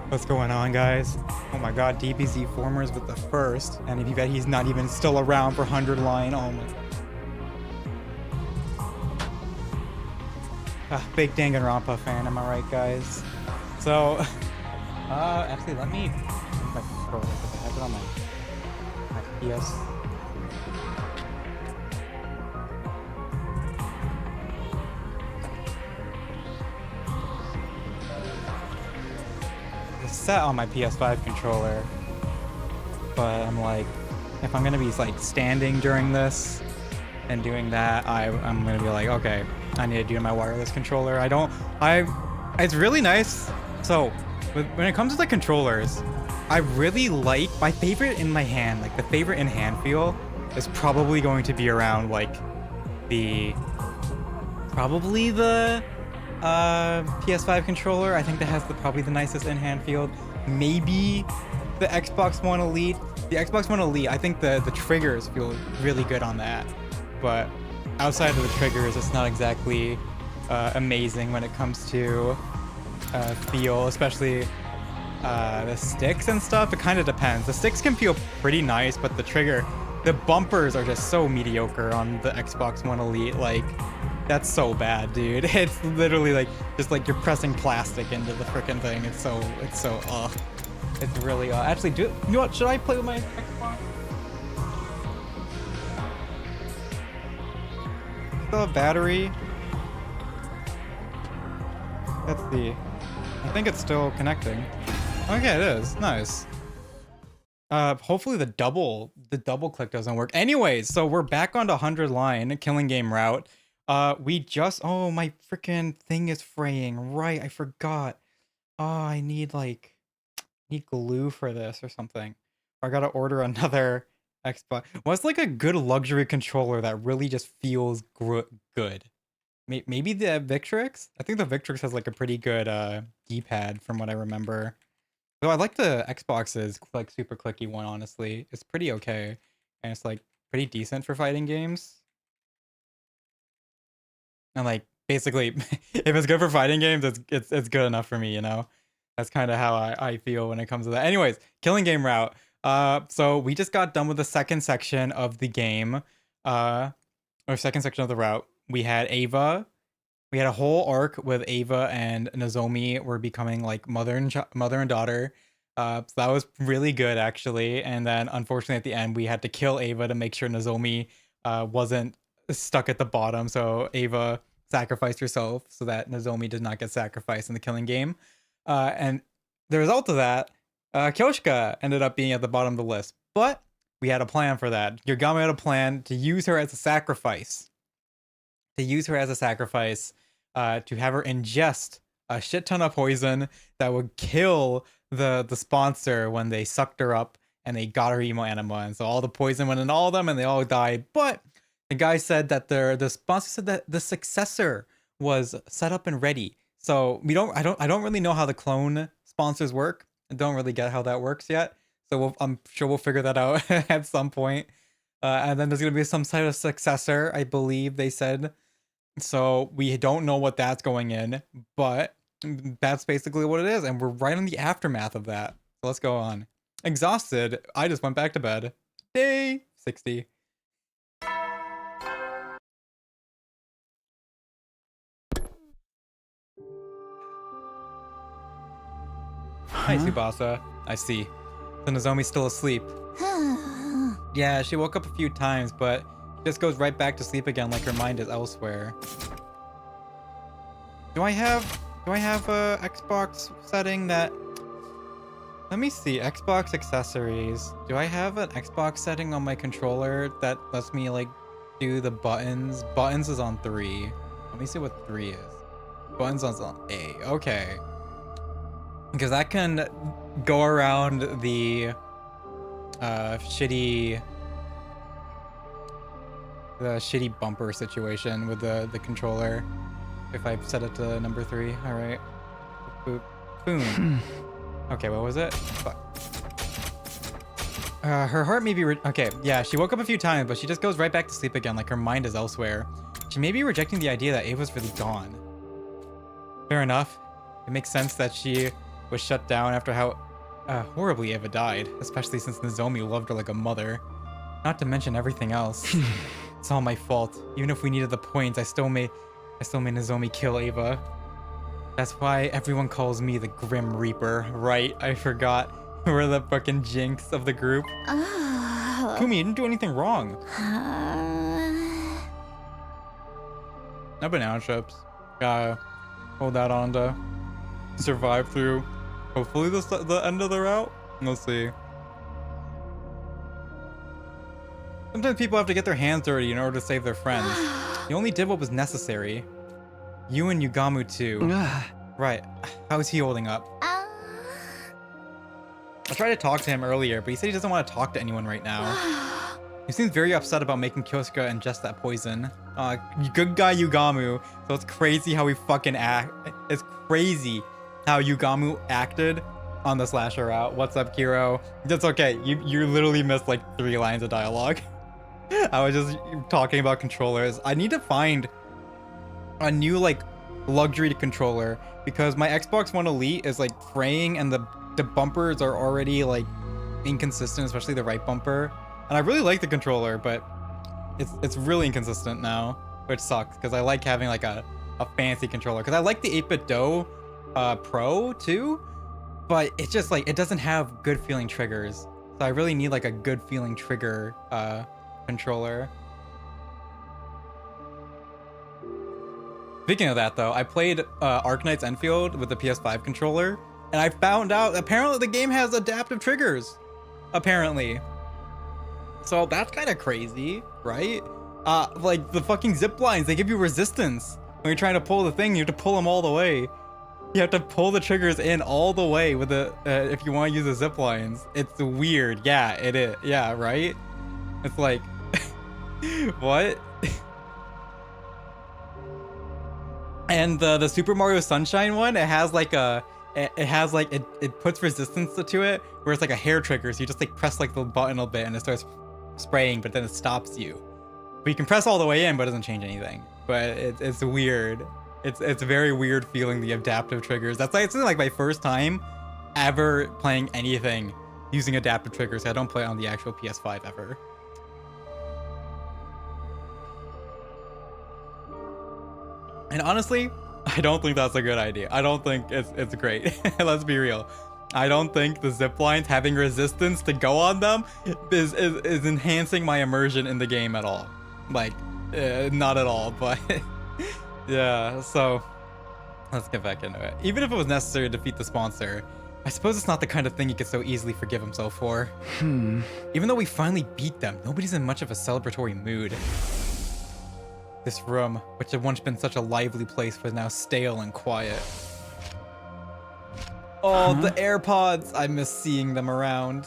What's going on, guys? Oh my god, DBZ Formers with the first. And if you bet he's not even still around for 100 line, oh my god. Big Danganronpa fan, am I right, guys? So, actually, let me... My controller, because I have it on my PS. It's set on my PS5 controller, but I'm like, if I'm gonna be like standing during this and doing that, I'm gonna be like, okay, I need to do my wireless controller. It's really nice. So when it comes to the controllers, I really like my favorite in my hand, like the favorite in hand feel is probably going to be around like probably the PS5 controller. I think that has probably the nicest in hand feel. Maybe the Xbox One Elite. The Xbox One Elite, I think the triggers feel really good on that. But outside of the triggers, it's not exactly amazing when it comes to feel, especially the sticks and stuff. It kind of depends. The sticks can feel pretty nice, but the bumpers are just so mediocre on the Xbox One Elite. Like, that's so bad, dude. It's literally like just like you're pressing plastic into the freaking thing. It's so it's really actually, you know what? Should I play with my Xbox? Still have battery. Let's see. I think it's still connecting. Okay, it is. Nice. Hopefully the double click doesn't work. Anyways, so we're back on the 100 line killing game route. We just, oh, my freaking thing is fraying. Right, I forgot. Oh, I need glue for this or something. Or I gotta order another Xbox. What's like a good luxury controller that really just feels good? Maybe the Victrix? I think the Victrix has like a pretty good D-pad from what I remember. So I like the Xbox's like super clicky one, honestly. It's pretty okay. And it's like pretty decent for fighting games. And like basically if it's good for fighting games, it's good enough for me, you know? That's kind of how I feel when it comes to that. Anyways, killing game route. So we just got done with the second section of the game. Or second section of the route. We had Ava. We had a whole arc with Ava and Nozomi were becoming like mother and daughter. So that was really good actually. And then unfortunately at the end we had to kill Ava to make sure Nozomi wasn't stuck at the bottom. So Ava sacrificed herself so that Nozomi did not get sacrificed in the killing game. And the result of that, Kyoshika ended up being at the bottom of the list. But we had a plan for that. Yogami had a plan to use her as a sacrifice. To have her ingest a shit ton of poison that would kill the sponsor when they sucked her up and they got her emo anima. And so all the poison went in all of them and they all died. But the guy said that the sponsor said that the successor was set up and ready. So I don't really know how the clone sponsors work. I don't really get how that works yet. So I'm sure we'll figure that out at some point. And then there's gonna be some sort of successor, I believe they said. So we don't know what that's going in, but that's basically what it is. And we're right on the aftermath of that. So let's go on. Exhausted, I just went back to bed. Day 60. Hi, Tsubasa. I see. So Nozomi's still asleep. Yeah, she woke up a few times, but just goes right back to sleep again like her mind is elsewhere. Do I have a Xbox setting that... Let me see, Xbox accessories. Do I have an Xbox setting on my controller that lets me like do the buttons? Buttons is on 3. Let me see what 3 is. Buttons is on A. Okay. Because that can go around the shitty bumper situation with the controller. If I set it to number 3, all right. Boop, boom. Okay, what was it? Fuck. Her heart may be okay. Yeah, she woke up a few times, but she just goes right back to sleep again, like her mind is elsewhere. She may be rejecting the idea that Ava's really gone. Fair enough. It makes sense that she was shut down after how horribly Eva died, especially since Nozomi loved her like a mother. Not to mention everything else. It's all my fault. Even if we needed the points, I still made Nozomi kill Eva. That's why everyone calls me the Grim Reaper. Right, I forgot. We're the fucking jinx of the group. Kumi, you didn't do anything wrong. No banana chips. Gotta hold that on to survive through, hopefully, the end of the route. We'll see. Sometimes people have to get their hands dirty in order to save their friends. You only did what was necessary. You and Yugamu too. Right. How is he holding up? I tried to talk to him earlier, but he said he doesn't want to talk to anyone right now. He seems very upset about making Kyosuke ingest that poison. Good guy Yugamu. So it's crazy how he fucking act. It's crazy how Yugamu acted on the slasher route. What's up, Kiro? That's okay. You literally missed like 3 lines of dialogue. I was just talking about controllers. I need to find a new like luxury controller because my Xbox One Elite is like fraying and the bumpers are already like inconsistent, especially the right bumper. And I really like the controller, but it's really inconsistent now, which sucks because I like having like a fancy controller because I like the 8-bit Do Pro too, but it's just like it doesn't have good feeling triggers. So I really need like a good feeling trigger controller. Speaking of that though, I played Arknight's Enfield with the PS5 controller, and I found out apparently the game has adaptive triggers. Apparently. So that's kind of crazy, right? Like the fucking zip lines, they give you resistance. When you're trying to pull the thing, you have to pull them all the way. You have to pull the triggers in all the way with the if you want to use the zip lines. It's weird. Yeah, it is. Yeah, right? It's like what? And the Super Mario Sunshine one, it has like it puts resistance to it where it's like a hair trigger, so you just like press like the button a bit and it starts spraying, but then it stops you. But you can press all the way in, but it doesn't change anything. But it's weird. It's very weird feeling the adaptive triggers. That's like it's like my first time ever playing anything using adaptive triggers. I don't play on the actual PS5 ever. And honestly, I don't think that's a good idea. I don't think it's great. Let's be real. I don't think the zip lines having resistance to go on them is enhancing my immersion in the game at all. Like, not at all, but yeah, so let's get back into it. Even if it was necessary to defeat the sponsor, I suppose it's not the kind of thing he could so easily forgive himself for. Even though we finally beat them, nobody's in much of a celebratory mood. This room, which had once been such a lively place, was now stale and quiet. Oh, the AirPods! I miss seeing them around.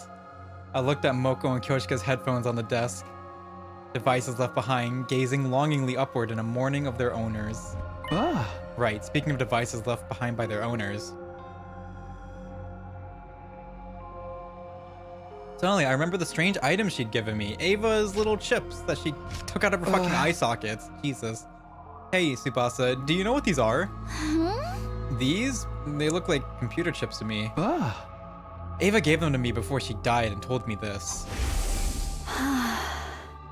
I looked at Moko and Kyoshika's headphones on the desk. Devices left behind, gazing longingly upward in a mourning of their owners. Right, speaking of devices left behind by their owners. Suddenly, I remember the strange items she'd given me. Ava's little chips that she took out of her fucking eye sockets. Jesus. Hey, Tsubasa, do you know what these are? These? They look like computer chips to me. Ava gave them to me before she died and told me this.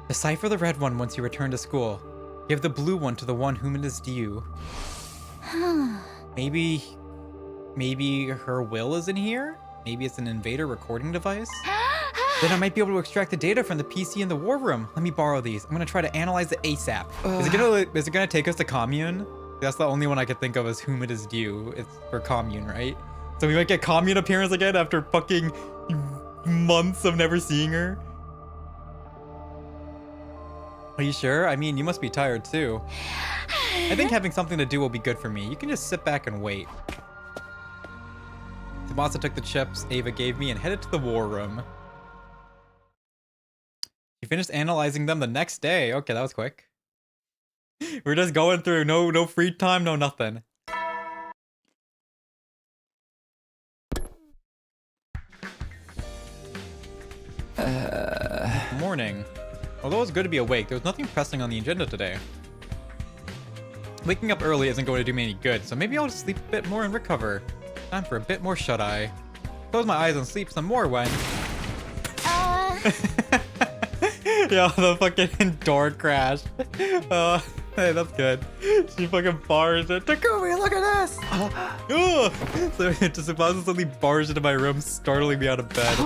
Decipher the red one once you return to school. Give the blue one to the one whom it is due. Maybe her will is in here? Maybe it's an invader recording device? Then I might be able to extract the data from the PC in the war room. Let me borrow these. I'm gonna try to analyze it ASAP. Is it gonna take us to commune? That's the only one I could think of as whom it is due. It's for commune, right? So we might get commune appearance again after fucking months of never seeing her. Are you sure? I mean, you must be tired too. I think having something to do will be good for me. You can just sit back and wait. Tsubasa took the chips Ava gave me and headed to the war room. He finished analyzing them the next day. Okay, that was quick. We're just going through. No free time, no nothing. Morning. Although it's good to be awake, there was nothing pressing on the agenda today. Waking up early isn't going to do me any good, so maybe I'll just sleep a bit more and recover. Time for a bit more shut-eye. Close my eyes and sleep some more when... Yo, the fucking door crashed. Hey, that's good. She fucking barged it. Takumi, look at this! So it just supposedly barged into my room, startling me out of bed.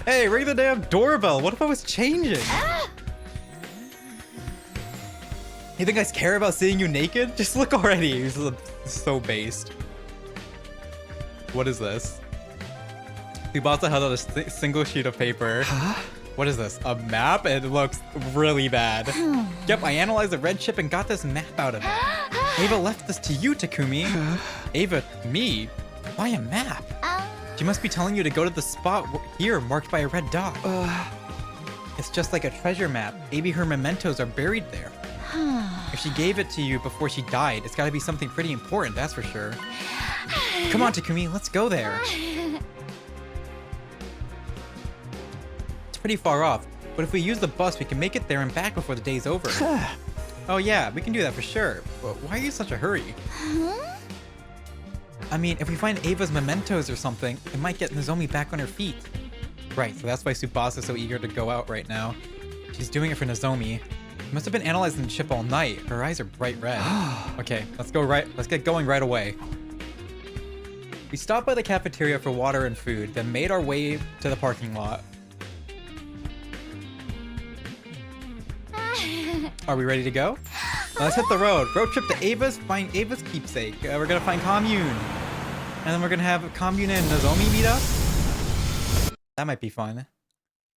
Hey, ring the damn doorbell. What if I was changing? You think I care about seeing you naked? Just look already. This is so based. What is this? Tsubasa held out a single sheet of paper. What is this? A map? It looks really bad. Yep, I analyzed the red chip and got this map out of it. Ava left this to you, Takumi. Ava, me? Why a map? She must be telling you to go to the spot here marked by a red dot. It's just like a treasure map. Maybe her mementos are buried there. If she gave it to you before she died, it's gotta be something pretty important, that's for sure. Come on, Takumi, let's go there. Pretty far off, but if we use the bus, we can make it there and back before the day's over. Oh yeah, we can do that for sure. But why are you in such a hurry? I mean, if we find Ava's mementos or something, it might get Nozomi back on her feet. Right, so that's why Tsubasa's so eager to go out right now. She's doing it for Nozomi. She must have been analyzing the chip all night. Her eyes are bright red. Okay, let's get going right away. We stopped by the cafeteria for water and food, then made our way to the parking lot. Are we ready to go? Let's hit the road. Road trip to Ava's, find Ava's keepsake. We're gonna find Commune. And then we're gonna have Commune and Nozomi meet us. That might be fun.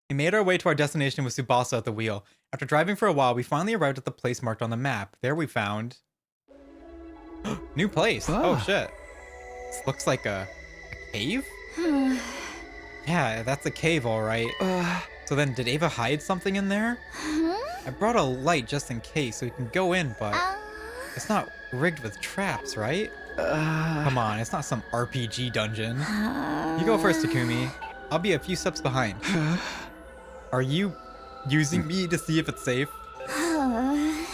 We made our way to our destination with Tsubasa at the wheel. After driving for a while, we finally arrived at the place marked on the map. There we found... new place. Oh shit. This looks like a cave? Yeah, that's a cave, alright. So then, did Ava hide something in there? I brought a light just in case so we can go in, but it's not rigged with traps, right? Come on, it's not some RPG dungeon. You go first, Takumi. I'll be a few steps behind. Are you using me to see if it's safe?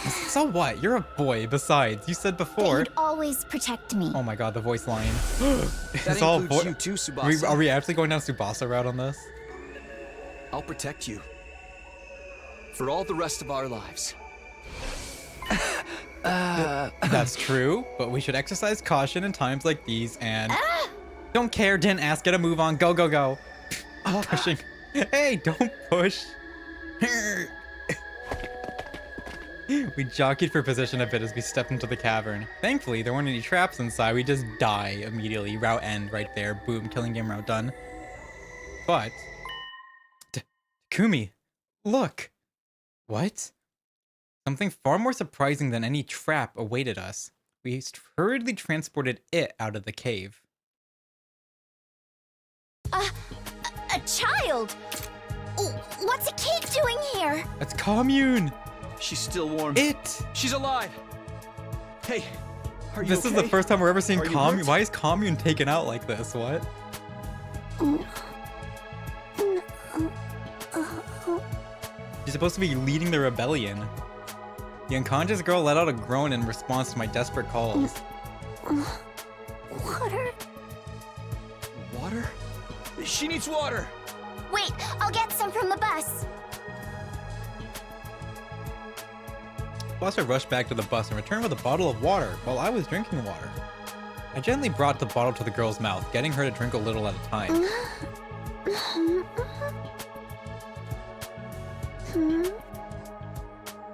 So what? You're a boy. Besides, you said before... You'd always protect me. Oh my god, the voice line. That includes you too, Tsubasa. Are we actually going down Tsubasa route on this? I'll protect you. For all the rest of our lives. That's true, but we should exercise caution in times like these and... Don't care, didn't ask, get a move on, go, go, go. Pushing. Hey, don't push. We jockeyed for position a bit as we stepped into the cavern. Thankfully, there weren't any traps inside, we just die immediately. Route end right there, boom, killing game route done. But... Takumi, look. What? Something far more surprising than any trap awaited us. We hurriedly transported it out of the cave. A child? What's a kid doing here? That's Commune! She's still warm. She's alive! Hey, are you This is the first time we're ever seeing Commune. hurt? Why is Commune taken out like this? What? She's supposed to be leading the rebellion. The unconscious girl let out a groan in response to my desperate calls. Water? Water? She needs water! Wait, I'll get some from the bus. Buster rushed back to the bus and returned with a bottle of water while I was drinking water. I gently brought the bottle to the girl's mouth, getting her to drink a little at a time.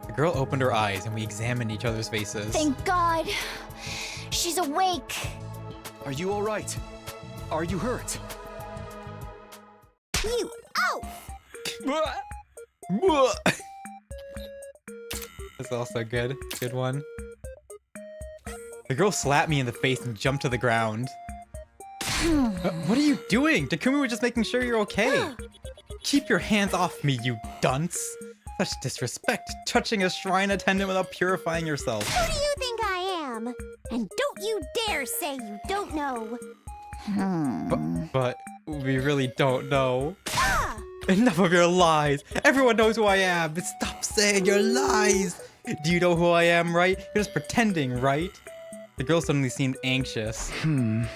The girl opened her eyes and we examined each other's faces. Thank God. She's awake. Are you alright? Are you hurt? You. Oh! That's also good. Good one. The girl slapped me in the face and jumped to the ground. What are you doing? Takumi was just making sure you're okay. Keep your hands off me, you dunce. Such disrespect, touching a shrine attendant without purifying yourself. Who do you think I am? And don't you dare say you don't know. But we really don't know. Enough of your lies. Everyone knows who I am. But stop saying your lies. Do you know who I am, right? You're just pretending, right? The girl suddenly seemed anxious.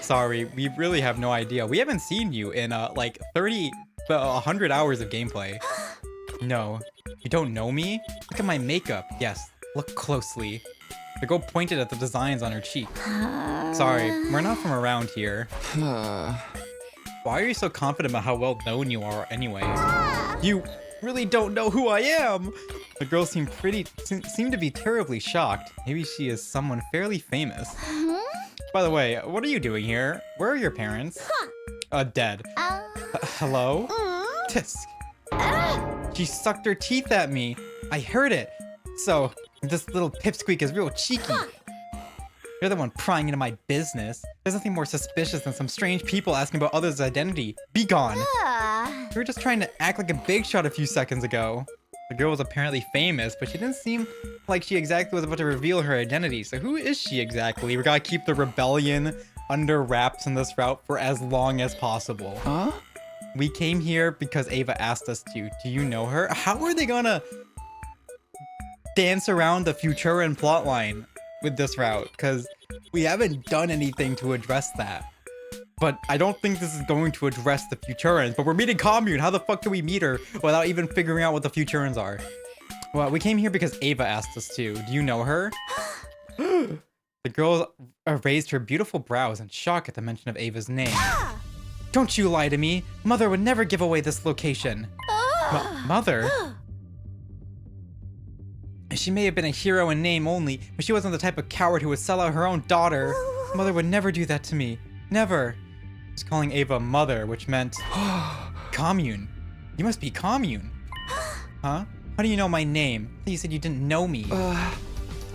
Sorry, we really have no idea. We haven't seen you in like 100 hours of gameplay. No, you don't know me? Look at my makeup. Yes, look closely. The girl pointed at the designs on her cheek. Sorry, we're not from around here. Why are you so confident about how well known you are anyway? You really don't know who I am! The girl seemed to be terribly shocked. Maybe she is someone fairly famous. By the way, what are you doing here? Where are your parents? Dead. Hello? Tisk. She sucked her teeth at me. I heard it. So, this little pipsqueak is real cheeky. You're the one prying into my business. There's nothing more suspicious than some strange people asking about others' identity. Be gone. You were just trying to act like a big shot a few seconds ago. The girl was apparently famous, but she didn't seem like she exactly was about to reveal her identity. So who is she exactly? We gotta keep the rebellion under wraps in this route for as long as possible. Huh? We came here because Ava asked us to. Do you know her? How are they gonna dance around the Futuran plotline with this route? Because we haven't done anything to address that. But I don't think this is going to address the Futurans. But we're meeting Commune. How the fuck do we meet her without even figuring out what the Futurans are? Well, we came here because Ava asked us to. Do you know her? The girl raised her beautiful brows in shock at the mention of Ava's name. Don't you lie to me. Mother would never give away this location. Mother? She may have been a hero in name only, but she wasn't the type of coward who would sell out her own daughter. Mother would never do that to me. Never. I was calling Ava mother, which meant Commune. You must be Commune. Huh? How do you know my name? I thought you said you didn't know me.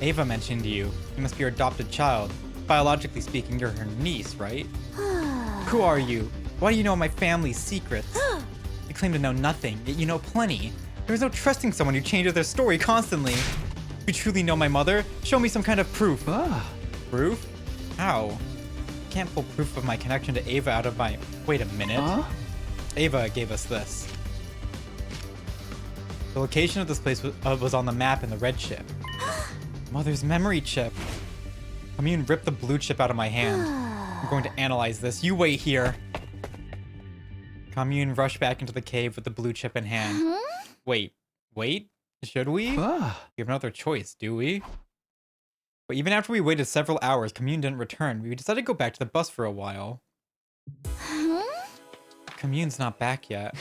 Ava mentioned you. You must be her adopted child. Biologically speaking, you're her niece, right? Who are you? Why do you know my family's secrets? You claim to know nothing, yet you know plenty. There's no trusting someone who changes their story constantly. If you truly know my mother, show me some kind of proof. Proof? How? I can't pull proof of my connection to Ava out of my... Wait a minute. Ava gave us this. The location of this place was on the map in the red chip. Mother's memory chip. Commune ripped the blue chip out of my hand. I'm going to analyze this. You wait here. Commune rushed back into the cave with the blue chip in hand. Wait. Should we? We have no other choice, do we? But even after we waited several hours, Commune didn't return. We decided to go back to the bus for a while. Commune's not back yet.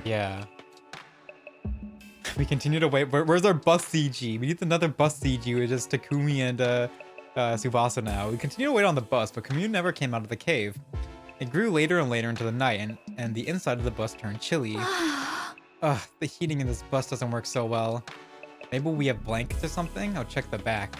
Yeah. We continue to wait. Where's our bus CG? We need another bus CG with just Takumi and Tsubasa now. We continue to wait on the bus, but Commune never came out of the cave. It grew later and later into the night, and the inside of the bus turned chilly. Ugh, the heating in this bus doesn't work so well. Maybe we have blankets or something? I'll check the back.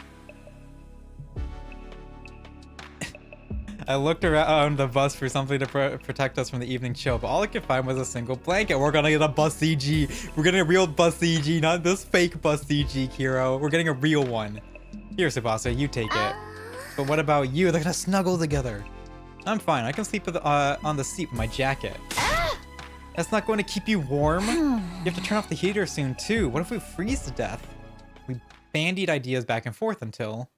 I looked around the bus for something to protect us from the evening chill, but all I could find was a single blanket. We're gonna get a bus CG. We're getting a real bus CG, not this fake bus CG, Kiro. We're getting a real one. Here, Tsubasa, you take it. But what about you? They're gonna snuggle together. I'm fine. I can sleep with, on the seat with my jacket. That's not going to keep you warm. You have to turn off the heater soon, too. What if we freeze to death? We bandied ideas back and forth until...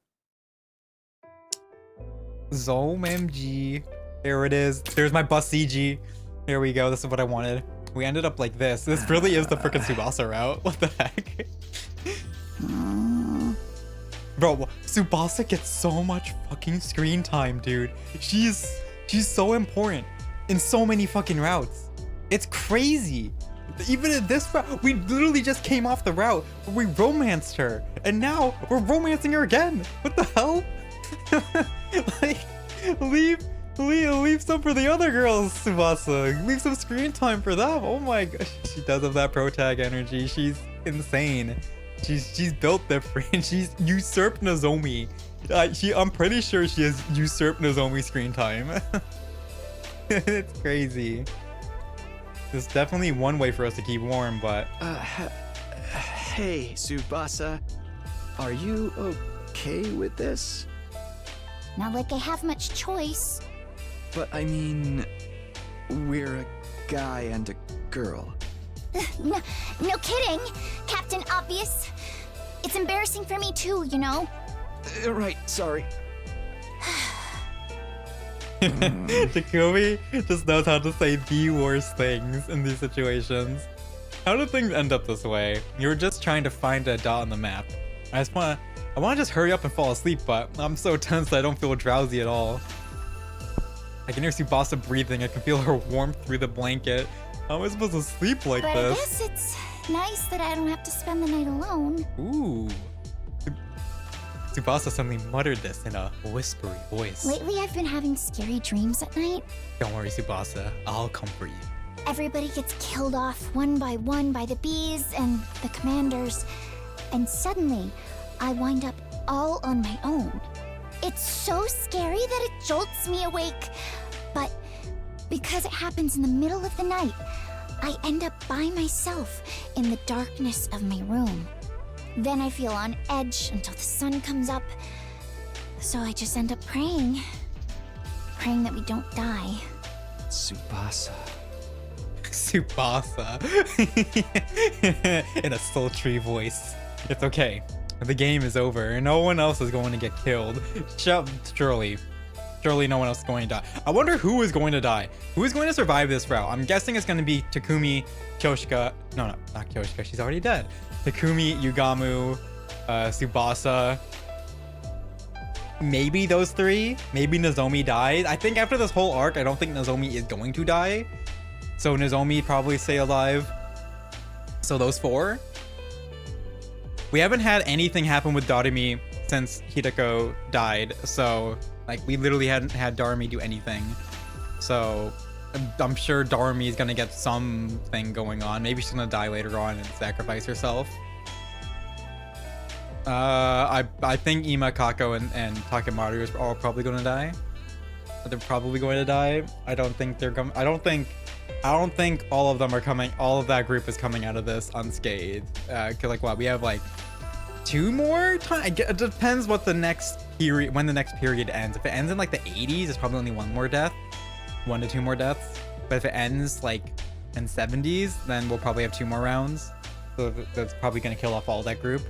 OMG. There it is. There's my bus CG. There we go. This is what I wanted. We ended up like this. This really is the freaking Tsubasa route. What the heck? Bro, Tsubasa gets so much fucking screen time, dude. She's so important in so many fucking routes. It's crazy. Even in this route, we literally just came off the route where we romanced her. And now we're romancing her again. What the hell? Like, leave some for the other girls, Tsubasa. Leave some screen time for them. Oh my gosh. She does have that pro tag energy. She's insane. She's built different. She's usurped Nozomi. I'm pretty sure she has usurped Nozomi screen time. It's crazy. There's definitely one way for us to keep warm, but... Hey, Tsubasa. Are you okay with this? Not like I have much choice. But I mean... We're a guy and a girl. No kidding, Captain Obvious. It's embarrassing for me too, you know? Right, sorry. Takumi just knows how to say the worst things in these situations. How did things end up this way? You were just trying to find a dot on the map. I wanna just hurry up and fall asleep, but I'm so tense that I don't feel drowsy at all. I can hear Tsubasa breathing. I can feel her warmth through the blanket. How am I supposed to sleep like But this? I guess it's nice that I don't have to spend the night alone. Ooh. Tsubasa suddenly muttered this in a whispery voice. Lately, I've been having scary dreams at night. Don't worry, Tsubasa. I'll comfort you. Everybody gets killed off one by the bees and the commanders. And suddenly, I wind up all on my own. It's so scary that it jolts me awake. But because it happens in the middle of the night, I end up by myself in the darkness of my room. Then I feel on edge until the sun comes up. So I just end up praying. Praying that we don't die. Tsubasa. Tsubasa. In a sultry voice. It's okay. The game is over. No one else is going to get killed. Surely. Surely no one else is going to die. I wonder who is going to die. Who is going to survive this route? I'm guessing it's going to be Takumi, Kyoshika. No, not Kyoshika. She's already dead. Takumi, Yugamu, Tsubasa. Maybe those three. Maybe Nozomi dies. I think after this whole arc, I don't think Nozomi is going to die. So Nozomi probably stay alive. So those four. We haven't had anything happen with Darumi since Hideko died. So, like, we literally hadn't had Darumi do anything. So, I'm sure Darumi is gonna get something going on. Maybe she's gonna die later on and sacrifice herself. I think Ima, Kako, and Takemaru are all probably gonna die. They're probably going to die. I don't think they're going. I don't think all of them are coming. All of that group is coming out of this unscathed. Cause like what we have like 2 more time. It depends what the next period, when the next period ends. If it ends in like the 80s, it's probably only 1 more death, 1 to 2 more deaths. But if it ends like in 70s, then we'll probably have 2 more rounds. So that's probably gonna kill off all that group.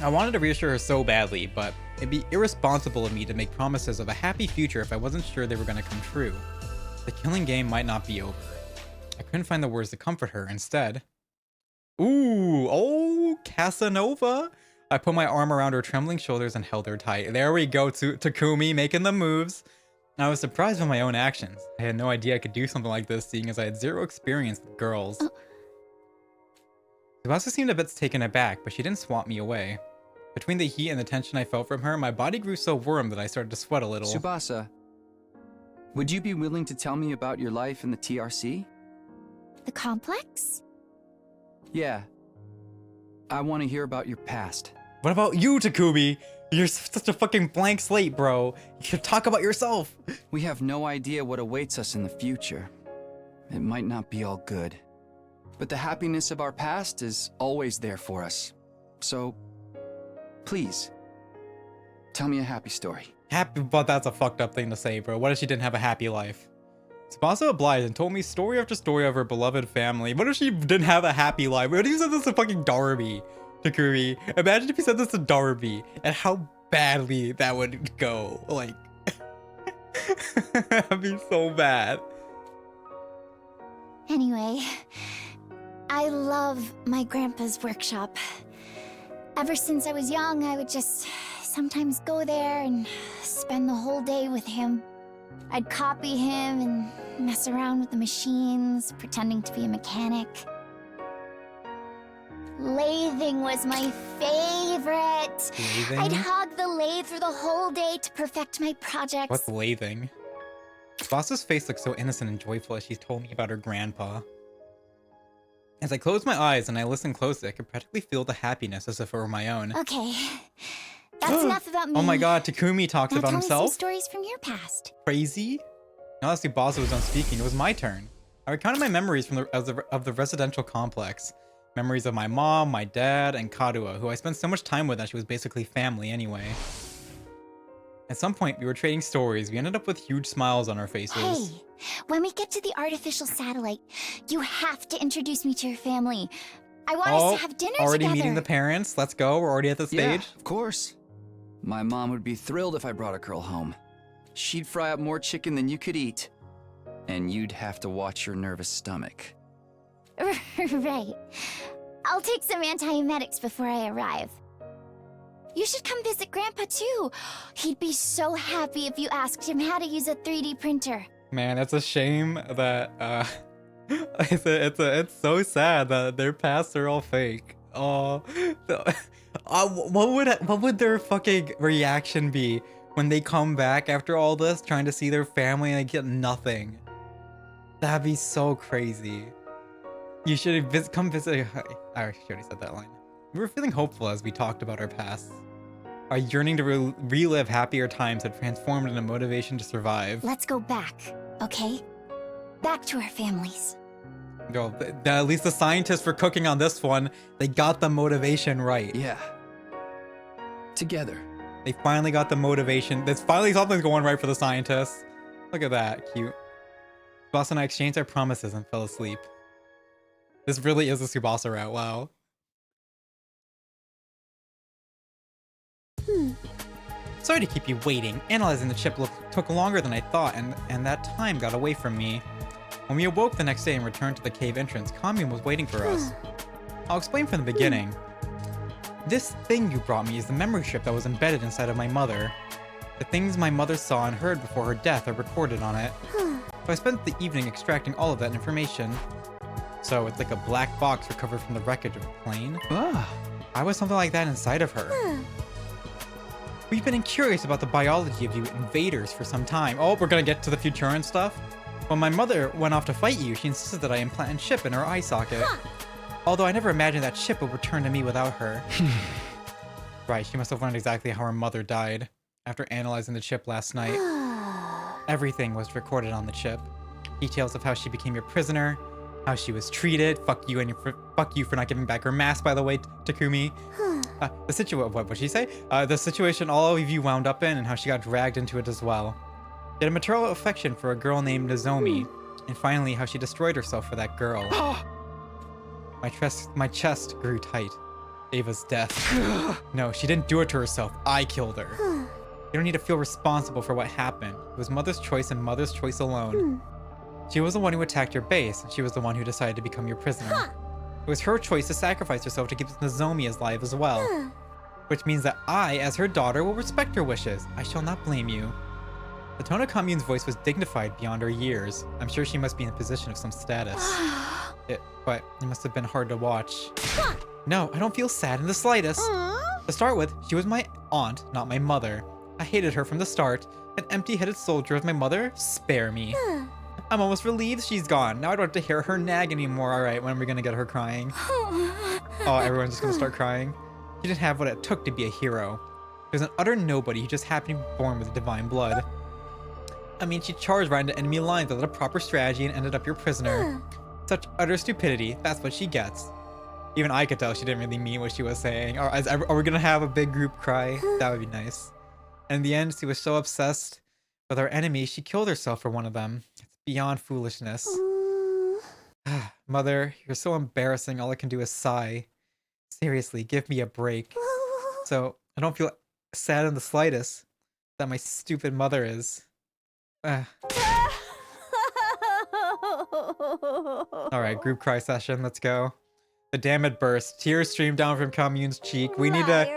I wanted to reassure her so badly, but it'd be irresponsible of me to make promises of a happy future if I wasn't sure they were gonna come true. The killing game might not be over. I couldn't find the words to comfort her. Instead, ooh, oh, Casanova. I put my arm around her trembling shoulders and held her tight. There we go, to Takumi making the moves. I was surprised by my own actions. I had no idea I could do something like this, seeing as I had 0 experience with girls. Tsubasa seemed a bit taken aback, but she didn't swat me away. Between the heat and the tension I felt from her, my body grew so warm that I started to sweat a little. Tsubasa, would you be willing to tell me about your life in the TRC? The complex? Yeah. I want to hear about your past. What about you, Takumi? You're such a fucking blank slate, bro. You should talk about yourself. We have no idea what awaits us in the future. It might not be all good. But the happiness of our past is always there for us. So, please, tell me a happy story. Happy, but that's a fucked up thing to say, bro. What if she didn't have a happy life? Tsubasa obliged and told me story after story of her beloved family. What if she didn't have a happy life? What if you said this to fucking Darby, Takumi? Imagine if you said this to Darby and how badly that would go. Like, that'd be so bad. Anyway, I love my grandpa's workshop. Ever since I was young, I would just sometimes go there and spend the whole day with him. I'd copy him and mess around with the machines, pretending to be a mechanic. Lathing was my favorite. Lathing? I'd hog the lathe through the whole day to perfect my projects. What's lathing? Tsubasa's face looked so innocent and joyful as she told me about her grandpa. As I closed my eyes and I listened closely, I could practically feel the happiness as if it were my own. Okay, that's enough about me. Oh my god, Takumi talks Now about tell me himself? some stories from your past. Crazy? Now that Tsubasa was done speaking, it was my turn. I recounted my memories from of the residential complex. Memories of my mom, my dad, and Kadua, who I spent so much time with that she was basically family anyway. At some point, we were trading stories. We ended up with huge smiles on our faces. Hey, when we get to the artificial satellite, you have to introduce me to your family. I want us to have dinner already together. meeting the parents. Let's go. We're already at the stage. Yeah, of course. My mom would be thrilled if I brought a girl home. she'd fry up more chicken than you could eat. And you'd have to watch your nervous stomach. Right. I'll take some antiemetics before I arrive. You should come visit Grandpa too. He'd be so happy if you asked him how to use a 3D printer. Man, it's a shame that it's so sad that their pasts are all fake. Oh, what would their fucking reaction be when they come back after all this, trying to see their family and they get nothing? That'd be so crazy. You should come visit. I already said that line. We were feeling hopeful as we talked about our past. Our yearning to relive happier times had transformed into motivation to survive. Let's go back, okay? Back to our families. No, at least the scientists were cooking on this one. They got the motivation right. Yeah. Together. They finally got the motivation. There's finally something's going right for the scientists. Look at that, cute. Tsubasa and I exchanged our promises and fell asleep. This really is a Tsubasa route, wow. Sorry to keep you waiting. Analyzing the chip took longer than I thought, and that time got away from me. When we awoke the next day and returned to the cave entrance, Commune was waiting for us. I'll explain from the beginning. This thing you brought me is the memory chip that was embedded inside of my mother. The things my mother saw and heard before her death are recorded on it. So I spent the evening extracting all of that information. So it's like a black box recovered from the wreckage of a plane. I was something like that inside of her. We've been curious about the biology of you invaders for some time. Oh, we're gonna get to the future and stuff. When my mother went off to fight you, she insisted that I implant a chip in her eye socket. Although I never imagined that chip would return to me without her. Right, she must have learned exactly how her mother died after analyzing the chip last night. Everything was recorded on the chip. Details of how she became your prisoner, how she was treated. Fuck you for not giving back her mask, by the way, Takumi. The situation, what would she say? The situation all of you wound up in and how she got dragged into it as well. She had a maternal affection for a girl named Nozomi, and finally how she destroyed herself for that girl. My chest grew tight. Ava's death. No, she didn't do it to herself. I killed her. You don't need to feel responsible for what happened. It was Mother's choice and Mother's choice alone. She was the one who attacked your base, and she was the one who decided to become your prisoner. It was her choice to sacrifice herself to keep Nozomi alive as well. Which means that I, as her daughter, will respect her wishes. I shall not blame you. The tone of Commune's voice was dignified beyond her years. I'm sure she must be in a position of some status. But it must have been hard to watch. No, I don't feel sad in the slightest. To start with, she was my aunt, not my mother. I hated her from the start. An empty-headed soldier as my mother? Spare me. I'm almost relieved she's gone. Now I don't have to hear her nag anymore. Alright, when are we gonna get her crying? Oh, everyone's just gonna start crying. She didn't have what it took to be a hero. She was an utter nobody who just happened to be born with divine blood. I mean, she charged right into enemy lines without a proper strategy and ended up your prisoner. Such utter stupidity, that's what she gets. Even I could tell she didn't really mean what she was saying. Are we gonna have a big group cry? That would be nice. And in the end, she was so obsessed with our enemy, she killed herself for one of them. It's beyond foolishness. Mother, you're so embarrassing, all I can do is sigh. Seriously, give me a break. So, I don't feel sad in the slightest that my stupid mother is. Alright, group cry session, let's go. The damned burst. Tears streamed down from Commune's cheek. We need to...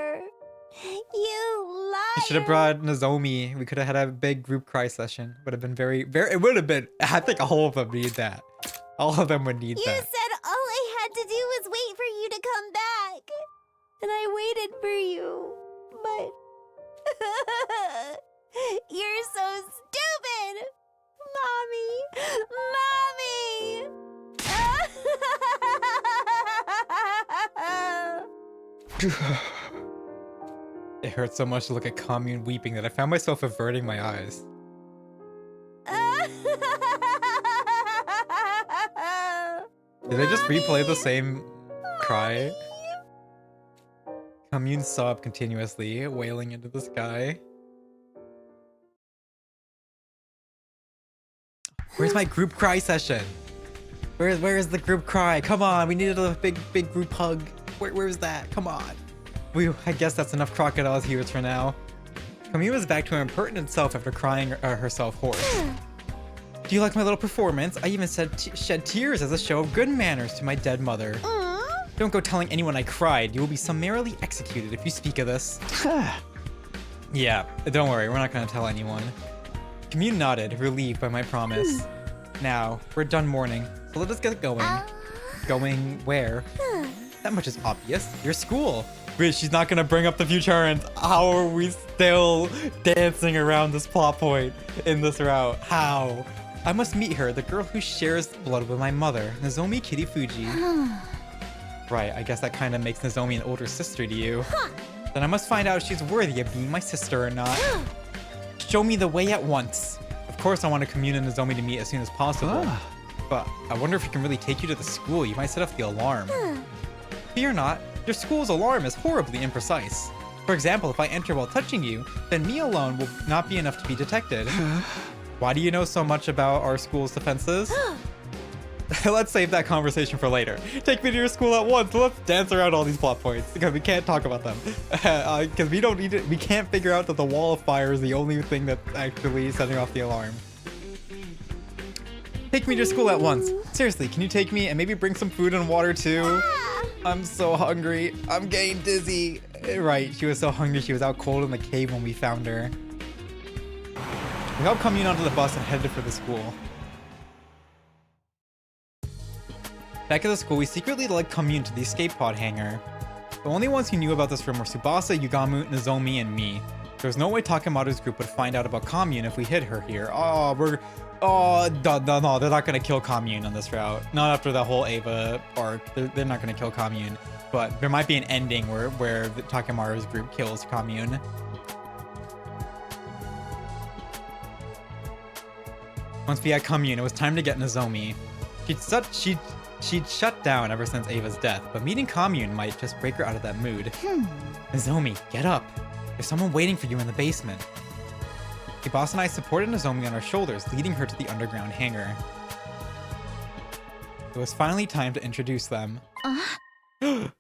You liar! We should have brought Nozomi. We could have had a big group cry session. Would have been very... It would have been... I think all of them need that. All of them would need that. You said all I had to do was wait for you to come back. And I waited for you. But... You're so stupid! Mommy! Mommy! It hurt so much to look at Commune weeping that I found myself averting my eyes. Did they just replay the same cry? Commune sobbed continuously, wailing into the sky. Where's my group cry session? Where is the group cry? Come on, we needed a big group hug. Where's that? Come on. I guess that's enough crocodile tears for now. Kamina was back to her impertinent self after crying herself hoarse. Do you like my little performance? I even shed tears as a show of good manners to my dead mother. Don't go telling anyone I cried. You will be summarily executed if you speak of this. Yeah, don't worry. We're not going to tell anyone. Kamina nodded, relieved by my promise. Now, we're done mourning, so let us get going. Going where? That much is obvious. Your school. Wait, she's not gonna bring up the future, and how are we still dancing around this plot point in this route? How? I must meet her, the girl who shares blood with my mother, Nozomi Kirifuji. Right, I guess that kind of makes Nozomi an older sister to you. Then I must find out if she's worthy of being my sister or not. Show me the way at once. Of course, I want to Kamina and Nozomi to meet as soon as possible. But I wonder if we can really take you to the school. You might set off the alarm. Fear not, your school's alarm is horribly imprecise. For example, if I enter while touching you, then me alone will not be enough to be detected. Why do you know so much about our school's defenses? Let's save that conversation for later. Take me to your school at once. Let's dance around all these plot points because we can't talk about them. Because we don't need it. We can't figure out that the wall of fire is the only thing that's actually setting off the alarm. Take me to school at once. Seriously, can you take me and maybe bring some food and water too? I'm so hungry. I'm getting dizzy. Right, she was so hungry she was out cold in the cave when we found her. We helped Kamina onto the bus and headed for the school. Back at the school, we secretly led Kamina to the escape pod hangar. The only ones who knew about this room were Tsubasa, Yugamu, Nozomi, and me. There was no way Takemaru's group would find out about Kamina if we hid her here. No, they're not gonna kill Kamina on this route. Not after the whole Ava arc. They're not gonna kill Kamina. But there might be an ending where Takemaru's group kills Kamina. Once we had Kamina, it was time to get Nozomi. She'd shut down ever since Ava's death, but meeting Kamina might just break her out of that mood. Nozomi, get up. There's someone waiting for you in the basement. Tsubasa and I supported Nozomi on our shoulders, leading her to the underground hangar. It was finally time to introduce them. The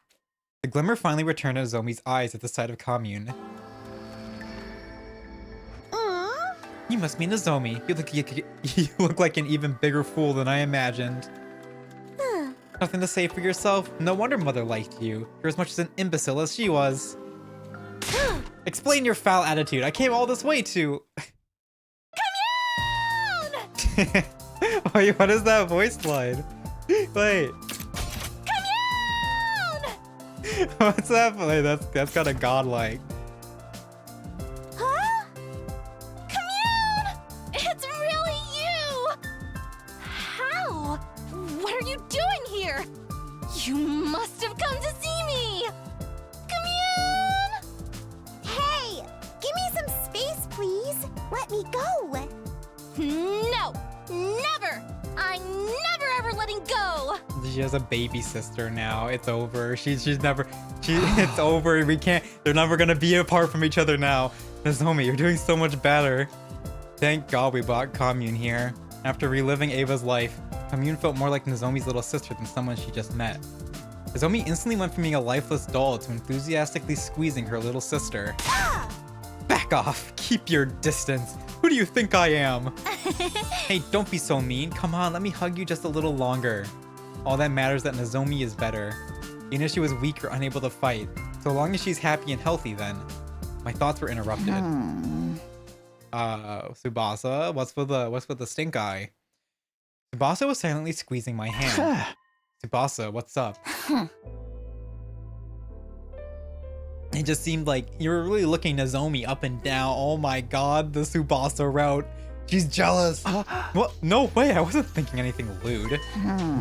glimmer finally returned to Nozomi's eyes at the sight of Kamina. You must be Nozomi. You look like an even bigger fool than I imagined. Nothing to say for yourself? No wonder Mother liked you. You're as much as an imbecile as she was. Explain your foul attitude. I came all this way to... Commune! Wait, what is that voice line? Wait. Commune! What's that? Wait, that's kind of godlike. Huh? Commune! It's really you! How? What are you doing here? You must have come to see me! Commune! Hey! Give me some space, please! Let me go! No! Never! I'm never ever letting go! She has a baby sister now. It's over. It's over. We can't. They're never gonna be apart from each other now. Nozomi, you're doing so much better. Thank God we brought Kamune here. After reliving Ava's life, Kamune felt more like Nozomi's little sister than someone she just met. Nozomi instantly went from being a lifeless doll to enthusiastically squeezing her little sister. Back off! Keep your distance! Who do you think I am? Hey, don't be so mean. Come on, let me hug you just a little longer. All that matters is that Nozomi is better. Even if she was weak or unable to fight, so long as she's happy and healthy then. My thoughts were interrupted. Tsubasa, what's with the stink eye? Tsubasa was silently squeezing my hand. Tsubasa, what's up? It just seemed like you were really looking Nozomi up and down. Oh my god, the Tsubasa route. She's jealous. What? No way, I wasn't thinking anything lewd.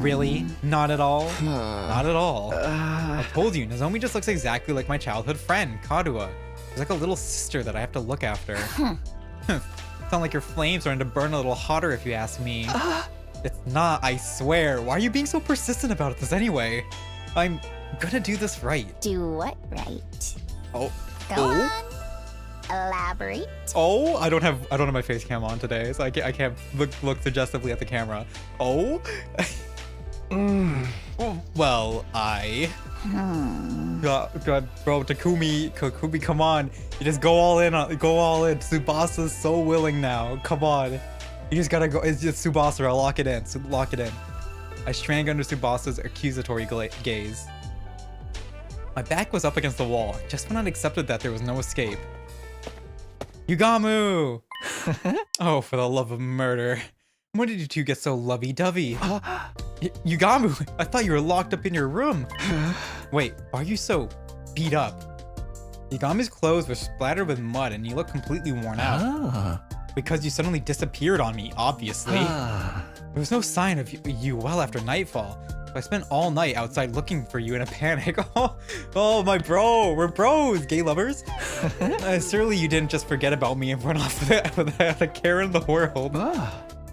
Really? Not at all? Not at all. I told you, Nozomi just looks exactly like my childhood friend, Karuha. She's like a little sister that I have to look after. Sound like your flames are going to burn a little hotter if you ask me. It's not, I swear. Why are you being so persistent about this anyway? I'm gonna do this right. Do what right? Oh. Go on. Elaborate. Oh, I don't have my face cam on today, so I can't look suggestively at the camera. Oh. Well, God, bro, Takumi, come on. You just go all in. Tsubasa's so willing now. Come on. You just gotta go. It's just Tsubasa. I'll lock it in. Lock it in. I shrank under Tsubasa's accusatory gaze. My back was up against the wall, just when I'd accepted that there was no escape. Yugamu! Oh, for the love of murder. When did you two get so lovey-dovey? Yugamu, I thought you were locked up in your room. Wait, why are you so beat up? Yugamu's clothes were splattered with mud and you look completely worn out. Because you suddenly disappeared on me, obviously. There was no sign of you well after nightfall. So I spent all night outside looking for you in a panic. Oh, my bro, we're bros, gay lovers. Surely you didn't just forget about me and run off without a care in the world.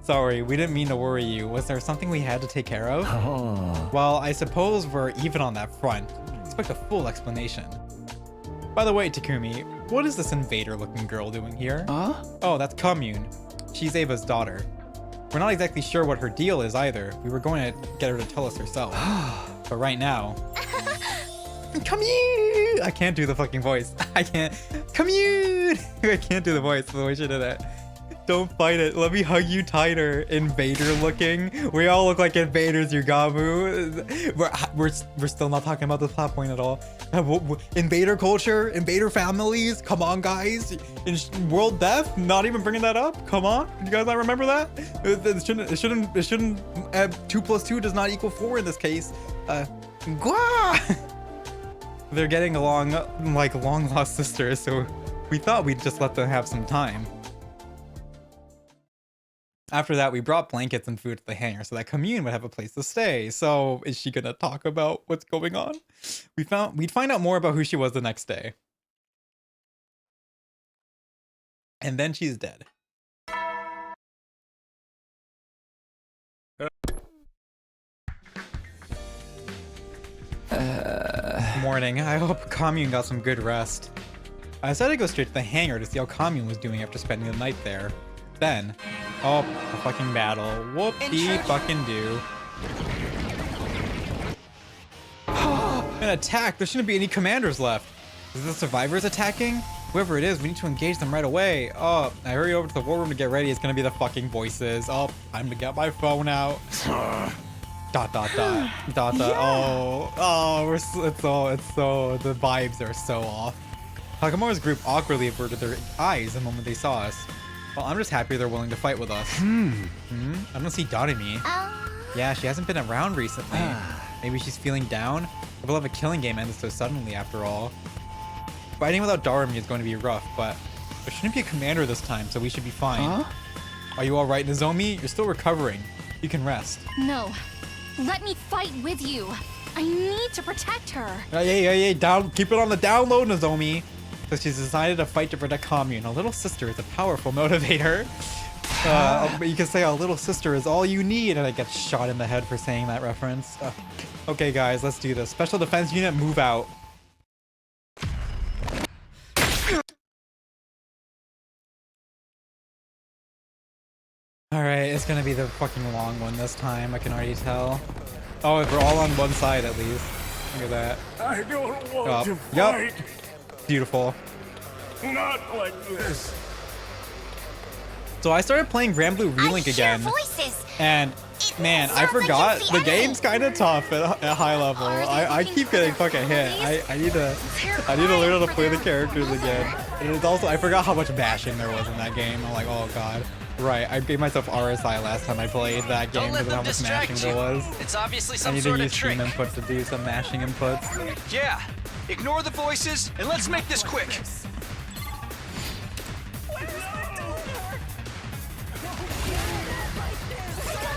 Sorry, we didn't mean to worry you. Was there something we had to take care of? Well, I suppose we're even on that front. Expect a full explanation. By the way, Takumi, what is this invader-looking girl doing here? Oh, that's Commune. She's Ava's daughter. We're not exactly sure what her deal is either. We were going to get her to tell us herself. But right now... Commune! I can't do the fucking voice. I can't. Commune! I can't do the voice the way she did it. Don't fight it. Let me hug you tighter. Invader looking. We all look like invaders, Yugamu. We're still not talking about this plot point at all. Invader culture, invader families. Come on, guys. In world death, not even bringing that up. Come on, you guys not remember that? It shouldn't. 2 + 2 does not equal 4 in this case. They're getting along like long lost sisters, so we thought we'd just let them have some time. After that, we brought blankets and food to the hangar so that Commune would have a place to stay. So, is she gonna talk about what's going on? We'd find out more about who she was the next day. And then she's dead. Morning. I hope Commune got some good rest. I decided to go straight to the hangar to see how Commune was doing after spending the night there. Then, oh, a fucking battle. Whoop-dee fucking do. An attack! There shouldn't be any commanders left. Is the survivors attacking? Whoever it is, we need to engage them right away. Oh, I hurry over to the war room to get ready. It's gonna be the fucking voices. Oh, time to get my phone out. Dot. It's so, the vibes are so off. Hakamura's group awkwardly averted their eyes the moment they saw us. Well, I'm just happy they're willing to fight with us. I don't see Doremi. Yeah, she hasn't been around recently. Maybe she's feeling down? I believe a killing game ended so suddenly after all. Fighting without Doremi is going to be rough, but there shouldn't be a commander this time, so we should be fine. Are you alright, Nozomi? You're still recovering. You can rest. No. Let me fight with you. I need to protect her. Hey, keep it on the down low, Nozomi. So she's decided to fight to protect Commune. A little sister is a powerful motivator. But you can say a little sister is all you need, and I get shot in the head for saying that reference. Okay, guys, let's do this. Special Defense Unit, move out. Alright, it's gonna be the fucking long one this time, I can already tell. Oh, we're all on one side at least. Look at that. I don't want to fight. Yup. Beautiful. Not like this. So I started playing Grand Blue Relink again. Voices. And man, I forgot the game's kind of tough at high level. I keep getting fucking hit. I need to learn how to play the characters again. And it's also, I forgot how much bashing there was in that game. I'm like, oh god. Right, I gave myself RSI last time I played that game because of how much mashing there was. It's obviously some I need sort to of use stream trick. input to do some mashing inputs. Yeah. Ignore the voices and let's make this quick.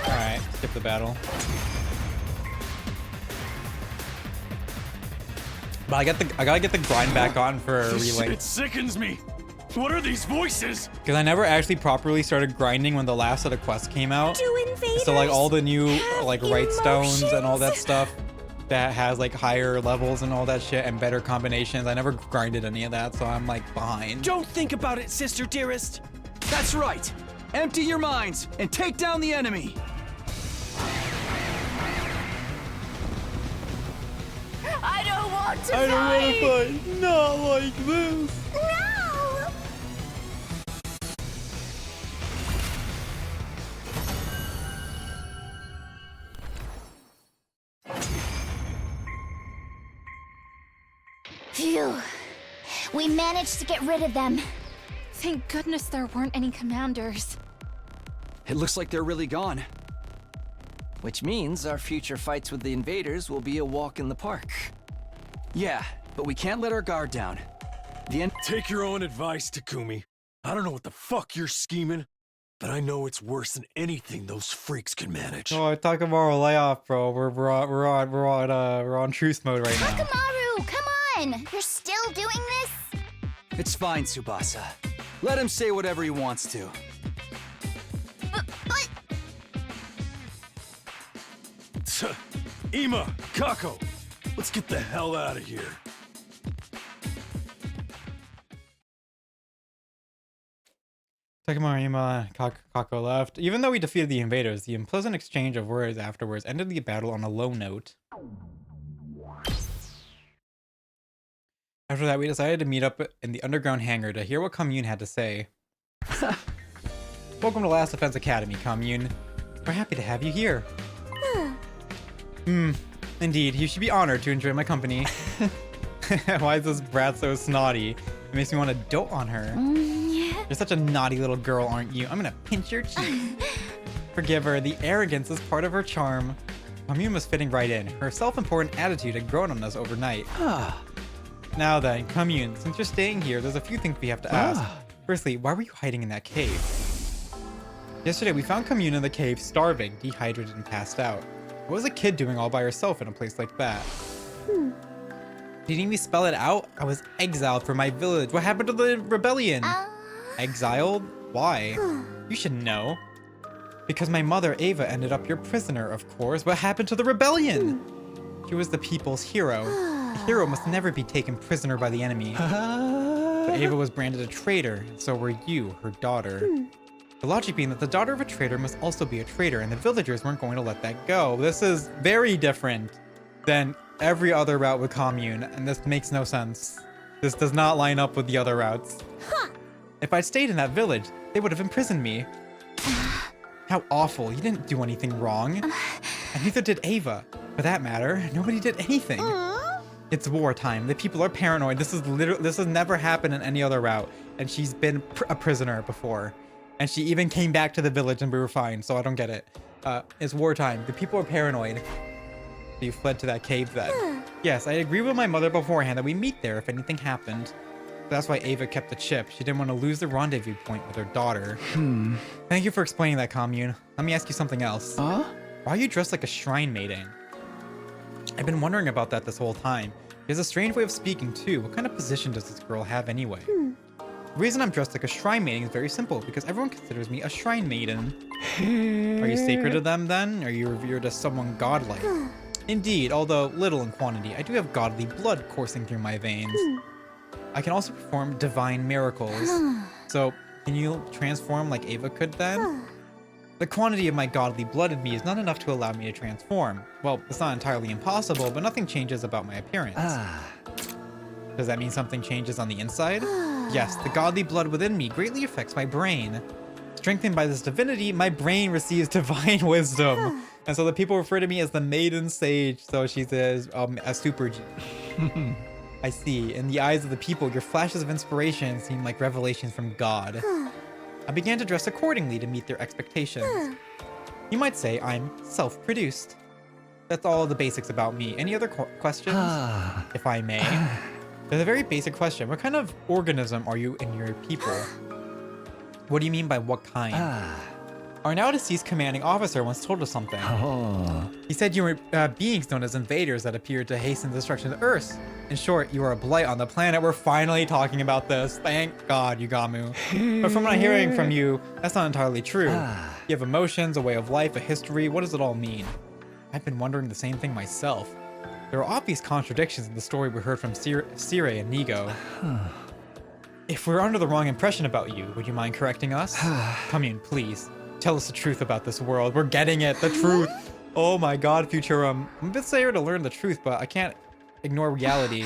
Alright, skip the battle. But I gotta get the grind back on for Relink. It sickens me. What are these voices? Because I never actually properly started grinding when the last set of quests came out. So like all the new like right stones and all that stuff that has like higher levels and all that shit and better combinations. I never grinded any of that, so I'm like behind. Don't think about it, sister dearest. That's right. Empty your minds and take down the enemy. I don't want to I don't want to fight. Not like this. No! Phew. We managed to get rid of them. Thank goodness there weren't any commanders. It looks like they're really gone. Which means our future fights with the invaders will be a walk in the park. Yeah, but we can't let our guard down. The end. Take your own advice, Takumi. I don't know what the fuck you're scheming, but I know it's worse than anything those freaks can manage. Oh, Takamaru, lay off, bro. We're on truce mode right now. Takamaru, come on! You're still doing this? It's fine, Tsubasa. Let him say whatever he wants to. But... Ima, Kako, let's get the hell out of here. Takamaru, Ima, Kako left. Even though we defeated the invaders, the unpleasant exchange of words afterwards ended the battle on a low note. After that, we decided to meet up in the underground hangar to hear what Commune had to say. Welcome to Last Defense Academy, Commune. We're happy to have you here. Indeed, you should be honored to enjoy my company. Why is this brat so snotty? It makes me want to dote on her. You're such a naughty little girl, aren't you? I'm gonna pinch your cheek. Forgive her, the arrogance is part of her charm. Commune was fitting right in. Her self-important attitude had grown on us overnight. Now then, Commune, since you're staying here, there's a few things we have to ask. Firstly, why were you hiding in that cave? Yesterday, we found Commune in the cave, starving, dehydrated, and passed out. What was a kid doing all by herself in a place like that? Didn't we spell it out? I was exiled from my village. What happened to the rebellion? Exiled? Why? You should know. Because my mother, Ava, ended up your prisoner, of course. What happened to the rebellion? She was the people's hero. A hero must never be taken prisoner by the enemy. But Ava was branded a traitor, and so were you, her daughter. The logic being that the daughter of a traitor must also be a traitor, and the villagers weren't going to let that go. This is very different than every other route with Commune, and this makes no sense. This does not line up with the other routes. If I'd stayed in that village, they would have imprisoned me. How awful. You didn't do anything wrong. And neither did Ava. For that matter, nobody did anything. It's wartime. The people are paranoid. This has never happened in any other route. And she's been a prisoner before. And she even came back to the village and we were fine, so I don't get it. It's wartime. The people are paranoid. So you fled to that cave then. Yes, I agreed with my mother beforehand that we meet there if anything happened. That's why Ava kept the chip. She didn't want to lose the rendezvous point with her daughter. Thank you for explaining that, Commune. Let me ask you something else. Why are you dressed like a shrine maiden? I've been wondering about that this whole time. She has a strange way of speaking too. What kind of position does this girl have anyway? The reason I'm dressed like a shrine maiden is very simple, because everyone considers me a shrine maiden. Are you sacred to them then? Are you revered as someone godlike? Indeed, although little in quantity, I do have godly blood coursing through my veins. I can also perform divine miracles. So, can you transform like Ava could then? The quantity of my godly blood in me is not enough to allow me to transform. Well, it's not entirely impossible, but nothing changes about my appearance. Does that mean something changes on the inside? Yes, the godly blood within me greatly affects my brain. Strengthened by this divinity, my brain receives divine wisdom. And so the people refer to me as the Maiden Sage, so she's a super G. I see. In the eyes of the people, your flashes of inspiration seem like revelations from God. I began to dress accordingly to meet their expectations. You might say I'm self-produced. That's all the basics about me. Any other questions? If I may. There's a very basic question. What kind of organism are you and your people? What do you mean by what kind? Our now deceased commanding officer once told us something. He said you were beings known as invaders that appeared to hasten the destruction of Earth. In short, you are a blight on the planet. We're finally talking about this. Thank God, Yugamu. But from what I'm hearing from you, that's not entirely true. You have emotions, a way of life, a history. What does it all mean? I've been wondering the same thing myself. There are obvious contradictions in the story we heard from Sire and Nigo. If we're under the wrong impression about you, would you mind correcting us? Commune, please. Tell us the truth about this world. We're getting it. The truth. Oh my God, Futurum. I'm a bit eager to learn the truth, but I can't ignore reality.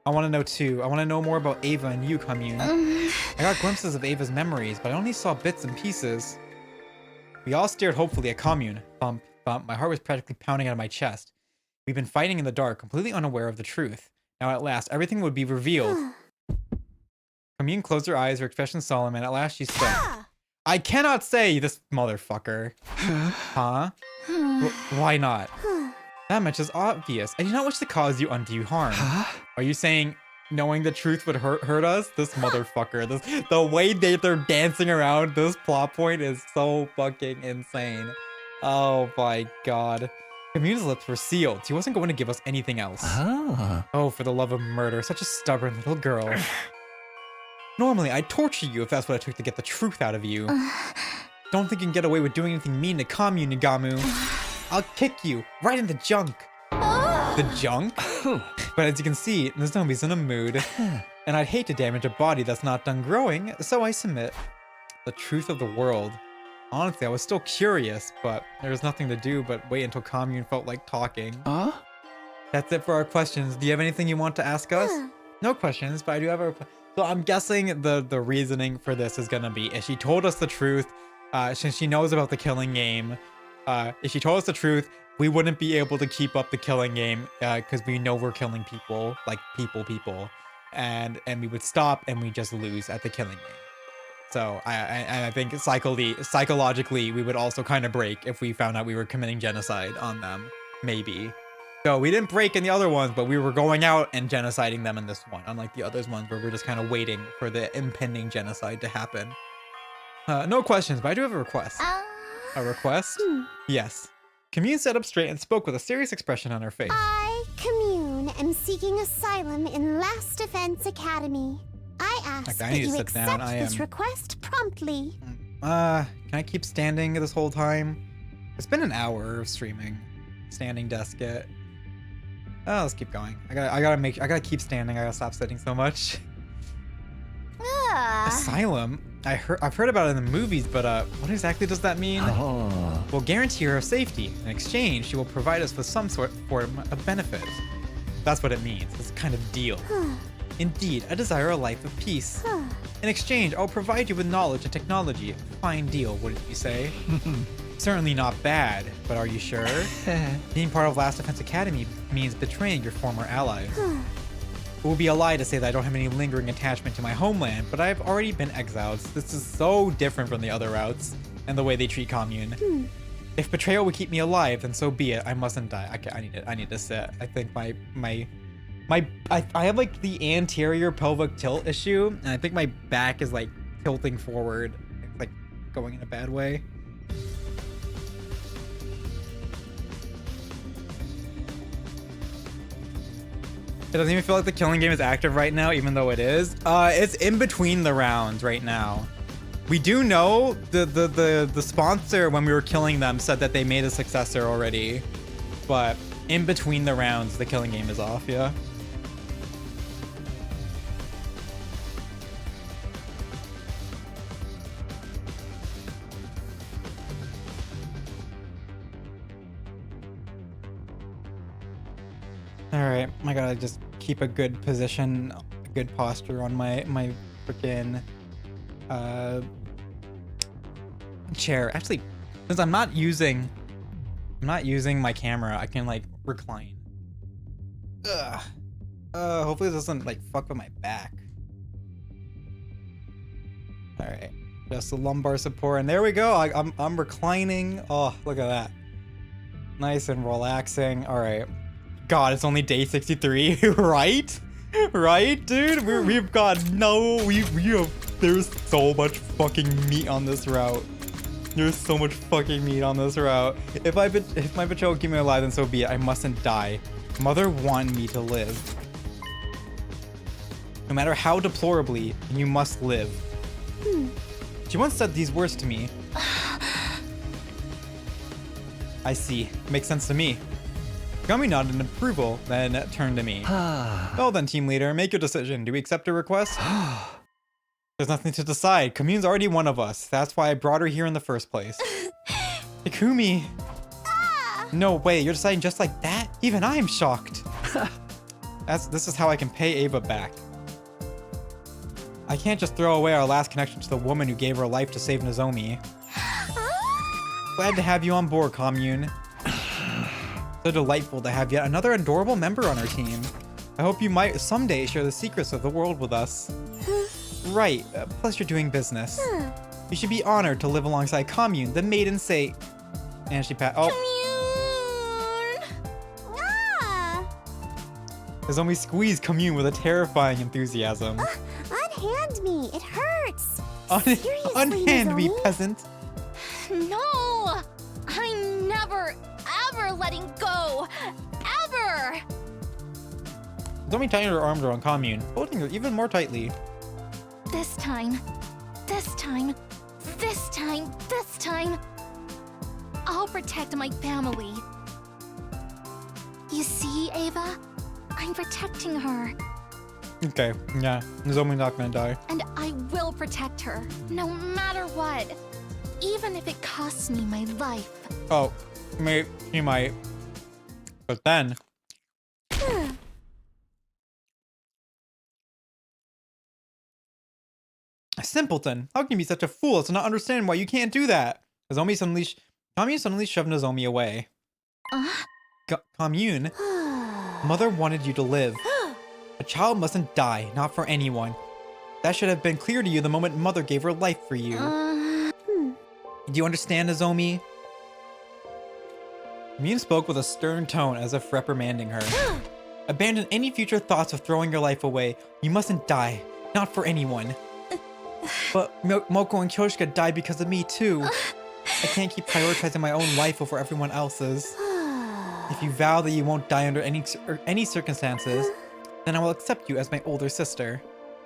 I want to know too. I want to know more about Ava and you, Commune. I got glimpses of Ava's memories, but I only saw bits and pieces. We all stared hopefully at Commune. Thump, thump. My heart was practically pounding out of my chest. We've been fighting in the dark, completely unaware of the truth. Now at last, everything would be revealed. Commune closed her eyes, her expression solemn, and at last she spoke. I cannot say, this motherfucker. Huh? Why not? That much is obvious. I do not wish to cause you undue harm. Are you saying knowing the truth would hurt us? This motherfucker. The way they're dancing around this plot point is so fucking insane. Oh my god. Commune's lips were sealed. He wasn't going to give us anything else. Oh, for the love of murder. Such a stubborn little girl. Normally, I'd torture you if that's what it took to get the truth out of you. Don't think you can get away with doing anything mean to Commune, Nagamu. I'll kick you right in the junk. The junk? But as you can see, this zombie's in a mood. And I'd hate to damage a body that's not done growing, so I submit. The truth of the world. Honestly, I was still curious, but there was nothing to do but wait until Commune felt like talking. That's it for our questions. Do you have anything you want to ask us? No questions, but I do have a... So I'm guessing the reasoning for this is gonna be if she told us the truth, since she knows about the killing game, if she told us the truth, we wouldn't be able to keep up the killing game because we know we're killing people, like people, and we would stop and we just lose at the killing game. So I think psychologically we would also kind of break if we found out we were committing genocide on them, maybe. So we didn't break in the other ones, but we were going out and genociding them in this one, unlike the other ones where we're just kind of waiting for the impending genocide to happen. No questions, but I do have a request. A request? Yes. Commune sat up straight and spoke with a serious expression on her face. I, Commune, am seeking asylum in Last Defense Academy. I ask that you accept this request promptly. Can I keep standing this whole time? It's been an hour of streaming. Standing desk it. Oh, let's keep going. I gotta keep standing. I gotta stop sitting so much. Asylum? I've heard about it in the movies, but what exactly does that mean? We'll guarantee her safety. In exchange, she will provide us with some form of benefit. That's what it means. It's a kind of deal. Indeed, I desire a life of peace. In exchange, I'll provide you with knowledge and technology. A fine deal, wouldn't you say? Certainly not bad, but are you sure? Being part of Last Defense Academy means betraying your former allies. It would be a lie to say that I don't have any lingering attachment to my homeland, but I've already been exiled. This is so different from the other routes and the way they treat Commune. If betrayal would keep me alive, then so be it. I mustn't die. Okay, I need to sit. I think I have like the anterior pelvic tilt issue, and I think my back is like tilting forward, like going in a bad way. It doesn't even feel like the killing game is active right now, even though it is. It's in between the rounds right now. We do know the sponsor, when we were killing them, said that they made a successor already. But in between the rounds, the killing game is off, yeah. Alright, I gotta just keep a good position, a good posture on my freaking chair. Actually, since I'm not using my camera, I can like recline. Hopefully this doesn't like fuck with my back. Alright, just the lumbar support, and there we go. I'm reclining. Oh, look at that. Nice and relaxing. Alright. God, it's only day 63, right? Right, dude? We've got there's so much fucking meat on this route. There's so much fucking meat on this route. If my betrayal will keep me alive, then so be it. I mustn't die. Mother wanted me to live. No matter how deplorably, you must live. She once said these words to me. I see. Makes sense to me. Gummy nodded in approval, then turned to me. Well then, team leader, make your decision. Do we accept a request? There's nothing to decide. Commune's already one of us. That's why I brought her here in the first place. Ikumi! No way, you're deciding just like that? Even I'm shocked. This is how I can pay Ava back. I can't just throw away our last connection to the woman who gave her life to save Nozomi. Glad to have you on board, Commune. So delightful to have yet another adorable member on our team. I hope you might someday share the secrets of the world with us. Right, plus you're doing business. You should be honored to live alongside Commune, the maiden saint. And she Nozomi squeezed Commune with a terrifying enthusiasm. Unhand me, it hurts. Unhand me, peasant. No! I'm never, ever letting go! Ever! Nozomi tightened her arms around Commune, holding her even more tightly. This time, this time, this time, this time, I'll protect my family. You see, Ava? I'm protecting her. Okay, yeah, Nozomi's not gonna die. And I will protect her, no matter what. Even if it costs me my life. Oh, he might. But then... Simpleton! How can you be such a fool as to not understand why you can't do that? Commune suddenly shoved Nozomi away. Commune? Mother wanted you to live. A child mustn't die, not for anyone. That should have been clear to you the moment Mother gave her life for you. Do you understand, Nozomi? Commune spoke with a stern tone as if reprimanding her. Abandon any future thoughts of throwing your life away. You mustn't die, not for anyone. But Moko and Kyoshika died because of me too. I can't keep prioritizing my own life over everyone else's. If you vow that you won't die under any circumstances, then I will accept you as my older sister.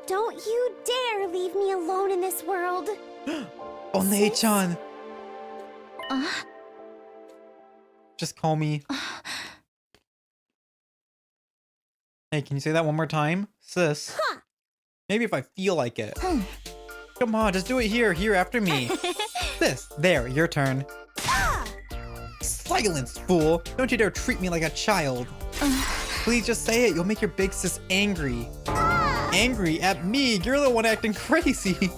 Don't you dare leave me alone in this world. Oh, Nei-chan! Just call me. Hey, can you say that one more time? Sis. Maybe if I feel like it. Come on, just do it here after me. Sis, there, your turn. Silence, fool! Don't you dare treat me like a child. Please just say it, you'll make your big sis angry. Angry at me? You're the one acting crazy.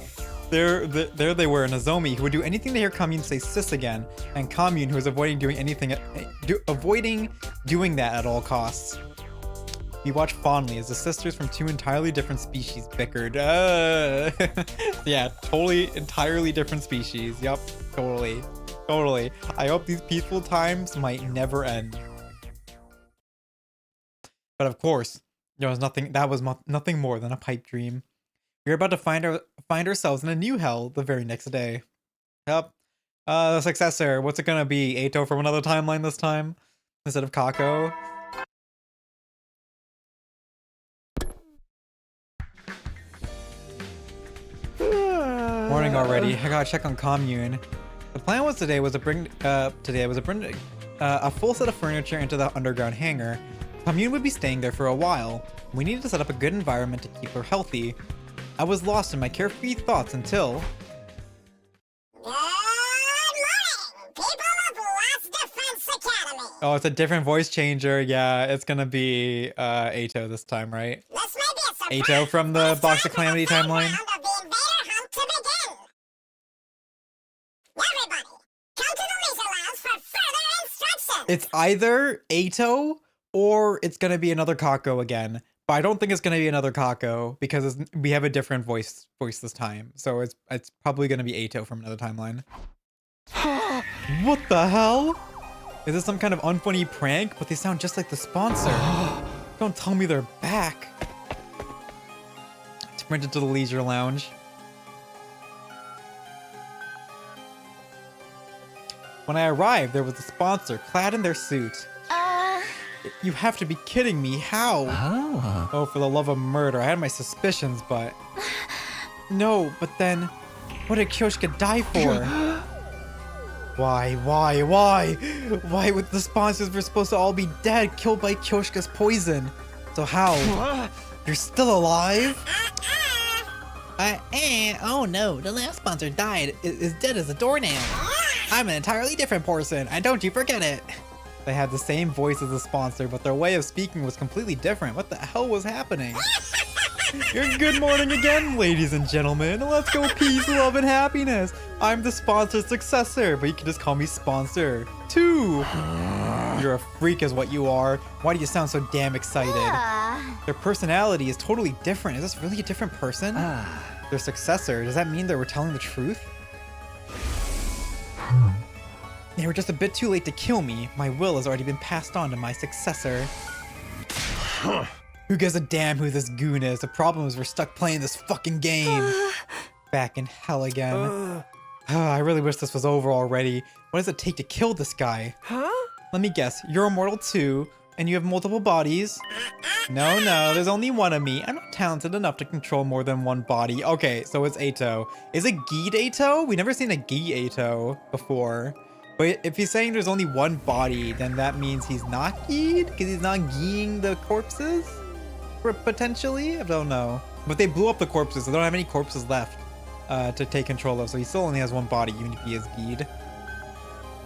There they were, Nozomi, who would do anything to hear Commune say sis again, and Commune, who was avoiding doing that at all costs. We watched fondly as the sisters from two entirely different species bickered. Yeah, entirely different species. Yup, totally. I hope these peaceful times might never end. But of course, there was nothing. That was nothing more than a pipe dream. We were about to find ourselves in a new hell the very next day. Yep. The successor. What's it gonna be? Eito from another timeline this time instead of Kako. Morning already. I gotta check on Commune. The plan was today was to bring a full set of furniture into the underground hangar. Commune would be staying there for a while. We needed to set up a good environment to keep her healthy. I was lost in my carefree thoughts until... Good morning, people of Lost Defense Academy. Oh, it's a different voice changer. Yeah, it's gonna be Eito this time, right? This may be a Eito from the Box of Calamity timeline. It's either Eito or it's gonna be another Kako again. But I don't think it's gonna be another Kako because we have a different voice this time. So it's probably gonna be Eito from another timeline. What the hell? Is this some kind of unfunny prank? But they sound just like the sponsor. Don't tell me they're back. I sprinted to the leisure lounge. When I arrived, there was the sponsor, clad in their suit. You have to be kidding me. How? Oh, for the love of murder. I had my suspicions, but... No, but then... What did Kyoshika die for? Why? Why would the sponsors were supposed to all be dead, killed by Kyoshika's poison? So how? You're still alive? Oh no, the last sponsor died. Is dead as a doornail. I'm an entirely different person, and don't you forget it. They had the same voice as the sponsor, but their way of speaking was completely different. What the hell was happening? Good morning again, ladies and gentlemen. Let's go peace, love, and happiness. I'm the sponsor's successor, but you can just call me Sponsor 2. You're a freak is what you are. Why do you sound so damn excited? Their personality is totally different. Is this really a different person? Their successor, does that mean they were telling the truth? They were just a bit too late to kill me. My will has already been passed on to my successor. Who gives a damn who this goon is? The problem is we're stuck playing this fucking game. Back in hell again. I really wish this was over already. What does it take to kill this guy? Let me guess, you're immortal too, and you have multiple bodies? No, there's only one of me. I'm not talented enough to control more than one body. Okay, so it's Ato. Is it Geed Ato? We've never seen a Gi Ato before. But if he's saying there's only one body, then that means he's not Geed? Because he's not Geeing the corpses? Potentially? I don't know. But they blew up the corpses, so they don't have any corpses left to take control of. So he still only has one body, even if he is Geed.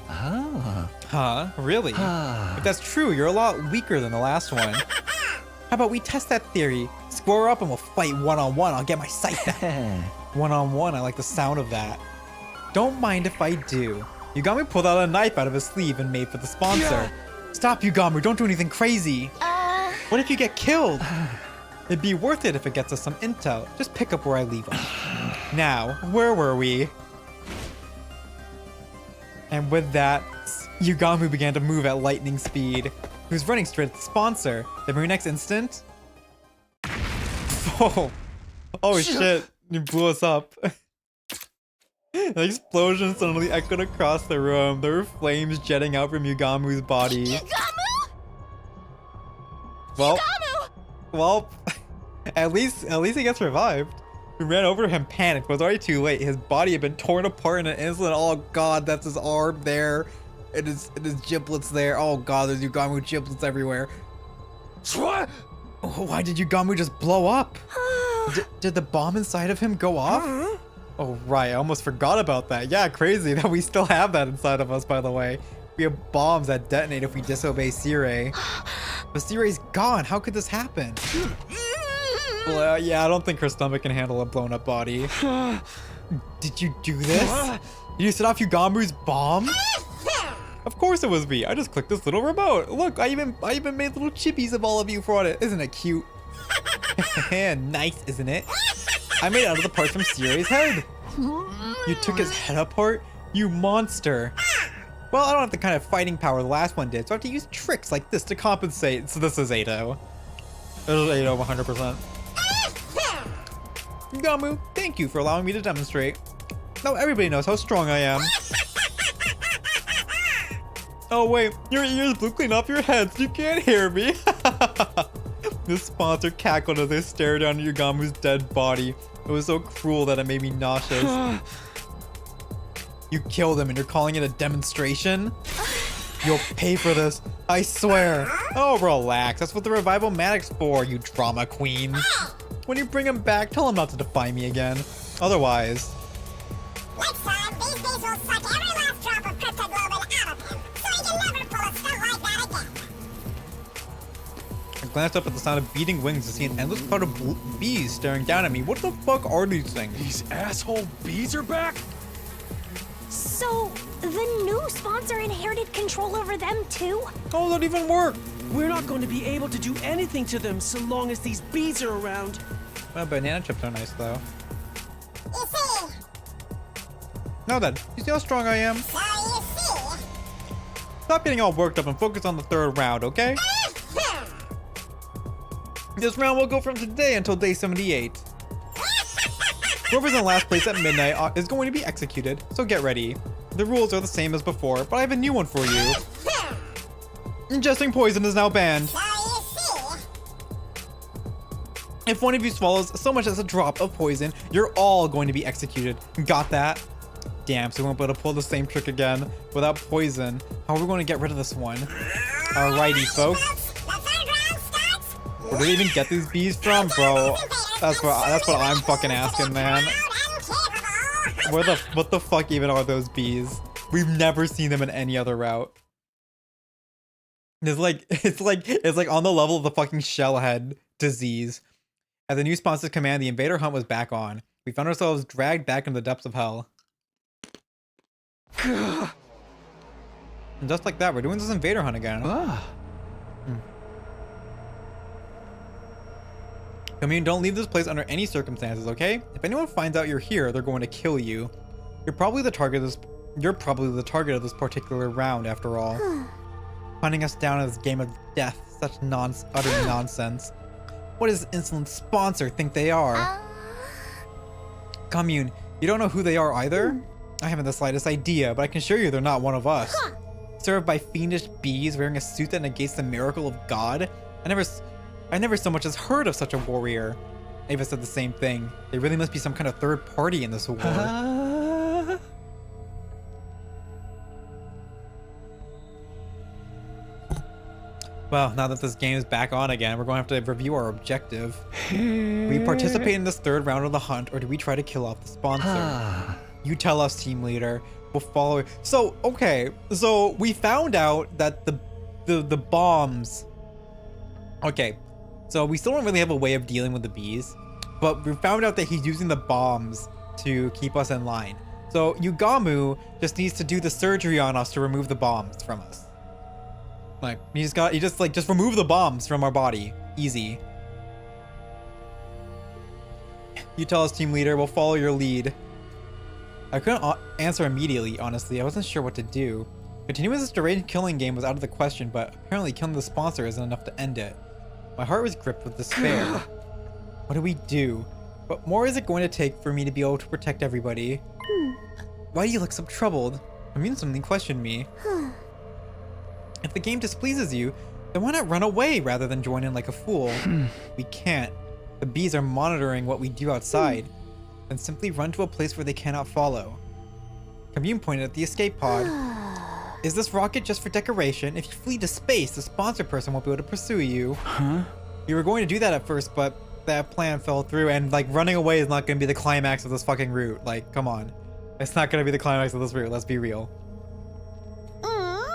Huh? Really? If that's true, you're a lot weaker than the last one. How about we test that theory? Square up and we'll fight one-on-one. I'll get my sight back. One-on-one, I like the sound of that. Don't mind if I do. Yugami pulled out a knife out of his sleeve and made for the sponsor. Stop, Yugami, don't do anything crazy. What if you get killed? It'd be worth it if it gets us some intel. Just pick up where I leave off. Now, where were we? And with that, Yugami began to move at lightning speed. He was running straight at the sponsor. The very next instant... Oh shit, he blew us up. The explosion suddenly echoed across the room. There were flames jetting out from Yugamu's body. Yugamu! Well, at least he gets revived. We ran over him, panicked. It was already too late. His body had been torn apart in an instant. Oh god, that's his arm there. It is giblets there. Oh god, there's Yugamu giblets everywhere. What? Why did Yugamu just blow up? Did the bomb inside of him go off? Oh right, I almost forgot about that. Yeah, crazy that we still have that inside of us, by the way. We have bombs that detonate if we disobey Sirei. But Sirei's gone. How could this happen? Well, yeah, I don't think her stomach can handle a blown up body. Did you do this? Did you set off Yugamu's bomb? Of course it was me. I just clicked this little remote. Look, I even made little chippies of all of you for it. Isn't it cute? Nice, isn't it? I made it out of the parts from Sirei's head. You took his head apart? You monster. Well, I don't have the kind of fighting power the last one did, so I have to use tricks like this to compensate. So this is Ato. This is Ato 100%. Gamu, thank you for allowing me to demonstrate. Now everybody knows how strong I am. Oh wait, your ears blew clean off your head, so you can't hear me. The sponsor cackled as they stared down at Yugamu's dead body. It was so cruel that it made me nauseous. You killed him and you're calling it a demonstration? You'll pay for this, I swear. Oh, relax. That's what the revival matic's for, you drama queen. When you bring him back, tell him not to defy me again. Otherwise... Next time, these bees will suck every last drop of cryptoglobin out of him, so he can never pull a stunt like that again. I glanced up at the sound of beating wings to see an endless cloud of bees staring down at me. What the fuck are these things? These asshole bees are back? So, the new sponsor inherited control over them too? Oh, that even work? We're not going to be able to do anything to them so long as these bees are around. Well, banana chips are nice though. You see? Now then, you see how strong I am? So you see? Stop getting all worked up and focus on the third round, okay? This round will go from today until day 78. Whoever's in last place at midnight is going to be executed, so get ready. The rules are the same as before, but I have a new one for you. Ingesting poison is now banned. So you see? If one of you swallows so much as a drop of poison, you're all going to be executed. Got that? Damn, so we won't be able to pull the same trick again without poison. How are we going to get rid of this one? Alrighty, folks. Where do they even get these bees from, bro? That's what I'm fucking asking, man. What the fuck even are those bees? We've never seen them in any other route. It's like on the level of the fucking shellhead disease. At the new sponsor's command, the invader hunt was back on. We found ourselves dragged back into the depths of hell. And just like that, we're doing this invader hunt again. I mean, don't leave this place under any circumstances, okay? If anyone finds out you're here, they're going to kill you. You're probably the target of this particular round, after all. Hunting us down in this game of death, such utter nonsense. What does this insolent sponsor think they are? Commune, you don't know who they are either? I haven't the slightest idea, but I can assure you they're not one of us. Served by fiendish bees wearing a suit that negates the miracle of God? I never so much as heard of such a warrior. Ava said the same thing. There really must be some kind of third party in this war. Well, now that this game is back on again, we're going to have to review our objective. We participate in this third round of the hunt, or do we try to kill off the sponsor? You tell us, team leader. We'll follow. So, okay. So, we found out that the bombs... Okay. So, we still don't really have a way of dealing with the bees. But we found out that he's using the bombs to keep us in line. So, Yugamu just needs to do the surgery on us to remove the bombs from us. Like, just remove the bombs from our body. Easy. You tell us, team leader. We'll follow your lead. I couldn't answer immediately, honestly. I wasn't sure what to do. Continuing this deranged killing game was out of the question, but apparently killing the sponsor isn't enough to end it. My heart was gripped with despair. What do we do? What more is it going to take for me to be able to protect everybody? Why do you look so troubled? I mean, something questioned me. If the game displeases you, then why not run away rather than join in like a fool? We can't. The bees are monitoring what we do outside. Then simply run to a place where they cannot follow. Commune pointed at the escape pod. Is this rocket just for decoration? If you flee to space, the sponsor person won't be able to pursue you. You were going to do that at first, but that plan fell through, and like running away is not going to be the climax of this fucking route. Like, come on. It's not going to be the climax of this route, let's be real.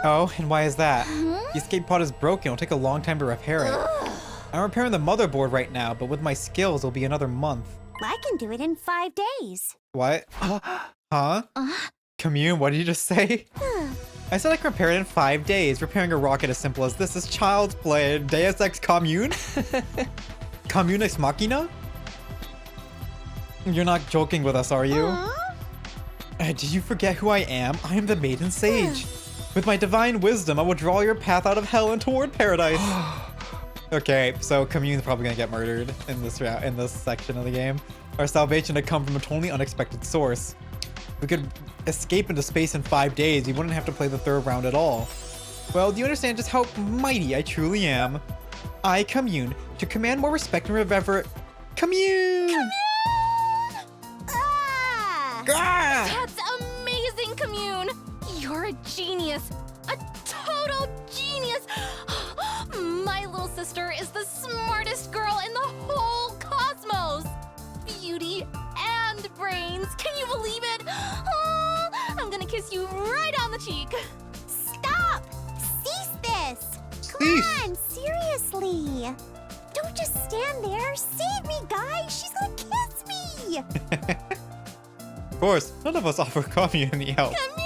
Oh, and why is that? The escape pod is broken. It'll take a long time to repair it. I'm repairing the motherboard right now, but with my skills, it'll be another month. I can do it in 5 days. What? Huh? Commune, what did you just say? I said I can repair it in 5 days. Repairing a rocket as simple as this is child's play. Deus Ex Commune? Commune Ex Machina? You're not joking with us, are you? Did you forget who I am? I am the Maiden Sage. With my divine wisdom, I will draw your path out of hell and toward paradise. Okay, so Commune's probably gonna get murdered in this section of the game. Our salvation had come from a totally unexpected source. We could escape into space in 5 days. We wouldn't have to play the third round at all. Well, do you understand just how mighty I truly am? I, Commune, to command more respect and reverence. Commune! Ah! That's amazing, Commune! You're a genius! A total genius! My little sister is the smartest girl in the whole cosmos! Beauty and brains! Can you believe it? Oh, I'm gonna kiss you right on the cheek! Stop! Cease this! Come on, seriously! Don't just stand there! Save me, guys! She's gonna kiss me! Of course, none of us offer Commune any help. Commune!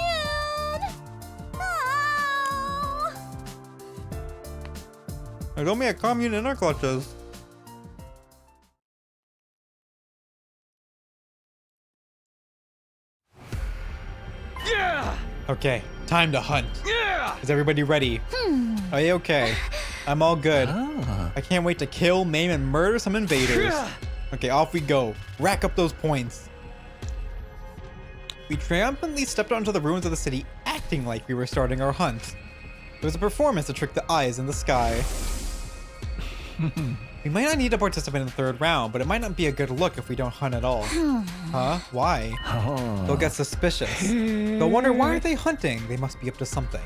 Oh! There's only a Commune in our clutches. Yeah! Okay, time to hunt. Yeah! Is everybody ready? Are you okay? I'm all good. I can't wait to kill, maim, and murder some invaders. Okay, off we go. Rack up those points. We triumphantly stepped onto the ruins of the city, acting like we were starting our hunt. It was a performance to trick the eyes in the sky. We might not need to participate in the third round, but it might not be a good look if we don't hunt at all. Huh? Why? They'll get suspicious. They'll wonder, why aren't they hunting? They must be up to something.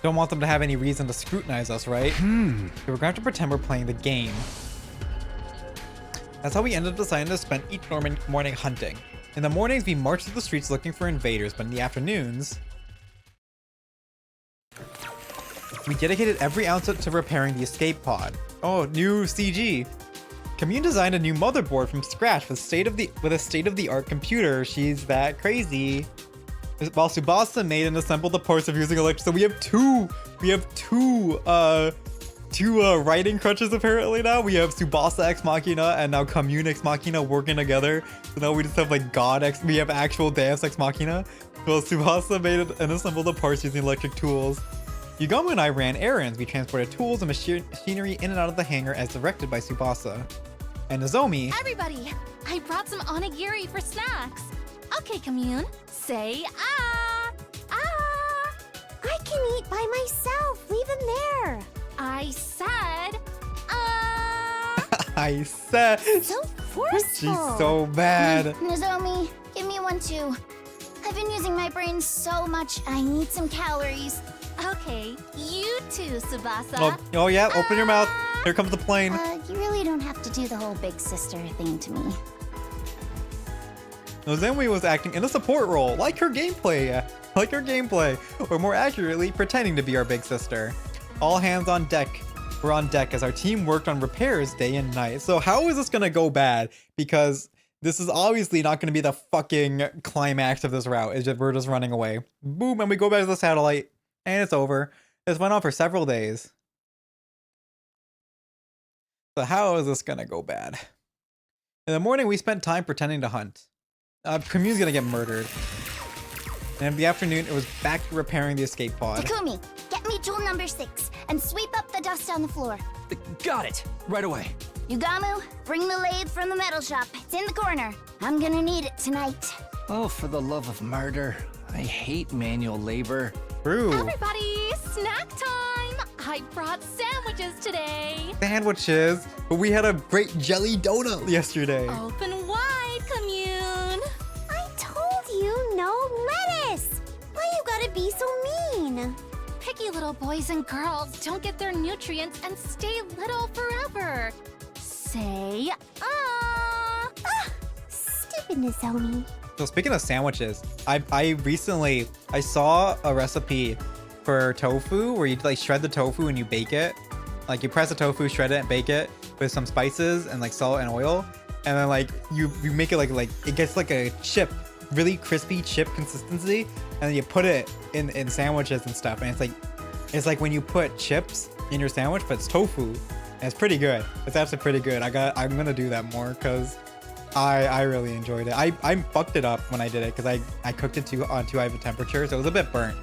Don't want them to have any reason to scrutinize us, right? So we're going to have to pretend we're playing the game. That's how we ended up deciding to spend each morning hunting. In the mornings, we marched through the streets looking for invaders, but in the afternoons... We dedicated every ounce to repairing the escape pod. Oh, new CG. Commune designed a new motherboard from scratch with a state-of-the-art computer. She's that crazy. While Tsubasa made and assembled the parts of using electric. So we have two writing crutches apparently now. We have Tsubasa Ex Machina and now Commune Ex Machina working together. So now we just have like we have actual Deus Ex Machina. Well, Tsubasa made and assembled the parts using electric tools. Yugamu and I ran errands. We transported tools and machinery in and out of the hangar as directed by Tsubasa. And Nozomi... Everybody, I brought some onigiri for snacks. Okay, Commune, say ah! Ah! I can eat by myself. Leave him there. I said ah! I said... So forceful. She's so bad. Nozomi, give me one too. I've been using my brain so much, I need some calories. Okay, you too, Tsubasa. Oh yeah, open your mouth. Here comes the plane. You really don't have to do the whole big sister thing to me. Nozomi was acting in a support role, like her gameplay, or more accurately, pretending to be our big sister. All hands on deck. We're on deck as our team worked on repairs day and night. So how is this gonna go bad? Because this is obviously not gonna be the fucking climax of this route. It's just we're just running away. Boom, and we go back to the satellite, and it's over. This went on for several days. So how is this gonna go bad? In the morning, we spent time pretending to hunt. Commune's gonna get murdered. And in the afternoon, it was back to repairing the escape pod. Takumi, get me tool number 6 and sweep up the dust on the floor. Got it. Right away. Yugamu, bring the lathe from the metal shop. It's in the corner. I'm gonna need it tonight. Oh, for the love of murder. I hate manual labor. True. Everybody, snack time! I brought sandwiches today. Sandwiches, but we had a great jelly donut yesterday. Open wide, Commune. I told you no lettuce. Why you gotta be so mean? Picky little boys and girls don't get their nutrients and stay little forever. Say ah! Stupid Nozomi. So speaking of sandwiches, I recently saw a recipe for tofu where you like shred the tofu and you bake it. Like you press the tofu, shred it, and bake it with some spices and like salt and oil, and then like you make it like it gets like a chip, really crispy chip consistency, and then you put it in sandwiches and stuff, and it's like when you put chips in your sandwich, but it's tofu, and it's pretty good. It's actually pretty good. I'm gonna do that more because I really enjoyed it. I fucked it up when I did it because I cooked it on too high of a temperature, so it was a bit burnt.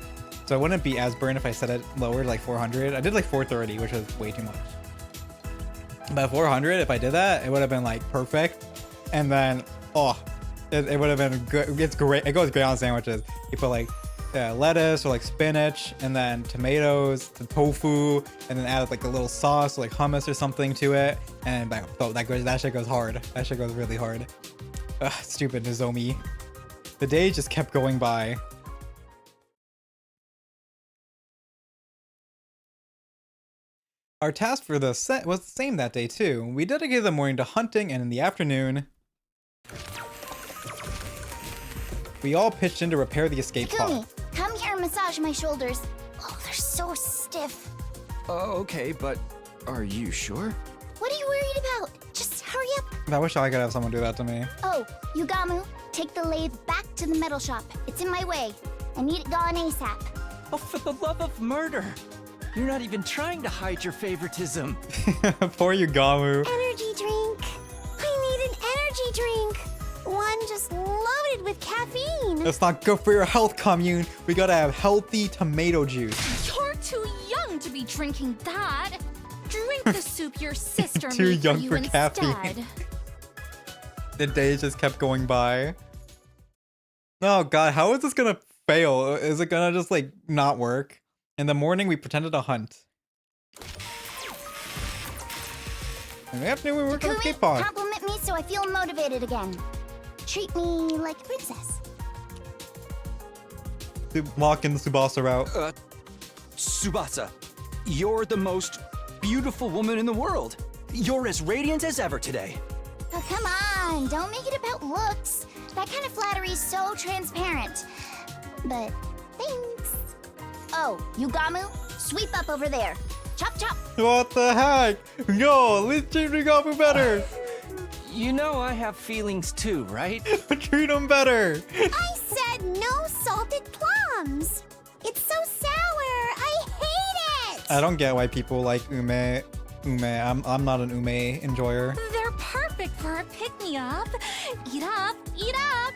So it wouldn't be as burnt if I set it lower, like 400. I did like 430, which was way too much. But 400, if I did that, it would have been like perfect. And then, it would have been good. It's great. It goes great on sandwiches. You put like lettuce or like spinach, and then tomatoes, the tofu, and then add like a little sauce, like hummus or something to it. And that shit goes hard. That shit goes really hard. Ugh, stupid Nozomi. The days just kept going by. Our task for the set was the same that day too. We dedicated the morning to hunting, and in the afternoon, we all pitched in to repair the escape pod. Takumi, come here and massage my shoulders. Oh, they're so stiff. Okay, but are you sure? What are you worried about? Just hurry up. I wish I could have someone do that to me. Oh, Yugamu, take the lathe back to the metal shop. It's in my way. I need it gone ASAP. Oh, for the love of murder. You're not even trying to hide your favoritism. Poor Yugamu. Energy drink. I need an energy drink. One just loaded with caffeine. That's not good for your health, Commune. We gotta have healthy tomato juice. You're too young to be drinking that. Drink the soup your sister Too made young for you for instead. caffeine. The days just kept going by. Oh god, how is this gonna fail? Is it gonna just like not work? In the morning, we pretended to hunt. In the afternoon, we worked on the escape pod. Compliment me so I feel motivated again. Treat me like a princess. Lock in the Tsubasa route. Tsubasa, you're the most beautiful woman in the world. You're as radiant as ever today. Oh, come on, don't make it about looks. That kind of flattery is so transparent. But thanks. Oh, Yugamu, Sweep up over there. Chop, chop. What the heck? Yo, at least treat Rigamu better. You know I have feelings too, right? Treat him better. I said no salted plums. It's so sour. I hate it. I don't get why people like ume. I'm not an ume enjoyer. They're perfect for a pick-me-up. Eat up, eat up.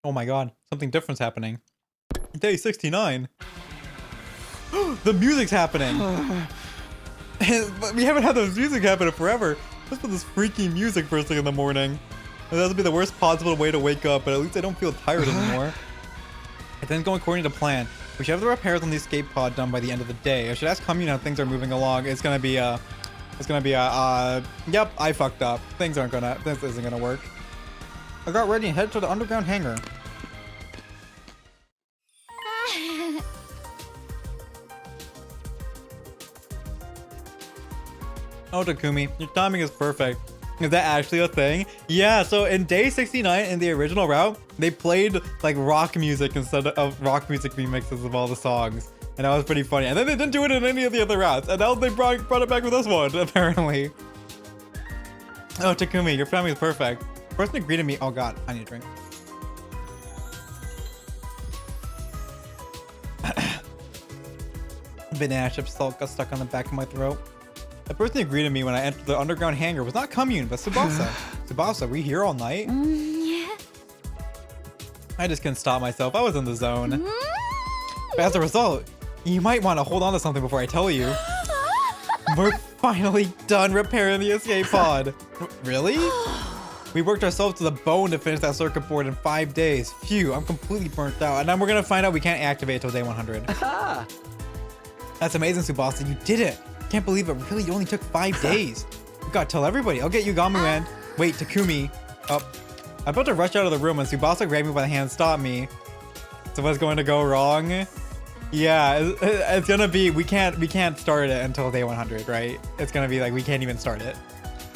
Oh my god, something different's happening. Day 69. The music's happening. We haven't had this music happen in forever. Let's put this freaky music first thing in the morning. That would be the worst possible way to wake up, but at least I don't feel tired anymore. It didn't go according to plan. We should have the repairs on the escape pod done by the end of the day. I should ask Commune how things are moving along. Yep, I fucked up. This isn't gonna work. I got ready and headed to the underground hangar. Oh, Takumi, your timing is perfect. Is that actually a thing? Yeah, so in day 69 in the original route, they played like rock music instead of rock music remixes of all the songs. And that was pretty funny. And then they didn't do it in any of the other routes. And now they brought it back with this one, apparently. Oh, Takumi, your timing is perfect. The person who greeted me, oh god, I need a drink. Banana chip salt got stuck on the back of my throat. The person who greeted me when I entered the underground hangar was not Commune, but Tsubasa. Tsubasa, we here all night? Yeah. I just couldn't stop myself. I was in the zone. But as a result, you might want to hold on to something before I tell you. We're finally done repairing the escape pod. Really? We worked ourselves to the bone to finish that circuit board in 5 days. Phew, I'm completely burnt out. And then we're going to find out we can't activate it until day 100. That's amazing, Tsubasa. You did it. Can't believe it really only took 5 days. You gotta tell everybody. I'll get Yugamu and wait, Takumi. Oh, I'm about to rush out of the room when Tsubasa grabbed me by the hand and stopped me. So what's going to go wrong? Yeah, it's gonna be we can't start it until day 100, right? It's gonna be like we can't even start it.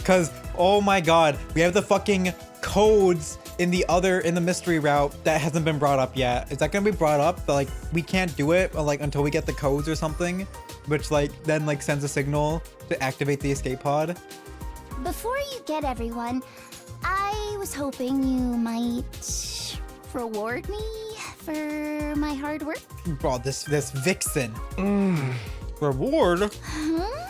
Cause oh my god, we have the fucking codes in the mystery route that hasn't been brought up yet. Is that gonna be brought up? But like we can't do it like until we get the codes or something, which like then like sends a signal to activate the escape pod. Before you get everyone, I was hoping you might reward me for my hard work. Bro, this vixen. Reward? Huh?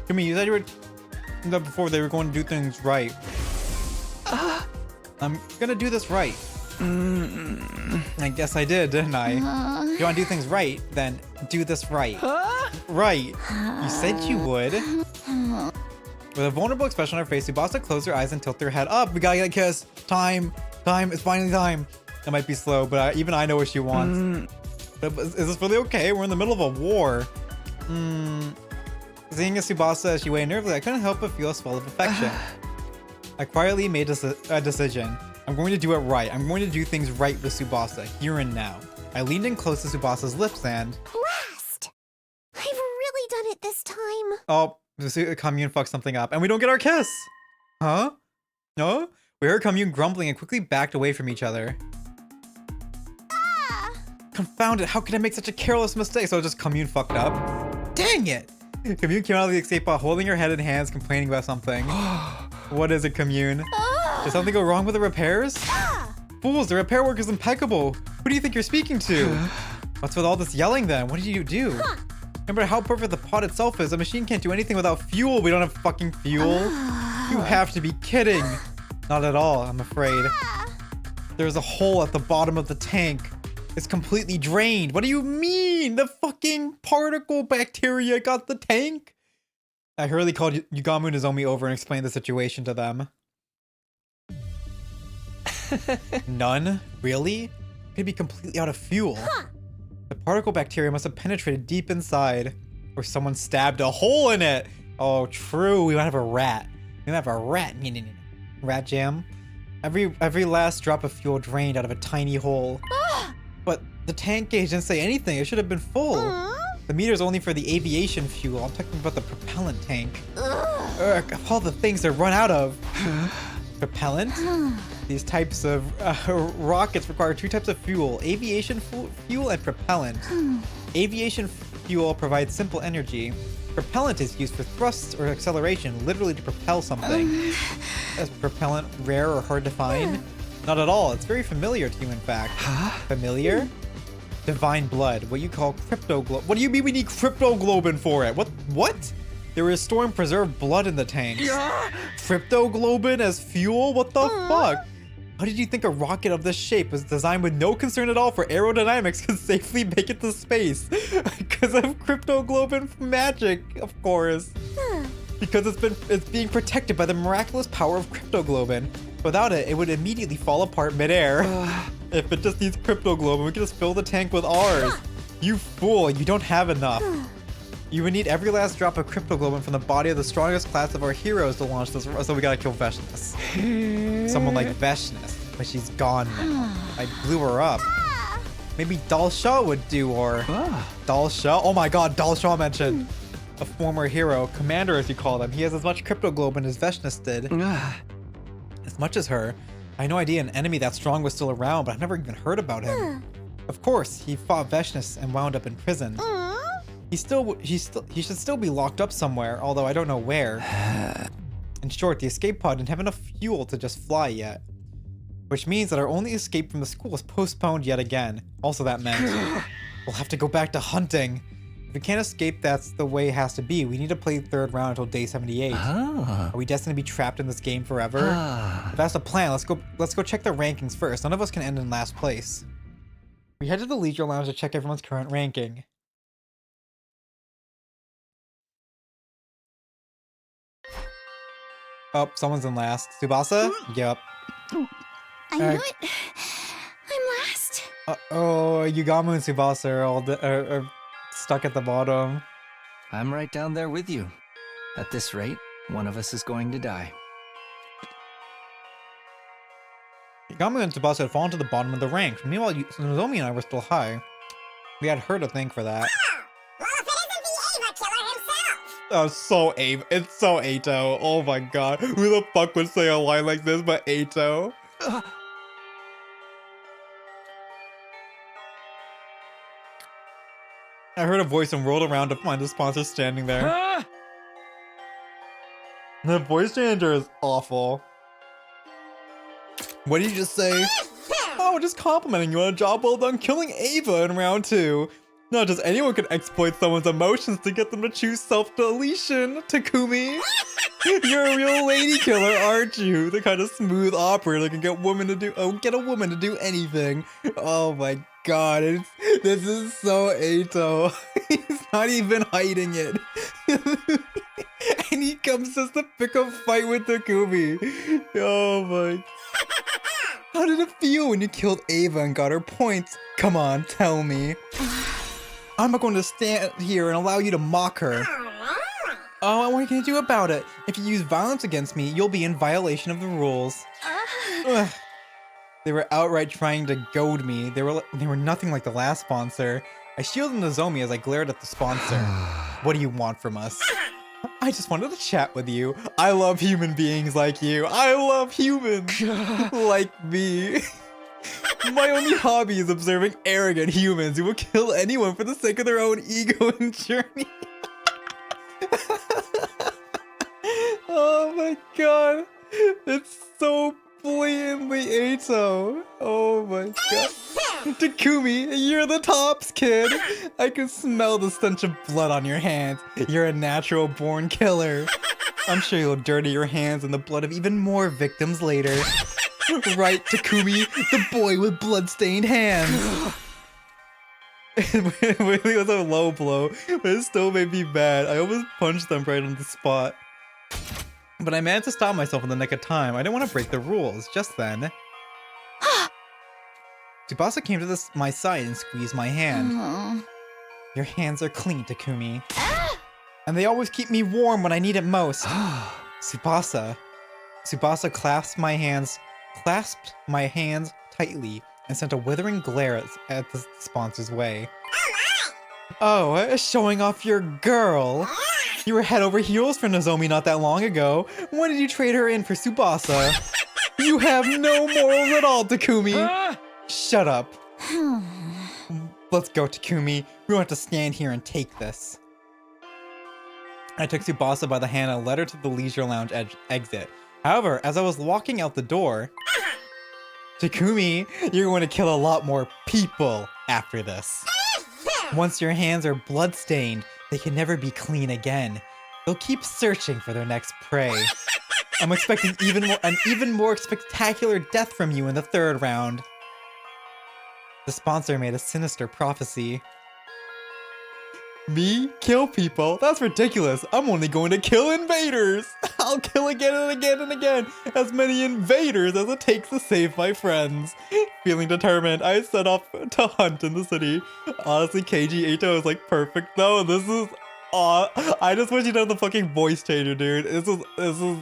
Jimmy, you said you were that before they were going to do things right. I'm gonna do this right. I guess I did, didn't I? If you want to do things right, then do this right. Right. You said you would. With a vulnerable expression on her face, Tsubasa closed her eyes and tilted her head up. We gotta get a kiss. Time. It's finally time. It might be slow, but even I know what she wants. But is this really okay? We're in the middle of a war. Seeing Tsubasa as she waited nervously, I couldn't help but feel a swell of affection. I quietly made a decision. I'm going to do it right. I'm going to do things right with Tsubasa, here and now. I leaned in close to Tsubasa's lips and... Blast! I've really done it this time. Oh, the Commune fucked something up, and we don't get our kiss! Huh? No? We heard Commune grumbling and quickly backed away from each other. Ah! Confound it, how could I make such a careless mistake? So just Commune fucked up. Dang it! Commune came out of the escape pod holding her head in hands, complaining about something. What is it, Commune? Did something go wrong with the repairs? Fools, the repair work is impeccable. Who do you think you're speaking to? What's with all this yelling then? What did you do? Remember how perfect the pod itself is. A machine can't do anything without fuel. We don't have fucking fuel. You have to be kidding. Not at all, I'm afraid. There's a hole at the bottom of the tank. It's completely drained. What do you mean? The fucking particle bacteria got the tank? I hurriedly called Yugamu and Nozomi over and explained the situation to them. None? Really? Could be completely out of fuel. The particle bacteria must have penetrated deep inside, or someone stabbed a hole in it. Oh, true. We might have a rat. We might have a rat. Rat jam. Every last drop of fuel drained out of a tiny hole. But the tank gauge didn't say anything. It should have been full. The meter's only for the aviation fuel. I'm talking about the propellant tank. Ugh, of all the things to run out of. Propellant? These types of rockets require two types of fuel, aviation fuel and propellant. Aviation fuel provides simple energy. Propellant is used for thrust or acceleration, literally to propel something. Is propellant rare or hard to find? Not at all. It's very familiar to you, in fact. Familiar? Divine blood. What you call cryptoglobe. What do you mean we need cryptoglobin for it? What? There is stored and preserved blood in the tanks. Cryptoglobin as fuel? What the fuck? How did you think a rocket of this shape was designed with no concern at all for aerodynamics could safely make it to space? Because of cryptoglobin magic, of course. Because it's being protected by the miraculous power of cryptoglobin. Without it, it would immediately fall apart midair. If it just needs cryptoglobin, we could just fill the tank with ours. You fool, you don't have enough. You would need every last drop of cryptoglobin from the body of the strongest class of our heroes to launch this, so we gotta kill Veshness. Someone like Veshness, but she's gone now. I blew her up. Maybe Dalsha would do, or Dalsha? Oh my god, Dalsha mentioned. A former hero, commander as you call him. He has as much cryptoglobin as Veshness did. As much as her. I had no idea an enemy that strong was still around, but I've never even heard about him. Of course, he fought Veshness and wound up in prison. He should still be locked up somewhere, although I don't know where. In short, the escape pod didn't have enough fuel to just fly yet. Which means that our only escape from the school is postponed yet again. Also, that meant we'll have to go back to hunting. If we can't escape, that's the way it has to be. We need to play the third round until day 78. Are we destined to be trapped in this game forever? If that's the plan, let's go check the rankings first. None of us can end in last place. We head to the Leisure Lounge to check everyone's current ranking. Oh, someone's in last. Tsubasa? Yep. I knew it. I'm last. Oh, Yugamu and Tsubasa are stuck at the bottom. I'm right down there with you. At this rate, one of us is going to die. Yugamu and Tsubasa had fallen to the bottom of the ranks. Meanwhile, Nozomi and I were still high. We had her to thank for that. Well, if it isn't the Ava killer himself. Oh, so it's so Ato. Oh my god. Who the fuck would say a line like this but Ato? I heard a voice and rolled around to find the sponsor standing there. The voice changer is awful. What did you just say? Oh, just complimenting you on a job well done killing Ava in round 2. Not just anyone can exploit someone's emotions to get them to choose self-deletion, Takumi. You're a real lady killer, aren't you? The kind of smooth operator that can get a woman to do anything. Oh my god, this is so Ato. He's not even hiding it. And he comes just to pick a fight with Takumi. Oh my. How did it feel when you killed Ava and got her points? Come on, tell me. I'm not going to stand here and allow you to mock her. Oh, what are you going to do about it? If you use violence against me, you'll be in violation of the rules. Ugh. They were outright trying to goad me. They were nothing like the last sponsor. I shielded Nozomi as I glared at the sponsor. What do you want from us? I just wanted to chat with you. I love human beings like you. I love humans like me. My only hobby is observing arrogant humans who will kill anyone for the sake of their own ego and journey. Oh my god. It's so blatantly Ato. Oh my god. Takumi, you're the tops, kid. I can smell the stench of blood on your hands. You're a natural born killer. I'm sure you'll dirty your hands in the blood of even more victims later. Right, Takumi, the boy with blood-stained hands. It really was a low blow, but it still made me mad. I almost punched them right on the spot. But I managed to stop myself in the nick of time. I didn't want to break the rules. Just then, Tsubasa came to my side and squeezed my hand. Your hands are clean, Takumi. And they always keep me warm when I need it most. Tsubasa clasped my hands tightly and sent a withering glare at the sponsor's way. Oh, showing off your girl. You were head over heels for Nozomi not that long ago. When did you trade her in for Tsubasa? You have no morals at all, Takumi. Shut up. Let's go, Takumi. We don't have to stand here and take this. I took Tsubasa by the hand and led her to the leisure lounge exit. However, as I was walking out the door, Takumi, you're going to kill a lot more people after this. Once your hands are bloodstained, they can never be clean again. They'll keep searching for their next prey. I'm expecting an even more spectacular death from you in the third round. The sponsor made a sinister prophecy. Me? Kill people? That's ridiculous. I'm only going to kill invaders. I'll kill again and again and again. As many invaders as it takes to save my friends. Feeling determined, I set off to hunt in the city. Honestly, KG Eito is like perfect though. This is I just wish you know the fucking voice changer, dude. This is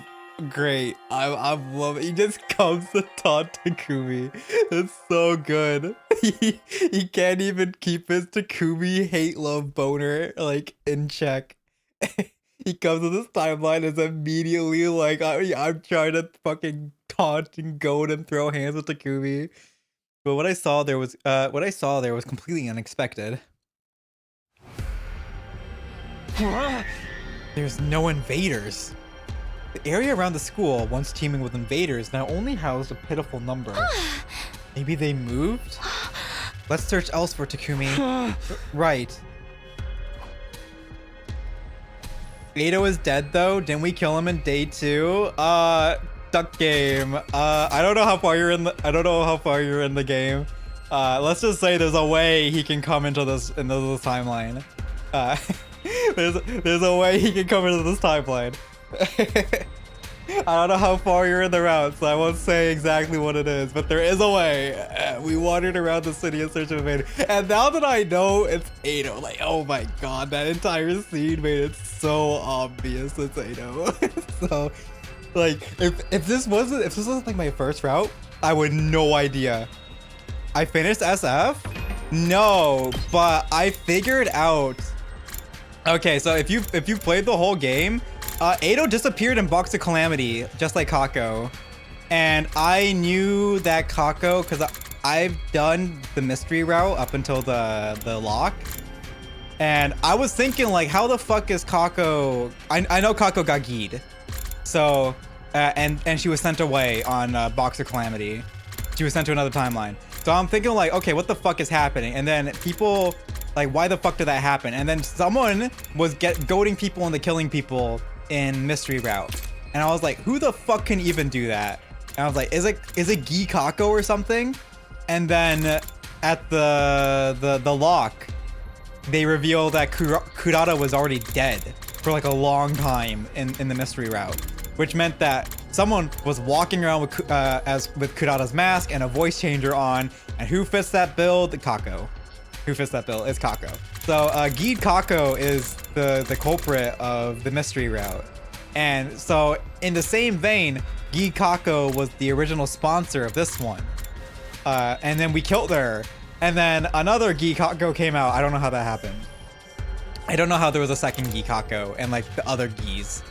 great. I love it. He just comes to taunt Takumi. It's so good. He can't even keep his Takumi hate love boner like in check. He comes to this timeline and is immediately like, I'm trying to fucking taunt and goad and throw hands with Takumi. But what I saw there was completely unexpected. There's no invaders. The area around the school, once teeming with invaders, now only housed a pitiful number. Maybe they moved? Let's search elsewhere, Takumi. Right. Eito is dead though. Didn't we kill him in day 2? Duck game. I don't know how far you're in the game. Let's just say there's a way he can come into this timeline. There's a way he can come into this timeline. I don't know how far you're in the route, so I won't say exactly what it is, but there is a way. We wandered around the city in search of Vader, and now that I know it's Eito, like, oh my god, that entire scene made it so obvious it's Eito. So, like, if this wasn't like my first route, I would no idea. I finished SF? No, but I figured out. Okay, so if you played the whole game, Eito disappeared in Box of Calamity, just like Kako. And I knew that Kako, because I've done the mystery route up until the lock. And I was thinking, like, how the fuck is Kako... I know Kako got Geed. So, and she was sent away on Box of Calamity. She was sent to another timeline. So I'm thinking, like, okay, what the fuck is happening? And then people... Like, why the fuck did that happen? And then someone was goading people into killing people in Mystery Route. And I was like, who the fuck can even do that? And I was like, is it Gi Kako or something? And then at the lock, they revealed that Kurata was already dead for like a long time in the Mystery Route. Which meant that someone was walking around with Kurata's mask and a voice changer on. And who fits that build? Kako. Who fits that bill? It's Kako. So Geed Kako is the culprit of the mystery route. And so in the same vein, Geed Kako was the original sponsor of this one. And then we killed her. And then another Geed Kako came out. I don't know how that happened. I don't know how there was a second Geed Kako and like the other Gees.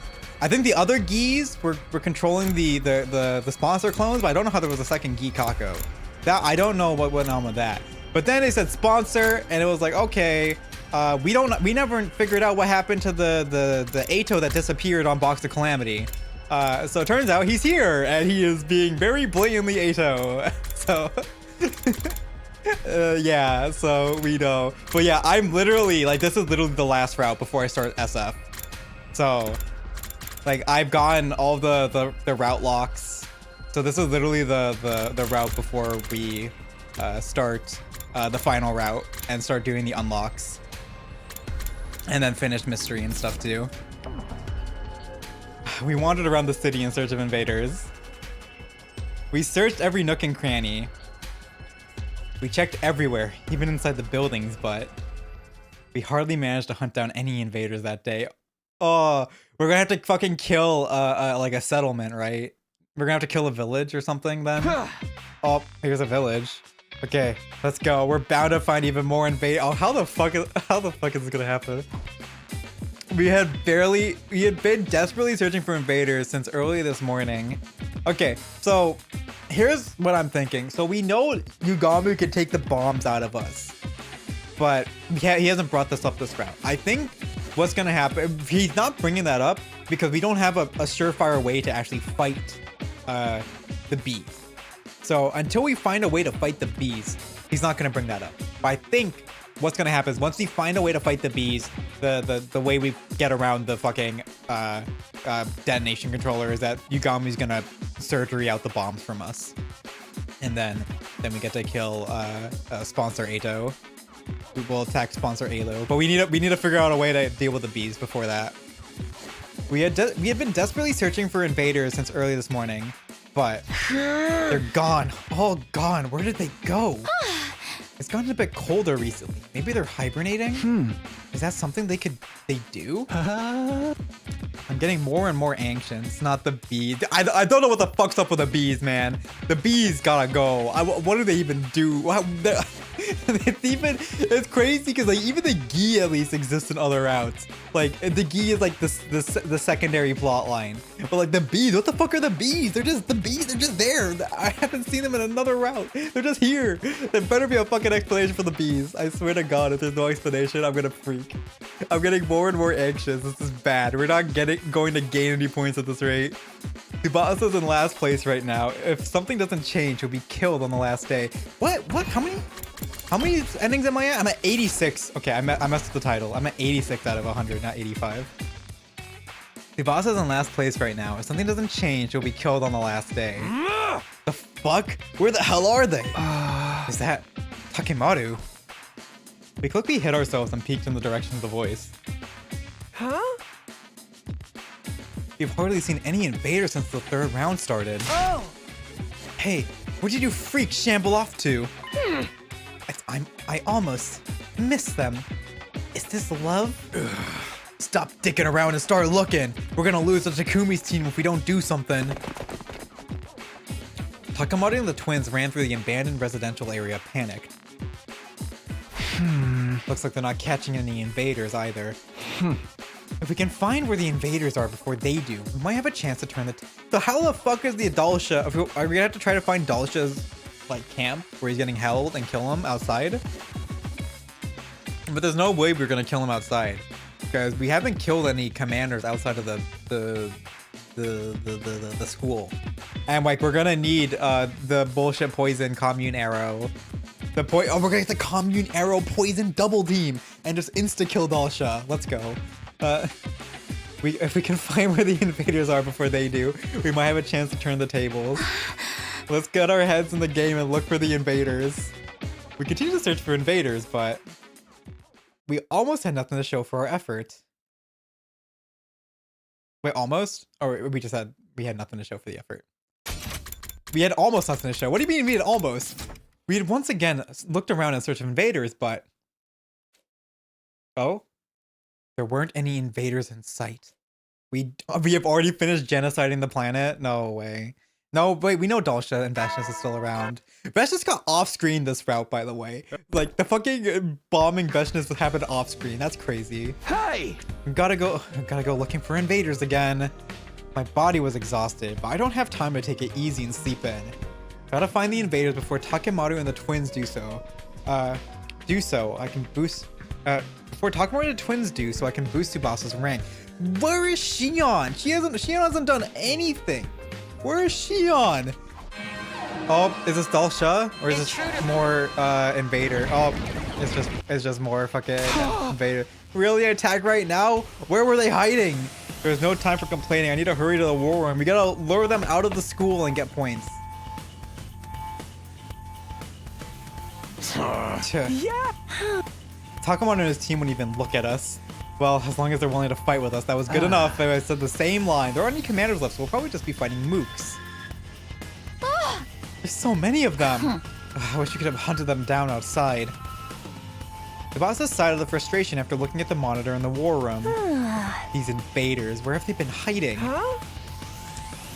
I think the other Gees were controlling the sponsor clones, but I don't know how there was a second Geed Kako. That I don't know what went on with that. But then they said sponsor, and it was like, okay, we never figured out what happened to the Eito that disappeared on Box of Calamity. So it turns out he's here, and he is being very blatantly Eito. So, yeah, so we know. But yeah, I'm literally, like, this is literally the last route before I start SF. So, like, I've gotten all the route locks. So this is literally the route before we start the final route and start doing the unlocks. And then finish mystery and stuff too. We wandered around the city in search of invaders. We searched every nook and cranny. We checked everywhere, even inside the buildings, but we hardly managed to hunt down any invaders that day. Oh, we're gonna have to fucking kill like a settlement, right? We're gonna have to kill a village or something then. Oh, here's a village. Okay, let's go. We're bound to find even more invade. Oh, how the fuck is this gonna happen? We had been desperately searching for invaders since early this morning. Okay, so here's what I'm thinking. So we know Yugamu can take the bombs out of us, but he hasn't brought this up this route. I think what's gonna happen, he's not bringing that up because we don't have a surefire way to actually fight the bees. So until we find a way to fight the bees, he's not gonna bring that up. But I think what's gonna happen is once we find a way to fight the bees, the way we get around the fucking detonation controller is that Yugamu's gonna surgery out the bombs from us, and then we get to kill sponsor Ato. We will attack sponsor Alo, but we need to figure out a way to deal with the bees before that. We had been desperately searching for invaders since early this morning, but they're gone. All gone. Where did they go? It's gotten a bit colder recently. Maybe they're hibernating? Is that something they do? I'm getting more and more anxious. It's not the bees. I don't know what the fuck's up with the bees, man. The bees gotta go. What do they even do? It's crazy because like even the Gi at least exists in other routes. Like the Gi is like the secondary plot line. But like the bees, what the fuck are the bees? They're just the bees. They're just there. I haven't seen them in another route. They're just here. There better be a fucking explanation for the bees. I swear to God, if there's no explanation, I'm gonna freak. I'm getting more and more anxious. This is bad. We're not going to gain any points at this rate. Tsubasa's in last place right now. If something doesn't change, he'll be killed on the last day. What? How many endings am I at? I'm at 86. Okay, I messed with the title. I'm at 86 out of 100, not 85. Tsubasa's in last place right now. If something doesn't change, he'll be killed on the last day. The fuck? Where the hell are they? Is that Takemaru? We quickly hit ourselves and peeked in the direction of the voice. Huh? We've hardly seen any invaders since the third round started. Oh! Hey, where did you freaks shamble off to? I almost missed them. Is this love? Stop dicking around and start looking. We're gonna lose to Takumi's team if we don't do something. Takemaru and the twins ran through the abandoned residential area, panicked. Looks like they're not catching any invaders either. If we can find where the invaders are before they do, we might have a chance to turn the... So how the fuck is the Dalsha... Are we gonna have to try to find Dalsha's, like, camp where he's getting held and kill him outside? But there's no way we're gonna kill him outside. Because we haven't killed any commanders outside of the school. And, like, we're gonna need the bullshit poison commune arrow. We're gonna get the commune arrow poison double team and just insta-kill Dalsha. Let's go. If we can find where the invaders are before they do, we might have a chance to turn the tables. Let's get our heads in the game and look for the invaders. We continue to search for invaders, but we almost had nothing to show for our effort. Wait, almost? Or we had nothing to show for the effort. We had almost nothing to show. What do you mean we had almost? We had once again looked around in search of invaders, but... Oh? There weren't any invaders in sight. We have already finished genociding the planet? No way. No, wait, we know Dalsha and Vashnis is still around. Vashnis got off-screen this route, by the way. Like, the fucking bombing Vashnis happened off-screen. That's crazy. Hey! Gotta go looking for invaders again. My body was exhausted, but I don't have time to take it easy and sleep in. Gotta find the invaders before Takemaru and the twins do so. I can boost... Before Takemaru and the twins do, so I can boost Tsubasa's rank. Where is Shion? Shion hasn't done anything. Where is Shion? Oh, is this Dalsha? Or is this more invader? Oh, it's just more fucking invader. Really attack right now? Where were they hiding? There's no time for complaining. I need to hurry to the war room. We gotta lure them out of the school and get points. Yeah. Takemaru and his team wouldn't even look at us. Well, as long as they're willing to fight with us, that was good enough. I said the same line. There aren't any commanders left, so we'll probably just be fighting mooks. There's so many of them. I wish we could have hunted them down outside. Tsubasa sighed of the frustration after looking at the monitor in the war room. These invaders, where have they been hiding? Huh?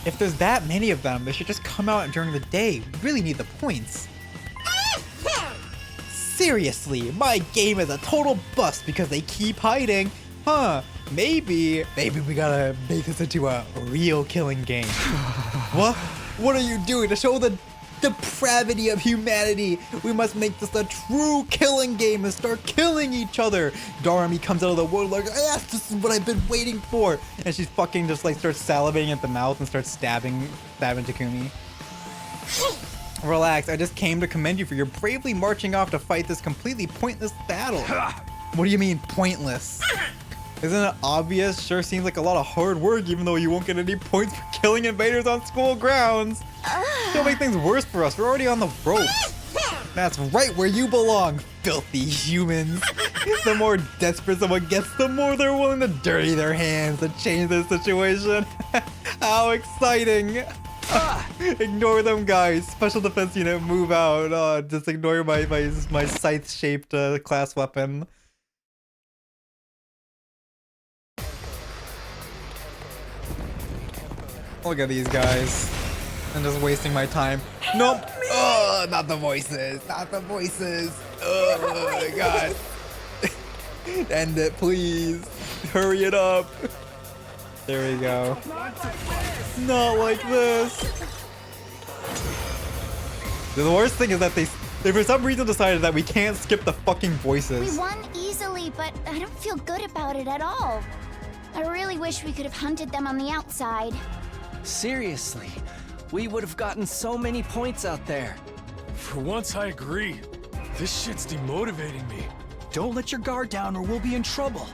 If there's that many of them, they should just come out during the day. We really need the points. Seriously, my game is a total bust because they keep hiding. Huh, maybe we gotta make this into a real killing game. What? What are you doing to show the depravity of humanity? We must make this a true killing game and start killing each other. Dorami comes out of the wood like, yes, this is what I've been waiting for. And she's fucking just like starts salivating at the mouth and starts stabbing Takumi. Relax, I just came to commend you for your bravely marching off to fight this completely pointless battle. What do you mean pointless? Isn't it obvious? Sure seems like a lot of hard work even though you won't get any points for killing invaders on school grounds. You'll make things worse for us. We're already on the ropes. That's right where you belong, filthy humans. The more desperate someone gets, the more they're willing to dirty their hands to change the situation. How exciting. Ignore them, guys. Special defense unit, move out. Just ignore my scythe-shaped class weapon. Look at these guys. I'm just wasting my time. Nope. Oh, not the voices. Not the voices. Oh my god. End it, please. Hurry it up. There we go. Not like this. The worst thing is that they for some reason decided that we can't skip the fucking voices. We won easily, but I don't feel good about it at all. I really wish we could have hunted them on the outside. Seriously, we would have gotten so many points out there. For once, I agree. This shit's demotivating me. Don't let your guard down or we'll be in trouble.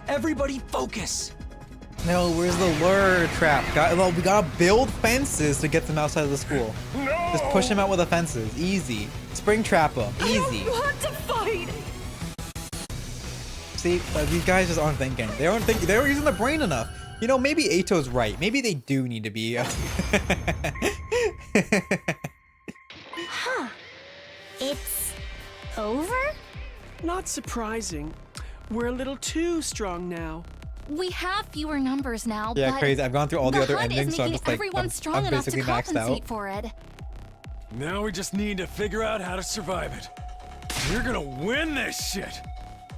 Everybody focus. No, where's the lure trap? Well, we gotta build fences to get them outside of the school. No! Just push them out with the fences. Easy. Spring trap them. Easy. I don't want to fight. See, these guys just aren't thinking. They aren't thinking. They aren't using their brain enough. You know, maybe Ato's right. Maybe they do need to be. Huh. It's over? Not surprising. We're a little too strong now. We have fewer numbers now, Yeah, but crazy. I've gone through all the other HUD is endings, so I'm making just like, everyone strong I'm enough to basically maxed compensate out. for it. Now we just need to figure out how to survive it. You're gonna win this shit.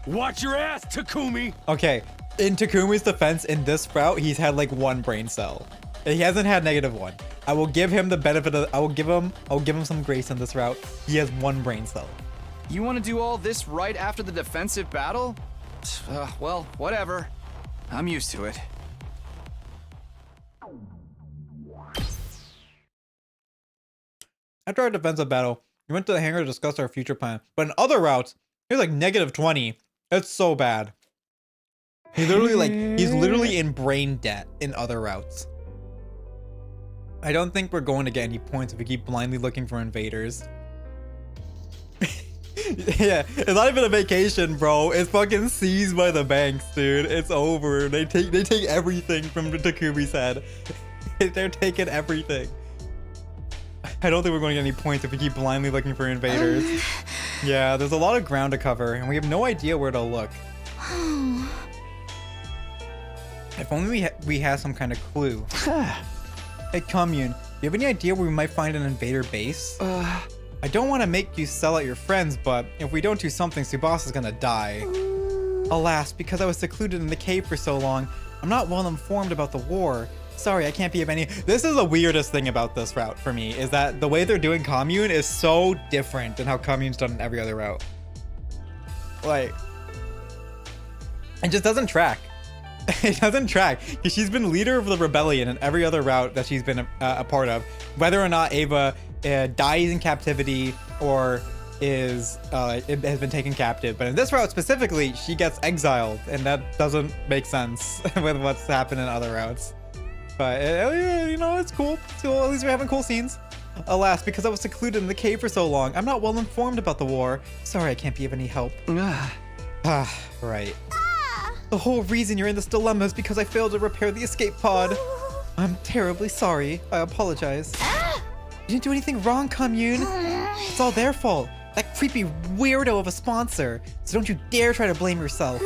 Watch your ass, Takumi. Okay, in Takumi's defense, in this route, he's had like 1 brain cell. He hasn't had -1. I will give him the benefit of. I'll give him some grace in this route. He has 1 brain cell. You want to do all this right after the defensive battle? Well, whatever. I'm used to it. After our defensive battle, we went to the hangar to discuss our future plan. But in other routes, he's like -20. It's so bad. He's literally in brain debt in other routes. I don't think we're going to get any points if we keep blindly looking for invaders. Yeah, it's not even a vacation, bro. It's fucking seized by the banks, dude. It's over. They take everything from Takumi's head. They're taking everything. I don't think we're going to get any points if we keep blindly looking for invaders. Yeah, there's a lot of ground to cover, and we have no idea where to look. If only we had some kind of clue. Hey, Commune, do you have any idea where we might find an invader base? I don't want to make you sell out your friends, but if we don't do something, Tsubasa is gonna die. Alas, because I was secluded in the cave for so long, I'm not well informed about the war. Sorry, I can't be of any. This is the weirdest thing about this route for me, is that the way they're doing Commune is so different than how Commune's done in every other route. Like, it just doesn't track. It doesn't track. She's been leader of the rebellion in every other route that she's been a part of, whether or not Ava dies in captivity or has been taken captive. But in this route specifically, she gets exiled, and that doesn't make sense with what's happened in other routes. But you know, it's cool. So at least we're having cool scenes. Alas, because I was secluded in the cave for so long, I'm not well informed about the war. Sorry, I can't be of any help. Right. The whole reason you're in this dilemma is because I failed to repair the escape pod. I'm terribly sorry. I apologize. You didn't do anything wrong, Commune. It's all their fault. That creepy weirdo of a sponsor. So don't you dare try to blame yourself.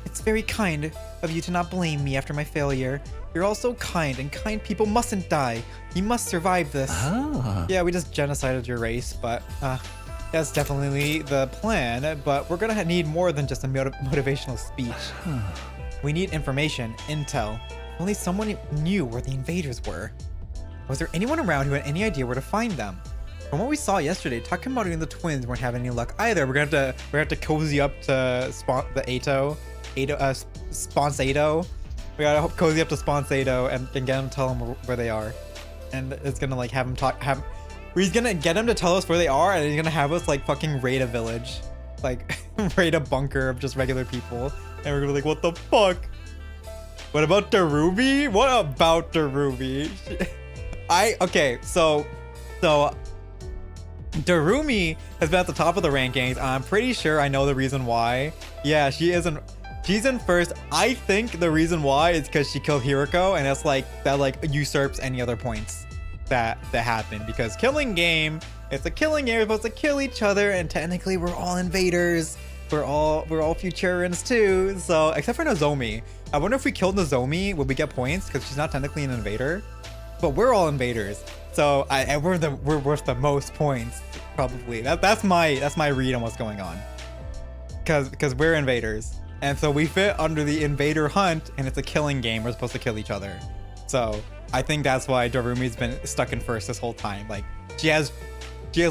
It's very kind of you to not blame me after my failure. You're all so kind, and kind people mustn't die. You must survive this. Yeah, we just genocided your race, but That's definitely the plan, but we're gonna need more than just a motivational speech. We need information, intel. Only someone knew where the invaders were. Was there anyone around who had any idea where to find them? From what we saw yesterday, Takemoto and the twins weren't having any luck either. We're gonna have to cozy up to Sponsado. We gotta cozy up to Sponsado and get him to tell them where they are. And it's gonna like have him he's gonna get him to tell us where they are, and he's gonna have us like fucking raid a village. Like raid a bunker of just regular people. And we're gonna be like, what the fuck? What about Darubi? What about Darubi? Okay, so Darumi has been at the top of the rankings. I'm pretty sure I know the reason why. Yeah, she's in first. I think the reason why is because she killed Hiroko, and that's like that like usurps any other points that happen, because killing game, it's a killing game. We're supposed to kill each other, and technically we're all invaders. We're all Futurans too. So except for Nozomi, I wonder if we killed Nozomi, would we get points? Because she's not technically an invader, but we're all invaders. So we're worth the most points probably. That's my read on what's going on. Because we're invaders, and so we fit under the invader hunt, and it's a killing game. We're supposed to kill each other. So I think that's why Darumi's been stuck in first this whole time. Like she has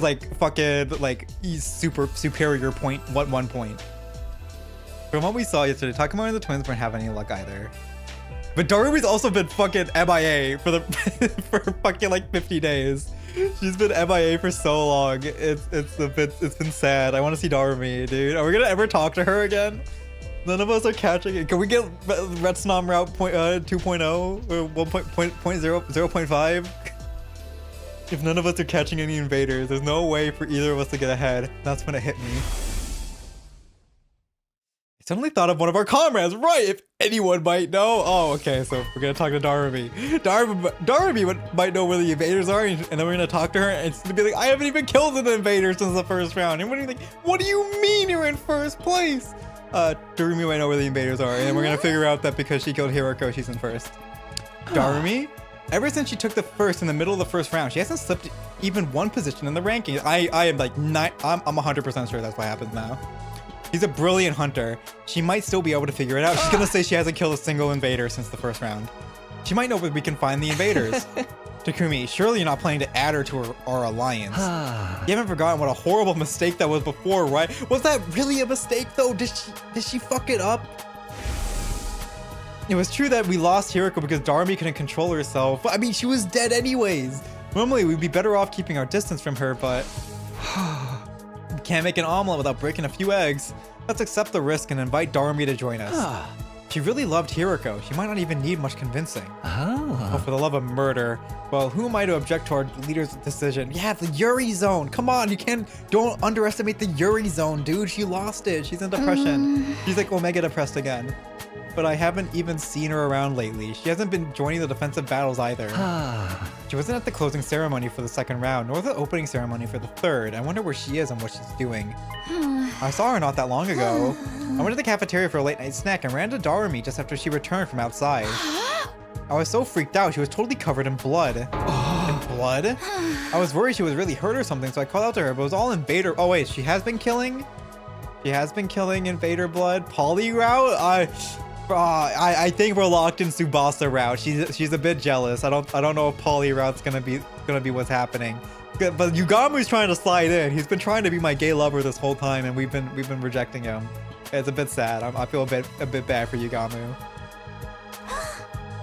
like fucking like superior one point. From what we saw yesterday, Takemoto and the twins weren't having any luck either. But Darumi's also been fucking MIA for for fucking like 50 days. She's been MIA for so long. It's been sad. I want to see Darumi, dude. Are we gonna ever talk to her again? None of us are catching it. Can we get Retsnom Route 2.0 or 1.0.5? If none of us are catching any invaders, there's no way for either of us to get ahead. That's when it hit me. I suddenly thought of one of our comrades. Right, if anyone might know. Oh, okay, so we're gonna talk to Darumi. Darumi might know where the invaders are, and then we're gonna talk to her, and it's gonna be like, I haven't even killed an invader since the first round. And what do you mean you're in first place? Darumi might know where the invaders are, and we're gonna figure out that because she killed Hiroko, she's in first. Darumi, ever since she took the first in the middle of the first round, she hasn't slipped even one position in the rankings. I am like, I'm 100% sure that's what happens now. She's a brilliant hunter. She might still be able to figure it out. She's gonna say she hasn't killed a single invader since the first round. She might know where we can find the invaders. Takumi, surely you're not planning to add her to our alliance. You haven't forgotten what a horrible mistake that was before, right? Was that really a mistake though? Did she fuck it up? It was true that we lost Hiroko because Darumi couldn't control herself. I mean, she was dead anyways. Normally we'd be better off keeping our distance from her, but we can't make an omelet without breaking a few eggs. Let's accept the risk and invite Darumi to join us. She really loved Hiroko. She might not even need much convincing. Oh, for the love of murder. Well, who am I to object to our leader's decision? Yeah, the Yuri zone. Come on, don't underestimate the Yuri zone, dude. She lost it. She's in depression. She's like Omega depressed again. But I haven't even seen her around lately. She hasn't been joining the defensive battles either. She wasn't at the closing ceremony for the second round, nor the opening ceremony for the third. I wonder where she is and what she's doing. I saw her not that long ago. I went to the cafeteria for a late night snack and ran to Darumi just after she returned from outside. I was so freaked out, she was totally covered in blood. In blood? I was worried she was really hurt or something, so I called out to her, but it was all invader. Oh wait, she has been killing? She has been killing invader blood? Poly route? I think we're locked in Tsubasa route. She's a bit jealous. I don't know if Poly route's gonna be what's happening. But Yugamu's trying to slide in. He's been trying to be my gay lover this whole time, and we've been rejecting him. It's a bit sad. I feel a bit bad for Yugamu.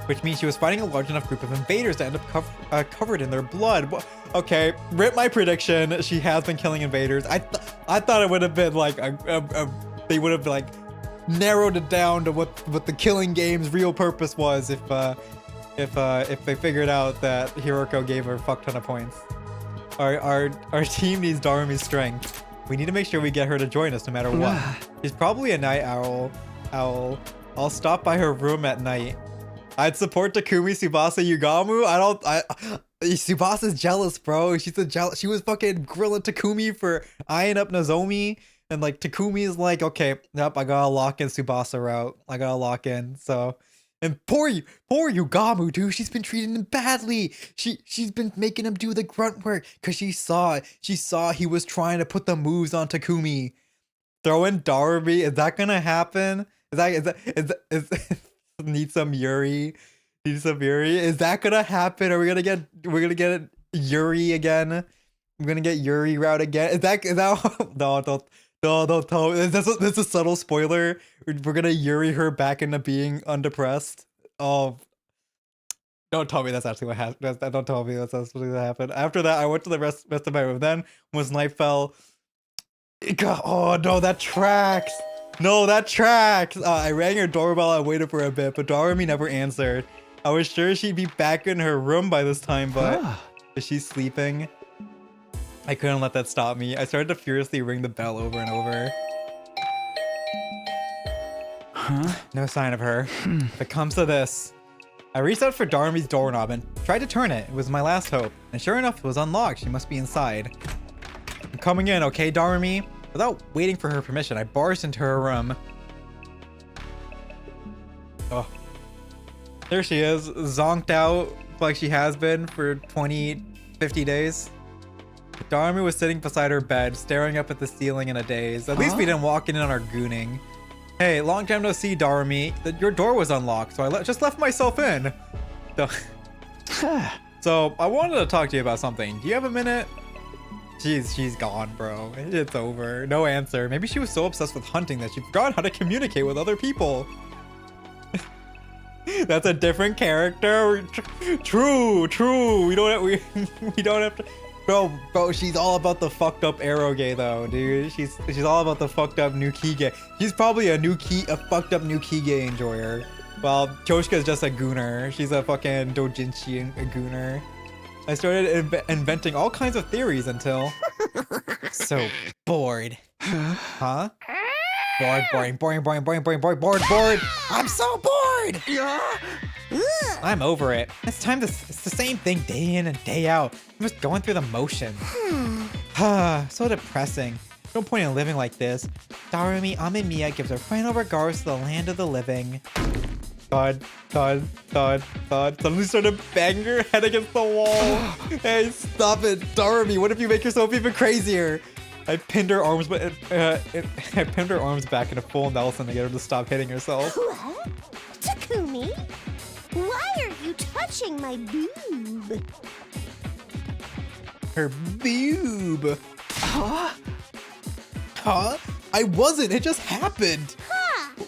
Which means she was fighting a large enough group of invaders to end up covered in their blood. Okay, rip my prediction. She has been killing invaders. I thought it would have been like they would have like narrowed it down to what the killing game's real purpose was if they figured out that Hiroko gave her a fuck ton of points. Our team needs Darumi's strength. We need to make sure we get her to join us no matter what. She's probably a night owl. I'll stop by her room at night. I'd support Takumi, Tsubasa, Yugamu. Tsubasa's jealous, bro. She was fucking grilling Takumi for eyeing up Nozomi. And like Takumi's like, okay, yep, I gotta lock in Tsubasa route. I gotta lock in. So And poor Yugamu, dude, she's been treating him badly. She's been making him do the grunt work because she saw he was trying to put the moves on Takumi. Throw in Darby, is that gonna happen? Is need some Yuri? Need some Yuri? Is that gonna happen? Are we gonna get Yuri again? I'm gonna get Yuri route again. Is that no, don't tell me. This is a subtle spoiler. We're gonna Yuri her back into being undepressed. Oh, don't tell me that's actually what happened. Don't tell me that's actually what happened. After that, I went to the rest of my room. Then, once night fell, oh no, that tracks. No, that tracks. I rang her doorbell. I waited for a bit, but Doremi never answered. I was sure she'd be back in her room by this time, but is she sleeping? I couldn't let that stop me. I started to furiously ring the bell over and over. Huh? No sign of her. If it comes to this, I reached out for Darmi's doorknob and tried to turn it. It was my last hope. And sure enough, it was unlocked. She must be inside. I'm coming in, okay, Darmi? Without waiting for her permission, I barged into her room. Oh. There she is, zonked out like she has been for 20, 50 days. Darmi was sitting beside her bed, staring up at the ceiling in a daze. At least we didn't walk in on our gooning. Hey, long time no see, Darmi. Your door was unlocked, so I just left myself in. So, I wanted to talk to you about something. Do you have a minute? She's gone, bro. It's over. No answer. Maybe she was so obsessed with hunting that she forgot how to communicate with other people. That's a different character. True. We don't have to. Bro, she's all about the fucked up eroge though, dude. She's all about the fucked up Nukige. She's probably a fucked up Nukige enjoyer. While Choshka's just a gooner. She's a fucking doujinshi gooner. I started inventing all kinds of theories until so bored. Huh? Bored. I'm so bored. I'm over it. It's the same thing day in and day out. I'm just going through the motions. So depressing. No point in living like this. Darumi Amemiya gives her final regards to the land of the living. Thud. Suddenly started banging her head against the wall. Hey, stop it, Darumi. What if you make yourself even crazier? I pinned her arms, but I pinned her arms back in a full Nelson to get her to stop hitting herself. What? Takumi? Why are you touching my boob? Her boob. Huh? I wasn't. It just happened.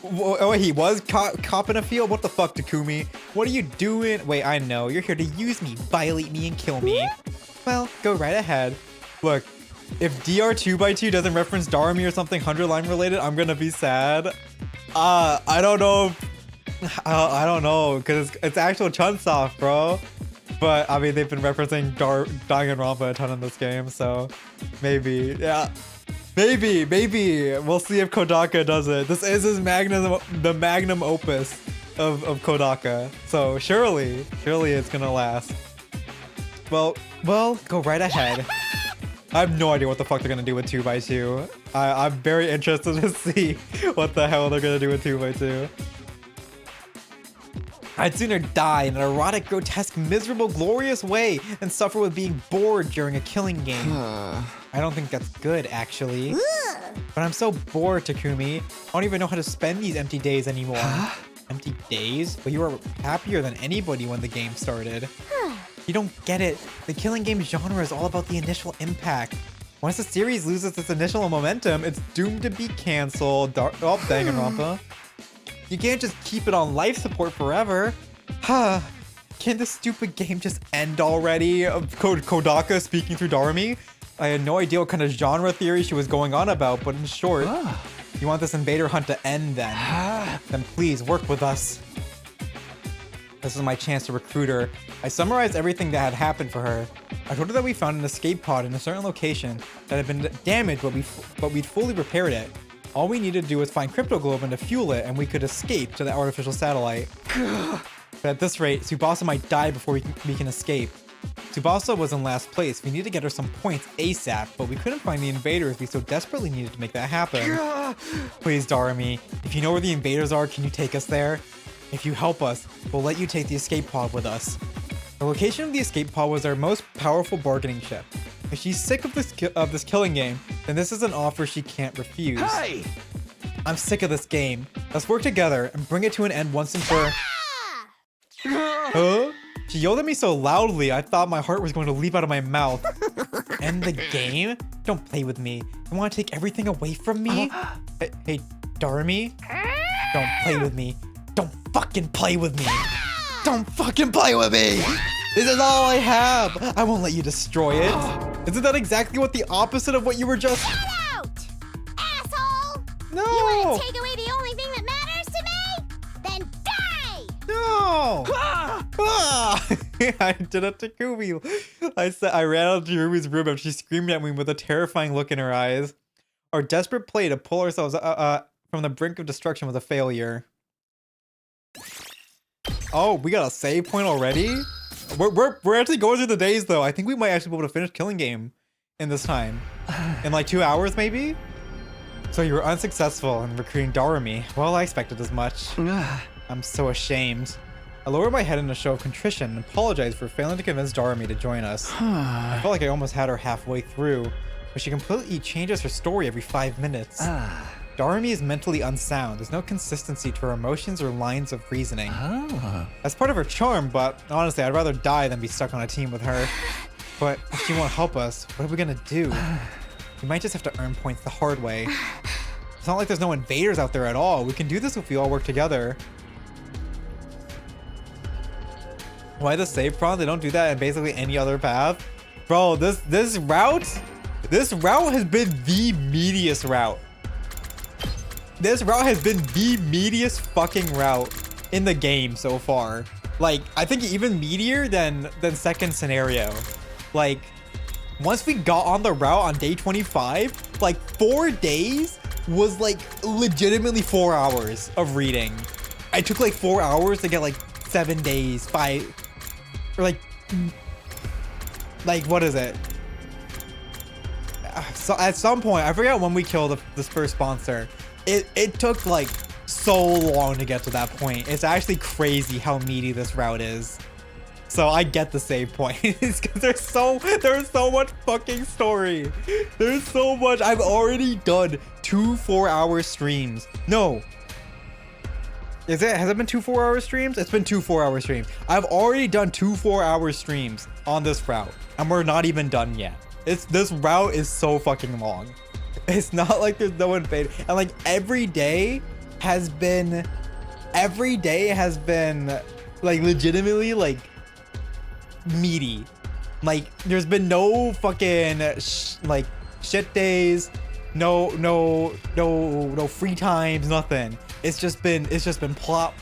Oh, he was cop in a field? What the fuck, Takumi? What are you doing? Wait, I know. You're here to use me, violate me, and kill me. Well, go right ahead. Look, if DR 2x2 doesn't reference Darumi or something 100-line related, I'm gonna be sad. I don't know. I don't know, because it's actual Chunsoft, bro. But, I mean, they've been referencing Danganronpa a ton in this game, so maybe. Yeah. Maybe. We'll see if Kodaka does it. This is the magnum opus of Kodaka. So surely it's gonna last. Well, go right ahead. I have no idea what the fuck they're gonna do with 2x2. I'm very interested to see what the hell they're gonna do with 2x2. I'd sooner die in an erotic, grotesque, miserable, glorious way than suffer with being bored during a killing game. I don't think that's good, actually. But I'm so bored, Takumi. I don't even know how to spend these empty days anymore. Empty days? But you were happier than anybody when the game started. You don't get it. The killing game genre is all about the initial impact. Once the series loses its initial momentum, it's doomed to be canceled. Danganronpa. You can't just keep it on life support forever. Can't this stupid game just end already? Kodaka speaking through Darumi? I had no idea what kind of genre theory she was going on about, but in short, you want this invader hunt to end then? Then please work with us. This is my chance to recruit her. I summarized everything that had happened for her. I told her that we found an escape pod in a certain location that had been damaged, but we'd fully repaired it. All we needed to do was find Cryptoglobin to fuel it, and we could escape to the artificial satellite. But at this rate, Tsubasa might die before we can escape. Tsubasa was in last place. We need to get her some points ASAP, but we couldn't find the invaders we so desperately needed to make that happen. Please, Darumi, if you know where the invaders are, can you take us there? If you help us, we'll let you take the escape pod with us. The location of the escape pod was our most powerful bargaining chip. If she's sick of this killing game, then this is an offer she can't refuse. Hey! I'm sick of this game. Let's work together and bring it to an end once and for... Huh? She yelled at me so loudly, I thought my heart was going to leap out of my mouth. End the game? Don't play with me. You want to take everything away from me? Hey, Darmy? Don't play with me. Don't fucking play with me. Don't fucking play with me. This is all I have. I won't let you destroy it. Isn't that exactly what the opposite of what you were just... Get out! Asshole! No! You want to take away the only thing that matters to me? Then die! No! Ah! I did it to Takumi. I ran out of Yurumi's room and she screamed at me with a terrifying look in her eyes. Our desperate play to pull ourselves from the brink of destruction was a failure. Oh, we got a save point already? We're actually going through the days though. I think we might actually be able to finish Killing Game in this time. In like 2 hours maybe? So you were unsuccessful in recruiting Darumi. Well, I expected as much. I'm so ashamed. I lowered my head in a show of contrition and apologized for failing to convince Darumi to join us. I felt like I almost had her halfway through, but she completely changes her story every 5 minutes. Darumi is mentally unsound. There's no consistency to her emotions or lines of reasoning. That's part of her charm, but honestly, I'd rather die than be stuck on a team with her. But if she won't help us, what are we gonna do? We might just have to earn points the hard way. It's not like there's no invaders out there at all. We can do this if we all work together. Why the save prompt? They don't do that in basically any other path. Bro, this route has been the meatiest route. This route has been the meatiest fucking route in the game so far. Like, I think even meatier than second scenario. Like, once we got on the route on day 25, like 4 days was like legitimately 4 hours of reading. I took like 4 hours to get like 7 days, 5, or like what is it? So at some point, I forget when we killed this first sponsor. It took like so long to get to that point. It's actually crazy how meaty this route is. So I get the save point. It's because there's so much fucking story. There's so much. I've already done 2 4-hour streams. No. Has it been 2 4-hour streams? It's been 2 4-hour streams. I've already done 2 4-hour streams on this route, and we're not even done yet. This route is so fucking long. It's not like there's no invade, and like every day has been like legitimately like meaty. Like there's been no fucking like shit days, no free times, nothing. It's just been plot.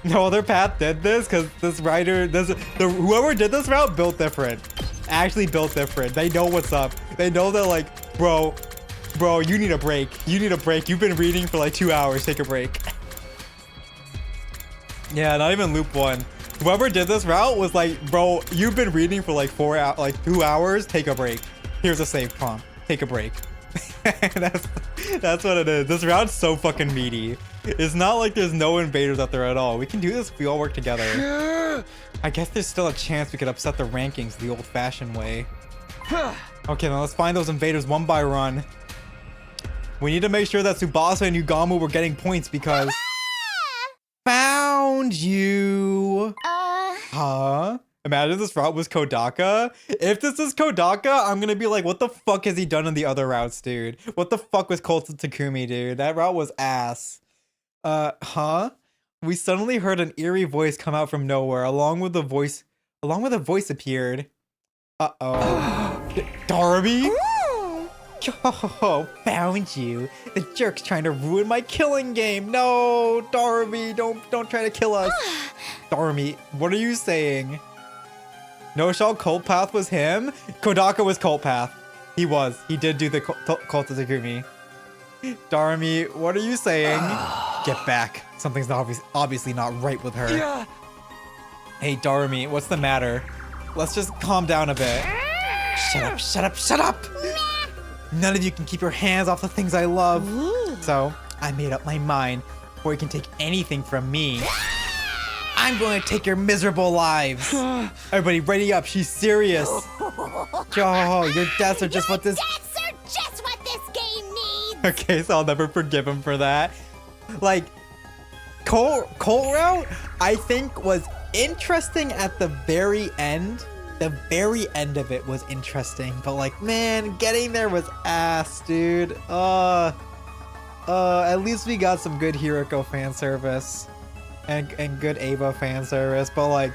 No other path did this because this writer, whoever did this route built different. Actually built different. They know what's up. They know that like, bro, you need a break. You need a break. You've been reading for like 2 hours. Take a break. Yeah, not even loop 1. Whoever did this route was like, bro, you've been reading for like 2 hours. Take a break. Here's a save prompt. Take a break. That's what it is. This route's so fucking meaty. It's not like there's no invaders out there at all. We can do this if we all work together. I guess there's still a chance we could upset the rankings the old-fashioned way. Okay, now let's find those invaders one by one. We need to make sure that Tsubasa and Yugamu were getting points because... Found you! Huh? Imagine this route was Kodaka. If this is Kodaka, I'm gonna be like, what the fuck has he done in the other routes, dude? What the fuck was Cult of Takumi, dude? That route was ass. Huh? We suddenly heard an eerie voice come out from nowhere. Along with a voice appeared. Uh-oh. Darby? Oh, found you. The jerk's trying to ruin my killing game. No, Darby, don't try to kill us. Darby, what are you saying? No Shell Cult Path was him? Kodaka was Cult Path. He did do the Cult of Takumi. Darby, what are you saying? Get back. Something's obviously not right with her. Yeah. Hey, Darby, what's the matter? Let's just calm down a bit. Shut up. None of you can keep your hands off the things I love. So, I made up my mind. before you can take anything from me. I'm going to take your miserable lives. Everybody, ready up. She's serious. Yo, your deaths are just what this. Deaths are just what this game needs. Okay, so I'll never forgive him for that. Like, Colt Route, I think, was interesting at the very end. The very end of it was interesting, but like, man, getting there was ass, dude. At least we got some good Hiroko fan service and good Ava fan service, but like,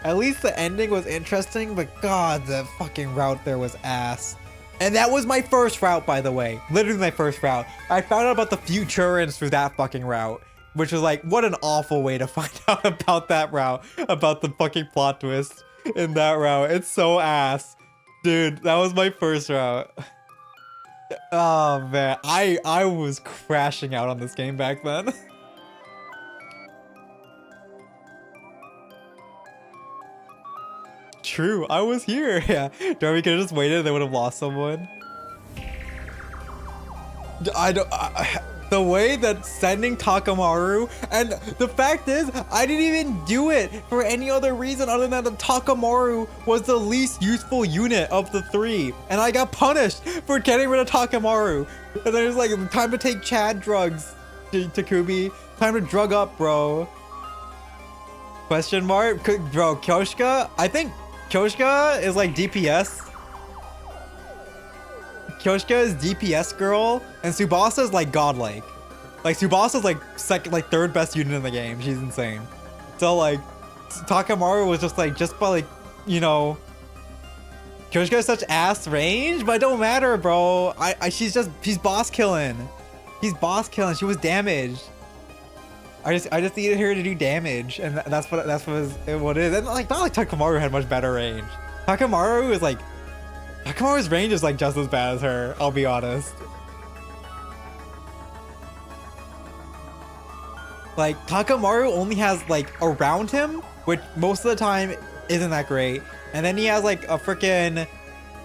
at least the ending was interesting, but god, the fucking route there was ass. And that was my first route, by the way. Literally my first route. I found out about the Futurans through that fucking route, which was like, what an awful way to find out about that route, about the fucking plot twist in that route. It's so ass. Dude, that was my first route. Oh man, I was crashing out on this game back then. True, I was here. Yeah, Darby could have just waited. They would have lost someone. The way that sending Takamaru, and the fact is, I didn't even do it for any other reason other than that Takamaru was the least useful unit of the three, and I got punished for getting rid of Takamaru. And then it's like, time to take Chad drugs, Takumi. Time to drug up, bro. Question mark? Bro, Kyoshka? I think Kyoshka is like DPS. Kyoshka is DPS girl, and Tsubasa is like godlike. Like Tsubasa is like third best unit in the game. She's insane. So like Takamaru was just by like, you know, Kyoshka has such ass range, but it don't matter, bro. She's boss killing. He's boss killing. She was damaged. I just needed her to do damage, and that's what it is. And like, not like Takamaru had much better range. Takamaru's range is like just as bad as her, I'll be honest. Like, Takamaru only has like around him, which most of the time isn't that great. And then he has like a freaking,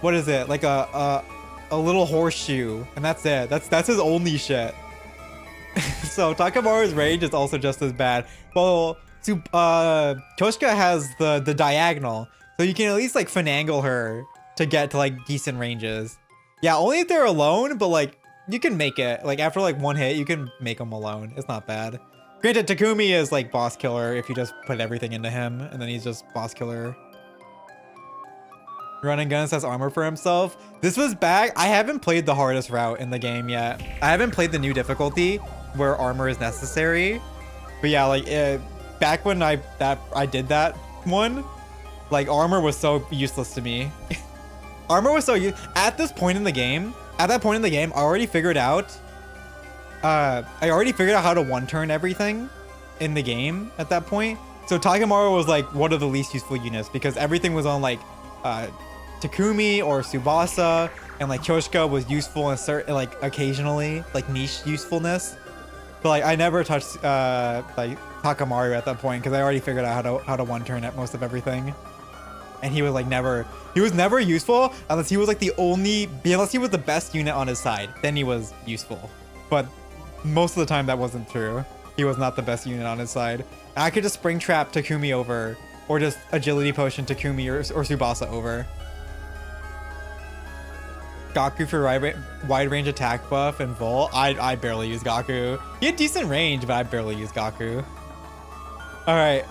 what is it? Like a little horseshoe, and that's it. That's his only shit. So Takamaru's range is also just as bad. Well, Kyoshka has the diagonal, so you can at least like finagle her to get to like decent ranges. Yeah, only if they're alone, but like you can make it. Like after like one hit, you can make them alone. It's not bad. Granted, Takumi is like boss killer if you just put everything into him, and then he's just boss killer. Run and Gun has armor for himself. This was back. I haven't played the hardest route in the game yet. I haven't played the new difficulty where armor is necessary. But yeah, like back when I did that one, like armor was so useless to me. Armor was so at that point in the game, I already figured out how to one-turn everything in the game at that point. So Takamaru was like one of the least useful units because everything was on like Takumi or Tsubasa, and like Kyoshka was useful in certain, like occasionally, like niche usefulness. But like I never touched like Takamaru at that point because I already figured out how to one-turn at most of everything. And he was like never useful unless he was like unless he was the best unit on his side, then he was useful. But most of the time that wasn't true. He was not the best unit on his side. And I could just spring trap Takumi over, or just agility potion Takumi or Tsubasa over. Gaku for wide range attack buff and Vol. I barely use Gaku. He had decent range, but I barely use Gaku. All right.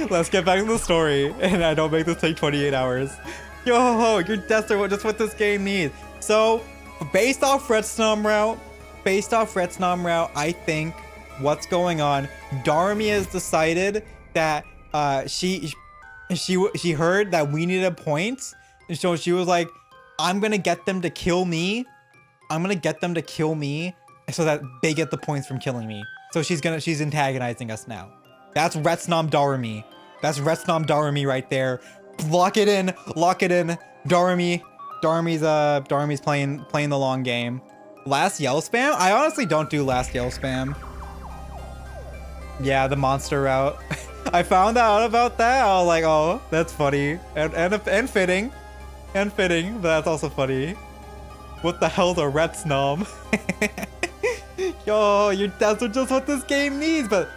Let's get back to the story, and I don't make this take 28 hours. Yo, your deaths are just what this game needs. So, based off Retsnam route, I think what's going on, Darmi has decided that she heard that we needed points, and so she was like, I'm gonna get them to kill me. So that they get the points from killing me. So she's antagonizing us now. That's Retsnam Darumi. That's Retsnam Darumi right there. Lock it in. Darumy's playing the long game. Last yell spam? I honestly don't do last yell spam. Yeah, the monster route. I found out about that. I was like, oh, that's funny and fitting. But that's also funny. What the hell's a Retsnam? Yo, that's just what this game needs. But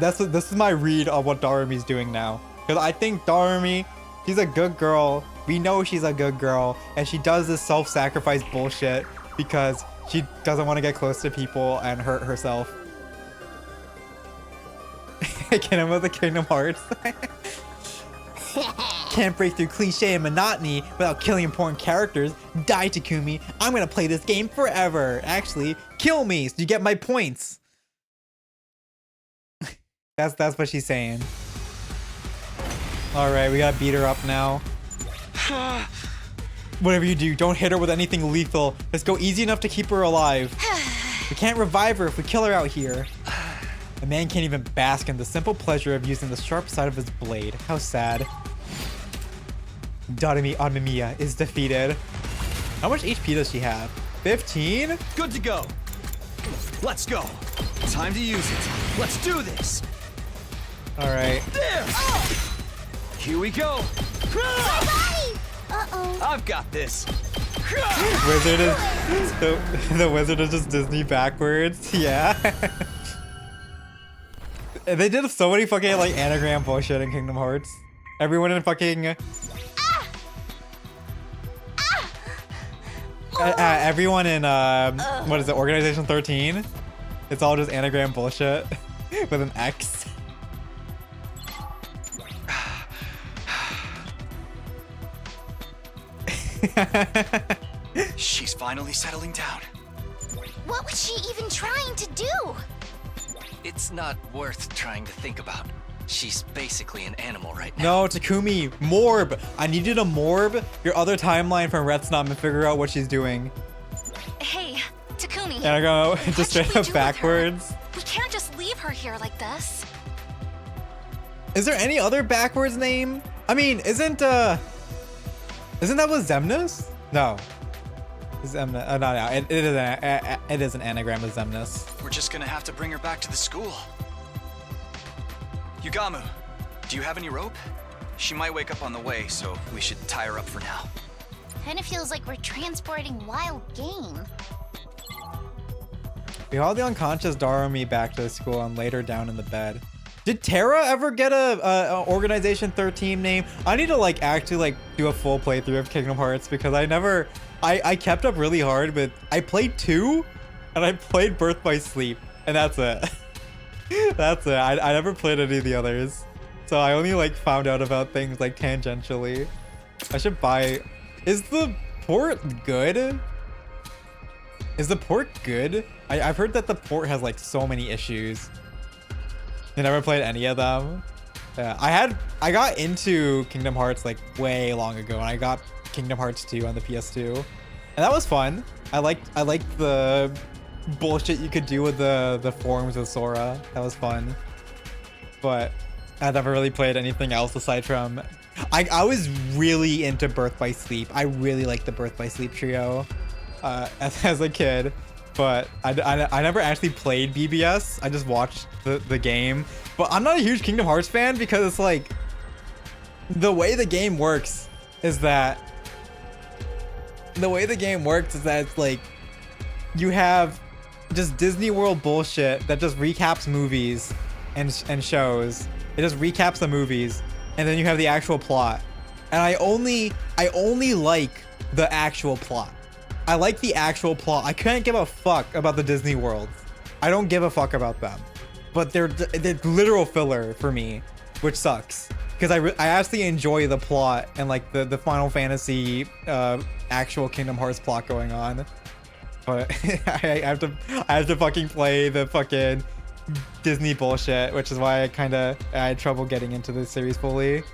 this is my read of what Darumi's doing now. Because I think Darumi, she's a good girl. We know she's a good girl, and she does this self-sacrifice bullshit because she doesn't want to get close to people and hurt herself. Get with the Kingdom Hearts. Can't break through cliche and monotony without killing important characters. Die, Takumi. I'm gonna play this game forever. Actually, kill me so you get my points. That's what she's saying. All right, we gotta beat her up now. Whatever you do, don't hit her with anything lethal. Let's go easy enough to keep her alive. We can't revive her if we kill her out here. A man can't even bask in the simple pleasure of using the sharp side of his blade. How sad. Darumi Amemiya is defeated. How much HP does she have? 15? Good to go. Let's go. Time to use it. Let's do this. All right. There. Here we go. Uh-oh. I've got this. Wizard is the wizard is just Disney backwards. Yeah. They did so many fucking like anagram bullshit in Kingdom Hearts. Everyone in fucking everyone in what is it, Organization 13? It's all just anagram bullshit with an X. She's finally settling down. What was she even trying to do? It's not worth trying to think about. She's basically an animal right now. No, Takumi, Morb. I need you to Morb your other timeline from Retsnam and figure out what she's doing. Hey, Takumi. And I go just what should straight we up do with her? backwards. We can't just leave her here like this. Is there any other backwards name? I mean, isn't that what Xemnas? No. Xemnas, no, it is an anagram of Xemnas. We're just gonna have to bring her back to the school. Yugamu, do you have any rope? She might wake up on the way, so we should tie her up for now. Kinda feels like we're transporting wild game. We hauled the unconscious Darumi back to the school and laid her down in the bed. Did Terra ever get a Organization 13 name? I need to like actually like do a full playthrough of Kingdom Hearts because I kept up really hard, but I played 2 and I played Birth by Sleep and that's it. That's it. I never played any of the others. So I only like found out about things like tangentially. I should buy... Is the port good? Is the port good? I've heard that the port has like so many issues. I never played any of them. Yeah, I got into Kingdom Hearts like way long ago, and I got Kingdom Hearts 2 on the PS2, and that was fun. I liked the bullshit you could do with the forms with Sora. That was fun. But I never really played anything else aside from I was really into Birth by Sleep. I really liked the Birth by Sleep trio as a kid. But I never actually played BBS. I just watched the game. But I'm not a huge Kingdom Hearts fan because it's like the way the game works is that it's like you have just Disney World bullshit that just recaps movies and shows. It just recaps the movies, and then you have the actual plot. And I only like the actual plot. I like the actual plot. I can't give a fuck about the Disney worlds. I don't give a fuck about them. But they're literal filler for me, which sucks. Because I actually enjoy the plot and like the Final Fantasy actual Kingdom Hearts plot going on. But I have to fucking play the fucking Disney bullshit, which is why I had trouble getting into this series fully.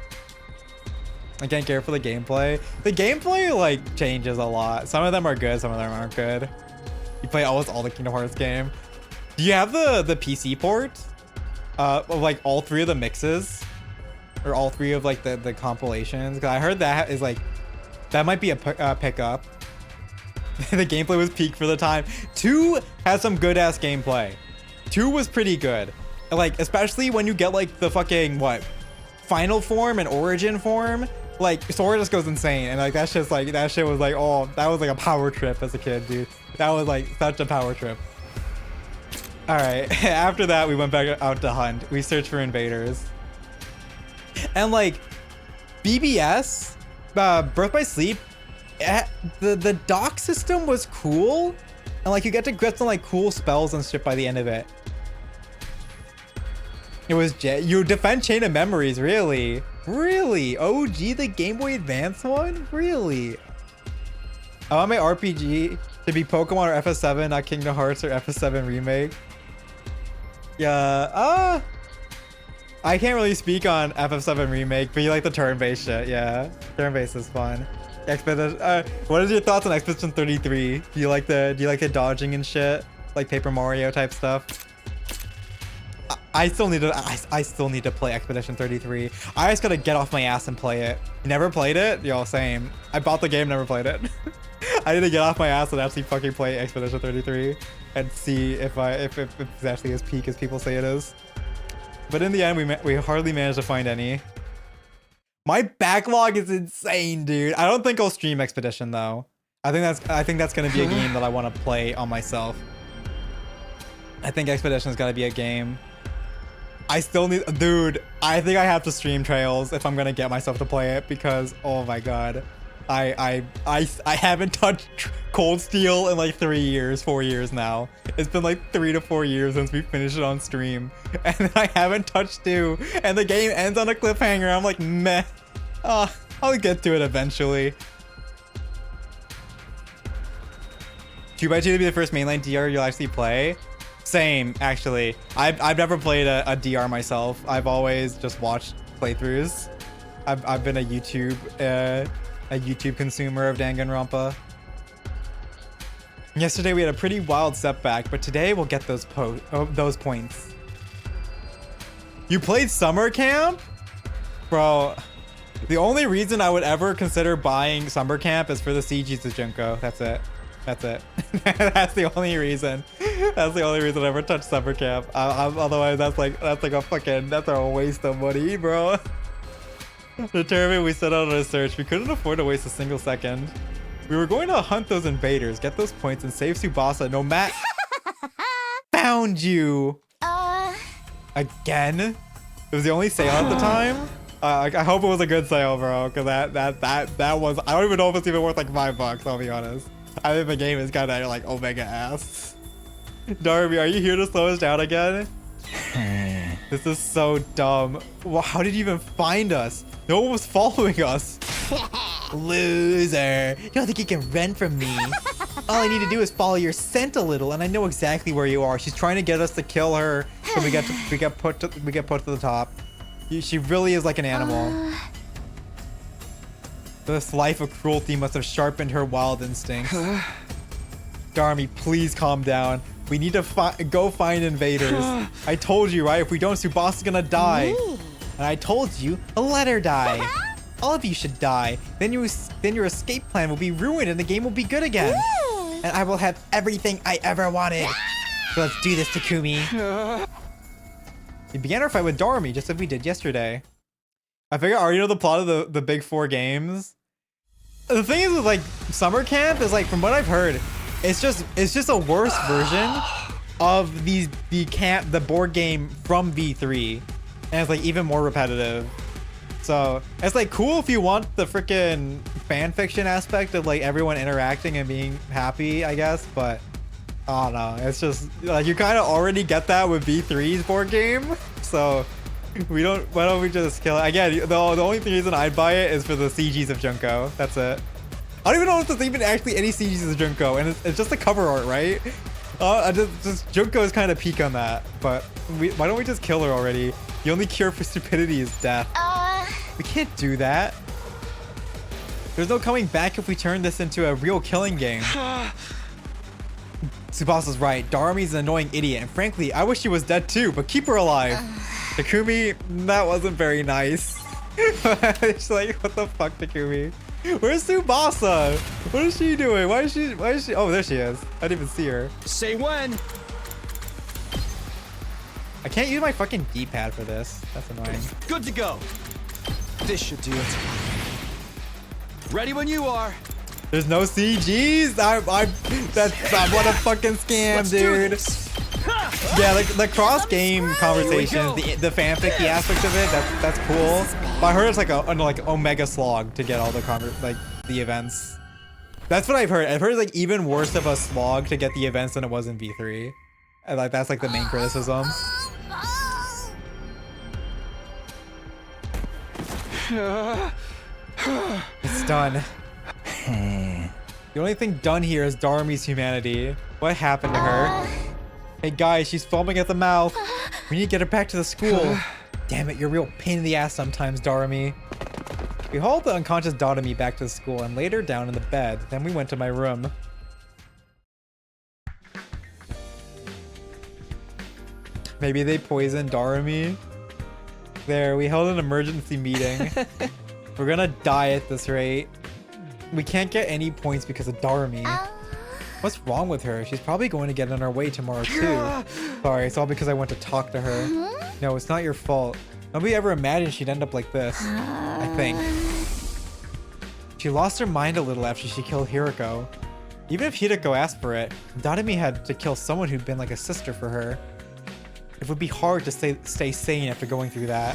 I can't care for the gameplay. The gameplay like changes a lot. Some of them are good, some of them aren't good. You play almost all the Kingdom Hearts game. Do you have the PC port of like all 3 of the mixes, or all 3 of like the compilations? Because I heard that is like that might be a pickup. The gameplay was peak for the time. 2 has some good ass gameplay. 2 was pretty good. Like especially when you get like the fucking final form and origin form. Like Sora just goes insane, and like that shit was like, oh, that was like a power trip as a kid, dude. That was like such a power trip. All right. After that, we went back out to hunt. We searched for invaders. And like BBS, Birth by Sleep, the dock system was cool. And like you get to grip on like cool spells and shit by the end of it. It was you defend Chain of Memories, really? Really? OG, the Game Boy Advance one? Really? I want my RPG to be Pokemon or FS7, not Kingdom Hearts or FS7 Remake. Yeah, I can't really speak on FF7 Remake, but you like the turn-based shit, yeah. Turn-based is fun. Expedition. What is your thoughts on Expedition 33? Do you like the dodging and shit, like Paper Mario type stuff? I still need to play Expedition 33. I just gotta get off my ass and play it. Never played it? Yo, same. I bought the game, never played it. I need to get off my ass and actually fucking play Expedition 33 and see if it's actually as peak as people say it is. But in the end, we hardly managed to find any. My backlog is insane, dude. I don't think I'll stream Expedition though. I think that's gonna be a game that I want to play on myself. I think Expedition is gonna be a game. I still need, dude. I think I have to stream Trails if I'm gonna get myself to play it because oh my god, I haven't touched Cold Steel in like 3 years, 4 years now. It's been like 3 to 4 years since we finished it on stream, and I haven't touched 2. And the game ends on a cliffhanger. I'm like, meh. I'll get to it eventually. 2x2 to be the first mainline DR you'll actually play. Same, actually. I've never played a DR myself. I've always just watched playthroughs. I've been a YouTube consumer of Danganronpa. Yesterday we had a pretty wild setback, but today we'll get those points. You played Summer Camp? Bro, the only reason I would ever consider buying Summer Camp is for the CGs of Junko. That's it. That's it. That's the only reason. That's the only reason I ever touched Summer Camp. Otherwise, that's like a waste of money, bro. Determined, we set out on a search. We couldn't afford to waste a single second. We were going to hunt those invaders, get those points, and save Tsubasa. No matter. Found you. Again? It was the only sale at the time. I hope it was a good sale, bro. Cause that was. I don't even know if it's even worth like $5. I'll be honest. I think the game is kind of like Omega ass. Darby, are you here to slow us down again? This is so dumb. Well, how did you even find us? No one was following us. Loser. You don't think you can run from me? All I need to do is follow your scent a little, and I know exactly where you are. She's trying to get us to kill her, so we get put to the top. She really is like an animal. This life of cruelty must have sharpened her wild instincts. Darmy, please calm down. We need to go find invaders. I told you, right? If we don't, Tsubasa's gonna die. And I told you, let her die. All of you should die. Then your escape plan will be ruined and the game will be good again. And I will have everything I ever wanted. So let's do this, Takumi. We began our fight with Dormy, just as we did yesterday. I figure I already know the plot of the big 4 games. The thing is with like Summer Camp is like, from what I've heard, it's just a worse version of the board game from V3, and it's like even more repetitive. So it's like cool if you want the freaking fan fiction aspect of like everyone interacting and being happy, I guess. But I don't know. It's just like you kind of already get that with V3's board game. So why don't we just kill it? Again, the only reason I'd buy it is for the CGs of Junko. That's it. I don't even know if there's even actually any CGs of Junko, and it's just the cover art, right? Junko is kind of peak on that, but why don't we just kill her already? The only cure for stupidity is death. We can't do that. There's no coming back if we turn this into a real killing game. Tsubasa's right. Darami's an annoying idiot, and frankly, I wish she was dead too, but keep her alive. Takumi, that wasn't very nice. It's like, what the fuck, Takumi? Where's Tsubasa? What is she doing? Why is she? Oh, there she is. I didn't even see her. Say when. I can't use my fucking D-pad for this. That's annoying. Good to go. This should do it. Ready when you are. There's no CGs. What a fucking scam, dude. Yeah, like the cross game conversations, the fanfic, the aspect of it, that's cool. But I heard it's like a like omega slog to get all the the events. That's what I've heard. I've heard it's like even worse of a slog to get the events than it was in V3. And like that's like the main criticism. It's done. The only thing done here is Darmi's humanity. What happened to her? Hey guys, she's foaming at the mouth. We need to get her back to the school. Damn it, you're a real pain in the ass sometimes, Darmi. We hauled the unconscious Darmi back to the school and laid her down in the bed. Then we went to my room. Maybe they poisoned Darmi. There, we held an emergency meeting. We're gonna die at this rate. We can't get any points because of Darmi. What's wrong with her? She's probably going to get in our way tomorrow too. Sorry, it's all because I went to talk to her. No, it's not your fault. Nobody ever imagined she'd end up like this, I think. She lost her mind a little after she killed Hiroko. Even if Hiroko asked for it, Darmi had to kill someone who'd been like a sister for her. It would be hard to stay sane after going through that.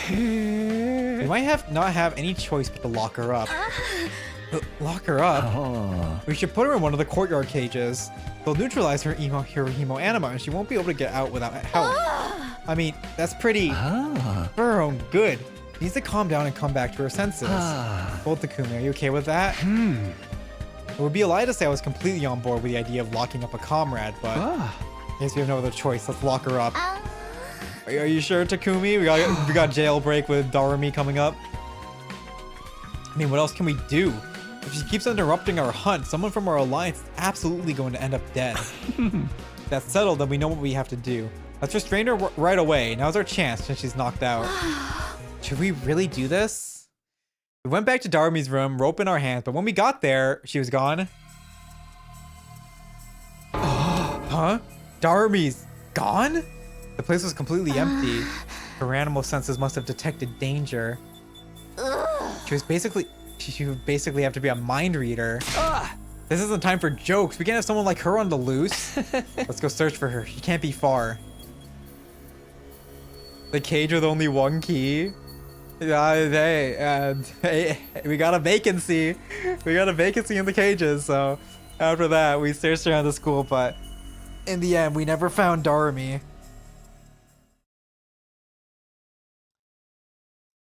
We might not have any choice but to lock her up. Lock her up? We should put her in one of the courtyard cages. They'll neutralize her hemo anima and she won't be able to get out without help. I mean, that's pretty for her own good. She needs to calm down and come back to her senses. Both Takumi, are you okay with that? It would be a lie to say I was completely on board with the idea of locking up a comrade, but I guess we have no other choice. Let's lock her up. Are you sure, Takumi? We got jailbreak with Darmi coming up. I mean, what else can we do? If she keeps interrupting our hunt, someone from our alliance is absolutely going to end up dead. If that's settled, then we know what we have to do. Let's restrain her right away. Now's our chance since she's knocked out. Should we really do this? We went back to Darmi's room, rope in our hands, but when we got there, she was gone. Huh? Darmi's gone? The place was completely empty. Her animal senses must have detected danger. She would basically have to be a mind reader. This isn't time for jokes. We can't have someone like her on the loose. Let's go search for her. She can't be far. The cage with only one key. Hey, we got a vacancy. We got a vacancy in the cages. So after that, we searched around the school, but in the end, we never found Darmi.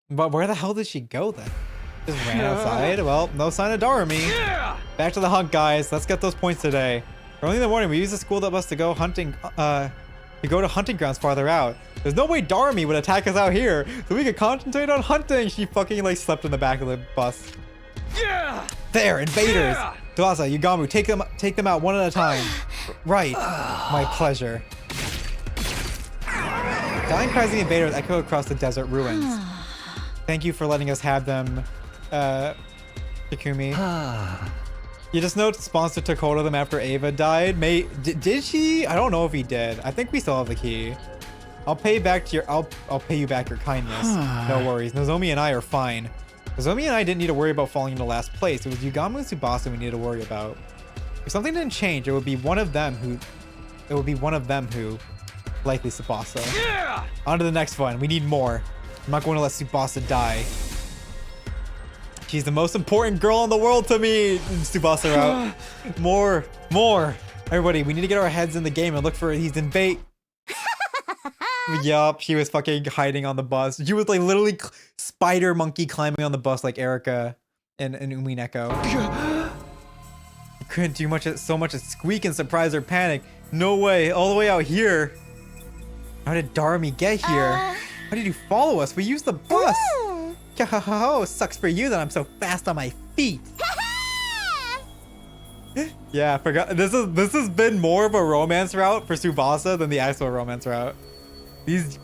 But where the hell did she go then? Just ran outside? Well, no sign of Darmi. Back to the hunt, guys. Let's get those points today. Early in the morning, we used the school bus to go hunting. We go to hunting grounds farther out. There's no way Darmi would attack us out here, so we could concentrate on hunting. She fucking like slept in the back of the bus. There, invaders. Tsubasa, Yugamu, take them out one at a time. Right. My pleasure. Dying cries of the invaders echo across the desert ruins. Thank you for letting us have them, Takumi. You just know sponsor took hold of them after Ava died. Did she? I don't know if he did. I think we still have the key. I'll pay you back your kindness. No worries. Nozomi and I are fine. Nozomi and I didn't need to worry about falling into last place. It was Yugamu and Tsubasa we needed to worry about. If something didn't change, it would be one of them who. Likely Tsubasa. On to the next one. We need more. I'm not going to let Tsubasa die. She's the most important girl in the world to me. Tsubasa out. More. Everybody, we need to get our heads in the game and look for these invade. Yup, she was fucking hiding on the bus. She was like literally spider monkey climbing on the bus like Erika and Umineko. You couldn't do so much as squeak and surprise or panic. No way, all the way out here. How did Darmi get here? How did you follow us? We used the bus. Oh, sucks for you that I'm so fast on my feet. Yeah, I forgot. This has been more of a romance route for Tsubasa than the actual romance route. These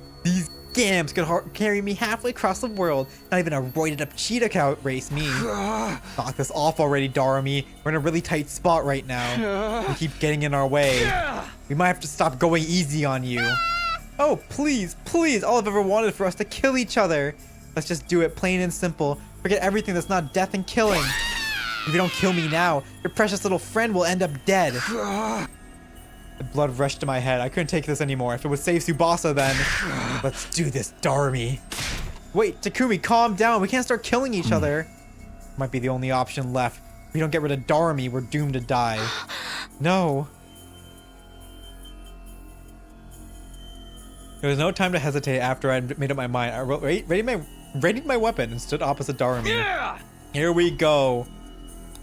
gams could carry me halfway across the world. Not even a roided up cheetah cow race me. Knock this off already, Darmi. We're in a really tight spot right now. We keep getting in our way. We might have to stop going easy on you. Oh, please. All I've ever wanted for us to kill each other. Let's just do it plain and simple. Forget everything that's not death and killing. If you don't kill me now, your precious little friend will end up dead. The blood rushed to my head. I couldn't take this anymore. If it would save Tsubasa, then let's do this, Darmy. Wait, Takumi, calm down. We can't start killing each other. Might be the only option left. If we don't get rid of Darmy, we're doomed to die. No. There was no time to hesitate after I made up my mind. I readied my weapon and stood opposite Darmy. Yeah! Here we go.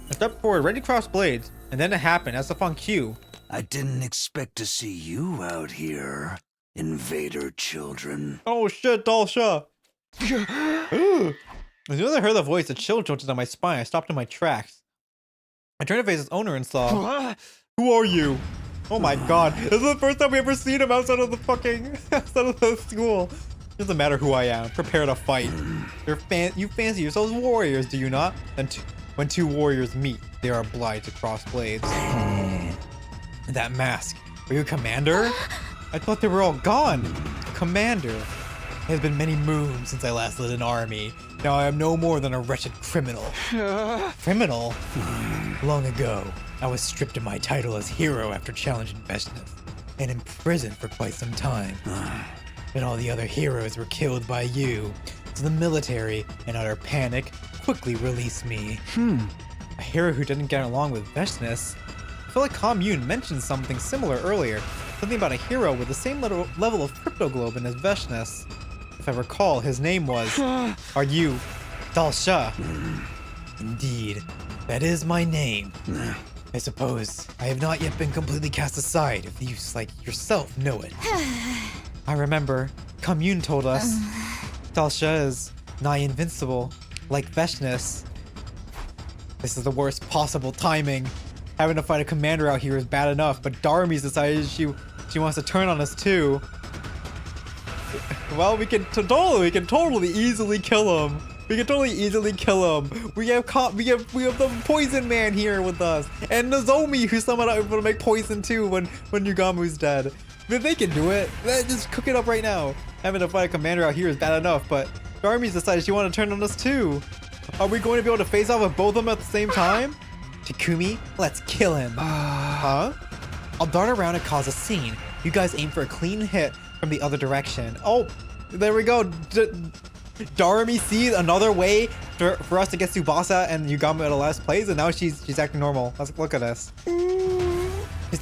I stepped forward, ready to cross blades. And then it happened, as if on cue. I didn't expect to see you out here, invader children. Oh shit, Dalsha. As soon as I heard the voice, a chill jolted down my spine. I stopped in my tracks. I turned to face its owner and saw... Who are you? Oh my god. This is the first time we ever seen him outside of the fucking... outside of the school. Doesn't matter who I am. Prepare to fight. You fancy yourselves warriors, do you not? Then when two warriors meet, they are obliged to cross blades. That mask. Are you a commander? I thought they were all gone. Commander. It has been many moons since I last led an army. Now I am no more than a wretched criminal. Criminal? Long ago, I was stripped of my title as hero after challenging Veshness, and imprisoned for quite some time. But all the other heroes were killed by you, so the military, in utter panic, quickly released me. A hero who didn't get along with Veshness. I feel like Commune mentioned something similar earlier. Something about a hero with the same level of cryptoglobin as Veshness. If I recall, his name was... Are you... Dalsha? Indeed. That is my name. I suppose I have not yet been completely cast aside if you, like yourself, know it. I remember, Commune told us, Dalsha is nigh invincible, like Veshness. This is the worst possible timing. Having to fight a commander out here is bad enough, but Darmy's decided she wants to turn on us too. Well, we can totally easily kill him. We can totally easily kill him. We have the poison man here with us, and Nozomi, who's somehow able to make poison too when Yugamu's dead. If they can do it, just cook it up right now. Having to fight a commander out here is bad enough, but Darmy's decided she wants to turn on us too. Are we going to be able to face off with both of them at the same time? Takumi, let's kill him. Huh? I'll dart around and cause a scene. You guys aim for a clean hit from the other direction. Oh, there we go. Darmy sees another way for us to get Tsubasa and Yugamu at a last place, and now she's acting normal. Let's look at this. His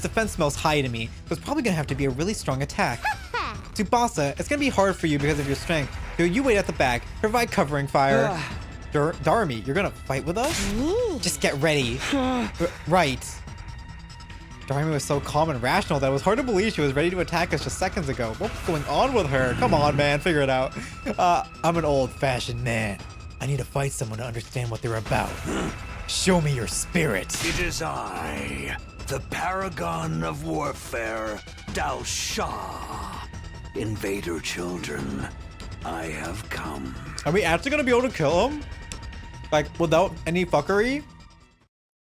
defense smells high to me, so it's probably gonna have to be a really strong attack. Tsubasa, it's gonna be hard for you because of your strength. So you wait at the back, provide covering fire. Darmy, you're gonna fight with us? Just get ready. Right. Darmy was so calm and rational that it was hard to believe she was ready to attack us just seconds ago. What's going on with her? Come on, man, figure it out. I'm an old-fashioned man. I need to fight someone to understand what they're about. Show me your spirit. It is I, the paragon of warfare, Dalsha. Invader children, I have come. Are we actually gonna be able to kill him? Like, without any fuckery?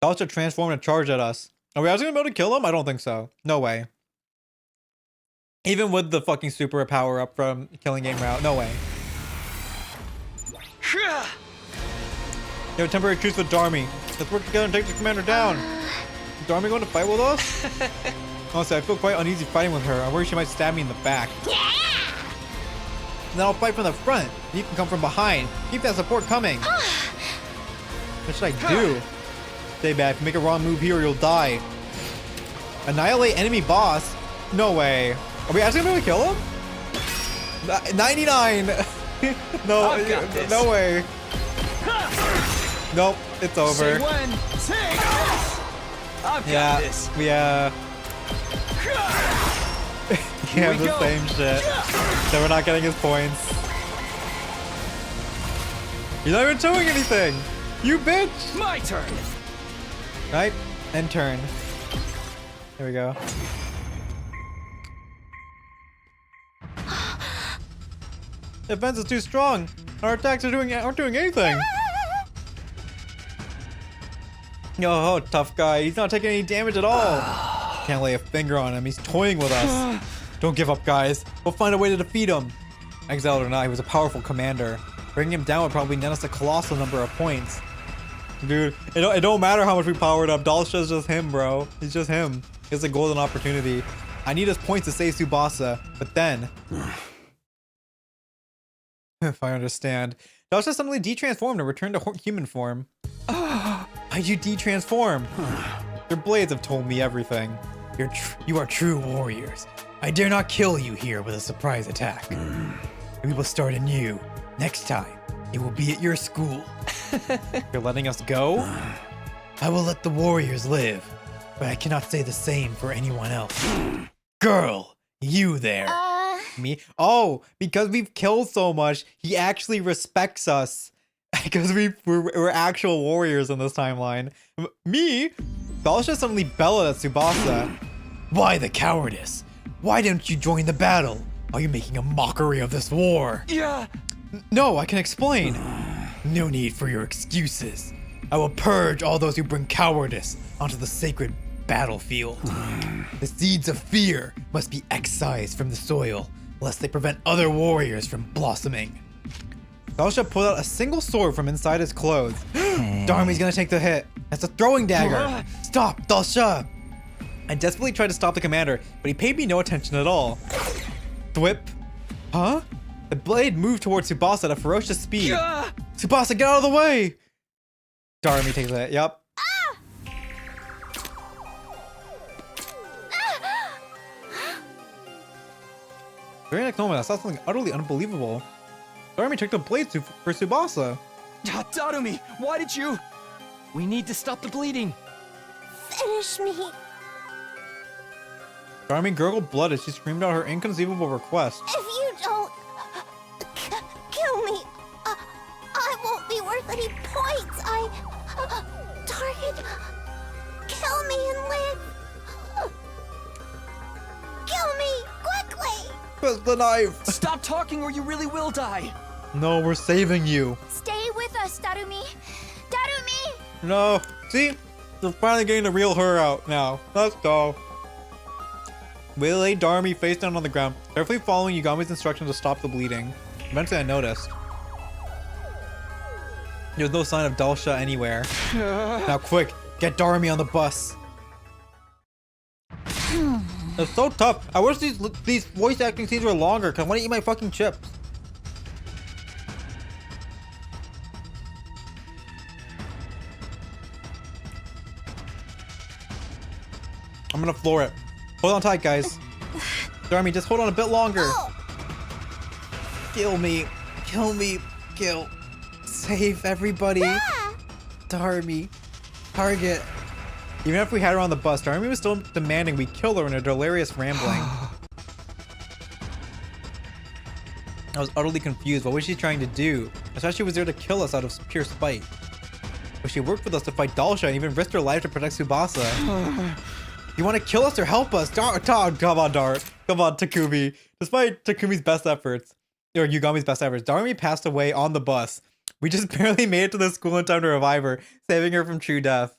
Dalsha transformed and charged at us. Are we actually gonna be able to kill him? I don't think so. No way. Even with the fucking super power up from Killing Game route, no way. Yo, temporary truce with Darmy. Let's work together and take the commander down. Is Darmy going to fight with us? Honestly, I feel quite uneasy fighting with her. I worry she might stab me in the back. Then I'll fight from the front. You can come from behind. Keep that support coming. What should I do? Stay back. If you make a wrong move here, you'll die. Annihilate enemy boss? No way. Are we actually going to kill him? 99. No, no way. Nope, it's over. Say when, say this. I've got this. We have the same shit. So we're not getting his points. You're not even doing anything. You bitch. My turn. Right? And turn. There we go. The defense is too strong. Our attacks aren't doing anything. Oh, tough guy. He's not taking any damage at all. Can't lay a finger on him. He's toying with us. Don't give up, guys. We'll find a way to defeat him. Exiled or not, he was a powerful commander. Bringing him down would probably net us a colossal number of points. Dude, it don't matter how much we powered up. Dalsha's just him, bro. He's just him. It's a golden opportunity. I need his points to save Tsubasa, but then... if I understand. Dalsha suddenly de-transformed and returned to human form. Why'd you de-transform? Your blades have told me everything. You are true warriors. I dare not kill you here with a surprise attack. We will start anew. Next time, it will be at your school. You're letting us go? I will let the warriors live, but I cannot say the same for anyone else. Girl, you there. Me? Oh, because we've killed so much, he actually respects us. Because we're actual warriors in this timeline. Me? Dalsha suddenly bellowed at Tsubasa. Why the cowardice? Why didn't you join the battle? Are you making a mockery of this war? Yeah. No, I can explain. No need for your excuses. I will purge all those who bring cowardice onto the sacred battlefield. The seeds of fear must be excised from the soil, lest they prevent other warriors from blossoming. Dalsha pulled out a single sword from inside his clothes. Darmi's gonna take the hit. That's a throwing dagger. Stop, Dalsha! I desperately tried to stop the commander, but he paid me no attention at all. Thwip. Huh? The blade moved towards Tsubasa at a ferocious speed. Tsubasa, get out of the way! Darmi takes the hit. Yep. Very next moment, I saw something utterly unbelievable. Darmi took the blade for Tsubasa. Darumi, why did you? We need to stop the bleeding. Finish me. Darmi gurgled blood as she screamed out her inconceivable request. If you don't kill me, I won't be worth any points. Target, kill me and live. Kill me quickly. Press the knife. Stop talking or you really will die. No, we're saving you. Stay with us, Darumi. Darumi! No. See? We're finally getting the real her out now. Let's go. We laid Darmi face down on the ground, carefully following Yugami's instructions to stop the bleeding. Eventually I noticed. There was no sign of Dalsha anywhere. Now quick, get Darmi on the bus. It's so tough. I wish these voice acting scenes were longer, because I want to eat my fucking chips. I'm gonna floor it. Hold on tight, guys. Darmi, just hold on a bit longer. Kill me. Kill me. Kill. Save everybody. Darmi. Target. Even if we had her on the bus, Darmi was still demanding we kill her in a delirious rambling. I was utterly confused. What was she trying to do? I thought she was there to kill us out of pure spite. But she worked with us to fight Dalsha and even risked her life to protect Tsubasa. You want to kill us or help us? Come on, Dart. Come on, Takumi. Despite Takumi's best efforts, or Yugami's best efforts, Darmi passed away on the bus. We just barely made it to the school in time to revive her, saving her from true death.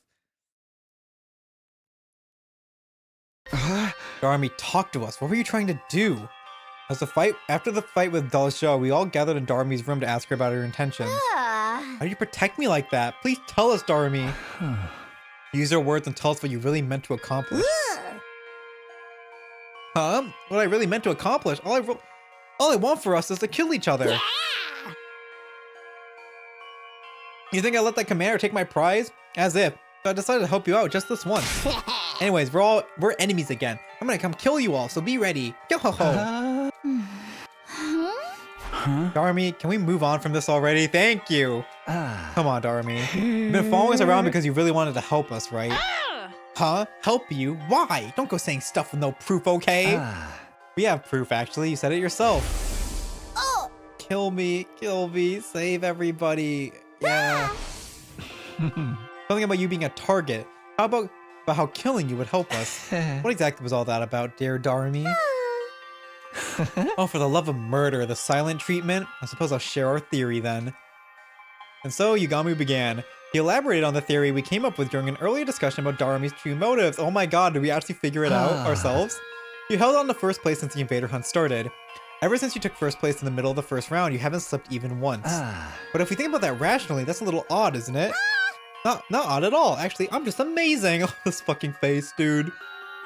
Darmi, talk to us. What were you trying to do? After the fight with Dalsha, we all gathered in Darmi's room to ask her about her intentions. Why did you protect me like that? Please tell us, Darmi. Use your words and tell us what you really meant to accomplish. Huh? What I really meant to accomplish? All I want for us is to kill each other. You think I let that commander take my prize? As if. So I decided to help you out just this once. Anyways, we're enemies again. I'm gonna come kill you all, so be ready. Yo ho ho. Darmi, can we move on from this already? Thank you. Come on, Darmi. You've been following us around because you really wanted to help us, right? Huh? Help you? Why? Don't go saying stuff with no proof, okay? We have proof, actually. You said it yourself. Kill me, save everybody. Yeah. Something about you being a target. How about how killing you would help us? What exactly was all that about, dear Darmi? Oh, for the love of murder, the silent treatment? I suppose I'll share our theory then. And so Yugami began. He elaborated on the theory we came up with during an earlier discussion about Darami's true motives. Oh my god, did we actually figure it out ourselves? You held on to first place since the invader hunt started. Ever since you took first place in the middle of the first round, you haven't slipped even once. But if we think about that rationally, that's a little odd, isn't it? Not odd at all. Actually, I'm just amazing. Oh, this fucking face, dude.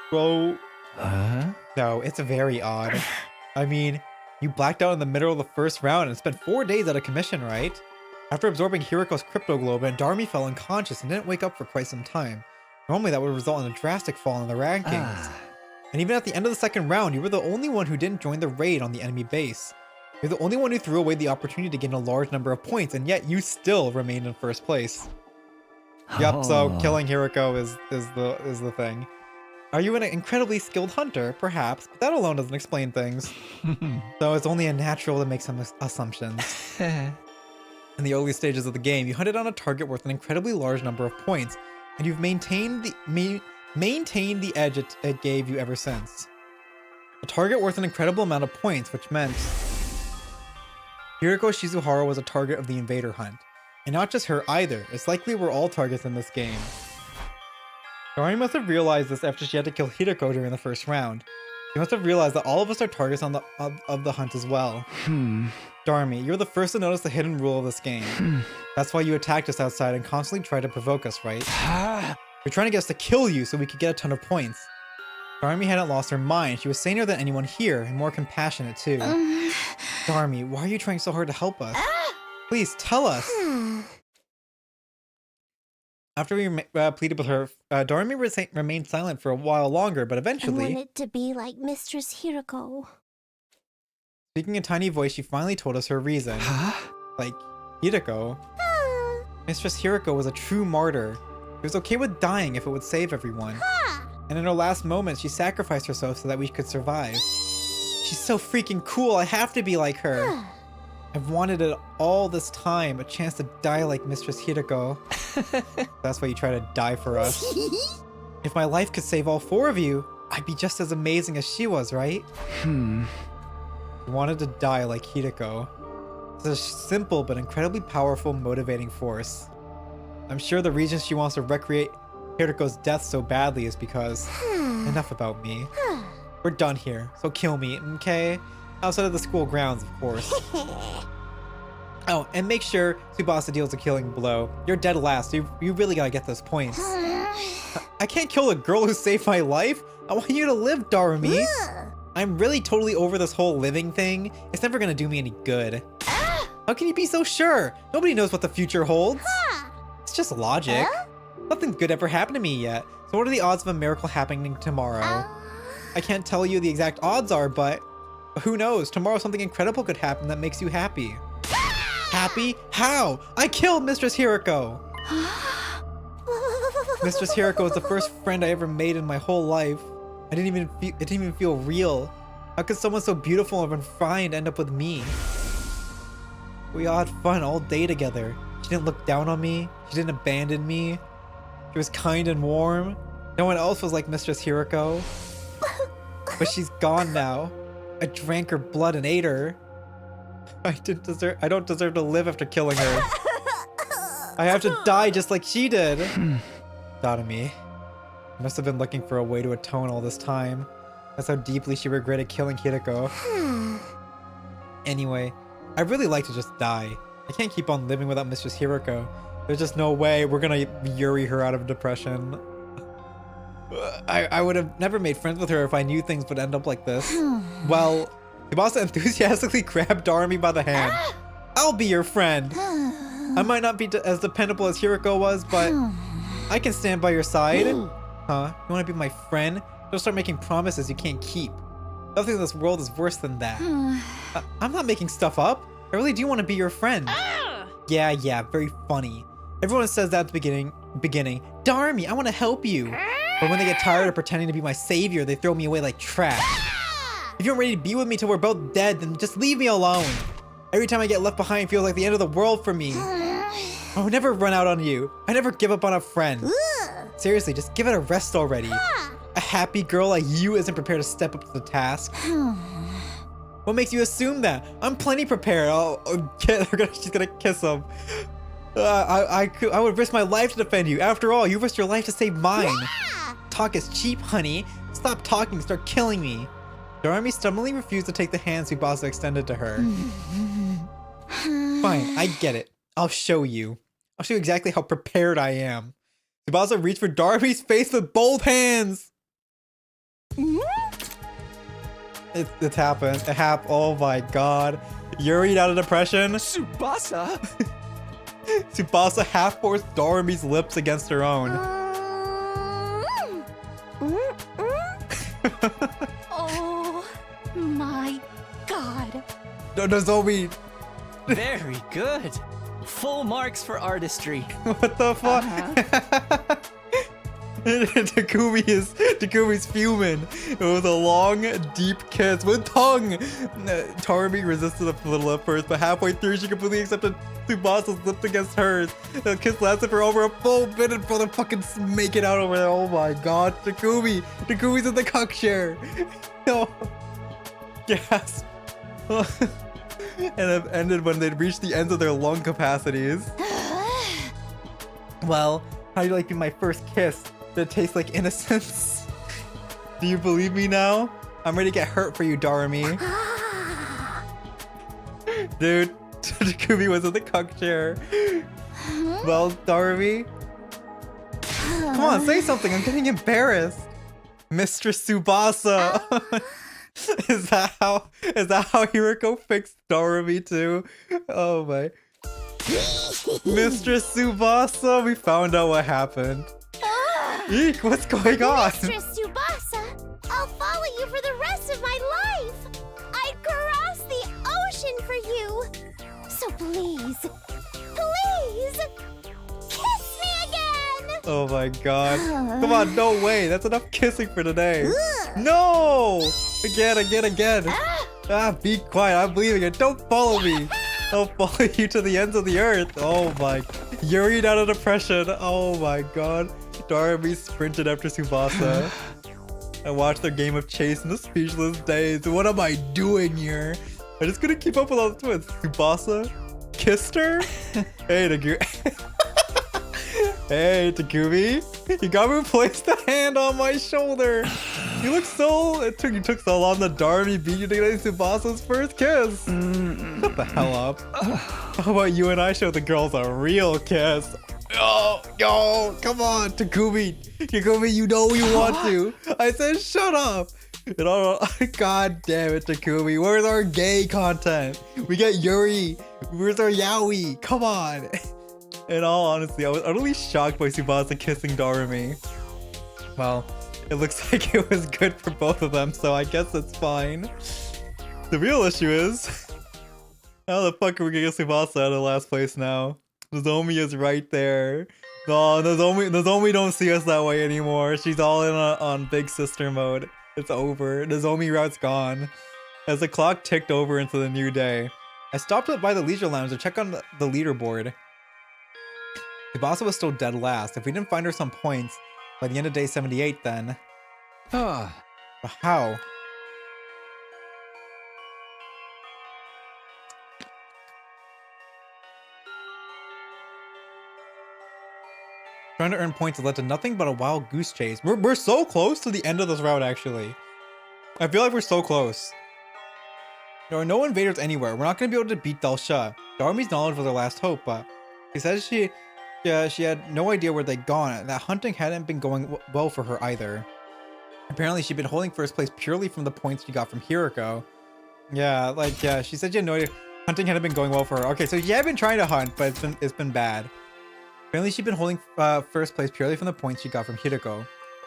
Bro, Huh? no, it's very odd. I mean, you blacked out in the middle of the first round and spent 4 days out of commission, right? After absorbing Hiriko's crypto globe, Darmy fell unconscious and didn't wake up for quite some time. Normally that would result in a drastic fall in the rankings. And even at the end of the second round, you were the only one who didn't join the raid on the enemy base. You're the only one who threw away the opportunity to gain a large number of points, and yet you still remained in first place. Yep, so killing Hiriko is the thing. Are you an incredibly skilled hunter? Perhaps, but that alone doesn't explain things. So it's only natural to make some assumptions. In the early stages of the game, you hunted on a target worth an incredibly large number of points, and you've maintained the edge it gave you ever since. A target worth an incredible amount of points, which meant Hiriko Shizuhara was a target of the invader hunt. And not just her either, it's likely we're all targets in this game. Darmy must have realized this after she had to kill Hiriko during the first round. She must have realized that all of us are targets on of the hunt as well. Darmy, you're the first to notice the hidden rule of this game. That's why you attacked us outside and constantly tried to provoke us, right? You're trying to get us to kill you so we could get a ton of points. Darmy hadn't lost her mind. She was saner than anyone here and more compassionate too. Darmy, why are you trying so hard to help us? Please tell us. After we pleaded with her, Darmy remained silent for a while longer, but eventually... I wanted to be like Mistress Hiroko. Speaking in a tiny voice, she finally told us her reason. Like, Hiroko? Mistress Hiroko was a true martyr. She was okay with dying if it would save everyone. And in her last moments, she sacrificed herself so that we could survive. She's so freaking cool, I have to be like her. I've wanted it all this time, a chance to die like Mistress Hiroko. That's why you try to die for us. If my life could save all 4 of you, I'd be just as amazing as she was, right? You wanted to die like Hiroko. It's a simple but incredibly powerful motivating force. I'm sure the reason she wants to recreate Hiriko's death so badly is because... Enough about me. We're done here, so kill me, okay? Outside of the school grounds, of course. Oh, and make sure Tsubasa deals a killing blow. You're dead last, so you really gotta get those points. I can't kill the girl who saved my life. I want you to live, Darmy. I'm really totally over this whole living thing. It's never gonna do me any good. How can you be so sure? Nobody knows what the future holds. It's just logic. Nothing good ever happened to me yet. So what are the odds of a miracle happening tomorrow? I can't tell you the exact odds are, but who knows? Tomorrow something incredible could happen that makes you happy. Happy? How? I killed Mistress Hiroko! Mistress Hiroko was the first friend I ever made in my whole life. It didn't even feel real. How could someone so beautiful and refined end up with me? We all had fun all day together. She didn't look down on me. She didn't abandon me. She was kind and warm. No one else was like Mistress Hiroko. But she's gone now. I drank her blood and ate her. I don't deserve to live after killing her. I have to die just like she did. Thought of me. I must have been looking for a way to atone all this time. That's how deeply she regretted killing Hiroko. Anyway, I'd really like to just die. I can't keep on living without Mistress Hiroko. There's just no way we're gonna Yuri her out of depression. I would have never made friends with her if I knew things would end up like this. Well, Tsubasa enthusiastically grabbed Darmy by the hand. I'll be your friend. I might not be as dependable as Hiroko was, but I can stand by your side. Huh? You want to be my friend? Don't start making promises you can't keep. Nothing in this world is worse than that. I'm not making stuff up. I really do want to be your friend. Yeah, very funny. Everyone says that at the beginning. Darmy, I want to help you. But when they get tired of pretending to be my savior, they throw me away like trash. If you're ready to be with me till we're both dead, then just leave me alone. Every time I get left behind, it feels like the end of the world for me. I would never run out on you. I never give up on a friend. Seriously, just give it a rest already. A happy girl like you isn't prepared to step up to the task. What makes you assume that? I'm plenty prepared. She's gonna kiss him. I would risk my life to defend you. After all, you risked your life to save mine. Talk is cheap, honey. Stop talking, start killing me. Darmy stubbornly refused to take the hand Tsubasa extended to her. Fine, I get it. I'll show you. I'll show you exactly how prepared I am. Tsubasa reached for Darmy's face with both hands. It's happened. It happened. Oh my god. Yuri out of depression. Tsubasa? Tsubasa half forced Dorami's lips against her own. Oh my god. No, Nozomi. Very good. Full marks for artistry. What the fuck? Takumi's fuming. It was a long, deep kiss with tongue. Dorami resisted a little at first, but halfway through she completely accepted Tsubasa's lips against hers. The kiss lasted for over a full minute before they fucking make it out over there. Oh my god, Takumi's in the cuck chair. No. Gasp. And it ended when they'd reached the ends of their lung capacities. Well, how do you like my first kiss? Did it taste like innocence? Do you believe me now? I'm ready to get hurt for you, Dorami. Dude, Takumi was in the cuck chair. Well, Dorami? Come on, say something. I'm getting embarrassed. Mistress Tsubasa. Is that how Hiroko fixed Dorami too? Oh my. Mistress Tsubasa, we found out what happened. Eek, what's going on? Mistress Tsubasa, I'll follow you for the rest of my life. I'd cross the ocean for you. So please, kiss me again. Oh my god. Come on, no way. That's enough kissing for today. No! Again. Be quiet. I'm leaving it. Don't follow me. I'll follow you to the ends of the earth. Oh my. Yuri out of depression. Oh my god. Dorami sprinted after Tsubasa. I watched their game of chase in the speechless daze. What am I doing here? I'm just gonna keep up with all the twins. Tsubasa kissed her? Hey, Hey, Takumi. You got me placed the hand on my shoulder. You look so... You took so long the Dorami beat you to get Tsubasa's first kiss. Shut the hell up. How about you and I show the girls a real kiss? Yo, come on, Takumi, you know you want to. I said shut up. God damn it, Takumi. Where's our gay content? We get Yuri. Where's our yaoi? Come on. In all honesty, I was utterly shocked by Tsubasa kissing Dorami. Well, it looks like it was good for both of them, so I guess it's fine. The real issue is, how the fuck are we gonna get Tsubasa out of last place now? Nozomi is right there. No, Nozomi don't see us that way anymore. She's all in on big sister mode. It's over. Nozomi route's gone. As the clock ticked over into the new day, I stopped by the leisure lounge to check on the leaderboard. Tsubasa was still dead last. If we didn't find her some points by the end of day 78, then... But how? Trying to earn points has led to nothing but a wild goose chase. We're so close to the end of this route, actually. I feel like we're so close. There are no invaders anywhere. We're not going to be able to beat Delsha. Dorami's knowledge was her last hope, but she says she had no idea where they'd gone, and that hunting hadn't been going well for her either. Apparently, she'd been holding first place purely from the points she got from Hiroko. Yeah, she said she had no idea. Hunting hadn't been going well for her. Okay, so she had been trying to hunt, but it's been bad. Apparently, she'd been holding first place purely from the points she got from Hiroko.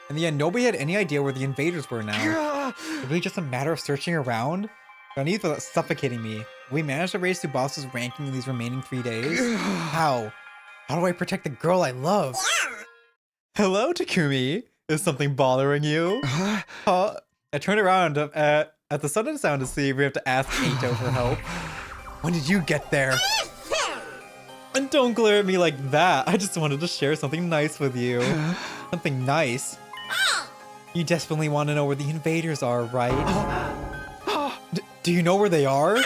In the end, nobody had any idea where the invaders were now. It's really just a matter of searching around. Don't need for suffocating me. We managed to raise Tsubasa's ranking in these remaining 3 days. How? How do I protect the girl I love? Hello, Takumi. Is something bothering you? I turned around at the sudden sound to see if we have to ask Eito for help. When did you get there? And don't glare at me like that. I just wanted to share something nice with you. Something nice? You desperately want to know where the invaders are, right? Do you know where they are?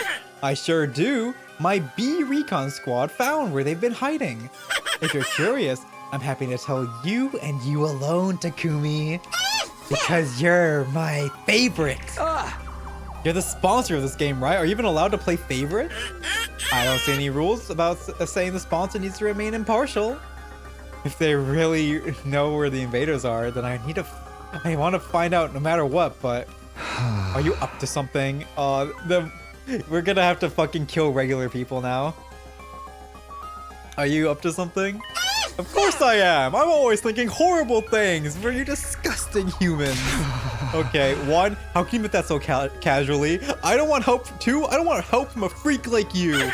I sure do. My B Recon squad found where they've been hiding. If you're curious, I'm happy to tell you and you alone, Takumi. Because you're my favorite. You're the sponsor of this game, right? Are you even allowed to play favorite? I don't see any rules about saying the sponsor needs to remain impartial. If they really know where the invaders are, then I want to find out no matter what, but Are you up to something? We're gonna have to fucking kill regular people now. Are you up to something? Of course I am! I'm always thinking horrible things for you disgusting humans. Okay, 1, how can you admit that so casually? I don't want help. 2, I don't want help from a freak like you.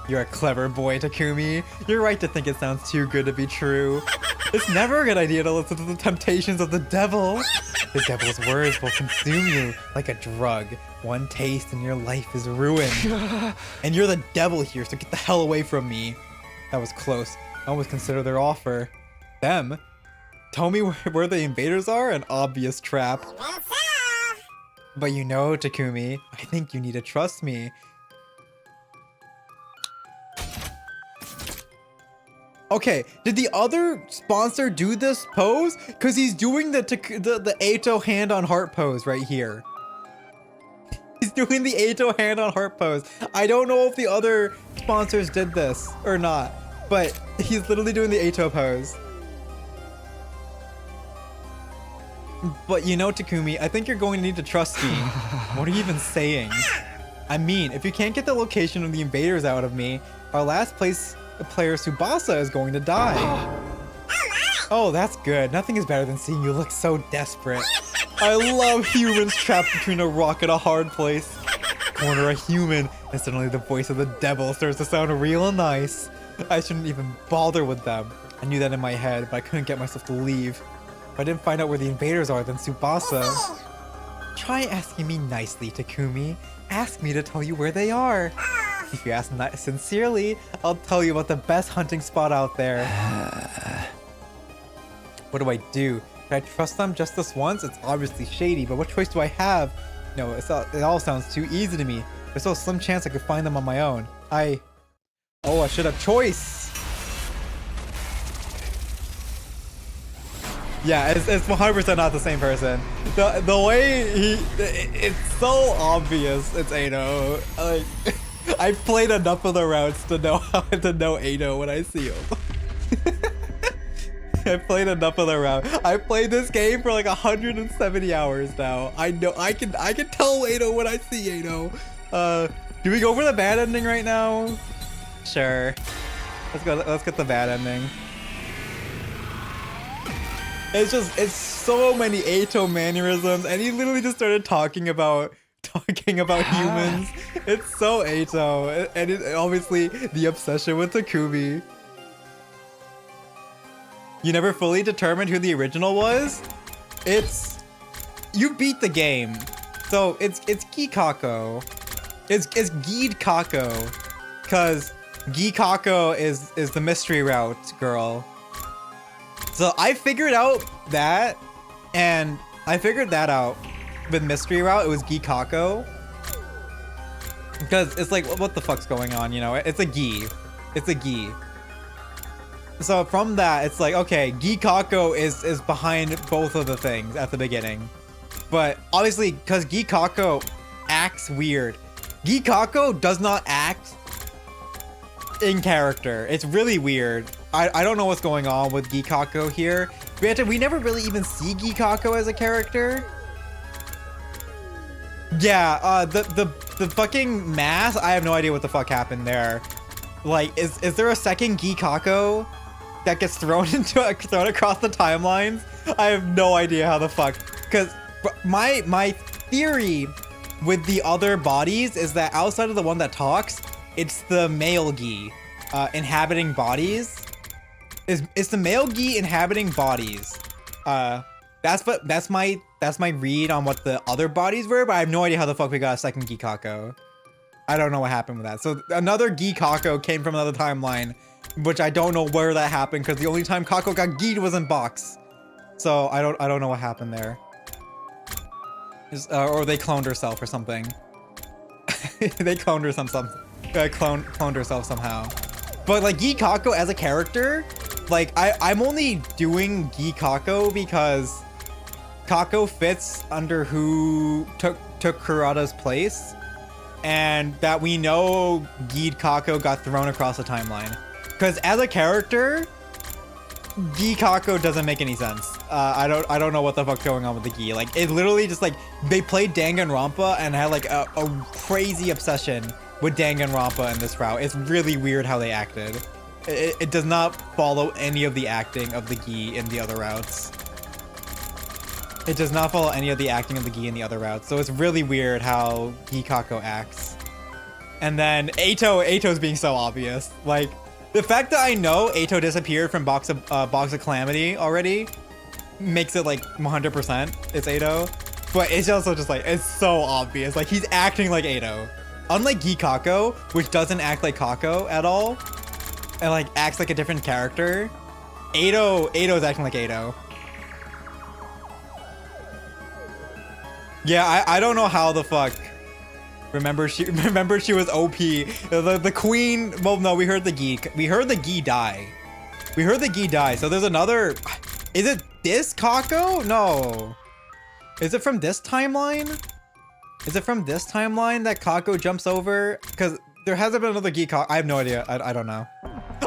You're a clever boy, Takumi. You're right to think it sounds too good to be true. It's never a good idea to listen to the temptations of the devil. The devil's words will consume you like a drug. One taste and your life is ruined. And you're the devil here, so get the hell away from me. That was close. I almost consider their offer. Them? Tell me where the invaders are? An obvious trap. But you know, Takumi, I think you need to trust me. Okay, did the other sponsor do this pose? Because he's doing the Eito hand on heart pose right here. He's doing the Eito hand on heart pose. I don't know if the other sponsors did this or not, but he's literally doing the Eito pose. But you know, Takumi, I think you're going to need to trust me. What are you even saying? I mean, if you can't get the location of the invaders out of me, our last place player Tsubasa is going to die. Oh, that's good. Nothing is better than seeing you look so desperate. I love humans trapped between a rock and a hard place. Corner a human, and suddenly the voice of the devil starts to sound real nice. I shouldn't even bother with them. I knew that in my head, but I couldn't get myself to leave. If I didn't find out where the invaders are, then Tsubasa. Try asking me nicely, Takumi. Ask me to tell you where they are. If you ask sincerely, I'll tell you about the best hunting spot out there. What do I do? Should I trust them just this once? It's obviously shady, but what choice do I have? No, it all sounds too easy to me. There's still some chance I could find them on my own. I should have choice. Yeah, it's 100% not the same person. The way it's so obvious it's Eito. Like, I've played enough of the routes to know how to know Eito when I see him. I've played enough of the route. I've played this game for like 170 hours now. I know I can tell Eito when I see Eito. Do we go for the bad ending right now? Sure. Let's get the bad ending. It's so many Eito mannerisms, and he literally just started talking about humans. It's so Eito, and obviously the obsession with Takumi. You never fully determined who the original was? You beat the game. So it's Gikako. It's Gied Kako. Cause Gikako is the mystery route girl. So I figured out that, and I figured that out with mystery route. It was Gikako. Because it's like, what the fuck's going on, you know? It's a Gi. It's a Gi. So from that, it's like, okay, Gikako is behind both of the things at the beginning. But obviously, because Gikako acts weird. Gikako does not act in character. It's really weird. I don't know what's going on with Gikako here. Granted, we never really even see Gikako as a character. Yeah, the fucking mask, I have no idea what the fuck happened there. Like, is there a second Gikako that gets thrown across the timelines? I have no idea how the fuck. Because my theory with the other bodies is that outside of the one that talks, it's the male Gi inhabiting bodies. It's the male Gi inhabiting bodies. That's my read on what the other bodies were, but I have no idea how the fuck we got a second Gikako. I don't know what happened with that. So another Gikako came from another timeline, which I don't know where that happened, because the only time Kako got Gied was in box. So I don't know what happened there. Or they cloned herself or something. They cloned her cloned herself somehow. But like Gikako as a character, like I'm only doing Gikako because Kako fits under who took Kurata's place, and that we know Gied Kako got thrown across the timeline. Because as a character, Kako doesn't make any sense. I don't know what the fuck's going on with the Gi. Like, it literally just like they played Danganronpa and had like a crazy obsession with Danganronpa in this route. It's really weird how they acted. It does not follow any of the acting of the Gi in the other routes. It does not follow any of the acting of the Gi in the other routes. So it's really weird how Kako acts. And then Ato's being so obvious. Like, the fact that I know Ato disappeared from Box of Calamity already makes it like 100% it's Ato. But it's also just like, it's so obvious. Like, he's acting like Ato. Unlike Kako, which doesn't act like Kako at all, and like acts like a different character, Ato's acting like Ato. Yeah, I don't know how the fuck. Remember she was OP. The queen. Well, no, we heard the Gi. We heard the Gi die. We heard the Gi die. So there's another. Is it this Kako? No. Is it from this timeline? Is it from this timeline that Kako jumps over? Because there hasn't been another Gi Kako. I have no idea. I don't know.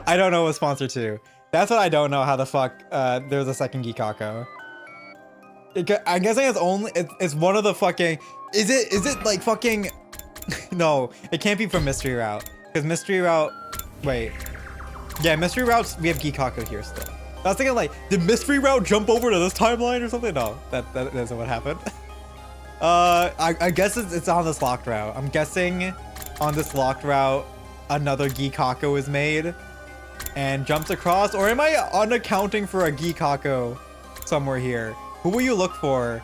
I don't know what sponsor to. That's what I don't know. How the fuck there's a second Gi Kako. I'm guessing it's one of the fucking. Is it like fucking? No, it can't be from Mystery Route, because Mystery Route. Wait, yeah, Mystery Routes. We have Gi Kako here still. I was thinking like, did Mystery Route jump over to this timeline or something? No, that isn't what happened. I guess it's on this locked route. I'm guessing on this locked route another Gi Kako is made and jumps across, or am I unaccounting for a Gi Kako somewhere here? Who will you look for?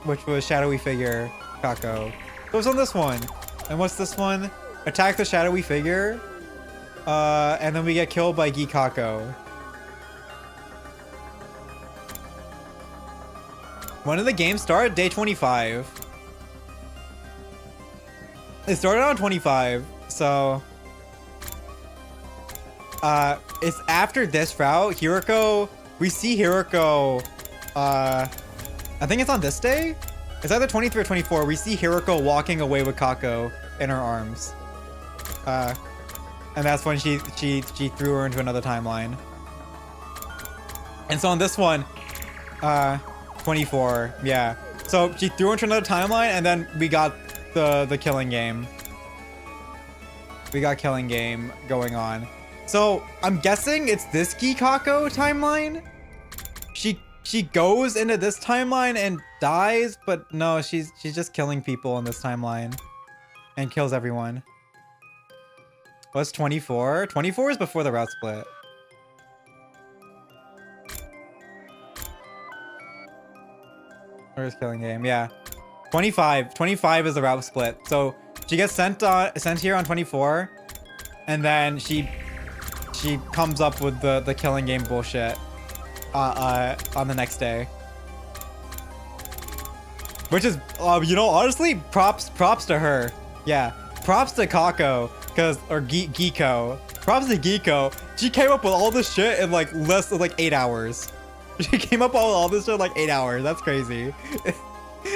Which was shadowy figure Kako. It was on this one. And what's this one? Attack the shadowy figure. And then we get killed by Gi Kako. When did the game start? Day 25. It started on 25, so it's after this route. Hiroko, we see Hiroko, I think it's on this day? It's either 23 or 24. We see Hiroko walking away with Kako in her arms. And that's when she threw her into another timeline. And so on this one, 24, yeah. So she threw her into another timeline, and then we got the killing game. We got killing game going on. So I'm guessing it's this Gi Kako timeline. She goes into this timeline and dies, but no, she's just killing people in this timeline and kills everyone. What's 24? 24 is before the route split. Where's killing game? Yeah. 25 is the route split. So she gets sent here on 24, and then she comes up with the killing game bullshit on the next day. Which is you know, honestly, props to her. Yeah. Props to Kako, or Giko. Props to Giko. She came up with all this shit in like less than like 8 hours. She came up with all this shit in like 8 hours. That's crazy.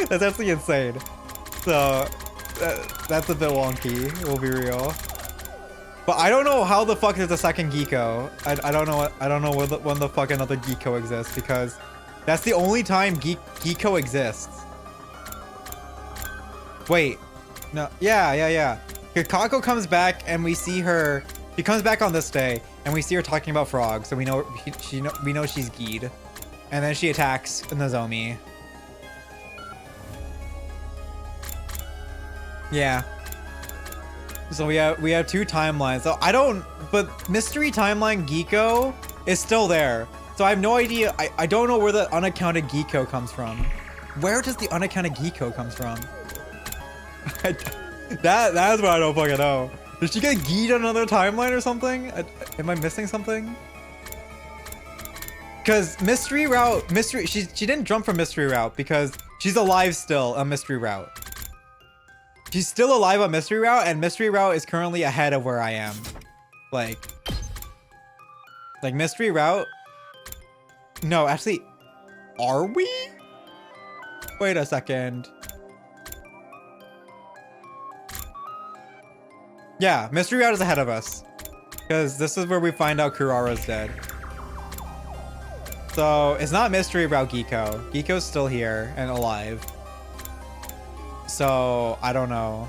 That's absolutely insane. So that's a bit wonky, we'll be real. But I don't know how the fuck there's a second Giko. I don't know when the fuck another Giko exists, because that's the only time Giko exists. Wait. No. Yeah. Kako comes back and we see her. She comes back on this day and we see her talking about frogs, so we know she's Gied. And then she attacks Nozomi. Yeah. So we have two timelines. So but Mystery Timeline Giko is still there. So I have no idea. I don't know where the unaccounted Giko comes from. Where does the unaccounted Giko comes from? That's what I don't fucking know. Did she get Gied on another timeline or something? Am I missing something? Because Mystery Route, she didn't jump from Mystery Route because she's alive still on Mystery Route. She's still alive on Mystery Route, and Mystery Route is currently ahead of where I am. Like Mystery Route. No, actually, are we? Wait a second. Yeah, Mystery Route is ahead of us. Because this is where we find out Kurara's dead. So it's not mystery about Giko. Giko's still here and alive. So I don't know.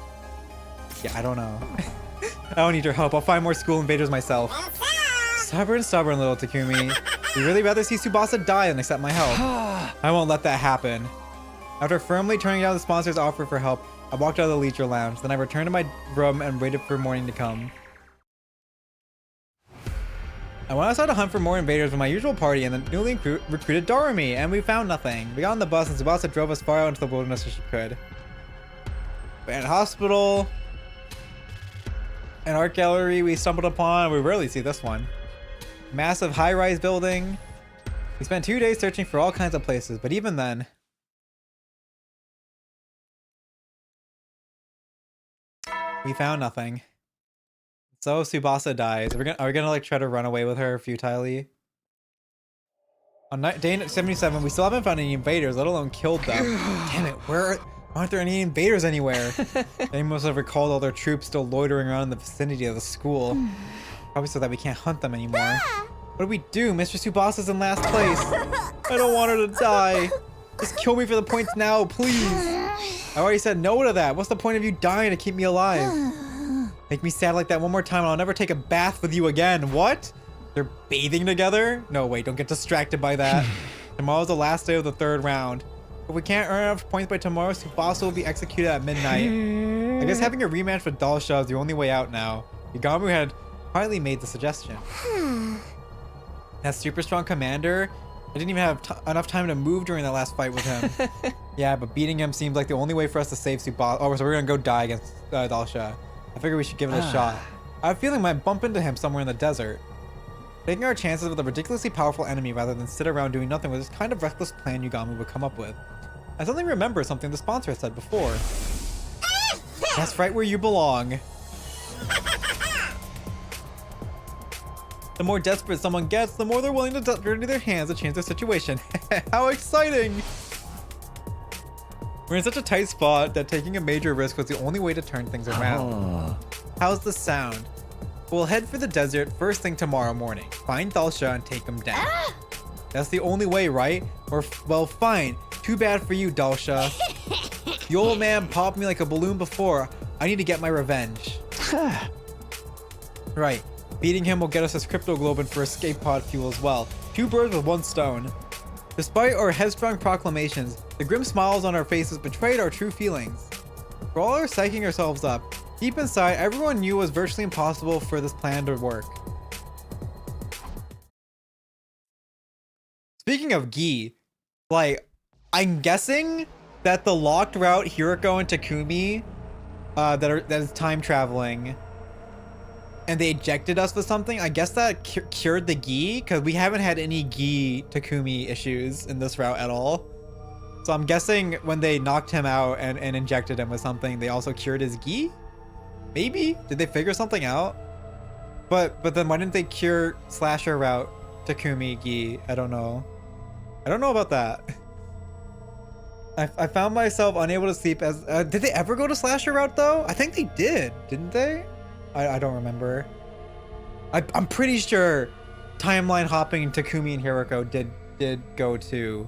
Yeah, I don't know. I don't need your help. I'll find more school invaders myself. Stubborn little Takumi. You'd really rather see Tsubasa die than accept my help. I won't let that happen. After firmly turning down the sponsor's offer for help, I walked out of the leisure lounge. Then I returned to my room and waited for morning to come. I went outside to hunt for more invaders with my usual party and the newly recruited Doremi, and we found nothing. We got on the bus and Tsubasa drove us far out into the wilderness as she could. Abandoned hospital. An art gallery we stumbled upon. We rarely see this one. Massive high-rise building. We spent 2 days searching for all kinds of places, but even then... we found nothing. So Tsubasa dies. Are we gonna like try to run away with her futilely? On day 77, we still haven't found any invaders, let alone killed them. Damn it, aren't there any invaders anywhere? They must have recalled all their troops still loitering around in the vicinity of the school. Probably so that we can't hunt them anymore. What do we do? Mr. Tsubasa's in last place. I don't want her to die. Just kill me for the points now, please. I already said no to that. What's the point of you dying to keep me alive? Make me sad like that one more time and I'll never take a bath with you again. What? They're bathing together? No, wait, don't get distracted by that. Tomorrow's the last day of the 3rd round. If we can't earn enough points by tomorrow, Tsubasa will be executed at midnight. I guess having a rematch with Dalsha is the only way out now. Yagamu had quietly made the suggestion. That super strong commander, I didn't even have enough time to move during that last fight with him. Yeah, but beating him seems like the only way for us to save Tsubasa. Oh, so we're gonna go die against Dalsha. I figure we should give it a shot. I have a feeling I might bump into him somewhere in the desert. Taking our chances with a ridiculously powerful enemy rather than sit around doing nothing was this kind of reckless plan Yagamu would come up with. I suddenly remember something the sponsor had said before. That's right where you belong. The more desperate someone gets, the more they're willing to dirty their hands to change their situation. How exciting! We're in such a tight spot that taking a major risk was the only way to turn things around. How's the sound? We'll head for the desert first thing tomorrow morning. Find Dalsha and take him down. That's the only way, right? Or, well, fine. Too bad for you, Dalsha. The old man popped me like a balloon before. I need to get my revenge. Right. Beating him will get us his crypto globin for escape pod fuel as well. 2 birds with 1 stone. Despite our headstrong proclamations, the grim smiles on our faces betrayed our true feelings. For all our psyching ourselves up, deep inside, everyone knew it was virtually impossible for this plan to work. Speaking of Gi, like, I'm guessing that the locked route Hiroko and Takumi, that is time traveling, and they ejected us with something. I guess that cured the Gi, because we haven't had any Gi Takumi issues in this route at all. So I'm guessing when they knocked him out and injected him with something, they also cured his Gi? Maybe? Did they figure something out? But then why didn't they cure Slasher route Takumi Gi? I don't know. I don't know about that. I found myself unable to sleep as... did they ever go to Slasher route though? I think they did, didn't they? I don't remember. I'm pretty sure timeline hopping Takumi and Hiroko did go to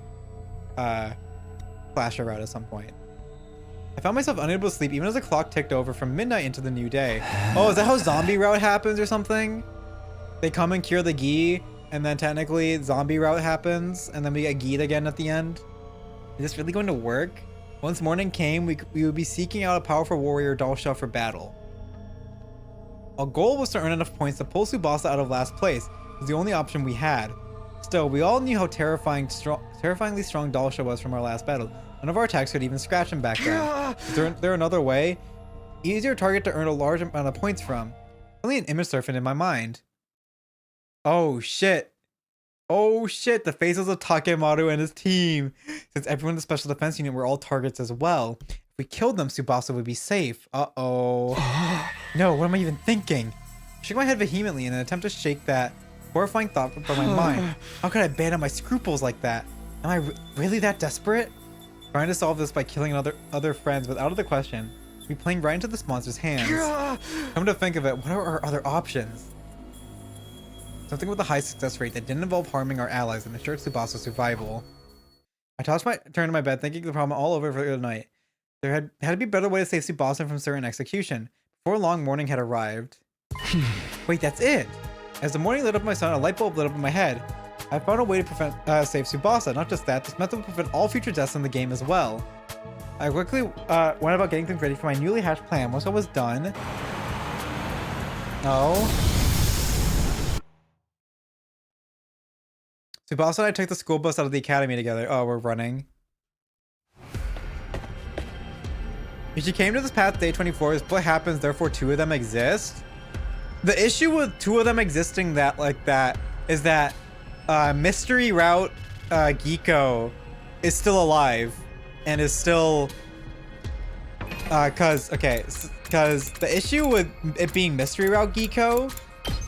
Slasher route at some point. I found myself unable to sleep even as the clock ticked over from midnight into the new day. Oh, is that how zombie route happens or something? They come and cure the Gi, and then technically zombie route happens, and then we get Gi'd again at the end. Is this really going to work? Once morning came, we would be seeking out a powerful warrior Dalsha for battle. Our goal was to earn enough points to pull Tsubasa out of last place. It was the only option we had. Still, we all knew how terrifyingly strong Dalsha was from our last battle. None of our attacks could even scratch him back then. Is there another way? Easier target to earn a large amount of points from. Only an image surfing in my mind. Oh shit. Oh shit, the faces of Takemaru and his team. Since everyone in the special defense unit were all targets as well. If we killed them, Tsubasa would be safe. Uh-oh. No, what am I even thinking? I shook my head vehemently in an attempt to shake that horrifying thought from my mind. How could I abandon my scruples like that? Am I really that desperate? Trying to solve this by killing other friends was out of the question. We'd be playing right into the sponsor's hands. Come to think of it, what are our other options? Something with a high success rate that didn't involve harming our allies and ensured Tsubasa's survival. I turned to my bed, thinking the problem all over for the night. There had to be a better way to save Tsubasa from certain execution. Before long, morning had arrived. Wait, that's it! As the morning lit up my sun, a light bulb lit up in my head. I found a way to save Tsubasa. Not just that, this method would prevent all future deaths in the game as well. I quickly went about getting things ready for my newly hatched plan. Once I was done... Oh. Tsubasa and I took the school bus out of the academy together. Oh, we're running. If she came to this path day 24, this what happens, therefore 2 of them exist. The issue with 2 of them existing is that Mystery Route Geeko is still alive and is still cause the issue with it being Mystery Route Geeko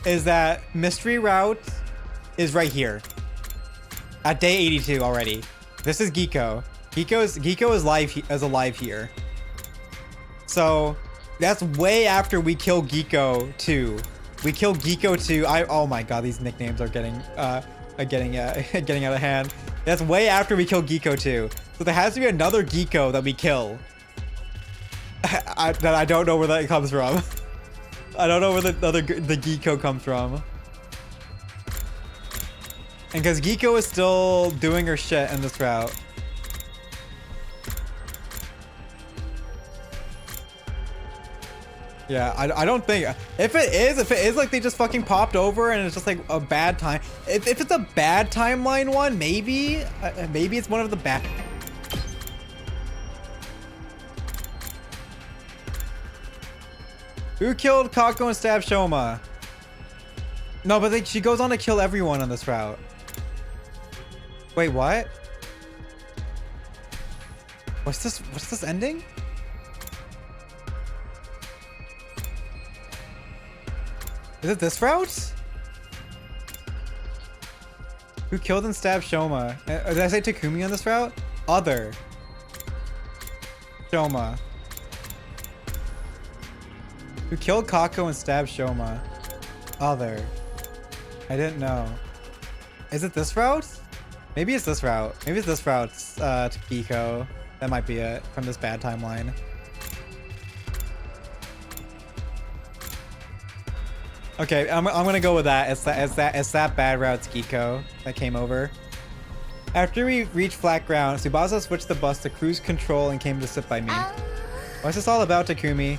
is that Mystery Route is right here at day 82 already. This is Geeko. Geeko is alive here. So that's way after we kill Geeko 2. We kill Geeko 2. Oh my god, these nicknames are getting getting out of hand. That's way after we kill Geeko 2. So there has to be another Geeko that we kill. That I don't know where that comes from. I don't know where the Geeko comes from. And because Geeko is still doing her shit in this route. Yeah, I don't think if it is like they just fucking popped over and it's just like a bad time. If it's a bad timeline one, maybe it's one of the bad. Who killed Kako and stabbed Shoma? No, but she goes on to kill everyone on this route. Wait, what? What's this ending? Is it this route? Who killed and stabbed Shoma? Did I say Takumi on this route? Other. Shoma. Who killed Kako and stabbed Shoma? Other. I didn't know. Is it this route? Maybe it's this route. Maybe it's this route to Geeko. That might be it from this bad timeline. Okay, I'm gonna go with that. It's that bad route Geeko that came over. After we reached flat ground, Tsubasa switched the bus to cruise control and came to sit by me. What's this all about, Takumi?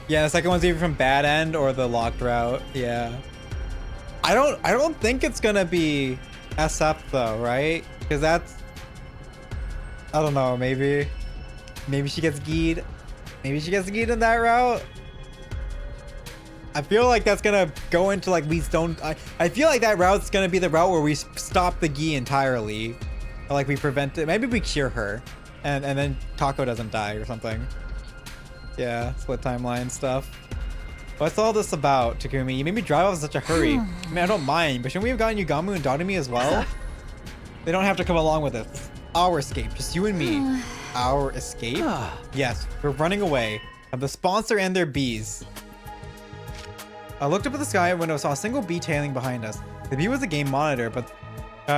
Yeah, the second one's either from bad end or the locked route. Yeah. I don't think it's gonna be SF though, right? Because that's, I don't know, maybe she gets geed. Maybe she gets geed in that route. I feel like that's gonna go into like we don't. I feel like that route's gonna be the route where we stop the gi entirely, or like we prevent it. Maybe we cure her, and then Tako doesn't die or something. Yeah, split timeline stuff. What's all this about, Takumi? You made me drive off in such a hurry. I mean, I don't mind, but shouldn't we have gotten Yugamu and Dotami as well? They don't have to come along with us. Our escape, just you and me. Our escape? Yes, we're running away from the sponsor and their bees. I looked up at the sky window, saw a single bee tailing behind us. The bee was a game monitor, but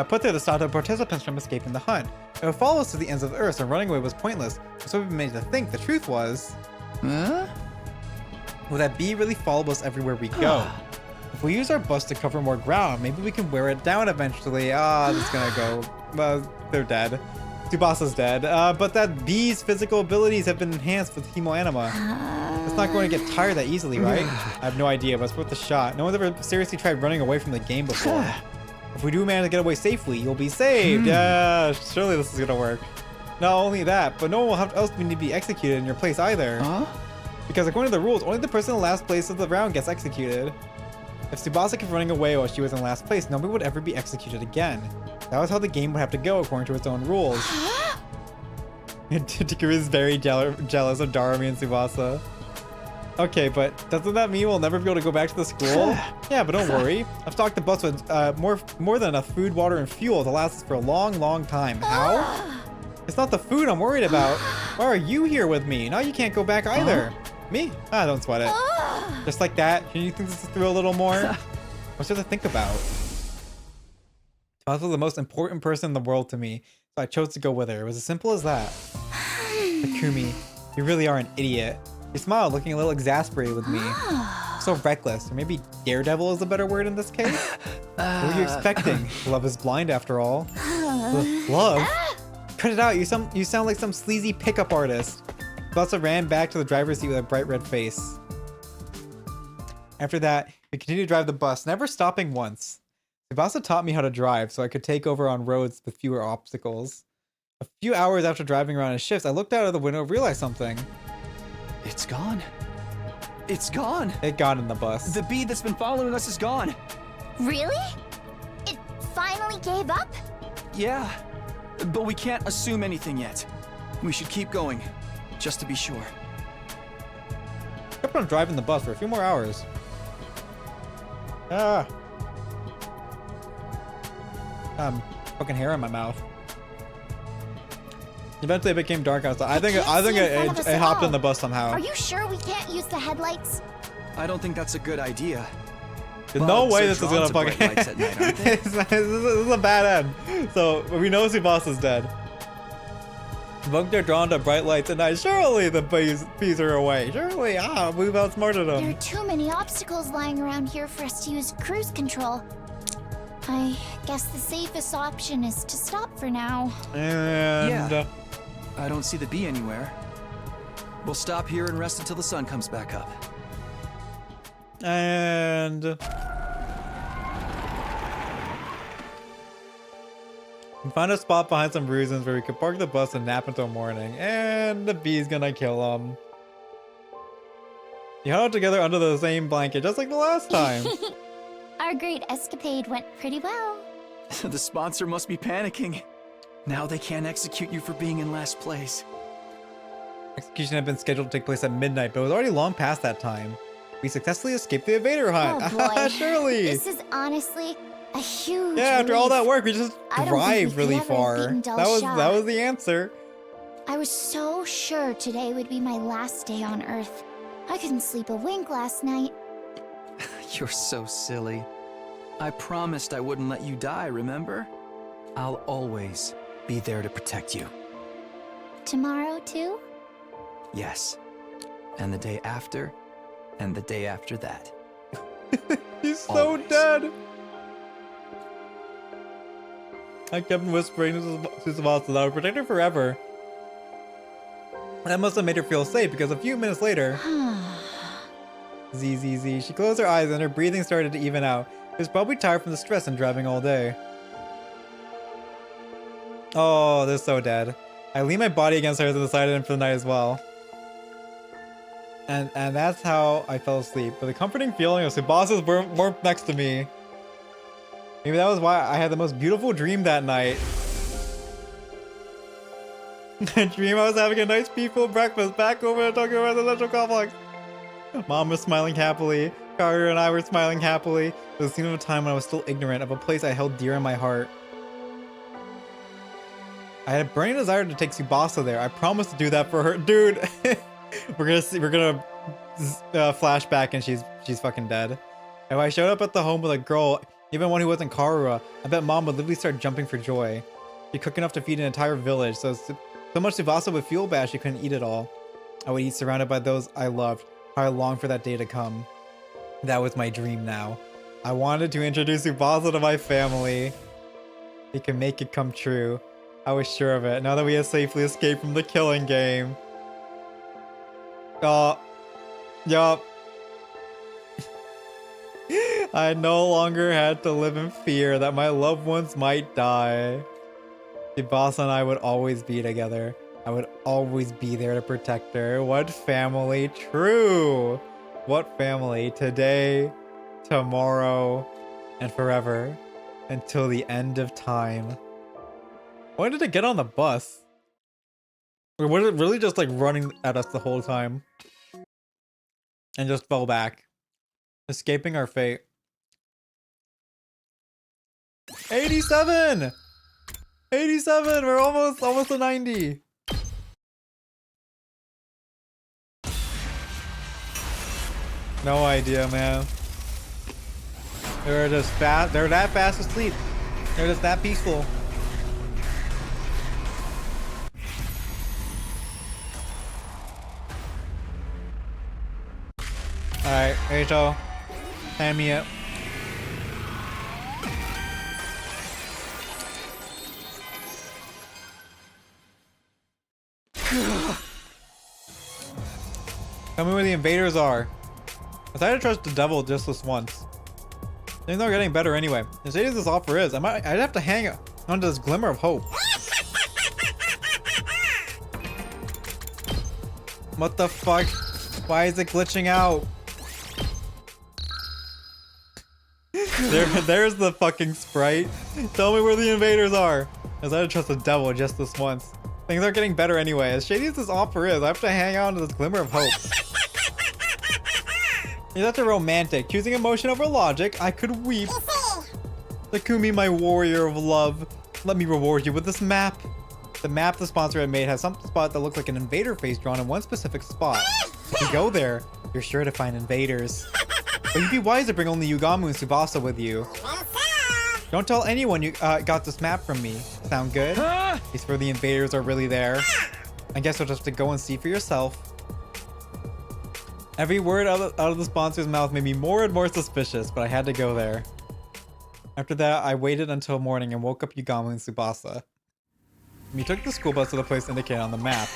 put there to stop the participants from escaping the hunt. It would follow us to the ends of the earth, so running away was pointless. So we made to think the truth was... Will that bee really follow us everywhere we go? If we use our bus to cover more ground, maybe we can wear it down eventually. This is gonna go... Well, they're dead. Tsubasa's dead. But that bee's physical abilities have been enhanced with Hemoanima. It's not going to get tired that easily, right? I have no idea, but it's worth a shot. No one's ever seriously tried running away from the game before. If we do manage to get away safely, you'll be saved. Yeah, surely this is gonna work. Not only that, but no one else will need to be executed in your place either. Because according to the rules, only the person in the last place of the round gets executed. If Tsubasa kept running away while she was in last place, nobody would ever be executed again. That was how the game would have to go according to its own rules. Takumi is very jealous of Darumi and Tsubasa. Okay, but doesn't that mean we'll never be able to go back to the school? Yeah, but don't worry. I've stocked the bus with more than enough food, water, and fuel to last us for a long, long time. How? It's not the food I'm worried about. Why are you here with me? Now you can't go back either. Me? Ah, don't sweat it. Just like that. Can you think this through a little more? What's there to think about? Tsubasa was the most important person in the world to me, so I chose to go with her. It was as simple as that. Takumi, you really are an idiot. You smiled, looking a little exasperated with me. So reckless, or maybe daredevil is a better word in this case? What were you expecting? Love is blind after all. Love? Cut it out, you sound like some sleazy pickup artist. Tsubasa ran back to the driver's seat with a bright red face. After that, we continued to drive the bus, never stopping once. Tsubasa taught me how to drive so I could take over on roads with fewer obstacles. A few hours after driving around his shifts, I looked out of the window and realized something. It's gone. It's gone. It got in the bus. The bee that's been following us is gone. Really? It finally gave up? Yeah, but we can't assume anything yet. We should keep going, just to be sure. Kept on driving the bus for a few more hours. Ah. Fucking hair in my mouth. Eventually it became dark outside. I think it hopped in the bus somehow. Are you sure we can't use the headlights? I don't think that's a good idea. There's no way Bugs this is are gonna drawn to fucking. bright lights at night, aren't they? this is a bad end. So we know Tsubasa's dead. Bugs are drawn to bright lights at night. Surely the bees are away. Surely, we've outsmarted them. There are too many obstacles lying around here for us to use cruise control. I guess the safest option is to stop for now. And Yeah. I don't see the bee anywhere. We'll stop here and rest until the sun comes back up. And we found a spot behind some ruins where we could park the bus and nap until morning. And the bee's gonna kill him. You huddled together under the same blanket, just like the last time. Our great escapade went pretty well. The sponsor must be panicking. Now they can't execute you for being in last place. Execution had been scheduled to take place at midnight, but it was already long past that time. We successfully escaped the invader hunt. Oh boy. Surely. This is honestly a huge Yeah, after all that relief. work, we just I don't think drive we could really ever have far. beaten Del That Shah. was the answer. I was so sure today would be my last day on Earth. I couldn't sleep a wink last night. You're so silly. I promised I wouldn't let you die, remember? I'll always be there to protect you. Tomorrow too? Yes. And the day after, and the day after that. He's so Always. dead. I kept whispering to Tsubasa that I would protect her forever. That must have made her feel safe because a few minutes later, ZZZ, she closed her eyes and her breathing started to even out. She was probably tired from the stress and driving all day. Oh, they're so dead. I leaned my body against hers and decided in for the night as well. And that's how I fell asleep, with a comforting feeling of Tsubasa's warmth next to me. Maybe that was why I had the most beautiful dream that night. I dream I was having a nice peaceful breakfast back over at Tokyo Residential Complex. Mom was smiling happily. Carter and I were smiling happily. It was a scene of a time when I was still ignorant of a place I held dear in my heart. I had a burning desire to take Tsubasa there. I promised to do that for her. Dude, we're gonna flash back and she's fucking dead. If I showed up at the home with a girl, even one who wasn't Karura, I bet Mom would literally start jumping for joy. She'd cook enough to feed an entire village, so much Tsubasa would feel bad she couldn't eat it all. I would eat surrounded by those I loved. How I longed for that day to come. That was my dream now. I wanted to introduce Tsubasa to my family. He can make it come true. I was sure of it, now that we had safely escaped from the killing game. Yup. I no longer had to live in fear that my loved ones might die. Tsubasa and I would always be together. I would always be there to protect her. What family? True. What family? Today, tomorrow, and forever. Until the end of time. Why did it get on the bus? Or was it really just like running at us the whole time? And just fell back. Escaping our fate. 87! 87! We're almost to 90. No idea, man. They're just fast. They're that fast asleep. They're just that peaceful. Alright, Rachel. Hand me it. Tell me where the invaders are. I decided to trust the devil just this once. Things are getting better anyway. As shady as this offer is, I'd have to hang on to this glimmer of hope. What the fuck? Why is it glitching out? There's the fucking sprite. Tell me where the invaders are. As I had to trust the devil just this once. Things are getting better anyway. As shady as this offer is, I have to hang on to this glimmer of hope. You're such a romantic. Choosing emotion over logic, I could weep. Takumi, my warrior of love. Let me reward you with this map. The map the sponsor had made has some spot that looks like an invader face drawn in one specific spot. If you go there, you're sure to find invaders. But you'd be wise to bring only Yugamu and Tsubasa with you. Don't tell anyone you got this map from me. Sound good? These for the invaders are really there. I guess you'll just have to go and see for yourself. Every word out of the sponsor's mouth made me more and more suspicious, but I had to go there. After that, I waited until morning and woke up Yugamu and Tsubasa. We took the school bus to the place indicated on the map.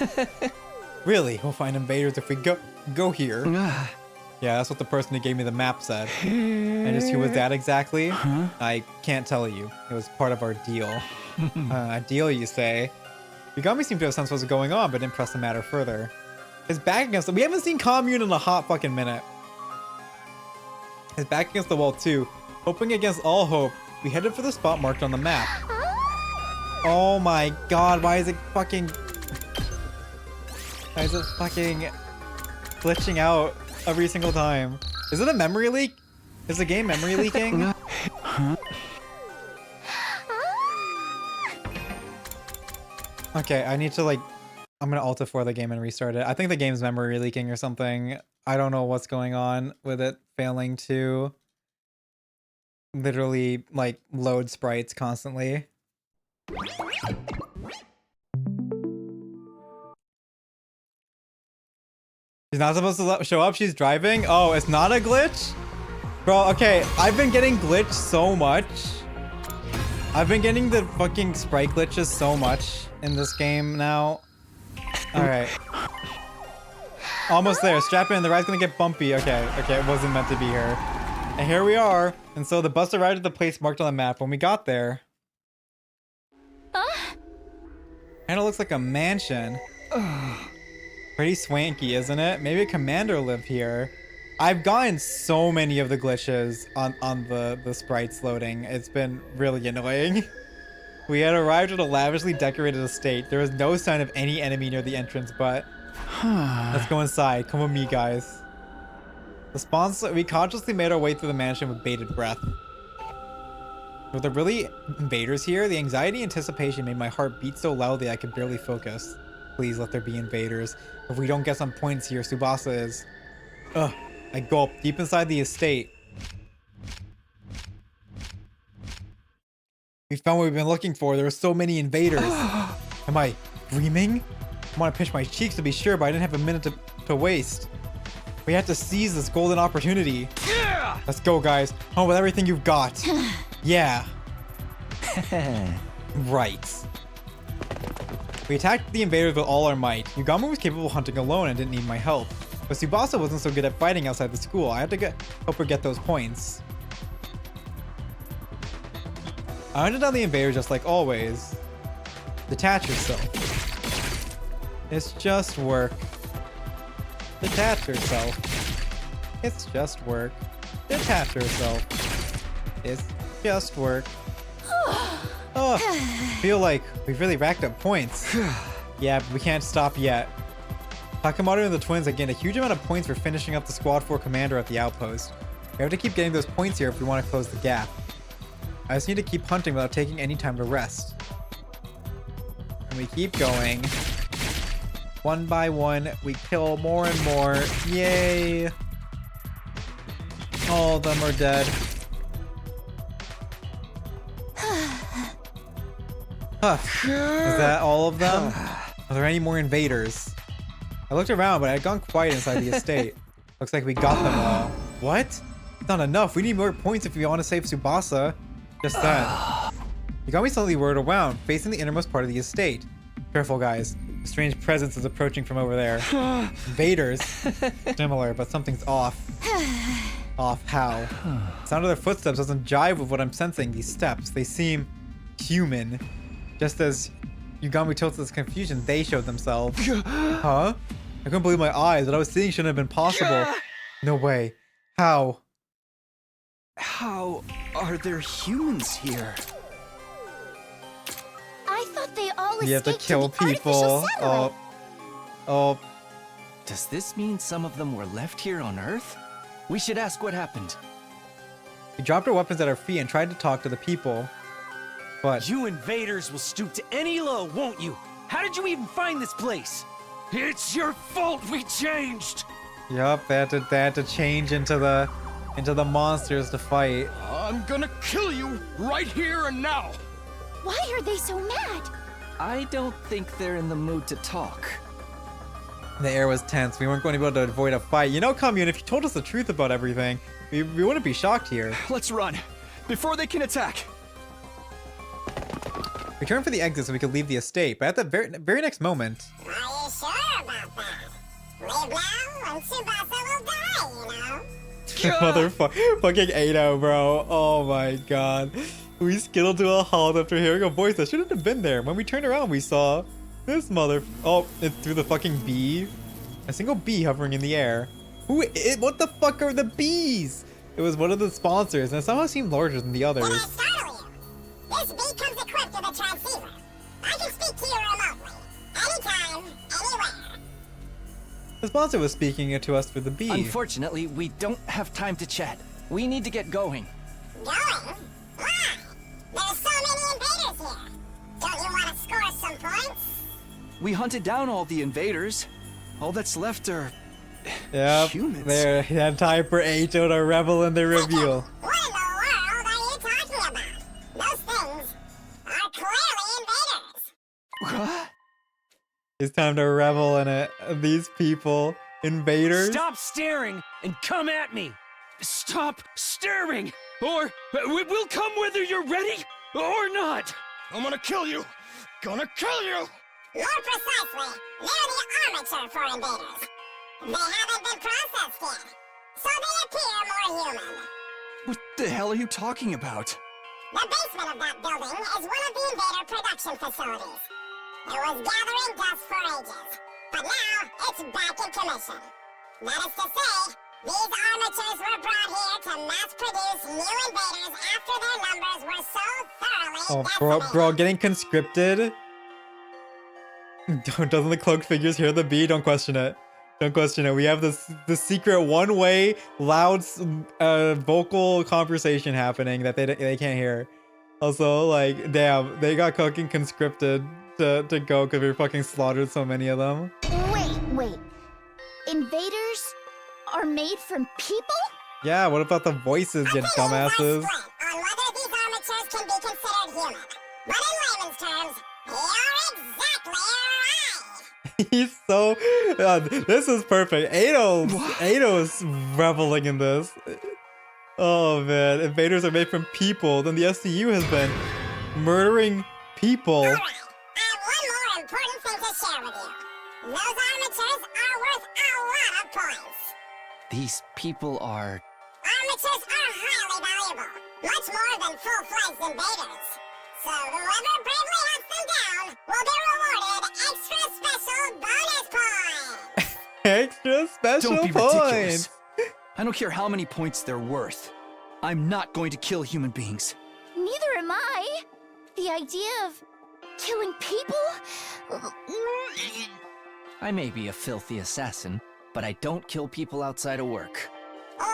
Really, we'll find invaders if we go here. Yeah, that's what the person who gave me the map said. And just who was that exactly? I can't tell you. It was part of our deal. A deal, you say? Yugami seemed to have sense what was going on, but didn't press the matter further. His back against the— we haven't seen Commune in a hot fucking minute. His back against the wall too. Hoping against all hope, we headed for the spot marked on the map. Oh my god, why is it fucking glitching out every single time? Is it a memory leak? Is the game memory leaking? Okay, I need to I'm gonna Alt F4 the game and restart it. I think the game's memory leaking or something. I don't know what's going on with it failing to literally load sprites constantly. She's not supposed to show up. She's driving. Oh, it's not a glitch? Bro, okay. I've been getting glitched so much. I've been getting the fucking sprite glitches so much in this game now. Alright. Almost there. Strap in. The ride's gonna get bumpy. Okay. Okay, it wasn't meant to be here. And here we are. And so the bus arrived at the place marked on the map. When we got there, kinda looks like a mansion. Pretty swanky, isn't it? Maybe a commander lived here. I've gotten so many of the glitches on the sprites loading. It's been really annoying. We had arrived at a lavishly decorated estate. There was no sign of any enemy near the entrance, but let's go inside. Come with me, guys. We consciously made our way through the mansion with bated breath. Were there really invaders here? The anxiety and anticipation made my heart beat so loudly I could barely focus. Please let there be invaders. If we don't get some points here, Tsubasa is... Ugh. I gulped deep inside the estate. We found what we've been looking for. There were so many invaders. Am I dreaming? I want to pinch my cheeks to be sure, but I didn't have a minute to waste. We had to seize this golden opportunity. Let's go, guys. Home with everything you've got. Yeah. Right. We attacked the invaders with all our might. Yugami was capable of hunting alone and didn't need my help. But Tsubasa wasn't so good at fighting outside the school. I had to help her get those points. I hunted down the invaders just like always. Detach yourself. It's just work. Detach yourself. It's just work. Detach yourself. It's just work. Oh, feel like we've really racked up points. Yeah, but we can't stop yet. Takemoto and the twins have gained a huge amount of points for finishing up the Squad 4 commander at the outpost. We have to keep getting those points here if we want to close the gap. I just need to keep hunting without taking any time to rest. And we keep going. One by one, we kill more and more. Yay! All of them are dead. Huh. Is that all of them? Are there any more invaders? I looked around, but I had gone quiet inside the estate. Looks like we got them all. What? It's not enough. We need more points if we want to save Tsubasa. Just then. You got me slightly whirled around, facing the innermost part of the estate. Careful, guys. A strange presence is approaching from over there. Invaders. Similar, but something's off. Off how? The sound of their footsteps doesn't jive with what I'm sensing. These steps, they seem human. Just as Yugami tilted this confusion, they showed themselves. Huh? I couldn't believe my eyes. What I was seeing shouldn't have been possible. No way. How? How are there humans here? I thought they all You have to escaped kill the artificial people. satellite. Oh. Does this mean some of them were left here on Earth? We should ask what happened. We dropped our weapons at our feet and tried to talk to the people. But You invaders will stoop to any low, won't you? How did you even find this place? It's your fault we changed! yup, they had to change into the monsters to fight. I'm gonna kill you right here and now! Why are they so mad? I don't think they're in the mood to talk. The air was tense. We weren't going to be able to avoid a fight. You know, Commune, if you told us the truth about everything, we wouldn't be shocked here. Let's run before they can attack. We turned for the exit so we could leave the estate, but at the very next moment... Are you sure about that? Leave now and Tsubasa will die, you know? Motherfucking Ado, bro. Oh my god. We skittled to a halt after hearing a voice that shouldn't have been there. When we turned around, we saw this mother... Oh, it's through the fucking bee. A single bee hovering in the air. What the fuck are the bees? It was one of the sponsors, and it somehow seemed larger than the others. Did I startle you? This bee comes equipped with a transceiver. I can speak to you remotely. Anytime, anywhere. The sponsor was speaking to us through the bee. Unfortunately, we don't have time to chat. We need to get going. Going? Why? There's so many invaders here. Don't you want to score some points? We hunted down all the invaders. All that's left are Yep, humans. there. He had time for Ato to revel in the reveal. What in the world are you talking about? Those things are clearly invaders. What? It's time to revel in it. These people, invaders. Stop staring and come at me! Stop staring! Or we'll come whether you're ready or not! I'm gonna kill you! Gonna kill you! More precisely, they're the armature for invaders. They haven't been processed yet, so they appear more human. What the hell are you talking about? The basement of that building is one of the invader production facilities. It was gathering dust for ages, but now it's back in commission. That is to say, these armatures were brought here to mass produce new invaders after their numbers were so thoroughly decimated. Bro, getting conscripted? Doesn't the cloaked figures hear the bee? Don't question it. Don't question it. We have the secret one-way, loud, vocal conversation happening that they can't hear. Also, like, damn, they got fucking conscripted to go because we fucking slaughtered so many of them. Wait. Invaders are made from people? Yeah, what about the voices, you Opinions dumbasses? are split on whether these armatures can be considered human. But in layman's terms, you're exactly right. He's so... this is perfect. Ado's reveling in this. Oh, man. Invaders are made from people. Then the SCU has been murdering people. Alright, I have one more important thing to share with you. Those armatures are worth a lot of points. These people are... Armatures are highly valuable, much more than full-fledged invaders. So whoever bravely hunts them down will be rewarded extra special bonus points. Extra special Don't be points. ridiculous. I don't care how many points they're worth. I'm not going to kill human beings. Neither am I. The idea of killing people? I may be a filthy assassin, but I don't kill people outside of work. Wow,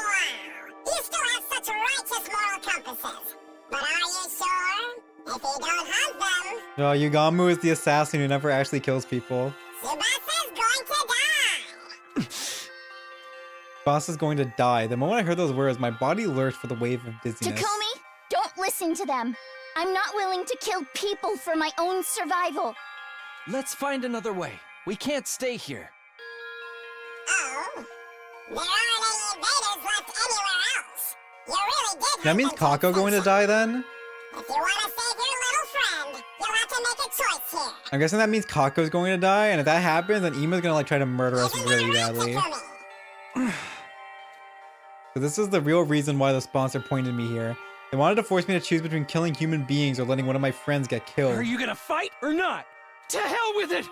you still have such righteous moral compasses. But are you sure? If you don't hunt them, No, Yugamu is the assassin who never actually kills people. Tsubasa's going to die. Boss is going to die. The moment I heard those words, my body lurched with a wave of dizziness. Takumi, don't listen to them. I'm not willing to kill people for my own survival. Let's find another way. We can't stay here. Oh? There aren't any invaders left anywhere else. You really did. That means Kako going to die then? If you want to save your little friend, you'll have to make a choice here. I'm guessing that means Kako's going to die, and if that happens, then Ima's gonna like try to murder us really badly. So this is the real reason why the sponsor pointed me here. They wanted to force me to choose between killing human beings or letting one of my friends get killed. Are you gonna fight or not? To hell with it!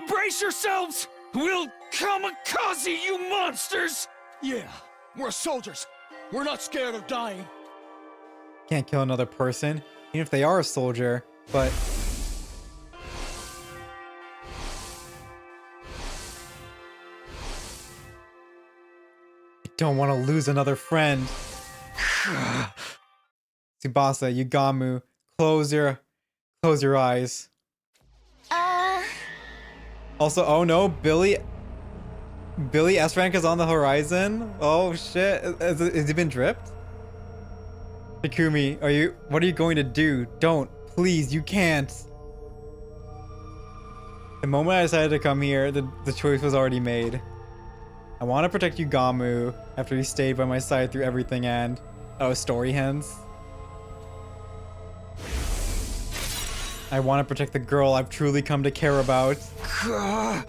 Brace yourselves! We'll kamikaze you monsters! Yeah, we're soldiers. We're not scared of dying. Can't kill another person, even if they are a soldier, but... I don't want to lose another friend. Tsubasa, Yugamu, close your eyes. Also, oh no, Billy S rank is on the horizon. Oh shit, has he been dripped? Takumi, what are you going to do? Don't, please, you can't. The moment I decided to come here, the choice was already made. I want to protect Yugamu after he stayed by my side through everything and... Oh, story hands. I want to protect the girl I've truly come to care about. I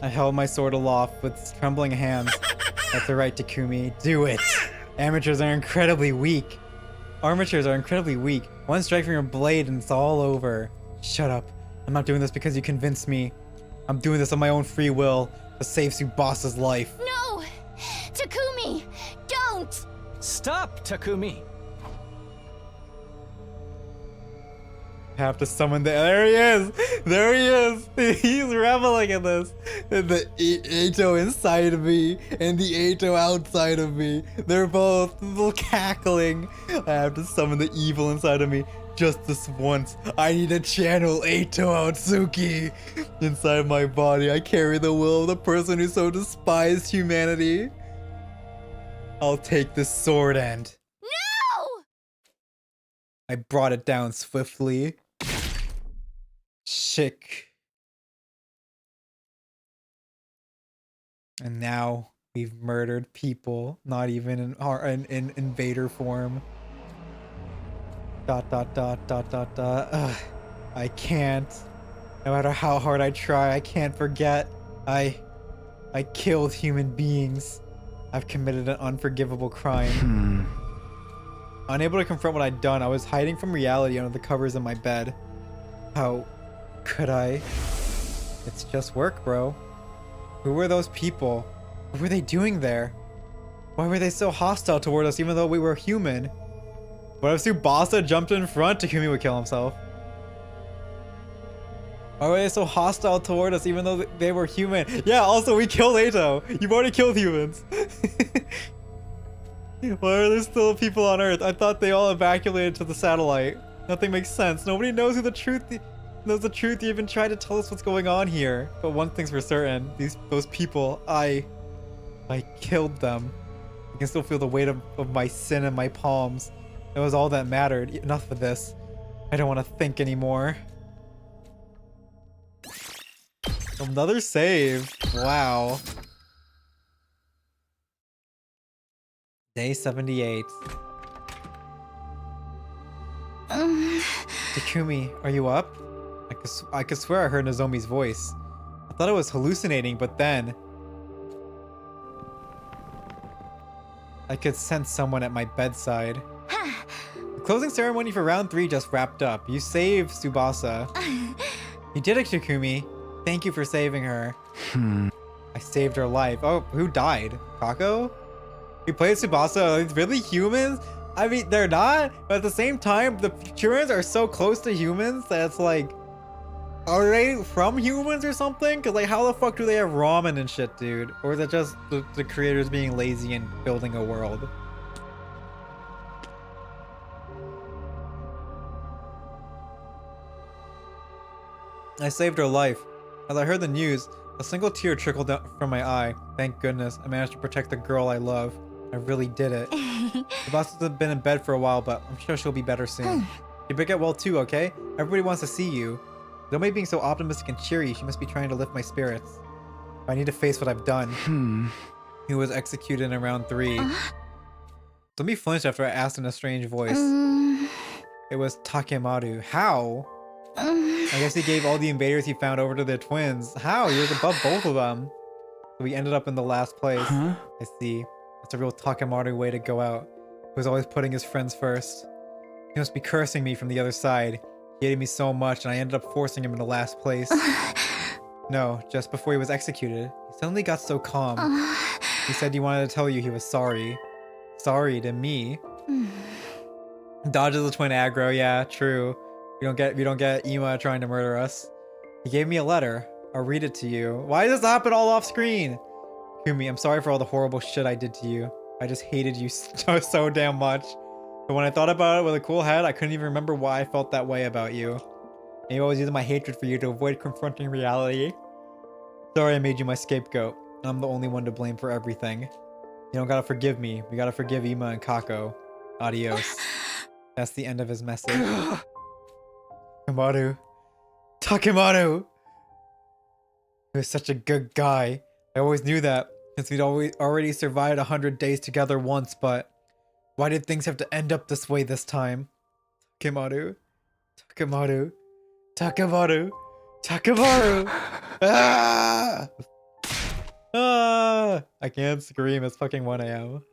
held my sword aloft with trembling hands. That's the right, Takumi. Do it. Amateurs are incredibly weak. Armatures are incredibly weak. One strike from your blade and it's all over. Shut up. I'm not doing this because you convinced me. I'm doing this of my own free will to save Tsubasa's life. No! Takumi, don't! Stop, Takumi. Have to summon there he is! There he is! He's reveling in this! The Eito inside of me and the Eito outside of me. They're both cackling. I have to summon the evil inside of me just this once. I need to channel Eito Otsuki inside my body. I carry the will of the person who so despised humanity. I'll take this sword and... No! I brought it down swiftly. Chick. And now we've murdered people, not even in invader form. ... Ugh. I can't. No matter how hard I try, I can't forget. I killed human beings. I've committed an unforgivable crime. Unable to confront what I'd done, I was hiding from reality under the covers of my bed. How could I? It's just work, bro. Who were those people? What were they doing there? Why were they so hostile toward us even though we were human? What if Tsubasa jumped in front? Takumi would kill himself. Why were they so hostile toward us even though they were human? Yeah, also we killed Eito. You've already killed humans. Why are there still people on Earth? I thought they all evacuated to the satellite. Nothing makes sense. Nobody knows the truth. You even tried to tell us what's going on here. But one thing's for certain. Those people, I killed them. I can still feel the weight of my sin in my palms. It was all that mattered. Enough of this. I don't want to think anymore. Another save. Wow. Day 78. Takumi, are you up? I could swear I heard Nozomi's voice. I thought I was hallucinating, but then... I could sense someone at my bedside. The closing ceremony for round 3 just wrapped up. You saved Tsubasa. You did it, Takumi. Thank you for saving her. I saved her life. Oh, who died? Kako? We played Tsubasa. Are these really humans? I mean, they're not, but at the same time, the Futurans are so close to humans that it's like, are they from humans or something? Because like, how the fuck do they have ramen and shit, dude? Or is it just the creators being lazy and building a world? I saved her life. As I heard the news, A single tear trickled down from my eye. Thank goodness, I managed to protect the girl I love. I really did it. The boss has been in bed for a while, but I'm sure she'll be better soon. You better get well too, okay? Everybody wants to see you. Though being so optimistic and cheery, she must be trying to lift my spirits. I need to face what I've done. He was executed in round 3. Zombie flinched after I asked in a strange voice. It was Takemaru. How? I guess he gave all the invaders he found over to the twins. How? He was above both of them. So we ended up in the last place. I see. That's a real Takemaru way to go out. He was always putting his friends first. He must be cursing me from the other side. He hated me so much and I ended up forcing him into last place. No, just before he was executed, he suddenly got so calm. He said he wanted to tell you he was sorry. Sorry to me. Dodges the twin aggro, yeah, true. We don't get Ima trying to murder us. He gave me a letter. I'll read it to you. Why does this happen all off screen? Kumi, I'm sorry for all the horrible shit I did to you. I just hated you so damn much. But when I thought about it with a cool head, I couldn't even remember why I felt that way about you. Maybe I was using my hatred for you to avoid confronting reality. Sorry I made you my scapegoat. I'm the only one to blame for everything. You don't gotta forgive me. We gotta forgive Ima and Kako. Adios. That's the end of his message. Takemaru. Takemaru! He was such a good guy. I always knew that, since we'd already survived 100 days together once, but why did things have to end up this way this time? Takemaru. Takemaru. Takemaru. Takemaru! Ah! Ah! I can't scream. It's fucking 1 a.m.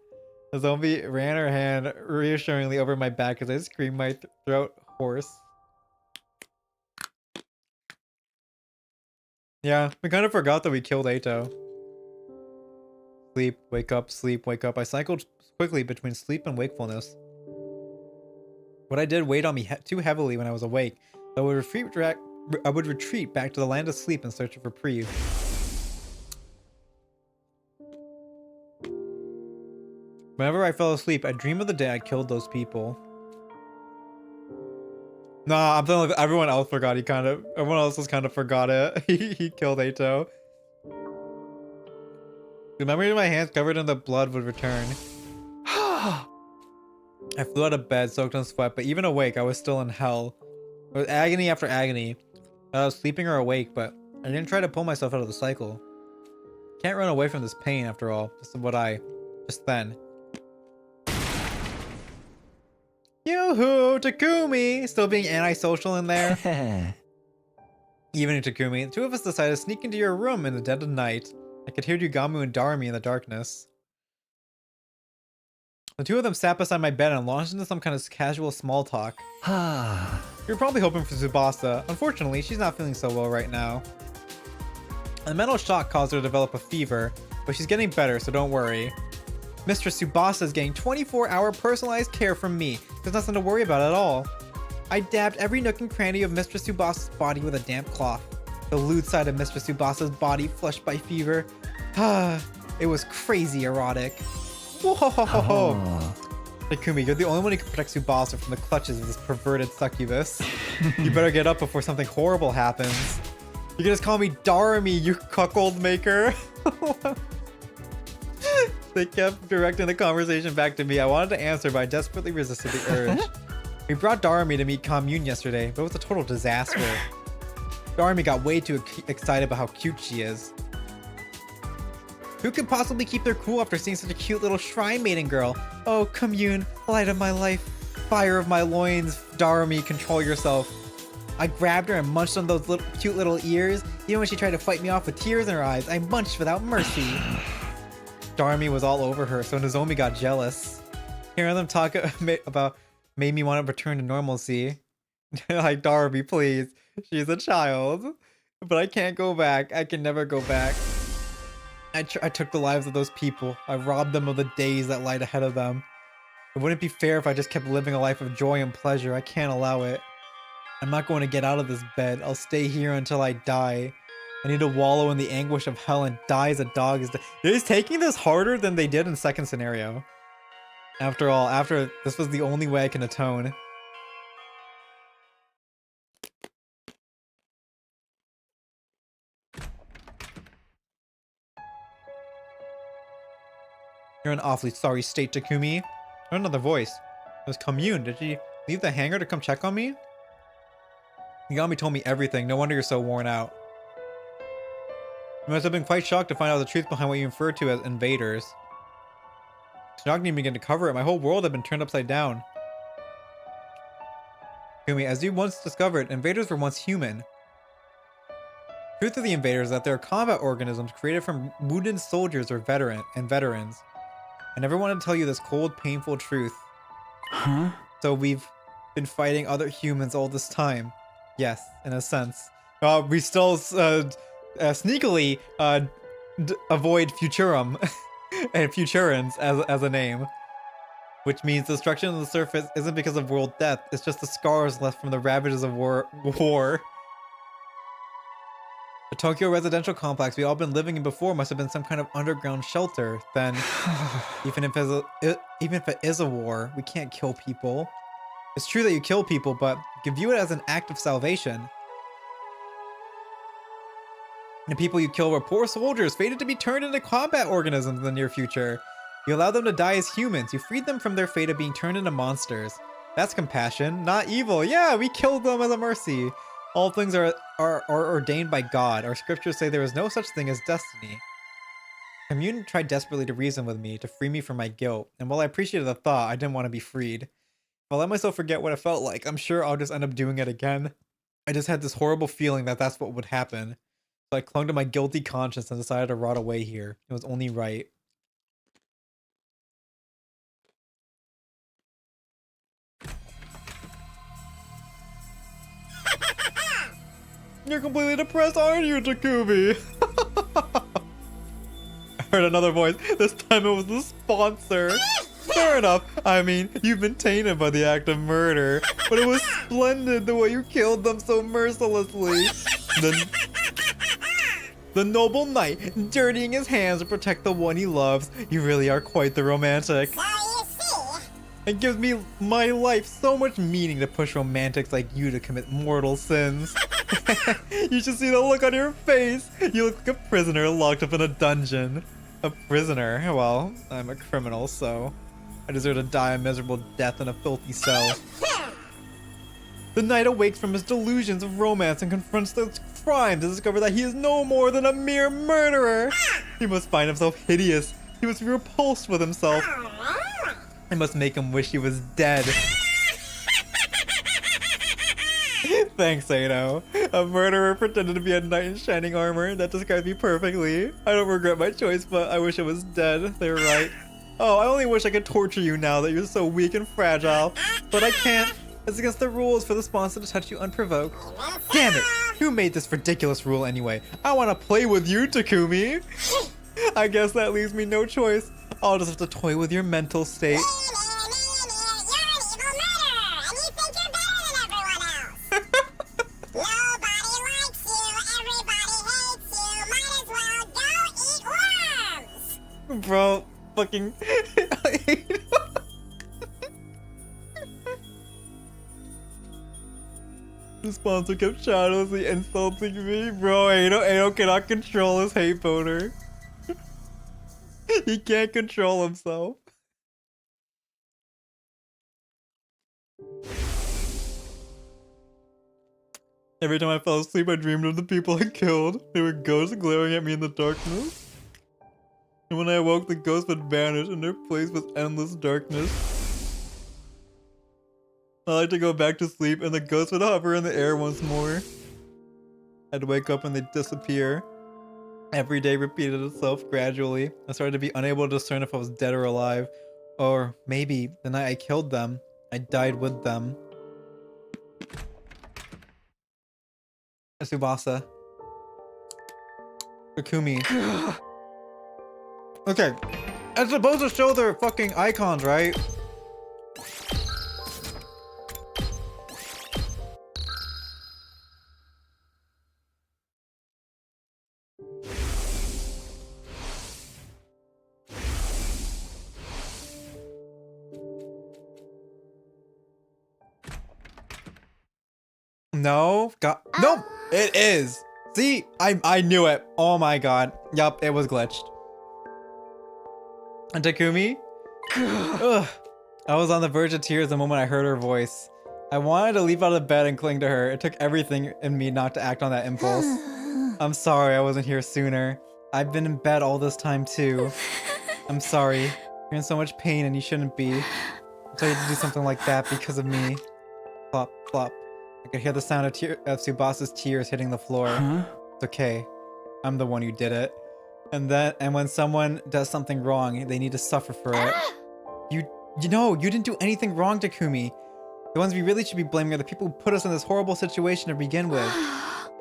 The zombie ran her hand reassuringly over my back as I screamed my throat hoarse. Yeah, we kind of forgot that we killed Ato. Sleep, wake up, sleep, wake up. I cycled quickly between sleep and wakefulness. What I did weighed on me too heavily when I was awake. I would retreat back to the land of sleep in search of reprieve. Whenever I fell asleep, I'd dream of the day I killed those people. Nah, I'm telling you, everyone else forgot. Everyone else just kind of forgot it. He killed Ato. The memory of my hands covered in the blood would return. I flew out of bed, soaked in sweat, but even awake, I was still in hell. It was agony after agony. I was sleeping or awake, but I didn't try to pull myself out of the cycle. Can't run away from this pain, after all. This is what just then. Yoo-hoo, Takumi! Still being antisocial in there. Evening, Takumi. The two of us decided to sneak into your room in the dead of night. I could hear Yugamu and Darumi in the darkness. The two of them sat beside my bed and launched into some kind of casual small talk. You're probably hoping for Tsubasa. Unfortunately, she's not feeling so well right now. A mental shock caused her to develop a fever, but she's getting better, so don't worry. Mistress Tsubasa is getting 24-hour personalized care from me. There's nothing to worry about at all. I dabbed every nook and cranny of Mistress Tsubasa's body with a damp cloth. The lewd side of Mistress Tsubasa's body flushed by fever. It was crazy erotic. Whoa! Takumi, you're the only one who can protect Tsubasa from the clutches of this perverted succubus. You better get up before something horrible happens. You can just call me Darumi, you cuckold maker. They kept directing the conversation back to me. I wanted to answer, but I desperately resisted the urge. We brought Darumi to meet Commune yesterday, but it was a total disaster. Darumi got way too excited about how cute she is. Who could possibly keep their cool after seeing such a cute little shrine maiden girl? Oh, Commune, light of my life, fire of my loins, Darumi, control yourself. I grabbed her and munched on those cute little ears. Even when she tried to fight me off with tears in her eyes, I munched without mercy. Darumi was all over her, so Nozomi got jealous. Hearing them talk about made me want to return to normalcy. Like, Darumi, please. She's a child. But I can't go back. I can never go back. I took the lives of those people. I robbed them of the days that lied ahead of them. It wouldn't be fair if I just kept living a life of joy and pleasure. I can't allow it. I'm not going to get out of this bed. I'll stay here until I die. I need to wallow in the anguish of hell and die as a dog is. They're just taking this harder than they did in the second scenario. After all, this was the only way I can atone. You're in an awfully sorry state, Takumi. I heard another voice. It was Commune. Did she leave the hangar to come check on me? Yagami told me everything. No wonder you're so worn out. You must have been quite shocked to find out the truth behind what you referred to as invaders. Shock didn't even begin to cover it. My whole world had been turned upside down. Takumi, as you once discovered, invaders were once human. The truth of the invaders is that they are combat organisms created from wounded soldiers or veterans. I never wanted to tell you this cold, painful truth. Huh? So we've been fighting other humans all this time. Yes, in a sense. We still sneakily avoid Futurum and Futurans as a name. Which means destruction of the surface isn't because of world death, it's just the scars left from the ravages of war. The Tokyo residential complex we all been living in before must have been some kind of underground shelter. Then, even if it is a war, we can't kill people. It's true that you kill people, but you can view it as an act of salvation. The people you kill were poor soldiers, fated to be turned into combat organisms in the near future. You allowed them to die as humans. You freed them from their fate of being turned into monsters. That's compassion, not evil. Yeah, we killed them as a mercy. All things are ordained by God. Our scriptures say there is no such thing as destiny. Commune tried desperately to reason with me, to free me from my guilt. And while I appreciated the thought, I didn't want to be freed. If I let myself forget what it felt like, I'm sure I'll just end up doing it again. I just had this horrible feeling that that's what would happen. So I clung to my guilty conscience and decided to rot away here. It was only right. You're completely depressed, aren't you, Takumi? I heard another voice. This time it was the sponsor. Fair enough. I mean, you've been tainted by the act of murder, but it was splendid the way you killed them so mercilessly. The noble knight, dirtying his hands to protect the one he loves. You really are quite the romantic. It gives me my life so much meaning to push romantics like you to commit mortal sins. You should see the look on your face. You look like a prisoner locked up in a dungeon. A prisoner? Well, I'm a criminal, so I deserve to die a miserable death in a filthy cell. The knight awakes from his delusions of romance and confronts those crimes to discover that he is no more than a mere murderer. He must find himself hideous. He must be repulsed with himself. I must make him wish he was dead. Thanks, Sato. A murderer pretended to be a knight in shining armor. That describes me perfectly. I don't regret my choice, but I wish it was dead. They were right. Oh, I only wish I could torture you now that you're so weak and fragile. But I can't. It's against the rules for the sponsor to touch you unprovoked. Damn it! Who made this ridiculous rule anyway? I want to play with you, Takumi. I guess that leaves me no choice. I'll just have to toy with your mental state. Bro, fucking... The sponsor kept shadowy insulting me. Bro, Ano cannot control his hate boner. He can't control himself. Every time I fell asleep, I dreamed of the people I killed. They were ghosts glaring at me in the darkness. And when I awoke, the ghosts would vanish and their place was endless darkness. I like to go back to sleep and the ghosts would hover in the air once more. I'd wake up and they'd disappear. Every day repeated itself gradually. I started to be unable to discern if I was dead or alive. Or maybe the night I killed them, I died with them. Tsubasa. Takumi. Okay, it's supposed to show their fucking icons, right? No, God, nope, it is. See, I knew it. Oh my God, yup, it was glitched. And Takumi? Ugh. I was on the verge of tears the moment I heard her voice. I wanted to leap out of bed and cling to her. It took everything in me not to act on that impulse. I'm sorry I wasn't here sooner. I've been in bed all this time too. I'm sorry. You're in so much pain and you shouldn't be. I told you to do something like that because of me. Plop, plop. I could hear the sound of Tsubasa's tears hitting the floor. Huh? It's okay. I'm the one who did it. And when someone does something wrong, they need to suffer for it. You know, you didn't do anything wrong, Takumi. The ones we really should be blaming are the people who put us in this horrible situation to begin with.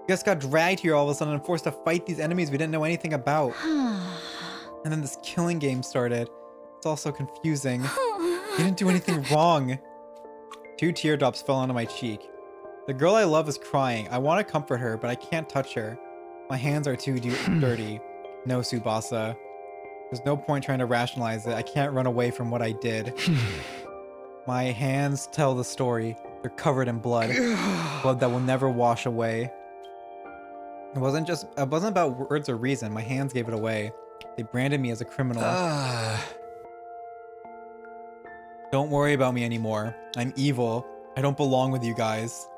We just got dragged here all of a sudden and forced to fight these enemies we didn't know anything about. And then this killing game started. It's all so confusing. You didn't do anything wrong. 2 teardrops fell onto my cheek. The girl I love is crying. I want to comfort her, but I can't touch her. My hands are too dirty. No, Tsubasa. There's no point trying to rationalize it. I can't run away from what I did. My hands tell the story. They're covered in blood. Blood that will never wash away. It wasn't about words or reason. My hands gave it away. They branded me as a criminal. Don't worry about me anymore. I'm evil. I don't belong with you guys.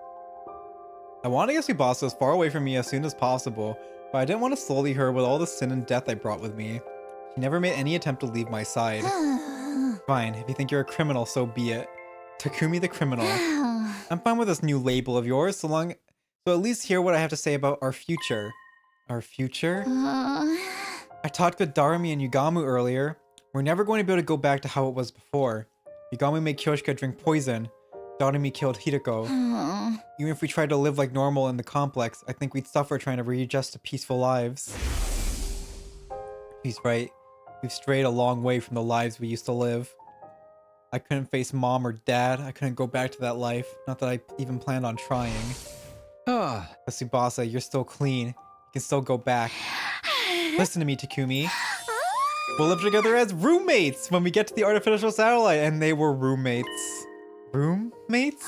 I wanted to get Tsubasa as far away from me as soon as possible, but I didn't want to sully her with all the sin and death I brought with me. She never made any attempt to leave my side. Fine, if you think you're a criminal, so be it. Takumi the criminal. I'm fine with this new label of yours, so at least hear what I have to say about our future. Our future? I talked with Darumi and Yugamu earlier. We're never going to be able to go back to how it was before. Yugamu made Kyoshika drink poison. Darumi killed Hideko. Even if we tried to live like normal in the complex, I think we'd suffer trying to readjust to peaceful lives. He's right. We've strayed a long way from the lives we used to live. I couldn't face mom or dad. I couldn't go back to that life. Not that I even planned on trying. But Tsubasa, you're still clean. You can still go back. Listen to me, Takumi. We'll live together as roommates when we get to the artificial satellite. And they were roommates. Roommates?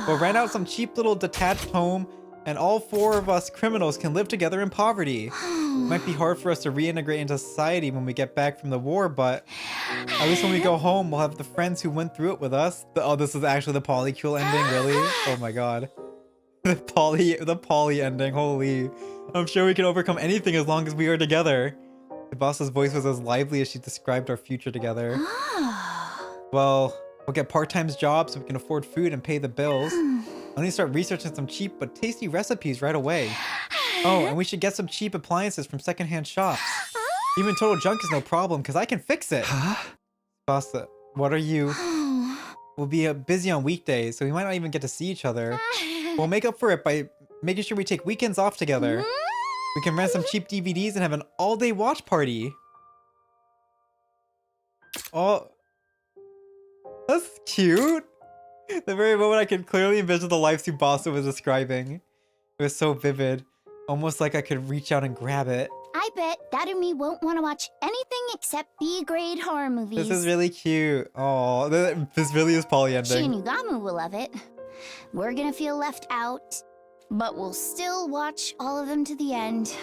We'll rent out some cheap little detached home and all 4 of us criminals can live together in poverty. It might be hard for us to reintegrate into society when we get back from the war, but at least when we go home, we'll have the friends who went through it with us. Oh, this is actually the polycule ending, really? Oh my god. The poly ending, holy. I'm sure we can overcome anything as long as we are together. The boss's voice was as lively as she described our future together. Well, we'll get part-time jobs so we can afford food and pay the bills. I need to start researching some cheap but tasty recipes right away. Oh, and we should get some cheap appliances from secondhand shops. Even total junk is no problem because I can fix it. Basta, what are you? We'll be busy on weekdays, so we might not even get to see each other. We'll make up for it by making sure we take weekends off together. We can rent some cheap DVDs and have an all-day watch party. Oh, that's cute. The very moment I could clearly envision the life Tsubasa was describing. It was so vivid, almost like I could reach out and grab it. I bet Darumi won't want to watch anything except B-grade horror movies. This is really cute. Oh, this really is poly She ending. and Yugamu will love it. We're gonna feel left out, but we'll still watch all of them to the end.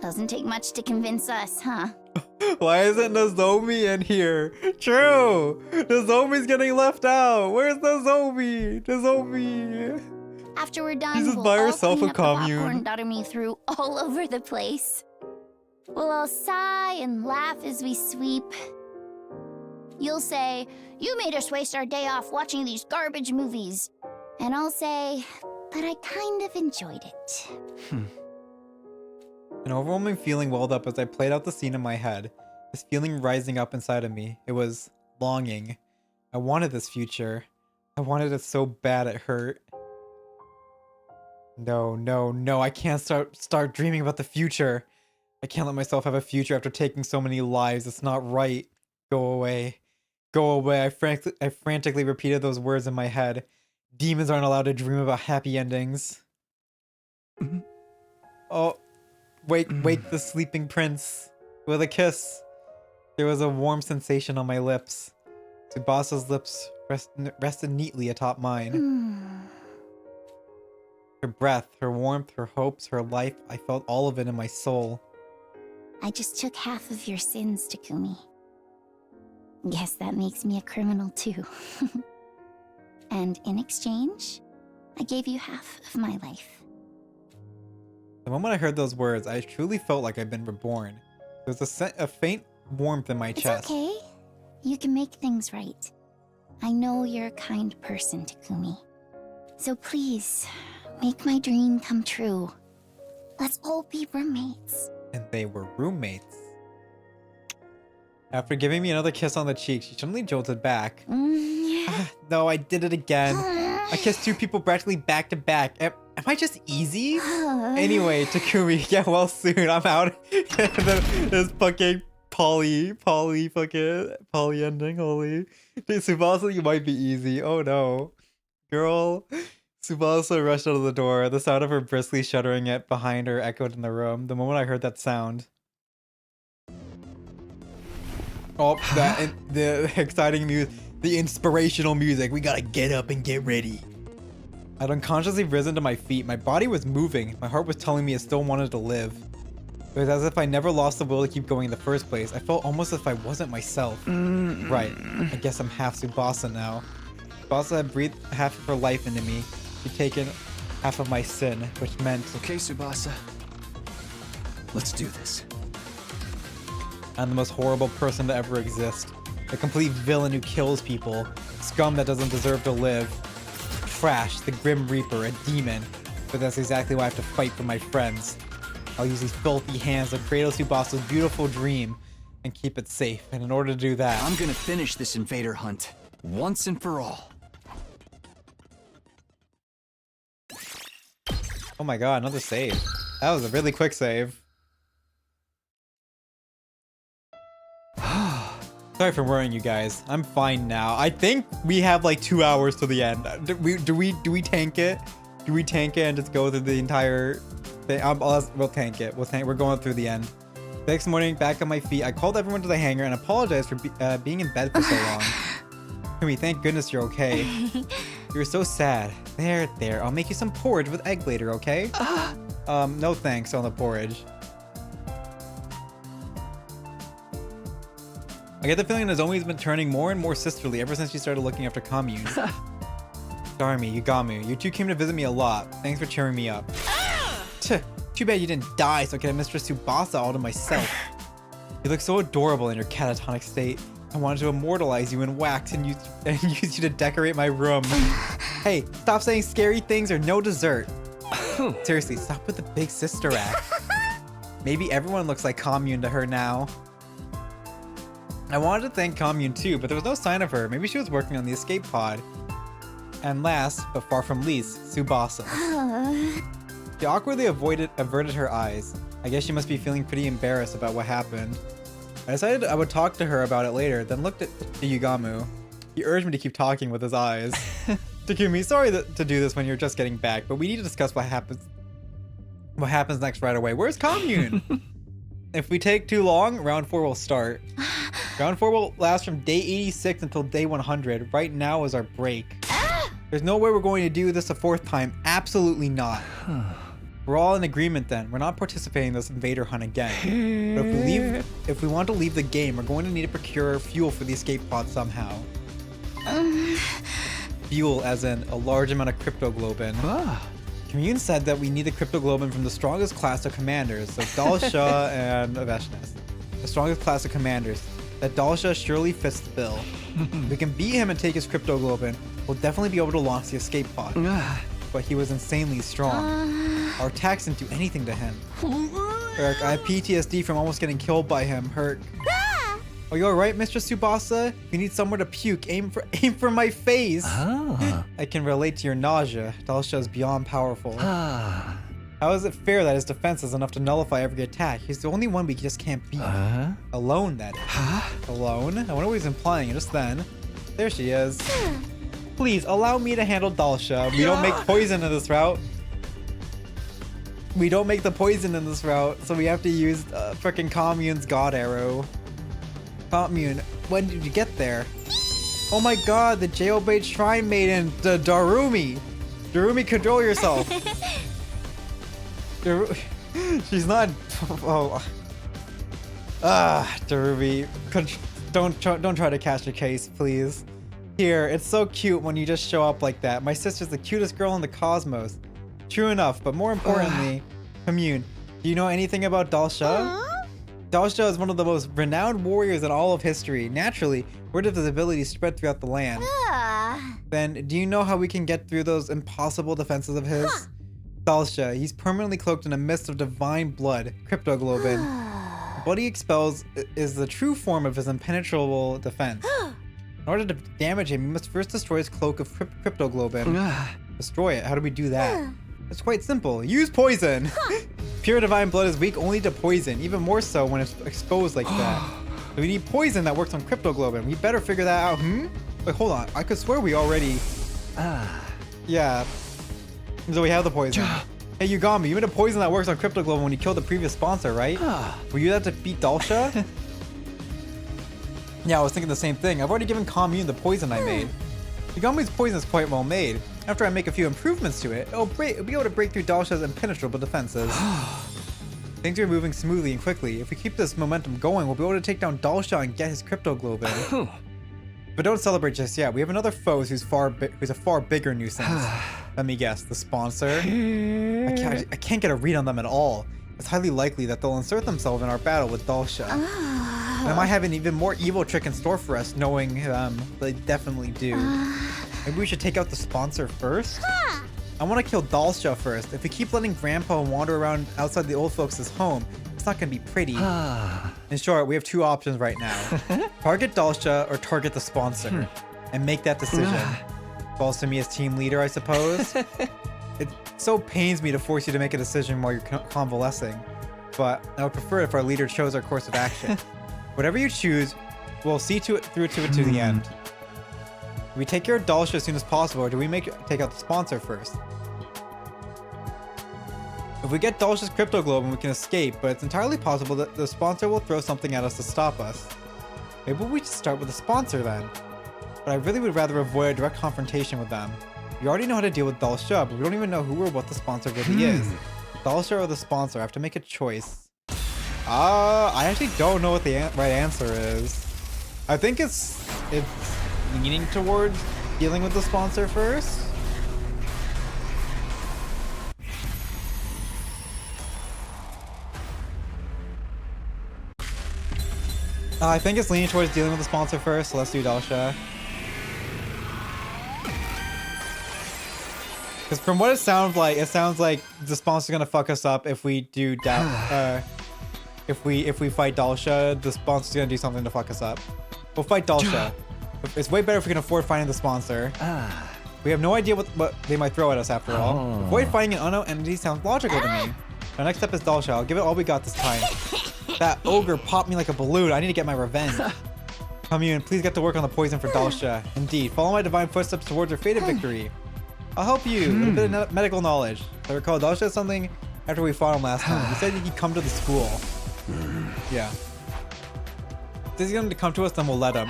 Doesn't take much to convince us, huh? Why isn't Nozomi in here? True! Nozomi's getting left out! Where's Nozomi? Nozomi! After we're done, She's just we'll by all herself clean a up the commune. popcorn Darumi threw all over the place. We'll all sigh and laugh as we sweep. You'll say, "You made us waste our day off watching these garbage movies." And I'll say, "But I kind of enjoyed it." An overwhelming feeling welled up as I played out the scene in my head. This feeling rising up inside of me. It was longing. I wanted this future. I wanted it so bad it hurt. No, no, no. I can't start dreaming about the future. I can't let myself have a future after taking so many lives. It's not right. Go away. Go away. I frantically repeated those words in my head. Demons aren't allowed to dream about happy endings. Oh. Wake the sleeping prince with a kiss. There was a warm sensation on my lips. Tsubasa's lips rested neatly atop mine. Her breath, her warmth, her hopes, her life, I felt all of it in my soul. I just took half of your sins, Takumi. Guess that makes me a criminal too. And in exchange, I gave you half of my life. The moment I heard those words, I truly felt like I'd been reborn. There was a faint warmth in my chest. It's okay. You can make things right. I know you're a kind person, Takumi. So please, make my dream come true. Let's all be roommates. And they were roommates. After giving me another kiss on the cheek, she suddenly jolted back. No, I did it again. I kissed two people practically back to back. Am I just easy? Anyway, Takumi, get well soon. I'm out. This fucking poly ending. Holy. Dude, Tsubasa, you might be easy. Oh no. Girl. Tsubasa rushed out of the door. The sound of her briskly shuttering it behind her echoed in the room. The moment I heard that sound. Oh, the exciting music, the inspirational music. We gotta get up and get ready. I'd unconsciously risen to my feet. My body was moving. My heart was telling me it still wanted to live. It was as if I never lost the will to keep going in the first place. I felt almost as if I wasn't myself. Right. I guess I'm half Tsubasa now. Tsubasa had breathed half of her life into me. She'd taken half of my sin, which meant... Okay, Tsubasa. Let's do this. I'm the most horrible person to ever exist. A complete villain who kills people. Scum that doesn't deserve to live. Trash, the Grim Reaper, a demon. But that's exactly why I have to fight for my friends. I'll use these filthy hands to cradle Tsubasa's beautiful dream and keep it safe. And in order to do that... I'm gonna finish this invader hunt. Once and for all. Oh my god, another save. That was a really quick save. Sorry for worrying you guys. I'm fine now. I think we have like 2 hours to the end. Do we tank it? Do we tank it and just go through the entire thing? We'll tank it. We're going through the end. The next morning, back on my feet, I called everyone to the hangar and apologized for being in bed for so long. Kumi, thank goodness you're okay. You were so sad. There. I'll make you some porridge with egg later, okay? No thanks on the porridge. I get the feeling Nozomi's been turning more and more sisterly ever since she started looking after Commune. Darmy, Yugamu, you two came to visit me a lot. Thanks for cheering me up. Too bad you didn't die so I could have Mistress Tsubasa all to myself. You look so adorable in your catatonic state. I wanted to immortalize you in wax and use you to decorate my room. Hey, stop saying scary things or no dessert. Seriously, stop with the big sister act. Maybe everyone looks like Commune to her now. I wanted to thank Commune too, but there was no sign of her. Maybe she was working on the escape pod. And last, but far from least, Tsubasa. She awkwardly averted her eyes. I guess she must be feeling pretty embarrassed about what happened. I decided I would talk to her about it later, then looked at Yugamu. He urged me to keep talking with his eyes. Takumi, sorry to do this when you're just getting back, but we need to discuss what happens next right away. Where's Commune? If we take too long, round 4 will start. Round 4 will last from day 86 until day 100. Right now is our break. There's no way we're going to do this a 4th time. Absolutely not. We're all in agreement then. We're not participating in this invader hunt again. But if we want to leave the game, we're going to need to procure fuel for the escape pod somehow. Fuel as in a large amount of cryptoglobin. Commune said that we need the cryptoglobin from the strongest class of commanders, so Dalsha and Aveshnes. The strongest class of commanders. That Dalsha surely fits the bill. If we can beat him and take his cryptoglobin, we'll definitely be able to launch the escape pod. But he was insanely strong. Our attacks didn't do anything to him. Herc, I have PTSD from almost getting killed by him. Herc. Are you alright, Mistress Tsubasa? If you need somewhere to puke, aim for my face. I can relate to your nausea. Dalsha is beyond powerful. How is it fair that his defense is enough to nullify every attack? He's the only one we just can't beat. Alone, that is. Alone? I wonder what he's implying just then. There she is. Please, allow me to handle Dalsha. We don't make poison in this route. We don't make the poison in this route, so we have to use frickin' Commune's God Arrow. Commune, when did you get there? Oh my god, the jailbait shrine maiden, Darumi! Darumi, control yourself! She's not... Oh. Darumi. don't try to catch a case, please. Here, it's so cute when you just show up like that. My sister's the cutest girl in the cosmos. True enough, but more importantly, Commune, do you know anything about Dalsha? Dalsha is one of the most renowned warriors in all of history. Naturally, word of his abilities spread throughout the land. Then, do you know how we can get through those impossible defenses of his? Dalsha, he's permanently cloaked in a mist of divine blood, cryptoglobin. What he expels is the true form of his impenetrable defense. In order to damage him, you must first destroy his cloak of cryptoglobin. Destroy it. How do we do that? It's quite simple. Use poison! Pure divine blood is weak only to poison, even more so when it's exposed like that. So we need poison that works on cryptoglobin. We better figure that out, Wait, hold on. I could swear we already... Yeah. So we have the poison. Hey, Yugami, you made a poison that works on cryptoglobin when you killed the previous sponsor, right? Were you that to beat Dalsha? Yeah, I was thinking the same thing. I've already given Commune the poison I made. Yugami's poison is quite well made. After I make a few improvements to it, it'll be able to break through Dalsha's impenetrable defenses. Things are moving smoothly and quickly. If we keep this momentum going, we'll be able to take down Dalsha and get his cryptoglobin. But don't celebrate just yet. We have another foe who's a far bigger nuisance. Let me guess, the sponsor? I can't get a read on them at all. It's highly likely that they'll insert themselves in our battle with Dalsha. They might have an even more evil trick in store for us, knowing they definitely do. Maybe we should take out the sponsor first? I want to kill Dalsha first. If we keep letting Grandpa wander around outside the old folks' home, it's not going to be pretty. In short, we have two options right now. Target Dalsha or target the sponsor. And make that decision. Falls to me as team leader, I suppose. It so pains me to force you to make a decision while you're convalescing. But I would prefer if our leader chose our course of action. Whatever you choose, we'll see through it to the end. Do we take care of Dalsha as soon as possible, or do we take out the sponsor first? If we get Dalsha's cryptoglobin, we can escape, but it's entirely possible that the sponsor will throw something at us to stop us. Maybe we just start with the sponsor then. But I really would rather avoid a direct confrontation with them. We already know how to deal with Dalsha, but we don't even know who or what the sponsor really is. Dalsha or the sponsor, I have to make a choice. I actually don't know what the right answer is. I think it's leaning towards dealing with the sponsor first. I think it's leaning towards dealing with the sponsor first, so let's do Dalsha. Because from what it sounds like the sponsor's gonna fuck us up if we do if we fight Dalsha, the sponsor's gonna do something to fuck us up. We'll fight Dalsha. It's way better if we can afford fighting the sponsor. We have no idea what they might throw at us after all. Avoid fighting an unknown entity sounds logical to me. Our next step is Dalsha. I'll give it all we got this time. That ogre popped me like a balloon. I need to get my revenge. Commune, please get to work on the poison for Dalsha. Indeed, follow my divine footsteps towards our fate of victory. I'll help you with a bit of medical knowledge. I recall Dalsha said something after we fought him last time. He said he'd come to the school. Yeah. If he's going to come to us, then we'll let him.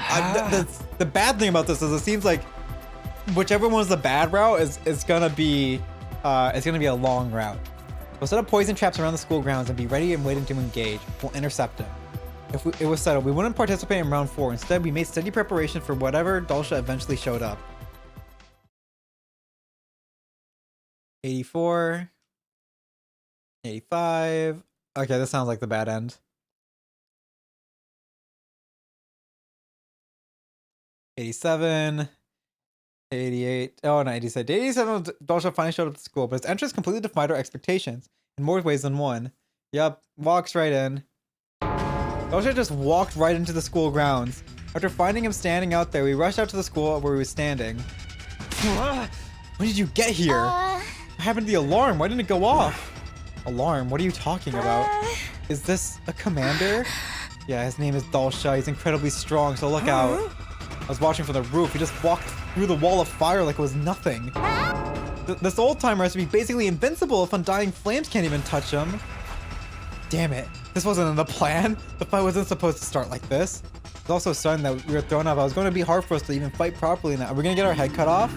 The bad thing about this is it seems like whichever one's the bad route is gonna be a long route. We'll set up poison traps around the school grounds and be ready and waiting to engage. We'll intercept him. If it was settled, we wouldn't participate in round 4. Instead, we made steady preparation for whatever Dalsha eventually showed up. 84. 85. Okay, this sounds like the bad end. 87. 88. Oh, no, 87. 87, Dalsha finally showed up at school, but his entrance completely defied our expectations in more ways than one. Yup, walks right in. Dalsha just walked right into the school grounds. After finding him standing out there, we rushed out to the school where he was standing. When did you get here? What happened to the alarm? Why didn't it go off? Alarm? What are you talking about? Is this a commander? Yeah, his name is Dalsha. He's incredibly strong, so look out. I was watching from the roof. He just walked through the wall of fire like it was nothing. This old timer has to be basically invincible if undying flames can't even touch him. Damn it. This wasn't in the plan. The fight wasn't supposed to start like this. It's also sudden that we were thrown off. I was going to be hard for us to even fight properly now. Are we going to get our head cut off?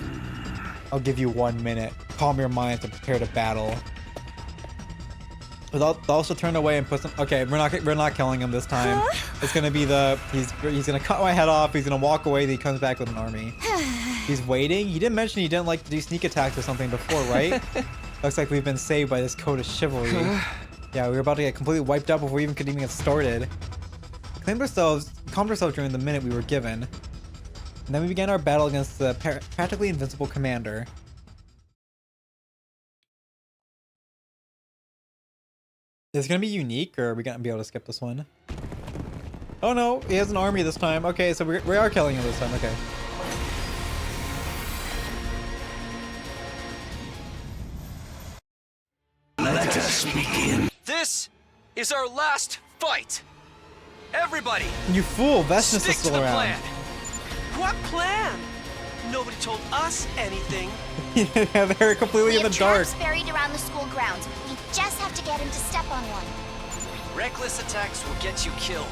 I'll give you 1 minute. Calm your mind to prepare to battle. They'll also turn away and put some. Okay, we're not killing him this time. It's gonna be he's gonna cut my head off. He's gonna walk away. Then he comes back with an army. He's waiting. He didn't mention he didn't like to do sneak attacks or something before, right? Looks like we've been saved by this code of chivalry. Yeah, we were about to get completely wiped out before we could even get started. Calmed ourselves during the minute we were given, and then we began our battle against the practically invincible commander. Is it gonna be unique, or are we gonna be able to skip this one? Oh no, he has an army this time. Okay, so we are killing him this time. Okay. Let us begin. This is our last fight. Everybody, You fool! Vestus is stick to still the around. plan. What plan? Nobody told us anything. Yeah, they're completely in the dark. traps buried around the school grounds. We just have to get him to step on one. Reckless attacks will get you killed.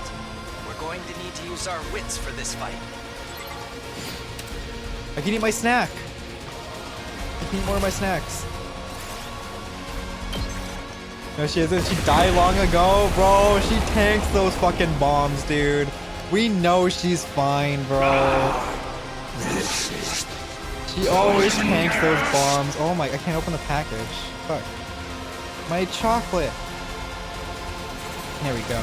We're going to need to use our wits for this fight. I can eat my snack. I can eat more of my snacks. No, she isn't. She died long ago, bro. She tanks those fucking bombs, dude. We know she's fine, bro. She always tanks those bombs. Oh my, I can't open the package. Fuck. My chocolate. There we go.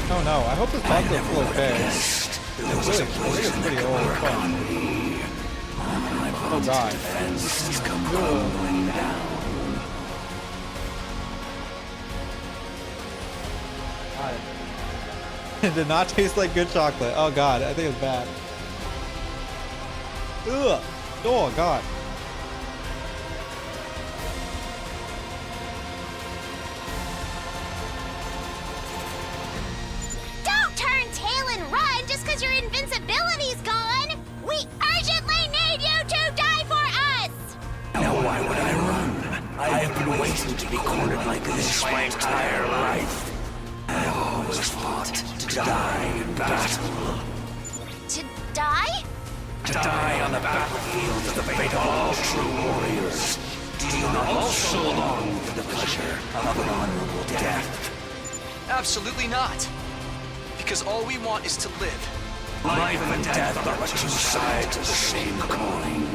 Oh no, I hope this box is still okay. I think it's pretty old. Fuck. Oh god. It did not taste like good chocolate. Oh god, I think it's bad. Ugh. Oh god. Don't turn tail and run just because your invincibility's gone! We urgently need you to die for us! Now why would I run? I have been waiting to be cornered like this my entire life. I have always fought to die in battle. To die? To die on the battlefield of the fate of all true warriors. Do you not also long for the pleasure of an honorable death? Absolutely not. Because all we want is to live. Life and death are but two sides of the same coin.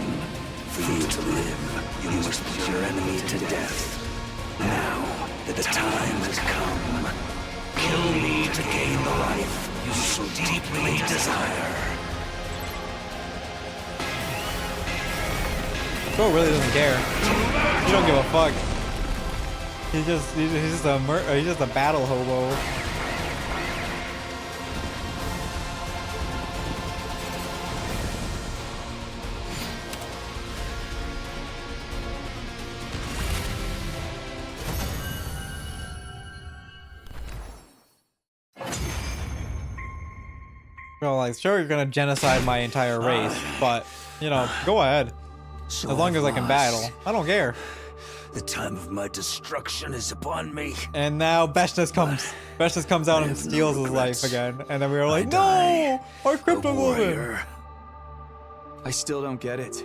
For you to live, you must put your enemy to death. Now that the time has come, kill me to gain the life you so deeply desire. Bro really doesn't care. He don't give a fuck. He's just a battle hobo. Bro, like, sure, you're gonna genocide my entire race, but, you know, go ahead. So As long as I can battle. I don't care. The time of my destruction is upon me. And now Beshness comes out and steals his life again. And then we were like, no! Our cryptoglobin! I still don't get it.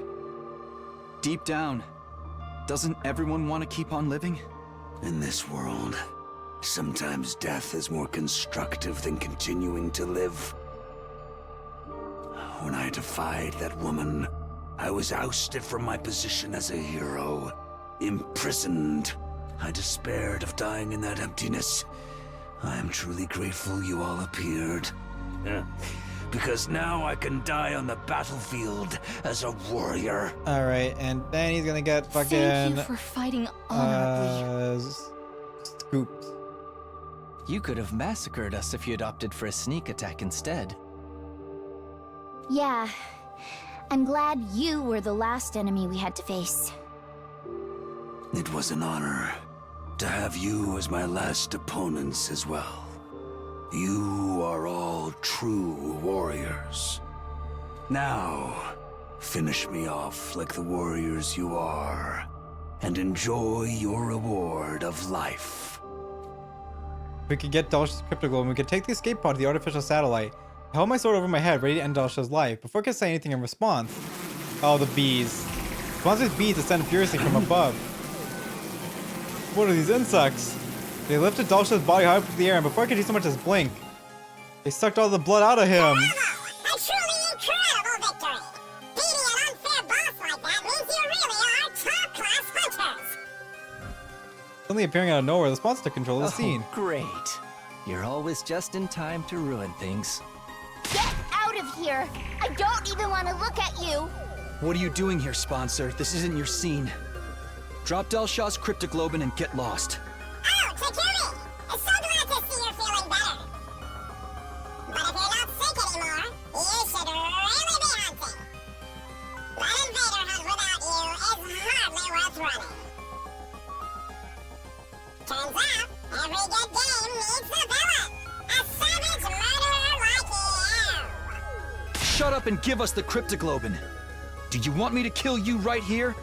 Deep down, doesn't everyone want to keep on living? In this world, sometimes death is more constructive than continuing to live. When I defied that woman, I was ousted from my position as a hero, imprisoned. I despaired of dying in that emptiness. I am truly grateful you all appeared. Because now I can die on the battlefield as a warrior. Alright, and then he's gonna get fucking... Thank you for fighting honorably. Scooped. You could have massacred us if you'd opted for a sneak attack instead. Yeah. I'm glad you were the last enemy we had to face. It was an honor to have you as my last opponents as well. You are all true warriors. Now, finish me off like the warriors you are, and enjoy your reward of life. We could get Dalsha's crypto globe and we could take the escape pod to the artificial satellite. I held my sword over my head, ready to end Dalsha's life, before I could say anything in response. Oh, the bees. Sponsor's bees descend furiously from above. What are these insects? They lifted Dalsha's body high up in the air, and before I could do so much as blink, they sucked all the blood out of him. A truly incredible victory! Beating an unfair boss like that means you really are top-class hunters! Suddenly appearing out of nowhere, the sponsor took control of the scene. Great. You're always just in time to ruin things. Get out of here! I don't even want to look at you! What are you doing here, sponsor? This isn't your scene. Drop Dalshaw's cryptoglobin and get lost. Oh, Takumi! I'm so glad to see you're feeling better. But if you're not sick anymore, you should really be hunting. That invader hunt without you is hardly worth running. Turns out, every good game needs a villain. A savage murderer like you. Shut up and give us the cryptoglobin. Do you want me to kill you right here?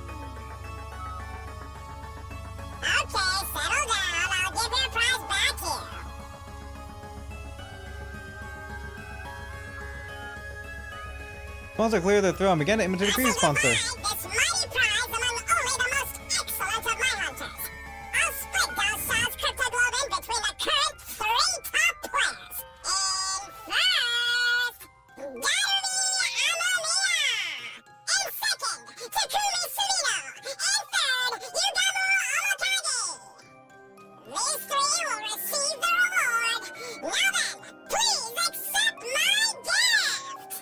Okay, settle down. I'll give your prize back here. Sponsor cleared their throat and began to imitate a previous sponsor. This mighty prize among only the most excellent of my hunters. I'll split Dalshaw's cryptoglobin between the current 3 top players. In first, Gatori Amamiya. In second, Takumi Sunino. In third, Yugamu Omotagi. These 3 will receive the reward. Now then, please accept my gift.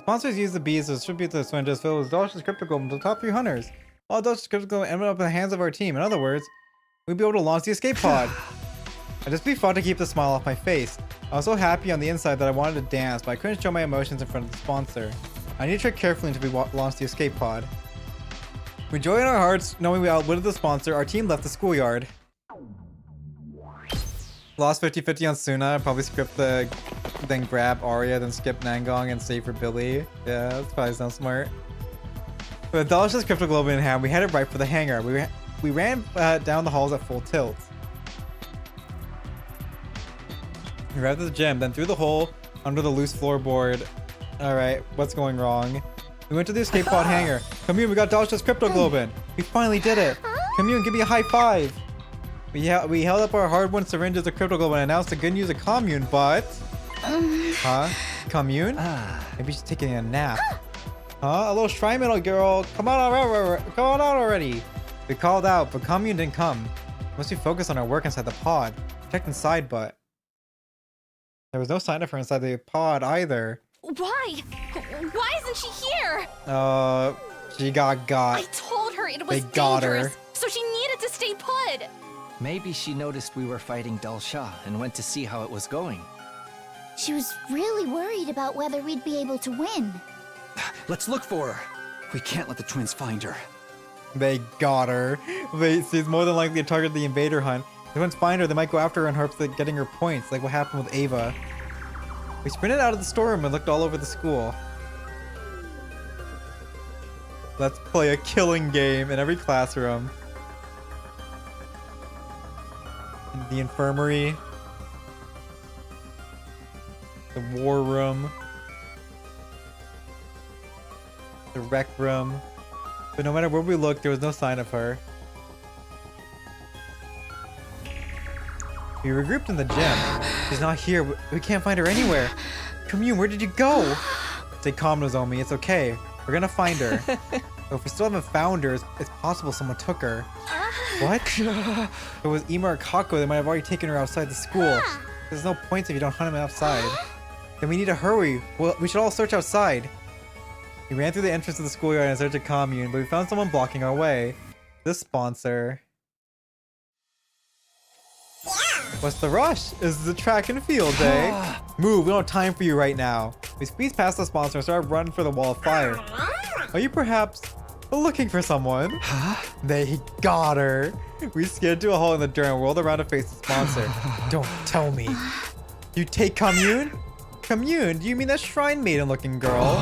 Sponsors used the bees to distribute the swindles filled with Dalsha's crypto globe to the top 3 hunters. All Dalsha's crypto globe ended up in the hands of our team. In other words, we'd be able to launch the escape pod. I'd just be fun to keep the smile off my face. I was so happy on the inside that I wanted to dance, but I couldn't show my emotions in front of the sponsor. I need to tread carefully until we launched the escape pod. With joy in our hearts, knowing we outwitted the sponsor, our team left the schoolyard. Lost 50-50 on Suna, probably script the then grab Arya, then skip Nangong and save for Billy. Yeah, that's probably sounds smart. With Dalsha's crypto globe in hand, we headed right for the hangar. We ran down the halls at full tilt. We arrived at the gym, then through the hole under the loose floorboard. Alright, what's going wrong? We went to the escape pod hangar. Commune, we got Dalsha's crypto globe in. We finally did it. Commune, give me a high five. We held up our hard-won syringes of crypto globe and announced the good news of Commune, but... Huh? Commune? Maybe she's taking a nap. Huh? A little shrine metal girl. Come on out already. We called out, but Commune didn't come. Must be focused on our work inside the pod. Checked inside, but... there was no sign of her inside the pod either. Why? Why isn't she here? She got. I told her it was They got her. dangerous, so she needed to stay put. Maybe she noticed we were fighting Dalsha and went to see how it was going. She was really worried about whether we'd be able to win. Let's look for her. We can't let the twins find her. They got her. She's more than likely to target the invader hunt. If they once find her, they might go after her in hopes of getting her points, like what happened with Ava. We sprinted out of the storeroom and looked all over the school. Let's play a killing game in every classroom. In the infirmary. The war room. The rec room. But no matter where we looked, there was no sign of her. We regrouped in the gym. She's not here. We can't find her anywhere. Commune, where did you go? Stay calm, Nozomi. It's okay. We're gonna find her. So if we still haven't found her, it's possible someone took her. What? If it was Ima or Kako, they might have already taken her outside the school. There's no point if you don't hunt them outside. Then we need to hurry. Well, we should all search outside. We ran through the entrance of the schoolyard in search of Commune, but we found someone blocking our way. This sponsor. What's the rush? Is the track and field day? Move, we don't have time for you right now. We squeezed past the sponsor and started running for the wall of fire. Are you perhaps looking for someone? They got her. We skid to a hole in the dirt and whirled around to face the sponsor. Don't tell me. You take Commune? Commune? Do you mean that shrine maiden looking girl?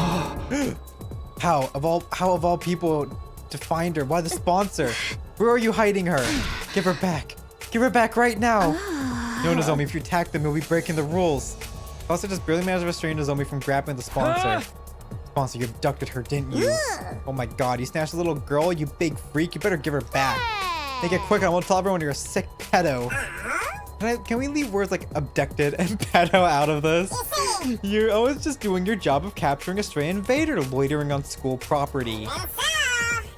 How of all people to find her? Why the sponsor? Where are you hiding her? Give her back. Give her back right now. No, Nozomi, if you attack them, you'll be breaking the rules. Also, just barely managed to restrain Nozomi from grabbing the sponsor. Sponsor, you abducted her, didn't you? Oh my god, you snatched a little girl, you big freak. You better give her back. Make it quick, I won't tell everyone you're a sick pedo. Can we leave words like abducted and pedo out of this? You're always just doing your job of capturing a stray invader loitering on school property.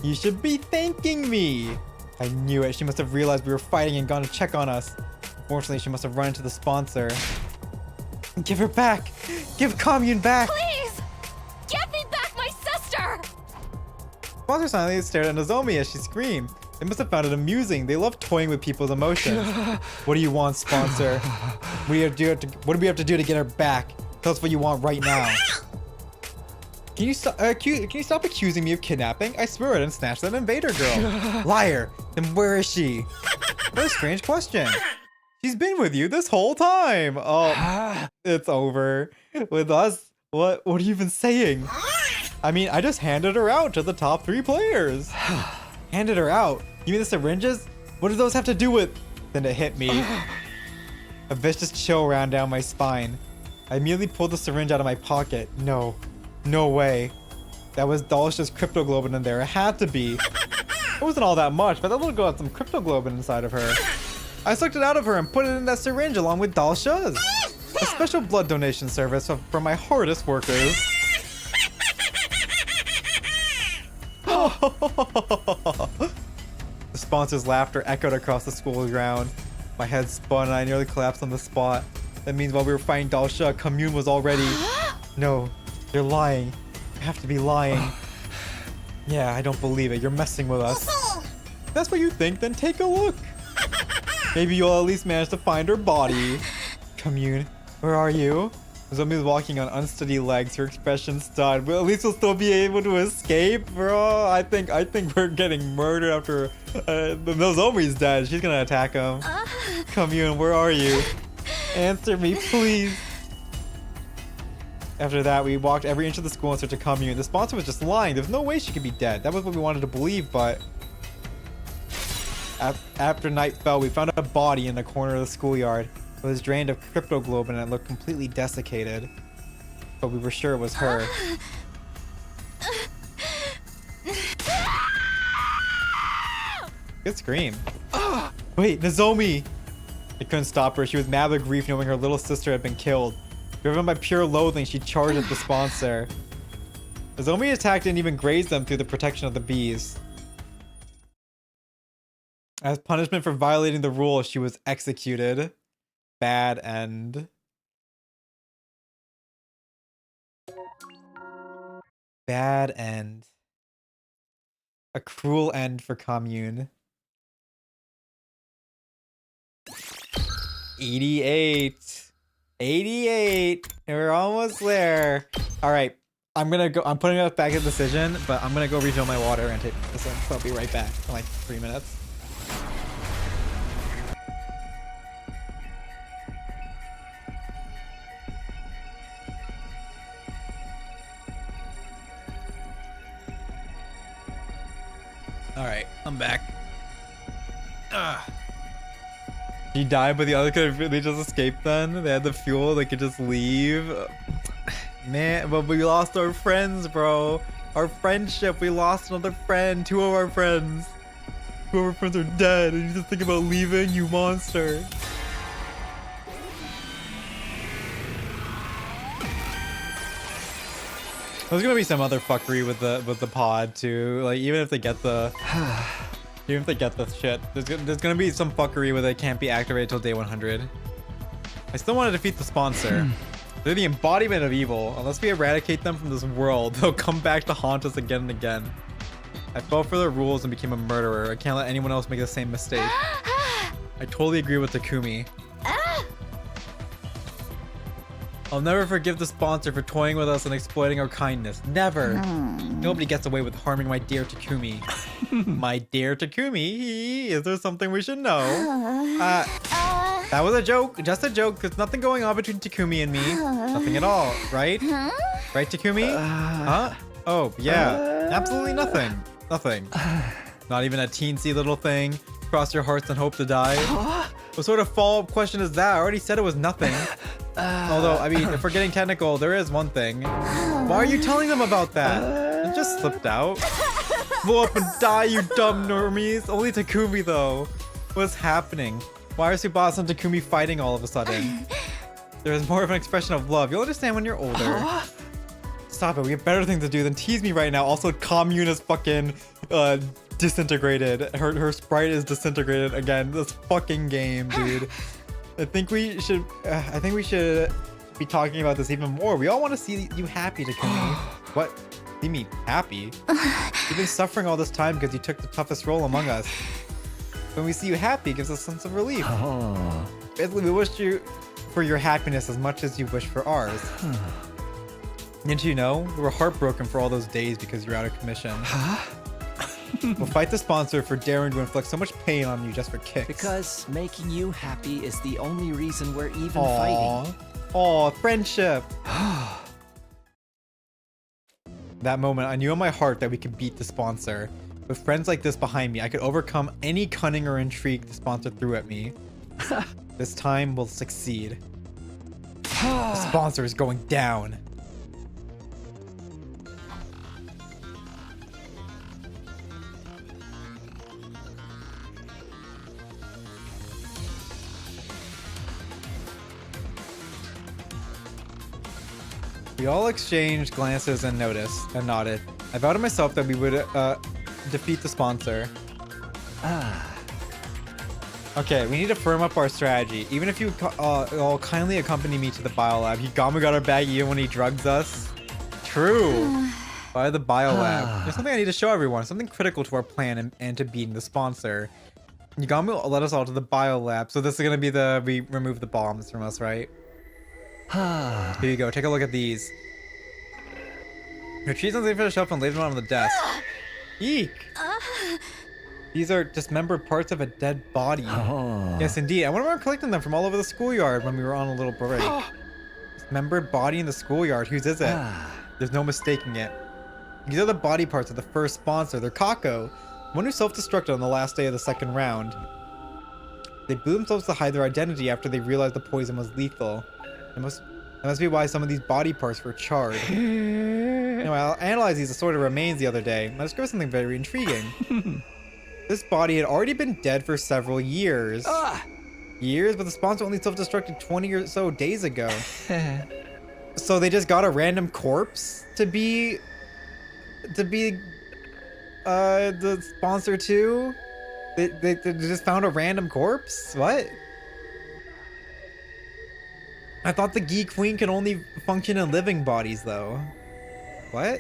You should be thanking me. I knew it. She must have realized we were fighting and gone to check on us. Fortunately, she must have run into the sponsor. Give her back. Give Commune back. Please! Give me back my sister! Sponsor silently stared at Nozomi as she screamed. They must have found it amusing. They love toying with people's emotions. What do you want, sponsor? What do we have to do to get her back? Tell us what you want right now. Can you stop accusing me of kidnapping? I swear I didn't snatch that invader girl. Liar. Then where is she? What a strange question. She's been with you this whole time. Oh, it's over. With us? What are you even saying? I mean, I just handed her out to the top 3 players. Handed her out? You mean the syringes? What do those have to do with? Then it hit me. A vicious chill ran down my spine. I immediately pulled the syringe out of my pocket. No way. That was Dalsha's cryptoglobin in there. It had to be. It wasn't all that much, but that little girl had some cryptoglobin inside of her. I sucked it out of her and put it in that syringe along with Dalsha's. A special blood donation service for my hardest workers. The sponsor's laughter echoed across the school ground. My head spun and I nearly collapsed on the spot. That means while we were fighting Dalsha, Commune was already... No, you're lying. You have to be lying. Yeah, I don't believe it. You're messing with us. If that's what you think, then take a look. Maybe you'll at least manage to find her body. Commune, where are you? Nozomi was walking on unsteady legs, her expression stunned. Well, at least we'll still be able to escape, bro. I think we're getting murdered after Nozomi's dead. She's gonna attack him. Commune, where are you? Answer me, please. After that, we walked every inch of the school in search of Commune. The sponsor was just lying. There's no way she could be dead. That was what we wanted to believe, but... After night fell, we found a body in the corner of the schoolyard. It was drained of cryptoglobin and it looked completely desiccated. But we were sure it was her. Good scream. Wait, Nozomi! I couldn't stop her. She was mad with grief knowing her little sister had been killed. Driven by pure loathing, she charged at the sponsor. Nozomi attacked and even grazed them through the protection of the bees. As punishment for violating the rule, she was executed. Bad end. Bad end. A cruel end for Commune. 88. 88. We're almost there. All right. I'm putting us back in decision, but I'm gonna go refill my water and take this in. So I'll be right back in like 3 minutes. Alright, I'm back. He died, but the other could have really just escaped then. They had the fuel, they could just leave. Man, but we lost our friends, bro. Our friendship, we lost another friend. 2 of our friends. 2 of our friends are dead, and you just think about leaving, you monster. There's gonna be some other fuckery with the pod too. Like even if they get the shit, there's gonna be some fuckery with it can't be activated till day 100. I still want to defeat the sponsor. They're the embodiment of evil. Unless we eradicate them from this world, they'll come back to haunt us again and again. I fell for their rules and became a murderer. I can't let anyone else make the same mistake. I totally agree with Takumi. I'll never forgive the sponsor for toying with us and exploiting our kindness. Never. Nobody gets away with harming my dear Takumi. My dear Takumi, is there something we should know? That was a joke. Just a joke. There's nothing going on between Takumi and me. Nothing at all, right? Right, Takumi? Huh? Oh, yeah. Absolutely nothing. Nothing. Not even a teensy little thing. Cross your hearts and hope to die. What sort of follow-up question is that? I already said it was nothing. Although, I mean, if we're getting technical, there is one thing. Why are you telling them about that? It just slipped out. Blow up and die, you dumb normies. Only Takumi, though. What's happening? Why are Tsubasa and Takumi fighting all of a sudden? There's more of an expression of love. You'll understand when you're older. Stop it. We have better things to do than tease me right now. Also, Commune is fucking disintegrated. Her sprite is disintegrated again. This fucking game, dude. I think we should be talking about this even more. We all want to see you happy, Takumi. What? You mean happy? You've been suffering all this time because you took the toughest role among us. When we see you happy, it gives us a sense of relief. Basically, we wish you for your happiness as much as you wish for ours. Didn't you know? We were heartbroken for all those days because you're out of commission. We'll fight the sponsor for daring to inflict so much pain on you just for kicks. Because making you happy is the only reason we're even fighting. Aw, friendship. That moment, I knew in my heart that we could beat the sponsor. With friends like this behind me, I could overcome any cunning or intrigue the sponsor threw at me. This time we'll succeed. The sponsor is going down. We all exchanged glances and nodded. I vowed to myself that we would defeat the sponsor. Okay, we need to firm up our strategy. Even if you all kindly accompany me to the biolab. Higami got our bag even when he drugs us. True. By the biolab. There's something I need to show everyone. Something critical to our plan and to beating the sponsor. Higami will let us all to the biolab. So this is going to be we remove the bombs from us, right? Here you go. Take a look at these. Retrieve something from the shelf and lay them on the desk. Eek! These are dismembered parts of a dead body. Yes, indeed. I remember collecting them from all over the schoolyard when we were on a little break. Dismembered body in the schoolyard. Whose is it? There's no mistaking it. These are the body parts of the first sponsor. They're Kako, one who self-destructed on the last day of the second round. They blew themselves to hide their identity after they realized the poison was lethal. That must be why some of these body parts were charred. Anyway, I'll analyze these assorted remains the other day. I discovered something very intriguing. This body had already been dead for several years. Years, but the sponsor only self-destructed 20 or so days ago. So they just got a random corpse to be the sponsor too? They just found a random corpse? What? I thought the Geek Queen can only function in living bodies, though. What?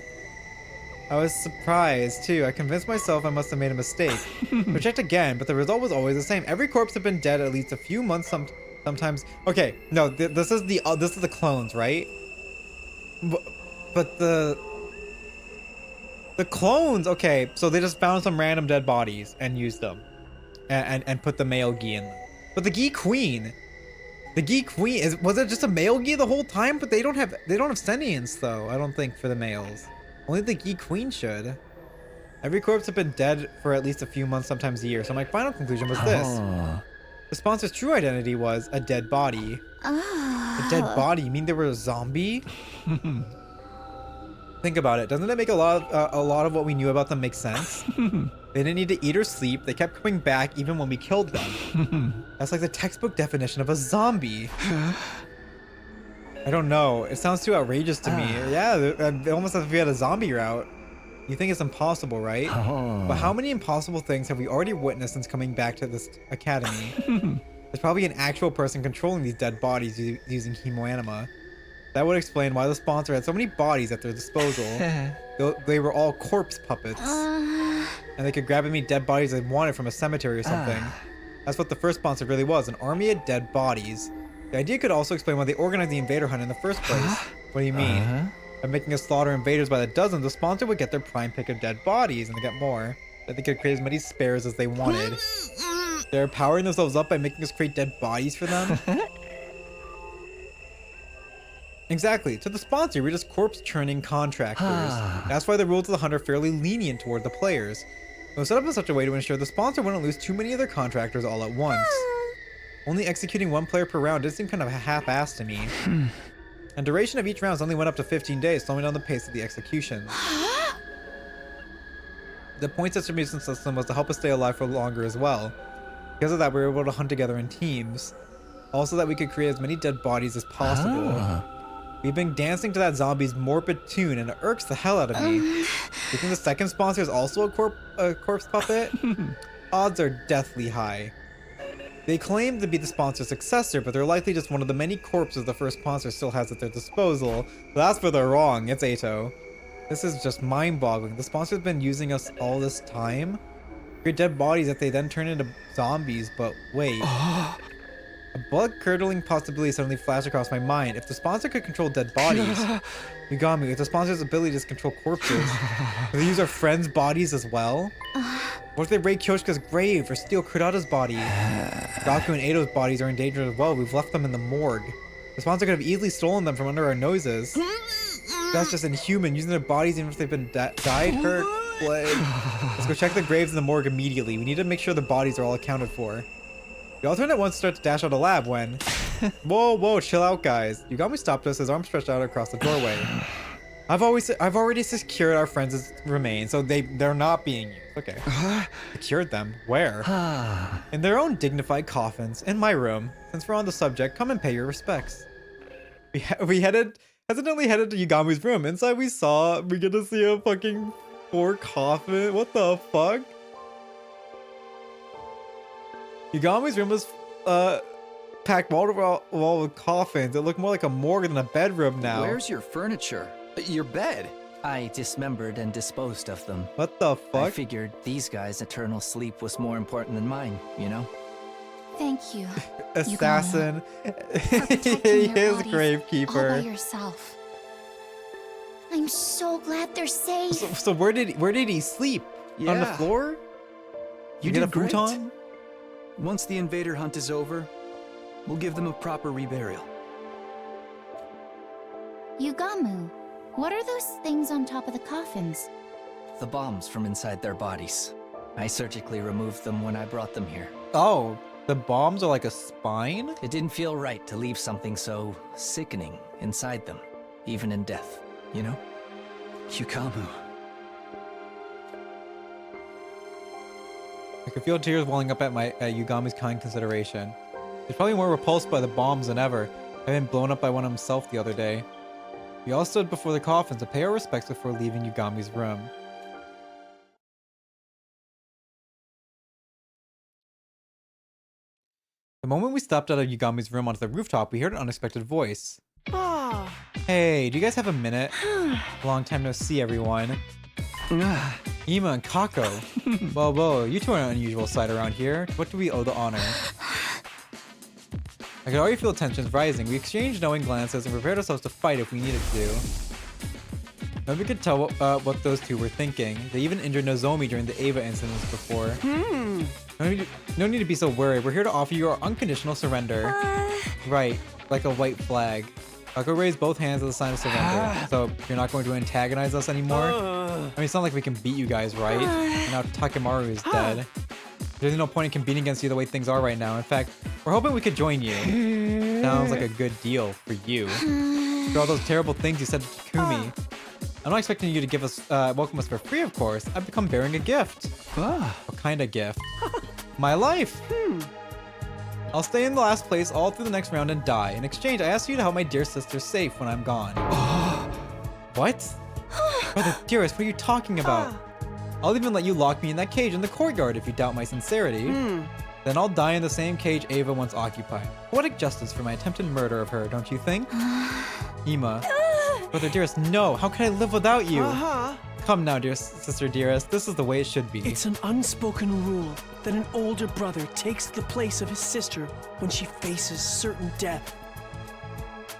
I was surprised, too. I convinced myself I must have made a mistake. I checked again, but the result was always the same. Every corpse had been dead at least a few months, sometimes... Okay, no, this is the clones, right? But the clones, okay, so they just found some random dead bodies and used them. And put the male Gi in them. But the Geek Queen... The Geek Queen was it just a male Gi the whole time? But they don't have sentience though, I don't think, for the males. Only the Geek Queen should. Every corpse had been dead for at least a few months, sometimes a year. So my final conclusion was this. The sponsor's true identity was a dead body. A dead body? You mean they were a zombie? Think about it. Doesn't it make a lot of what we knew about them make sense? They didn't need to eat or sleep. They kept coming back even when we killed them. That's like the textbook definition of a zombie. I don't know. It sounds too outrageous to me. Yeah, almost as if we had a zombie route. You think it's impossible, right? But how many impossible things have we already witnessed since coming back to this academy? There's probably an actual person controlling these dead bodies using hemoanima. That would explain why the sponsor had so many bodies at their disposal. They were all corpse puppets. And they could grab as many dead bodies they wanted from a cemetery or something. That's what the first sponsor really was, an army of dead bodies. The idea could also explain why they organized the invader hunt in the first place. What do you mean? By making us slaughter invaders by the dozen, the sponsor would get their prime pick of dead bodies, and they got more. That they could create as many spares as they wanted. They're powering themselves up by making us create dead bodies for them? Exactly. To the sponsor, we're just corpse churning contractors. That's why the rules of the hunt are fairly lenient toward the players. It was set up in such a way to ensure the sponsor wouldn't lose too many of their contractors all at once. Only executing one player per round did seem kind of half-assed to me. And duration of each round only went up to 15 days, slowing down the pace of the executions. The point distribution system was to help us stay alive for longer as well. Because of that, we were able to hunt together in teams. Also that we could create as many dead bodies as possible. We've been dancing to that zombie's morbid tune and it irks the hell out of me. You think the second sponsor is also a corpse puppet? Odds are deathly high. They claim to be the sponsor's successor, but they're likely just one of the many corpses the first sponsor still has at their disposal. But that's where they're wrong, it's Ato. This is just mind-boggling. The sponsor's been using us all this time? Create dead bodies that they then turn into zombies, but wait. A blood-curdling possibility suddenly flashed across my mind. If the sponsor could control dead bodies, Yugami, if the sponsor's ability is to control corpses, will they use our friends' bodies as well? What if they raid Kyoshika's grave or steal Kurata's body? Gaku and Ato's bodies are in danger as well. We've left them in the morgue. The sponsor could have easily stolen them from under our noses. That's just inhuman, using their bodies even if they've been died, hurt, bled. Let's go check the graves in the morgue immediately. We need to make sure the bodies are all accounted for. The alternate wants to start to dash out of the lab when... Whoa, chill out, guys. Yugami stopped us, his arm stretched out across the doorway. I've already secured our friends' remains, so they're not being used. Okay. Secured them? Where? In their own dignified coffins, in my room. Since we're on the subject, come and pay your respects. We hesitantly headed to Yugami's room. Inside we get to see a fucking 4 coffin. What the fuck? Yugami's room was packed wall to wall with coffins. It looked more like a morgue than a bedroom now. Where's your furniture? Your bed? I dismembered and disposed of them. What the fuck? I figured these guys' eternal sleep was more important than mine, you know? Thank you. Assassin. His gravekeeper. All by yourself. I'm so glad they're safe. So where did he sleep? Yeah. On the floor? You get did a futon? great. Once the invader hunt is over, we'll give them a proper reburial. Yugamu, what are those things on top of the coffins? The bombs from inside their bodies. I surgically removed them when I brought them here. Oh, the bombs are like a spine? It didn't feel right to leave something so sickening inside them, even in death, you know? Yukamu. I could feel tears welling up at Yugami's kind consideration. He's probably more repulsed by the bombs than ever, having been blown up by one himself the other day. We all stood before the coffins to pay our respects before leaving Yugami's room. The moment we stepped out of Yugami's room onto the rooftop, we heard an unexpected voice. Hey, do you guys have a minute? Long time no see, everyone. Ima and Kako. Whoa, you two are an unusual sight around here. What do we owe the honor? I could already feel tensions rising. We exchanged knowing glances and prepared ourselves to fight if we needed to. Nobody could tell what those two were thinking. They even injured Nozomi during the Ava incidents before. No need to be so worried. We're here to offer you our unconditional surrender. Right, like a white flag. Kako raised both hands as a sign of surrender. So you're not going to antagonize us anymore? I mean, it's not like we can beat you guys, right? And now Takemaru is dead. There's no point in competing against you the way things are right now. In fact, we're hoping we could join you. Sounds like a good deal for you. For all those terrible things you said to Takumi. I'm not expecting you to give us, welcome us for free, of course. I've become bearing a gift. What kind of gift? My life. I'll stay in the last place all through the next round and die. In exchange, I ask you to help my dear sister safe when I'm gone. What? Brother dearest, what are you talking about? I'll even let you lock me in that cage in the courtyard if you doubt my sincerity. Then I'll die in the same cage Ava once occupied. Poetic justice for my attempted murder of her, don't you think? Ima. Brother dearest, no. How can I live without you? Come now, dear sister dearest. This is the way it should be. It's an unspoken rule that an older brother takes the place of his sister when she faces certain death.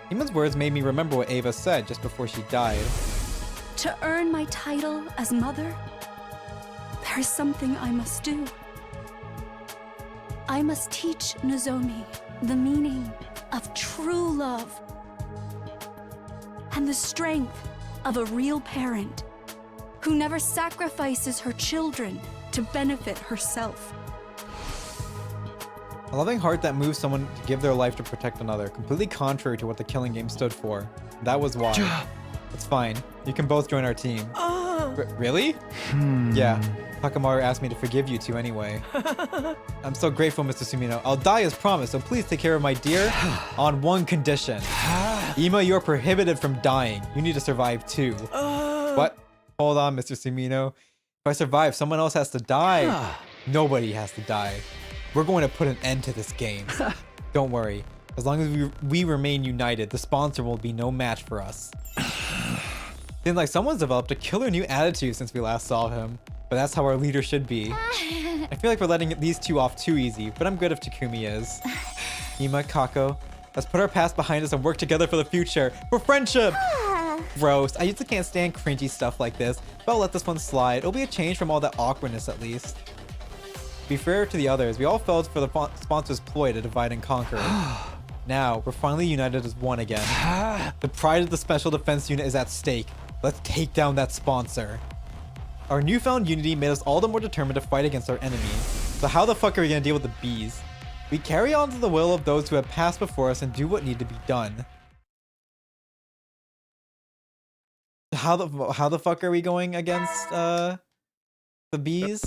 Ima's words made me remember what Ava said just before she died. To earn my title as mother, there is something I must do. I must teach Nozomi the meaning of true love and the strength of a real parent who never sacrifices her children to to benefit herself. A loving heart that moves someone to give their life to protect another, completely contrary to what the killing game stood for. That was why. It's fine. You can both join our team. Really? Yeah. Hakamaru asked me to forgive you two anyway. I'm so grateful, Mr. Sumino. I'll die as promised, so please take care of my dear on one condition. Ima, you're prohibited from dying. You need to survive too. What? Hold on, Mr. Sumino. If I survive, someone else has to die. Nobody has to die. We're going to put an end to this game. Don't worry. As long as we remain united, the sponsor will be no match for us. Seems like someone's developed a killer new attitude since we last saw him. But that's how our leader should be. I feel like we're letting these two off too easy, but I'm good if Takumi is. Ima, Kako, let's put our past behind us and work together for the future. For friendship! Gross. I usually can't stand cringy stuff like this, but I'll let this one slide. It'll be a change from all that awkwardness at least. To be fair to the others, we all fell for the sponsor's ploy to divide and conquer. Now, we're finally united as one again. The pride of the Special Defense Unit is at stake. Let's take down that sponsor. Our newfound unity made us all the more determined to fight against our enemy. So how the fuck are we gonna deal with the bees? We carry on to the will of those who have passed before us and do what need to be done. How the fuck are we going against the bees?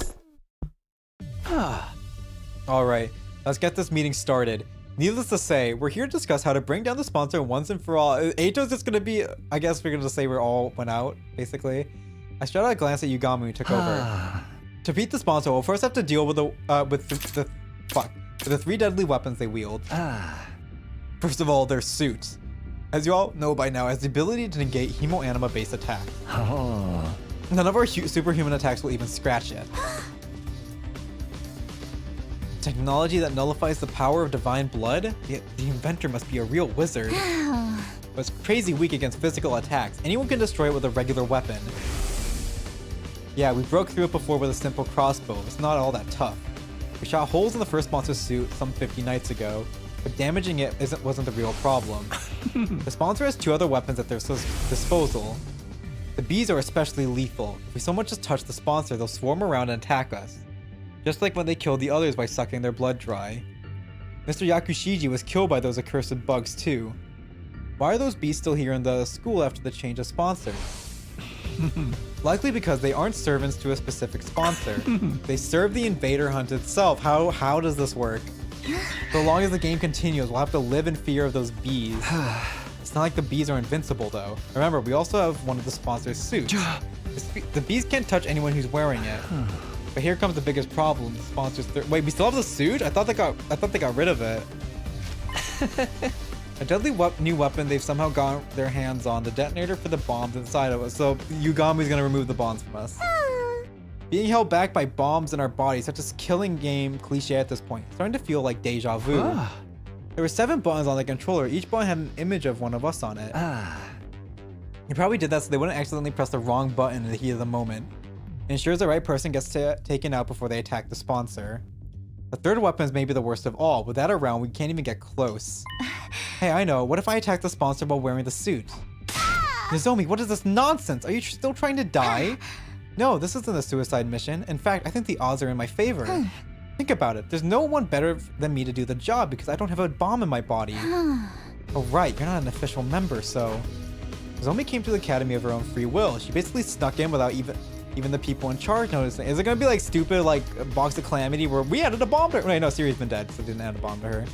Alright, let's get this meeting started. Needless to say, we're here to discuss how to bring down the sponsor once and for all. Eito's just gonna be, I guess we're gonna say we're all went out, basically. I shot a glance at Yugami who took over. To beat the sponsor, we'll first have to deal with the three deadly weapons they wield. First of all, their suits. As you all know by now, has the ability to negate hemoanima-based attacks. None of our superhuman attacks will even scratch it. Technology that nullifies the power of divine blood? The inventor must be a real wizard. But it's crazy weak against physical attacks. Anyone can destroy it with a regular weapon. Yeah, we broke through it before with a simple crossbow. It's not all that tough. We shot holes in the first sponsor's suit some 50 nights ago, but damaging it wasn't the real problem. The sponsor has two other weapons at their disposal. The bees are especially lethal. If we so much as touch the sponsor, they'll swarm around and attack us. Just like when they killed the others by sucking their blood dry. Mr. Yakushiji was killed by those accursed bugs too. Why are those bees still here in the school after the change of sponsors? Likely because they aren't servants to a specific sponsor. They serve the invader hunt itself. How does this work? So long as the game continues, we'll have to live in fear of those bees. It's not like the bees are invincible though. Remember, we also have one of the sponsor's suits. The bees can't touch anyone who's wearing it. But here comes the biggest problem. The sponsor's wait, we still have the suit? I thought they got rid of it. A deadly new weapon they've somehow got their hands on, the detonator for the bombs inside of us. So Yugami's gonna remove the bombs from us. Being held back by bombs in our bodies, such as killing game cliche at this point. It's starting to feel like deja vu. There were 7 buttons on the controller. Each button had an image of one of us on it. They probably did that so they wouldn't accidentally press the wrong button in the heat of the moment. It ensures the right person gets taken out before they attack the sponsor. The third weapon is maybe the worst of all. With that around, we can't even get close. Hey, I know. What if I attack the sponsor while wearing the suit? Nozomi, what is this nonsense? Are you still trying to die? No, this isn't a suicide mission. In fact, I think the odds are in my favor. Think about it. There's no one better than me to do the job because I don't have a bomb in my body. Oh, right. You're not an official member, so... Nozomi came to the academy of her own free will. She basically snuck in without even the people in charge noticing. Is it gonna be like stupid, like Box of Calamity, where we added a bomb to her? Wait, no, Siri's been dead, so didn't add a bomb to her.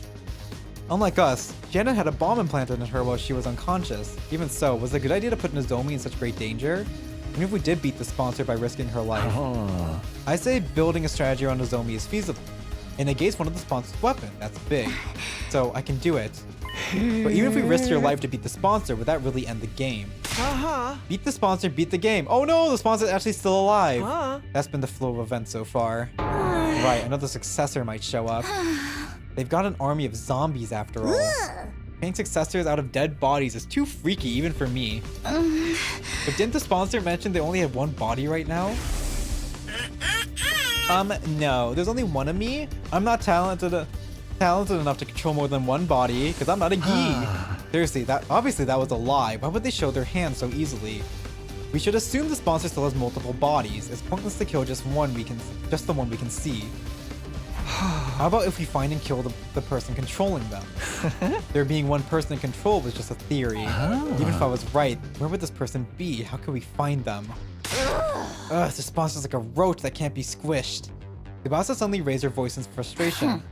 Unlike us, Janet had a bomb implanted in her while she was unconscious. Even so, was it a good idea to put Nozomi in such great danger? Even if we did beat the sponsor by risking her life. I say building a strategy around Nozomi is feasible. It negates one of the sponsor's weapon. That's big. So I can do it. But even if we risk your life to beat the sponsor, would that really end the game? Beat the sponsor, beat the game. Oh no, the sponsor's actually still alive. That's been the flow of events so far. Right, another successor might show up. They've got an army of zombies after all. Paying successors out of dead bodies is too freaky even for me. But didn't the sponsor mention they only have one body right now? No, there's only one of me. I'm not talented enough to control more than one body because I'm not a gi. Seriously, obviously that was a lie. Why would they show their hands so easily? We should assume the sponsor still has multiple bodies. It's pointless to kill just the one we can see. How about if we find and kill the person controlling them? There being one person in control was just a theory. Even if I was right, where would this person be? How could we find them? Ugh, this sponsor's like a roach that can't be squished. Tsubasa suddenly raised her voice in frustration.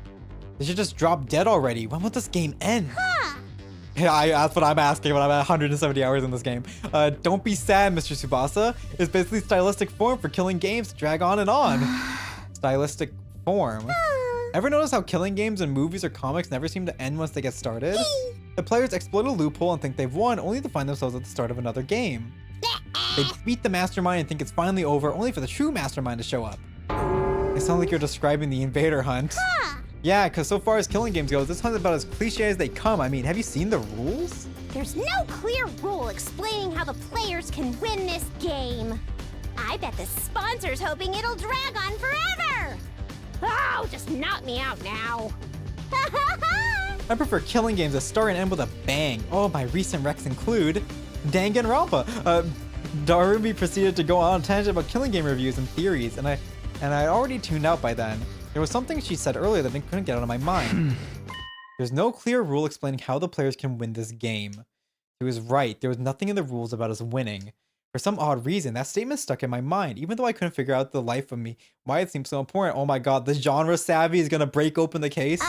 They should just drop dead already. When will this game end? Yeah, that's what I'm asking when I'm at 170 hours in this game. Don't be sad, Mr. Tsubasa. It's basically stylistic form for killing games to drag on and on. Stylistic form. Ever notice how killing games in movies or comics never seem to end once they get started? The players exploit a loophole and think they've won, only to find themselves at the start of another game. They beat the mastermind and think it's finally over, only for the true mastermind to show up. It sounds like you're describing the invader hunt. Yeah, because so far as killing games goes, this hunt's about as cliche as they come. I mean, have you seen the rules? There's no clear rule explaining how the players can win this game. I bet the sponsor's hoping it'll drag on forever. Oh, just knock me out now. I prefer killing games that start and end with a bang. Oh, my recent wrecks include Danganronpa. Darumi proceeded to go on a tangent about killing game reviews and theories, and I already tuned out by then. There was something she said earlier that I couldn't get out of my mind. There's no clear rule explaining how the players can win this game. He was right. There was nothing in the rules about us winning. For some odd reason, that statement stuck in my mind, even though I couldn't figure out the life of me why it seemed so important. Oh my god, the genre savvy is gonna break open the case.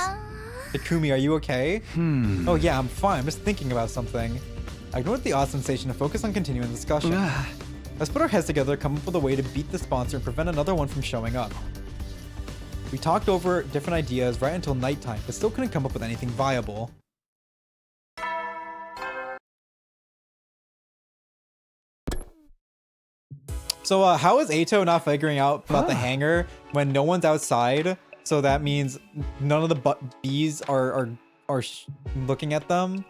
Takumi, are you okay? Oh yeah, I'm fine. I'm just thinking about something. I ignored the odd sensation and focused on continuing the discussion. Let's put our heads together, come up with a way to beat the sponsor and prevent another one from showing up. We talked over different ideas right until nighttime, but still couldn't come up with anything viable. So how is Eito not figuring out about the hangar when no one's outside? So that means none of the bees are looking at them.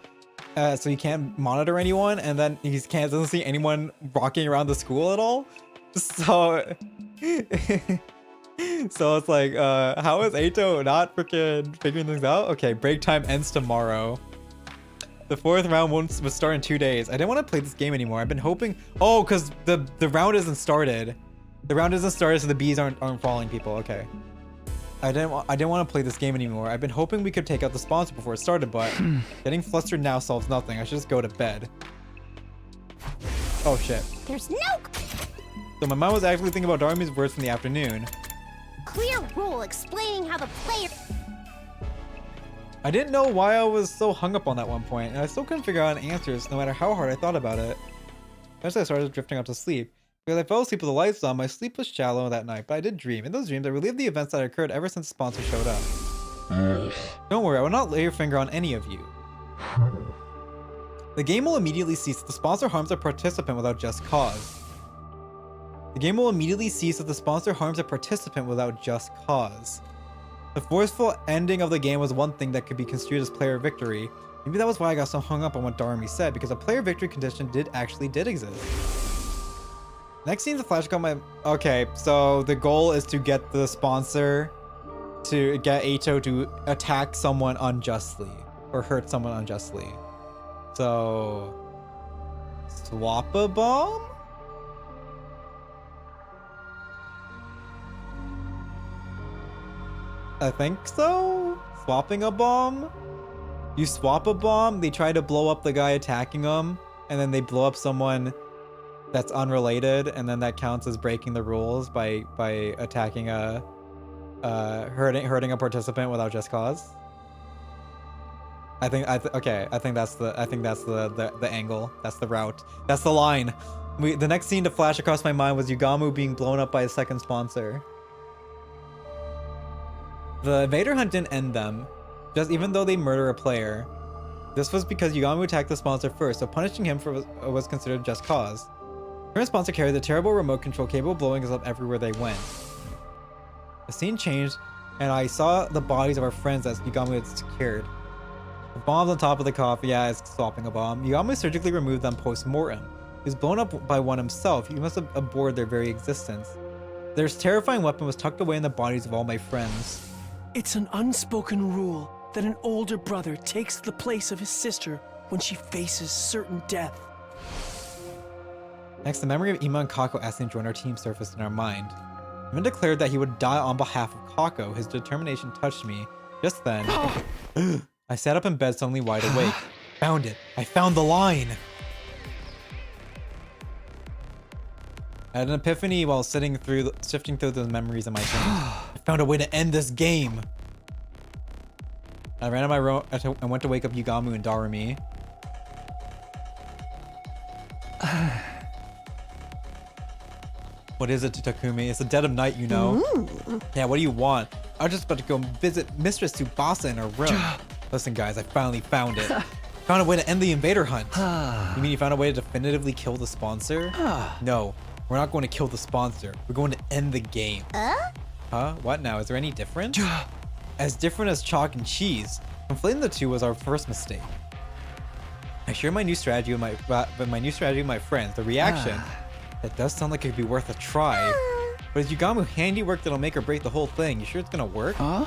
So he can't monitor anyone, and then he doesn't see anyone walking around the school at all. So so it's like, how is Eito not freaking figuring things out? Okay, break time ends tomorrow. The fourth round would start in 2 days. I didn't want to play this game anymore. I've been hoping. Oh, because the round isn't started. The round isn't started, so the bees aren't following people. Okay. I didn't want to play this game anymore. I've been hoping we could take out the sponsor before it started, but getting flustered now solves nothing. I should just go to bed. Oh shit. There's no So my mind was actually thinking about Darumi's words from the afternoon. clear rule explaining how the player... I didn't know why I was so hung up on that one point, and I still couldn't figure out answers no matter how hard I thought about it. Eventually I started drifting off to sleep. Because I fell asleep with the lights on, my sleep was shallow that night, but I did dream. In those dreams, I relived the events that occurred ever since the sponsor showed up. Don't worry, I will not lay your finger on any of you. The game will immediately cease if the sponsor harms a participant without just cause. The game will immediately cease if the sponsor harms a participant without just cause. The forceful ending of the game was one thing that could be construed as player victory. Maybe that was why I got so hung up on what Darumi said, because a player victory condition did exist. Next scene's a flashback on my... Okay, so the goal is to get the sponsor to get Eito to attack someone unjustly or hurt someone unjustly. So... swap a bomb? I think so? Swapping a bomb? You swap a bomb, they try to blow up the guy attacking them, and then they blow up someone that's unrelated, and then that counts as breaking the rules by attacking a hurting a participant without just cause. I think that's the angle. That's the route. That's the line. The next scene to flash across my mind was Yugamu being blown up by a second sponsor. The invader hunt didn't end them, just even though they murder a player. This was because Yugamu attacked the sponsor first, so punishing him was considered just cause. The current sponsor carried a terrible remote control capable of blowing us up everywhere they went. The scene changed, and I saw the bodies of our friends that Yugamu had secured. The bombs on top of the coffee, yeah, it's swapping a bomb. Yugamu surgically removed them post-mortem. He was blown up by one himself. He must have abhorred their very existence. Their terrifying weapon was tucked away in the bodies of all my friends. It's an unspoken rule that an older brother takes the place of his sister when she faces certain death. Next, the memory of Ima and Kako asking to join our team surfaced in our mind. Ima declared that he would die on behalf of Kako. His determination touched me. Just then, I sat up in bed suddenly wide awake. Found it. I found the line. I had an epiphany while sifting through the memories of my dreams. I found a way to end this game. I ran to my room and went to wake up Yugamu and Darumi. What is it, Takumi? It's the dead of night, you know. Yeah, what do you want? I was just about to go visit Mistress Tsubasa in her room. Listen, guys, I finally found it. Found a way to end the invader hunt. You mean you found a way to definitively kill the sponsor? No, we're not going to kill the sponsor. We're going to end the game. Huh? What now? Is there any difference? As different as chalk and cheese. Conflating the two was our first mistake. I shared my new strategy with my friends. The reaction. That does sound like it could be worth a try. But it's Yugamu handiwork that'll make or break the whole thing. You sure it's gonna work? Huh?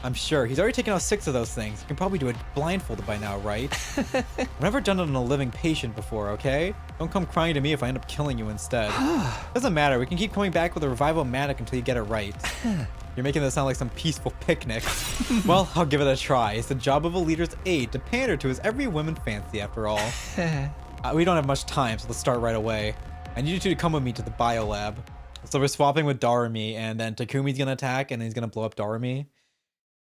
I'm sure. He's already taken out 6 of those things. You can probably do it blindfolded by now, right? I've never done it on a living patient before, okay? Don't come crying to me if I end up killing you instead. Doesn't matter. We can keep coming back with a revival-matic until you get it right. You're making this sound like some peaceful picnic. Well, I'll give it a try. It's the job of a leader's aide to pander to his every woman fancy, after all. We don't have much time, so let's start right away. I need you two to come with me to the biolab. So we're swapping with Darumi, and then Takumi's gonna attack, and then he's gonna blow up Darumi.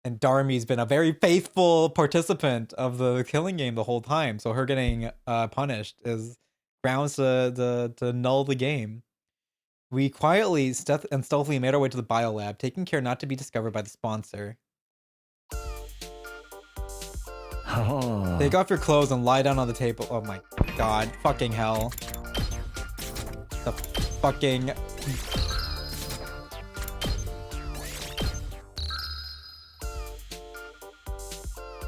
And Darumi's been a very faithful participant of the killing game the whole time, so her getting punished is grounds to null the game. We quietly and stealthily made our way to the biolab, taking care not to be discovered by the sponsor. Take off your clothes and lie down on the table. Oh my god, fucking hell. The fucking...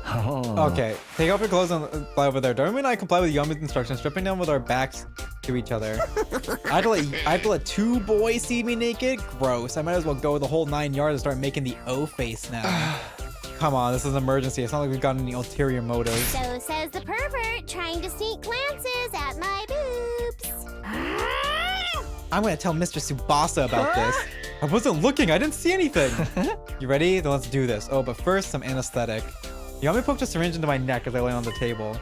Okay, take off your clothes and fly over there. Darumi and I comply with Yugamu's instructions, stripping down with our backs to each other. I had to let 2 boys see me naked? Gross. I might as well go the whole 9 yards and start making the O face now. Come on, this is an emergency. It's not like we've got any ulterior motives. So says the pervert, trying to sneak glances at my boobs. I'm gonna tell Mr. Tsubasa about this. I wasn't looking, I didn't see anything. You ready? Then let's do this. Oh, but first, some anesthetic. Yami poked a syringe into my neck as I lay on the table.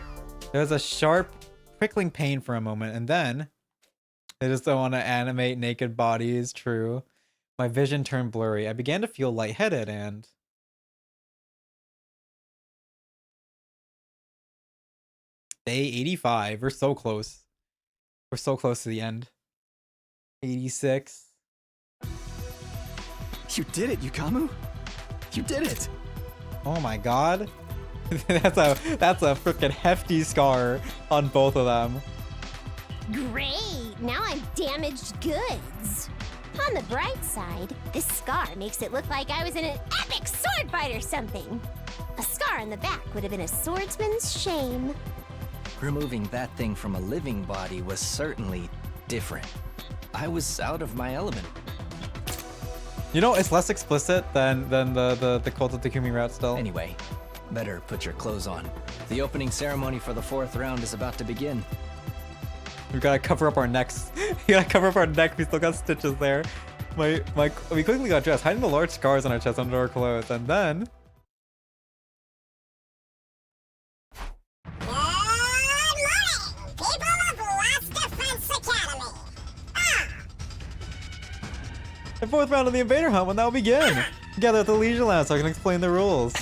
There was a sharp, prickling pain for a moment, and then... I just don't want to animate naked bodies, true. My vision turned blurry. I began to feel lightheaded and... Day 85. We're so close. We're so close to the end. 86. You did it, Yugamu. You did it. Oh my god. that's a freaking hefty scar on both of them. Great! Now I'm damaged goods. On the bright side, this scar makes it look like I was in an epic sword fight or something. A scar on the back would have been a swordsman's shame. Removing that thing from a living body was certainly different. I was out of my element. You know, it's less explicit than the Cult of Takumi route still. Anyway, better put your clothes on. The opening ceremony for the 4th round is about to begin. We gotta cover up our necks. We gotta cover up our neck. We still got stitches there. We quickly got dressed, hiding the large scars on our chest under our clothes, and then... The 4th round of the Invader Hunt will now begin. Gather at the Leisure Lounge so I can explain the rules.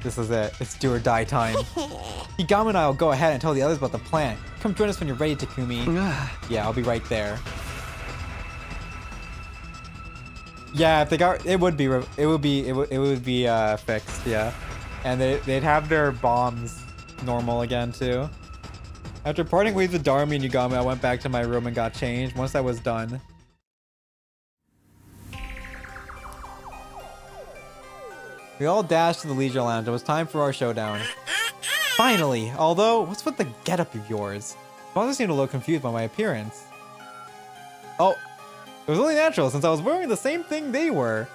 This is it. It's do or die time. Yugamu and I will go ahead and tell the others about the plan. Come join us when you're ready, Takumi. Yeah, I'll be right there. Yeah, if they got it would be fixed, yeah. And they'd have their bombs normal again too. After parting ways with Darumi and Yugamu, I went back to my room and got changed. Once I was done, we all dashed to the Leisure Lounge. It was time for our showdown. Finally! Although, what's with the getup of yours? Sponsors seemed a little confused by my appearance. Oh, it was only natural since I was wearing the same thing they were.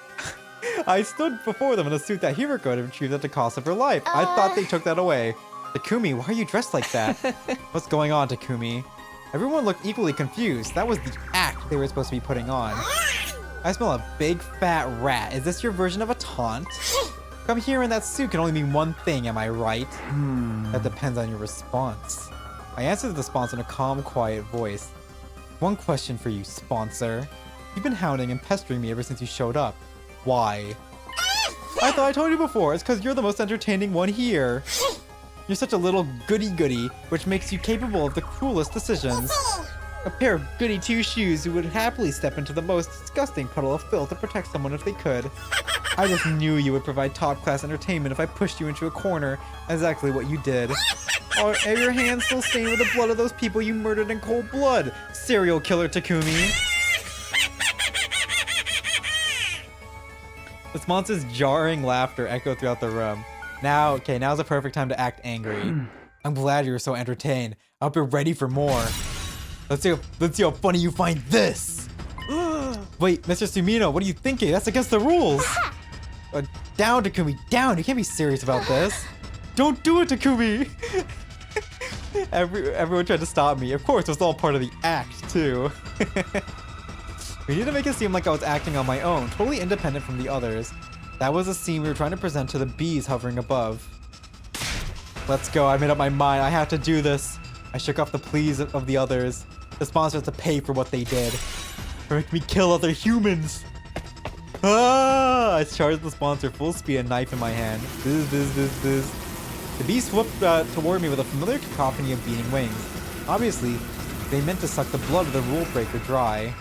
I stood before them in a suit that Hiroko had retrieved at the cost of her life. I thought they took that away. Takumi, why are you dressed like that? What's going on, Takumi? Everyone looked equally confused. That was the act they were supposed to be putting on. I smell a big fat rat. Is this your version of a taunt? Come here in that suit can only mean one thing, am I right? That depends on your response. I answered the sponsor in a calm, quiet voice. One question for you, sponsor. You've been hounding and pestering me ever since you showed up. Why? I thought I told you before. It's because you're the most entertaining one here. You're such a little goody-goody, which makes you capable of the cruelest decisions. A pair of goody two-shoes who would happily step into the most disgusting puddle of filth to protect someone if they could. I just knew you would provide top-class entertainment if I pushed you into a corner. Exactly what you did. Are your hands still stained with the blood of those people you murdered in cold blood? Serial killer Takumi. The sponsor's jarring laughter echoed throughout the room. Now's the perfect time to act angry. I'm glad you were so entertained. I hope you're ready for more. Let's see how funny you find this. Wait, Mr. Sumino, what are you thinking? That's against the rules. Down, Takumi, down. You can't be serious about this. Don't do it, Takumi. Everyone tried to stop me. Of course, it was all part of the act, too. We need to make it seem like I was acting on my own, totally independent from the others. That was a scene we were trying to present to the bees hovering above. Let's go. I made up my mind. I have to do this. I shook off the pleas of the others. The sponsor has to pay for what they did. For making me kill other humans. Ah! I charged the sponsor full speed, a knife in my hand. Buzz. The bees swooped toward me with a familiar cacophony of beating wings. Obviously, they meant to suck the blood of the rule breaker dry.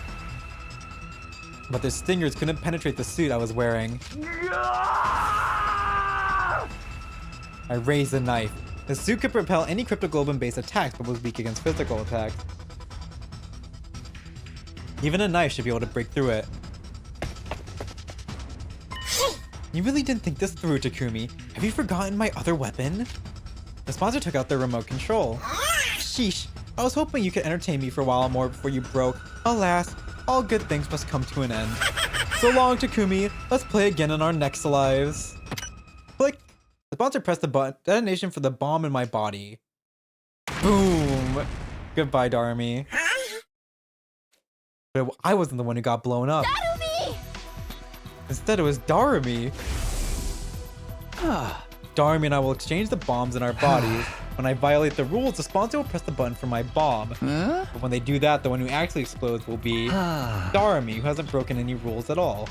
But their stingers couldn't penetrate the suit I was wearing. I raised the knife. The suit could propel any cryptoglobin-based attacks, but was weak against physical attacks. Even a knife should be able to break through it. You really didn't think this through, Takumi. Have you forgotten my other weapon? The sponsor took out their remote control. Sheesh. I was hoping you could entertain me for a while more before you broke. Alas, all good things must come to an end. So long, Takumi. Let's play again in our next lives. Click. The sponsor pressed the button. Detonation for the bomb in my body. Boom. Goodbye, Darumi. But I wasn't the one who got blown up. Darumi! Instead, it was Darumi. Darumi and I will exchange the bombs in our bodies. When I violate the rules, the sponsor will press the button for my bomb. But when they do that, the one who actually explodes will be Darumi, who hasn't broken any rules at all.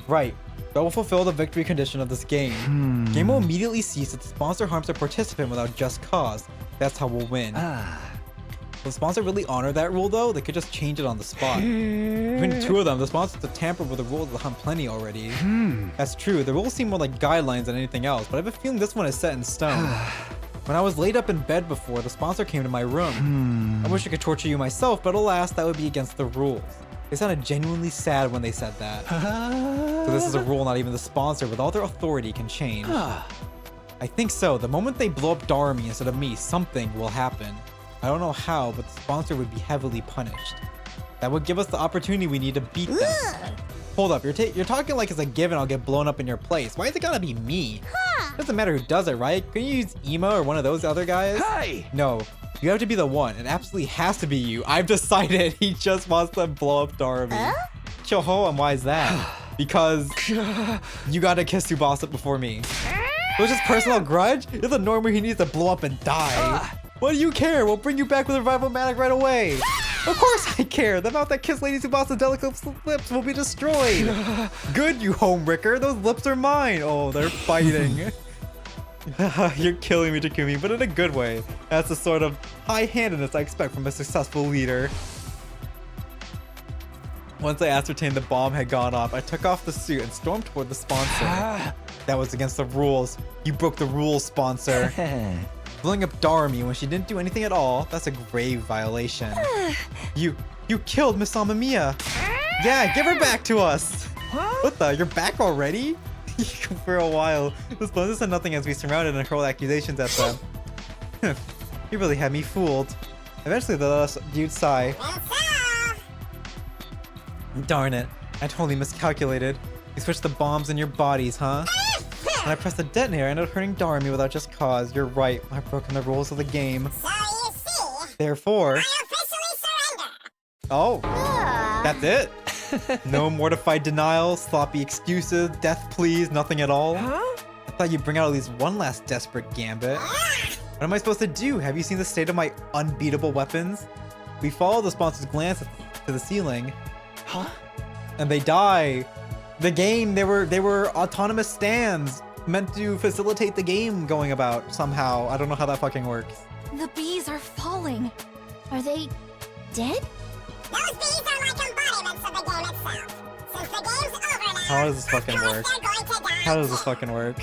Right. That will fulfill the victory condition of this game. Game will immediately cease if the sponsor harms a participant without just cause. That's how we'll win. Will the sponsor really honor that rule though? They could just change it on the spot. Between two of them, the sponsors to tamper with the rules of Hunt plenty already. That's true. The rules seem more like guidelines than anything else, but I have a feeling this one is set in stone. When I was laid up in bed before, the sponsor came to my room. I wish I could torture you myself, but alas, that would be against the rules. They sounded genuinely sad when they said that. So this is a rule not even the sponsor with all their authority can change. I think so. The moment they blow up Darumi instead of me, something will happen. I don't know how, but the sponsor would be heavily punished. That would give us the opportunity we need to beat them. Hold up, you're talking like it's a given I'll get blown up in your place. Why is it gotta be me? Doesn't matter who does it, right? Couldn't you use Ema or one of those other guys? Hey! No, you have to be the one. It absolutely has to be you. I've decided he just wants to blow up Darumi. Choho, and why is that? Because you gotta kiss Tsubasa before me. It was just personal grudge? You're the normal he needs to blow up and die. What do you care? We'll bring you back with Revival Manic right away. Of course I care. The mouth that kissed Lady Tsubasa's delicate lips will be destroyed. Good, you homewrecker. Those lips are mine. Oh, they're fighting. You're killing me, Takumi, but in a good way. That's the sort of high-handedness I expect from a successful leader. Once I ascertained the bomb had gone off, I took off the suit and stormed toward the sponsor. That was against the rules. You broke the rules, sponsor. Blowing up Darumi when she didn't do anything at all, that's a grave violation. You killed Miss Amamiya. Yeah, give her back to us. What the? You're back already? For a while, the sponsor said nothing as we surrounded and hurled accusations at them. You really had me fooled. Eventually, they let us dude sigh. Darn it, I totally miscalculated. You switched the bombs in your bodies, huh? When I pressed the detonator, I ended up hurting Darumi without just cause. You're right, I've broken the rules of the game. So you see, Therefore, I officially Oh, that's it? No mortified denial, sloppy excuses, death pleas, nothing at all? Huh? I thought you'd bring out at least one last desperate gambit. What am I supposed to do? Have you seen the state of my unbeatable weapons? We follow the sponsor's glance to the ceiling. Huh? And they die. The game, they were autonomous stands meant to facilitate the game going about somehow. I don't know how that fucking works. The bees are falling. Are they dead? Those bees are like embodiments of the game itself. Since the game's over now, How does this fucking of course work? they're going to die. How does this fucking work?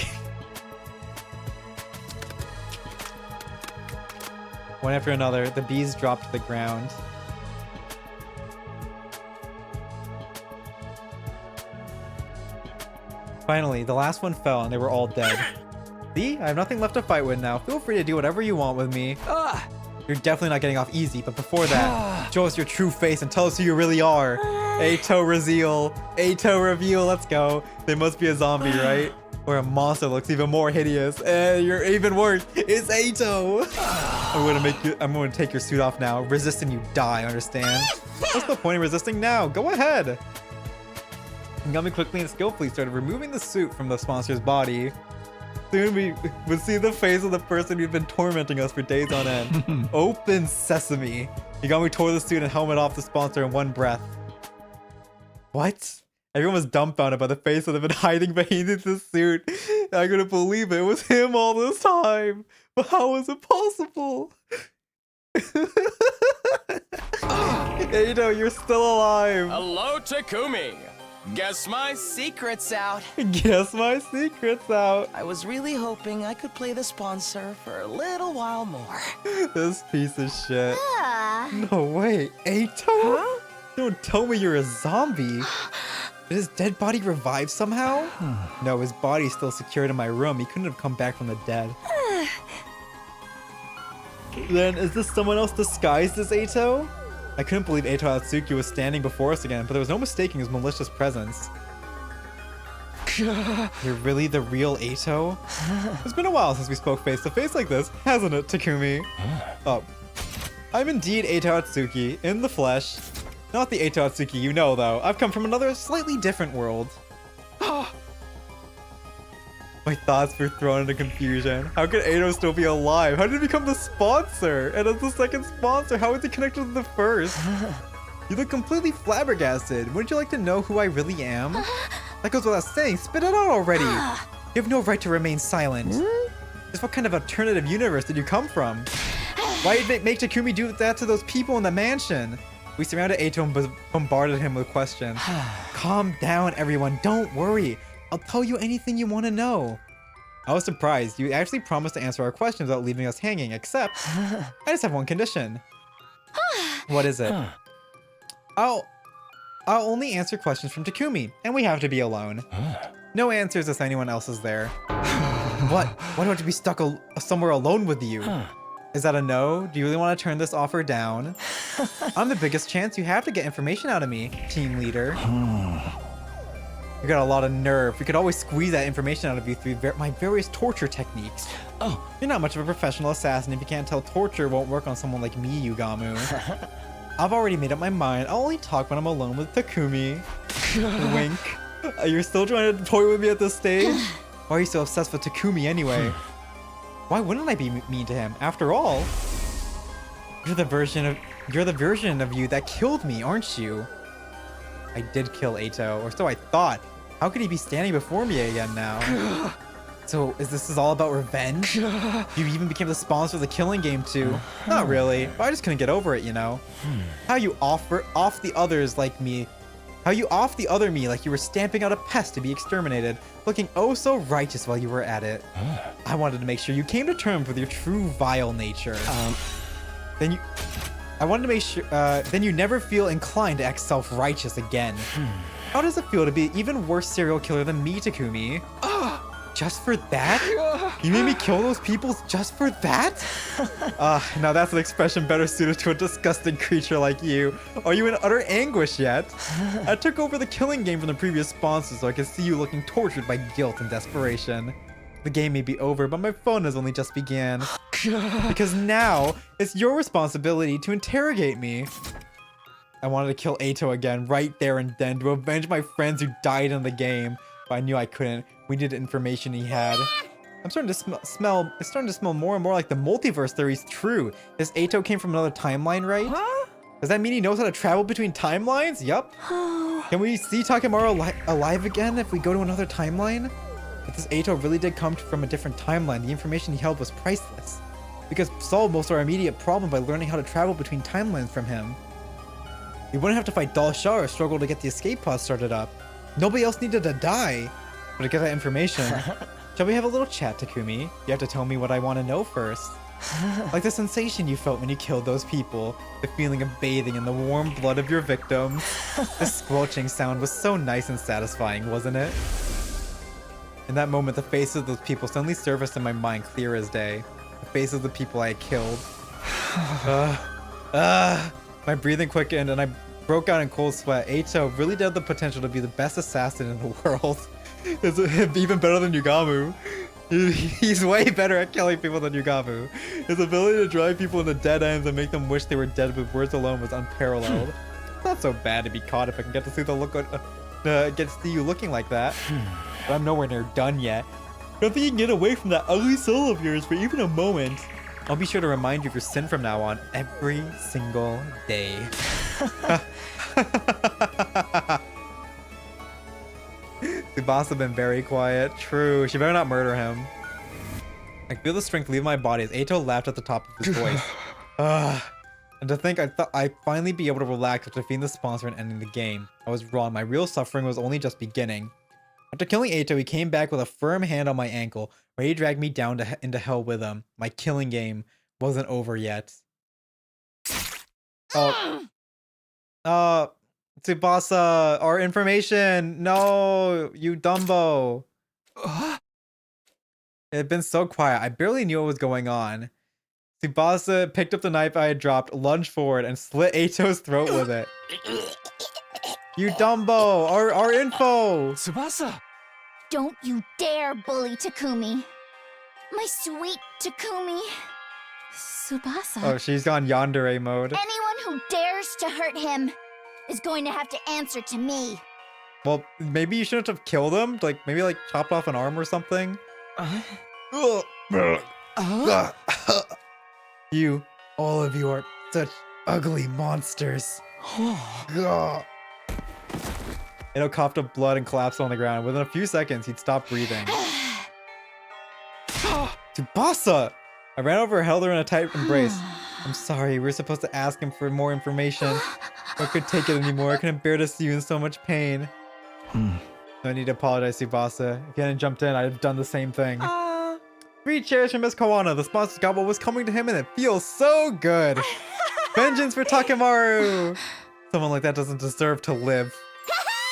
One after another, the bees drop to the ground. Finally, the last one fell and they were all dead. See? I have nothing left to fight with now. Feel free to do whatever you want with me. You're definitely not getting off easy, but before that, show us your true face and tell us who you really are. Ato reveal. Ato reveal. Let's go. They must be a zombie, right? Or a monster looks even more hideous. You're even worse. It's Ato. I'm gonna take your suit off now. Resist and you die, understand? What's the point of resisting now? Go ahead. Ngami quickly and skillfully started removing the suit from the sponsor's body. Soon we would see the face of the person who'd been tormenting us for days on end. Open sesame. Ngami tore the suit and helmet off the sponsor in one breath. What? Everyone was dumbfounded by the face that had been hiding beneath the suit. I couldn't believe it was him all this time. But how was it possible? Ato, you're still alive. Hello, Takumi. Guess my secret's out. Guess my secret's out. I was really hoping I could play the sponsor for a little while more. This piece of shit. No way, Ato? Huh? Don't tell me you're a zombie. Did his dead body revive somehow? No, his body's still secured in my room. He couldn't have come back from the dead. Then is this someone else disguised as Ato? I couldn't believe Ato Atsuki was standing before us again, but there was no mistaking his malicious presence. You're really the real Ato? It's been a while since we spoke face to face like this, hasn't it, Takumi? Oh. I'm indeed Ato Atsuki, in the flesh. Not the Ato Atsuki you know, though. I've come from another, slightly different world. My thoughts were thrown into confusion. How could Ato still be alive? How did he become the sponsor? And as the second sponsor, how is he connected to the first? You look completely flabbergasted. Wouldn't you like to know who I really am? That goes without saying. Spit it out already. You have no right to remain silent. Just what kind of alternative universe did you come from? Why did it make Takumi do that to those people in the mansion? We surrounded Ato and bombarded him with questions. Calm down, everyone. Don't worry. I'll tell you anything you want to know. I was surprised. You actually promised to answer our questions without leaving us hanging, except I just have one condition. What is it? I'll only answer questions from Takumi, and we have to be alone. No answers if anyone else is there. What? Why do I have to be stuck somewhere alone with you? Is that a no? Do you really want to turn this offer down? I'm the biggest chance you have to get information out of me, team leader. You got a lot of nerve. We could always squeeze that information out of you through my various torture techniques. Oh, you're not much of a professional assassin if you can't tell torture won't work on someone like me, Yugamu. I've already made up my mind. I'll only talk when I'm alone with Takumi. Wink. You're still trying to toy with me at this stage? Why are you so obsessed with Takumi anyway? Why wouldn't I be mean to him? After all, you're the version of you that killed me, aren't you? I did kill Ato, or so I thought. How could he be standing before me again now? So, this is all about revenge? You even became the sponsor of the killing game too. Not really, but I just couldn't get over it, you know? How you off the others like me. How you off the other me like you were stamping out a pest to be exterminated, looking oh so righteous while you were at it. I wanted to make sure you came to terms with your true vile nature. I wanted to make sure, then you never feel inclined to act self-righteous again. How does it feel to be an even worse serial killer than me, Takumi? Just for that? You made me kill those people just for that? Now that's an expression better suited to a disgusting creature like you. Are you in utter anguish yet? I took over the killing game from the previous sponsor so I could see you looking tortured by guilt and desperation. The game may be over, but my fun has only just began. Because now, it's your responsibility to interrogate me. I wanted to kill Ato again right there and then to avenge my friends who died in the game, but I knew I couldn't. We needed information he had. I'm starting to smell. It's starting to smell more and more like the multiverse theory's true. This Ato came from another timeline, right? Huh? Does that mean he knows how to travel between timelines? Yup. Can we see Takemaru alive again if we go to another timeline? If this Ato really did come from a different timeline, the information he held was priceless. We could solve most of our immediate problem by learning how to travel between timelines from him. We wouldn't have to fight Dalsha or struggle to get the escape pod started up. Nobody else needed to die. But to get that information, shall we have a little chat, Takumi? You have to tell me what I want to know first. Like the sensation you felt when you killed those people, the feeling of bathing in the warm blood of your victims. The squelching sound was so nice and satisfying, wasn't it? In that moment, the faces of those people suddenly surfaced in my mind clear as day. The faces of the people I had killed. My breathing quickened and I broke out in cold sweat. Ato really did have the potential to be the best assassin in the world. It's even better than Yugamu. He's way better at killing people than Yugamu. His ability to drive people into dead ends and make them wish they were dead with words alone was unparalleled. It's not so bad to be caught if I can get to see the look, get to see you looking like that. But I'm nowhere near done yet. Don't think you can get away from that ugly soul of yours for even a moment. I'll be sure to remind you of your sin from now on every single day. Tsubasa been very quiet. True. She better not murder him. I feel the strength leave my body as Ato laughed at the top of his voice. And to think I thought I'd finally be able to relax after defeating the sponsor and ending the game. I was wrong. My real suffering was only just beginning. After killing Ato, he came back with a firm hand on my ankle, ready to drag me down into hell with him. My killing game wasn't over yet. Tsubasa, our information. No, you Dumbo. It had been so quiet. I barely knew what was going on. Tsubasa picked up the knife I had dropped, lunged forward, and slit Ato's throat with it. You Dumbo, our info. Tsubasa. Don't you dare bully Takumi. My sweet Takumi. Tsubasa. Oh, she's gone yandere mode. Anyone who dares to hurt him is going to have to answer to me. Well, maybe you shouldn't have killed him. Like, maybe like chopped off an arm or something. You, all of you are such ugly monsters. Ito coughed up blood and collapsed on the ground. Within a few seconds, he'd stopped breathing. Tsubasa! I ran over and held her in a tight embrace. I'm sorry, we were supposed to ask him for more information. I couldn't take it anymore. I couldn't bear to see you in so much pain. No need to apologize, Tsubasa. If you hadn't jumped in, I'd have done the same thing. 3 chairs for Miss Kawana. The sponsor got what was coming to him and it feels so good. Vengeance for Takemaru! Someone like that doesn't deserve to live.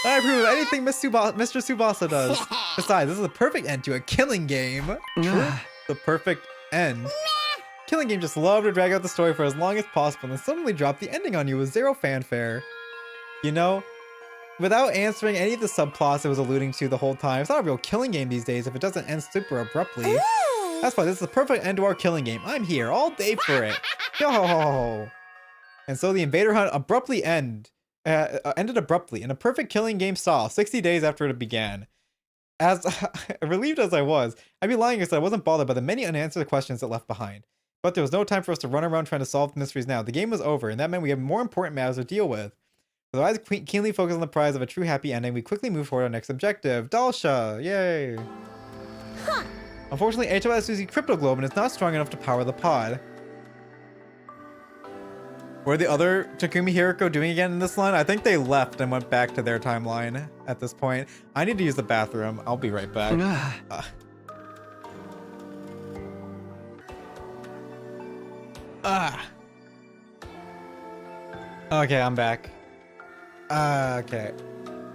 I approve of anything Mr. Tsubasa does. Besides, this is a perfect end to a killing game. True. The perfect end. Killing game just loved to drag out the story for as long as possible and then suddenly drop the ending on you with zero fanfare. You know, without answering any of the subplots it was alluding to the whole time, it's not a real killing game these days if it doesn't end super abruptly. That's why this is the perfect end to our killing game. I'm here all day for it. Yo! And so the invader hunt abruptly ended abruptly in a perfect killing game style 60 days after it began. As relieved as I was, I'd be lying if I said I wasn't bothered by the many unanswered questions it left behind. But there was no time for us to run around trying to solve the mysteries now. The game was over, and that meant we had more important matters to deal with. With our eyes keenly focused on the prize of a true happy ending, we quickly moved toward our next objective, Dalsha! Yay! Huh. Unfortunately, HO has Suzy Crypto Globe and is not strong enough to power the pod. What are the other Takumi Hiriko doing again in this line? I think they left and went back to their timeline at this point. I need to use the bathroom. I'll be right back. Okay, I'm back. Okay.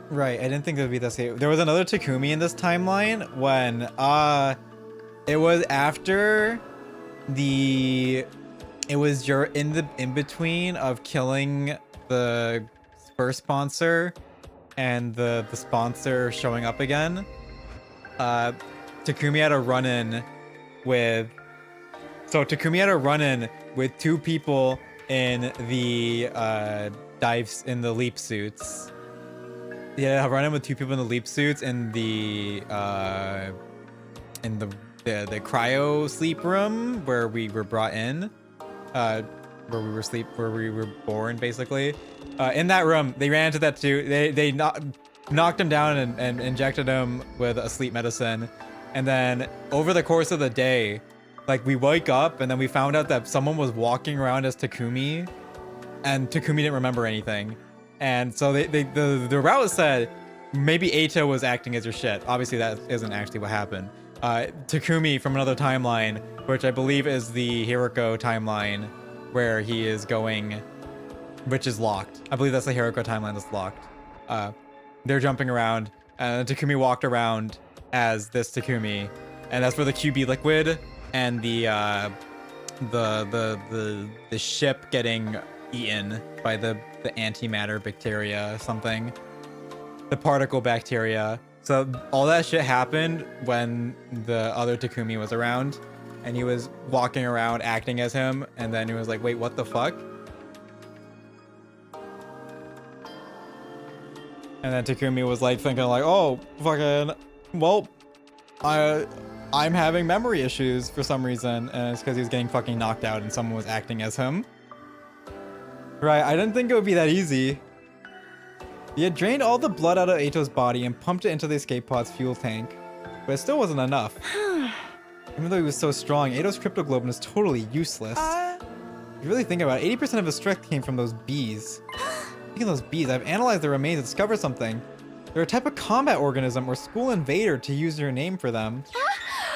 Right, I didn't think it would be this here. There was another Takumi in this timeline when, it was after the... It was you're in the in-between of killing the first sponsor and the sponsor showing up again. Takumi had a run-in with... So Takumi had a run-in with 2 people in the dives in the leap suits. Yeah, I run in with 2 people in the leap suits in the cryo sleep room where we were brought in, where we were born basically. In that room, they ran into that too. They knocked him down and injected him with a sleep medicine, and then over the course of the day, like we wake up and then we found out that someone was walking around as Takumi, and Takumi didn't remember anything. And so the route said maybe Eito was acting as your shit. Obviously that isn't actually what happened. Takumi from another timeline, which I believe is the Hiroko timeline where he is going, which is locked. I believe that's the Hiroko timeline that's locked. They're jumping around, and Takumi walked around as this Takumi, and that's where the QB liquid and the ship getting eaten by the antimatter bacteria, something, the particle bacteria. So all that shit happened when the other Takumi was around, and he was walking around acting as him, and then he was like, wait, what the fuck? And then Takumi was like thinking like, oh, fucking, well, I'm having memory issues for some reason, and it's because he was getting fucking knocked out and someone was acting as him. Right, I didn't think it would be that easy. He had drained all the blood out of Eito's body and pumped it into the escape pod's fuel tank, but it still wasn't enough. Even though he was so strong, Eito's cryptoglobin is totally useless. If you really think about it, 80% of his strength came from those bees. Speaking of those bees, I've analyzed their remains and discovered something. They're a type of combat organism or school invader, to use your name for them.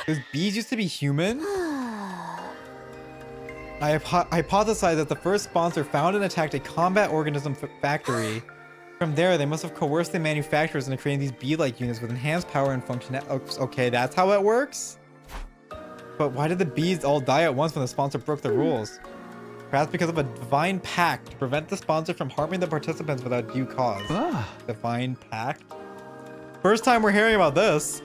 Those bees used to be human? I have hypothesized that the first sponsor found and attacked a combat organism factory. From there, they must have coerced the manufacturers into creating these bee-like units with enhanced power and function. Okay, that's how it works? But why did the bees all die at once when the sponsor broke the rules? Perhaps because of a divine pact to prevent the sponsor from harming the participants without due cause. Divine pact? First time we're hearing about this.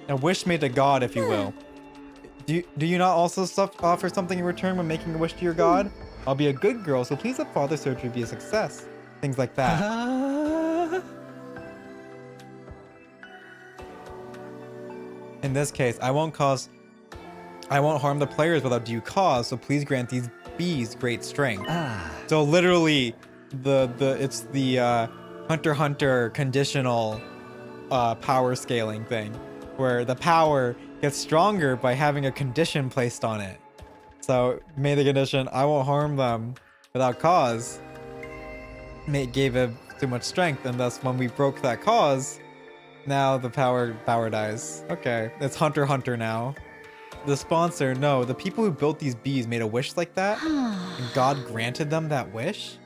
A wish made to God, if you will. Do you not also offer something in return when making a wish to your god? I'll be a good girl, so please let father's surgery be a success. Things like that. In this case, I won't harm the players without due cause, so please grant these bees great strength. So literally, it's the Hunter x Hunter conditional power scaling thing, where the power gets stronger by having a condition placed on it. So made the condition, I won't harm them without cause. Gave it too much strength, and thus when we broke that cause, now the power dies. Okay, it's Hunter x Hunter now. The sponsor, no, the people who built these bees made a wish like that, and God granted them that wish?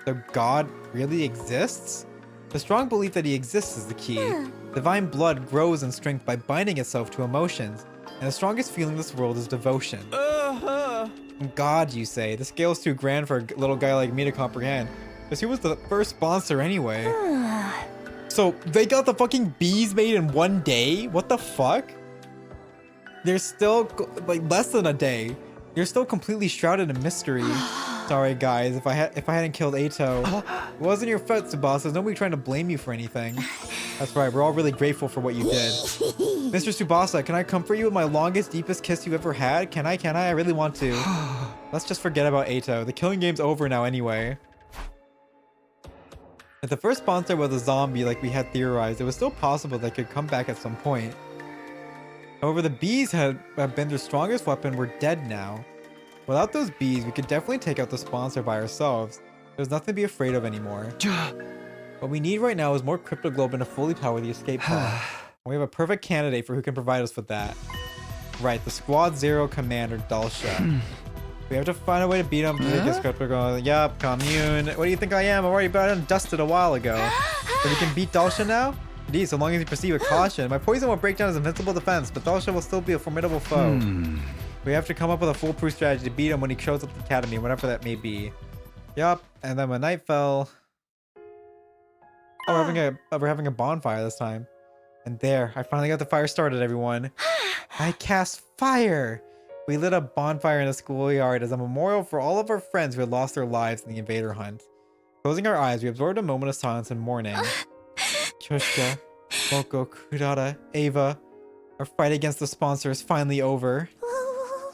So God really exists? The strong belief that he exists is the key. Divine blood grows in strength by binding itself to emotions, and the strongest feeling in this world is devotion. God, you say? The scale's too grand for a little guy like me to comprehend, because he was the first sponsor anyway. So they got the fucking bees made in one day? What the fuck? They're still like less than a day. You're still completely shrouded in mystery. Sorry guys, if I hadn't killed Eito, it wasn't your fault, Tsubasa. There's nobody trying to blame you for anything. That's right, we're all really grateful for what you did. Mr. Tsubasa, can I comfort you with my longest, deepest kiss you ever had? Can I? I really want to. Let's just forget about Eito. The killing game's over now anyway. If the first sponsor was a zombie like we had theorized, it was still possible they could come back at some point. However, the bees have been their strongest weapon. We're dead now. Without those bees, we could definitely take out the sponsor by ourselves. There's nothing to be afraid of anymore. What we need right now is more cryptoglobin to fully power the escape pod. We have a perfect candidate for who can provide us with that. Right, the Squad Zero Commander, Dalsha. We have to find a way to beat him to get cryptoglobin. Yup, commune. What do you think I am? I've already been dusted a while ago. So we can beat Dalsha now? Indeed, so long as you proceed with caution. My poison will break down his invincible defense, but Dalsha will still be a formidable foe. We have to come up with a foolproof strategy to beat him when he shows up at the academy, whatever that may be. Yup, and then when night fell... Oh, we're having a bonfire this time. And there, I finally got the fire started, everyone. I cast fire! We lit a bonfire in the schoolyard as a memorial for all of our friends who had lost their lives in the invader hunt. Closing our eyes, we absorbed a moment of silence and mourning. Kyoshka, Moko, Kurara, Ava, our fight against the sponsor is finally over.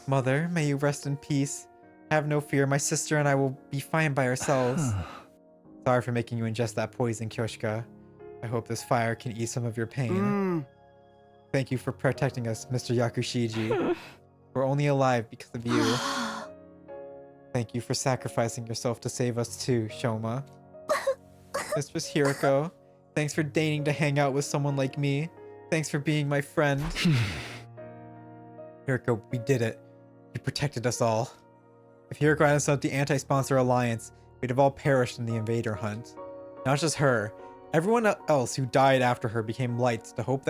Mother, may you rest in peace. Have no fear, my sister and I will be fine by ourselves. Sorry for making you ingest that poison, Kyoshka. I hope this fire can ease some of your pain. Thank you for protecting us, Mr. Yakushiji. We're only alive because of you. Thank you for sacrificing yourself to save us too, Shoma. Mistress Hiroko, thanks for deigning to hang out with someone like me. Thanks for being my friend. Hiroko, we did it. You protected us all. If Hiroko hadn't set up the anti-sponsor alliance, we'd have all perished in the invader hunt. Not just her. Everyone else who died after her became lights of hope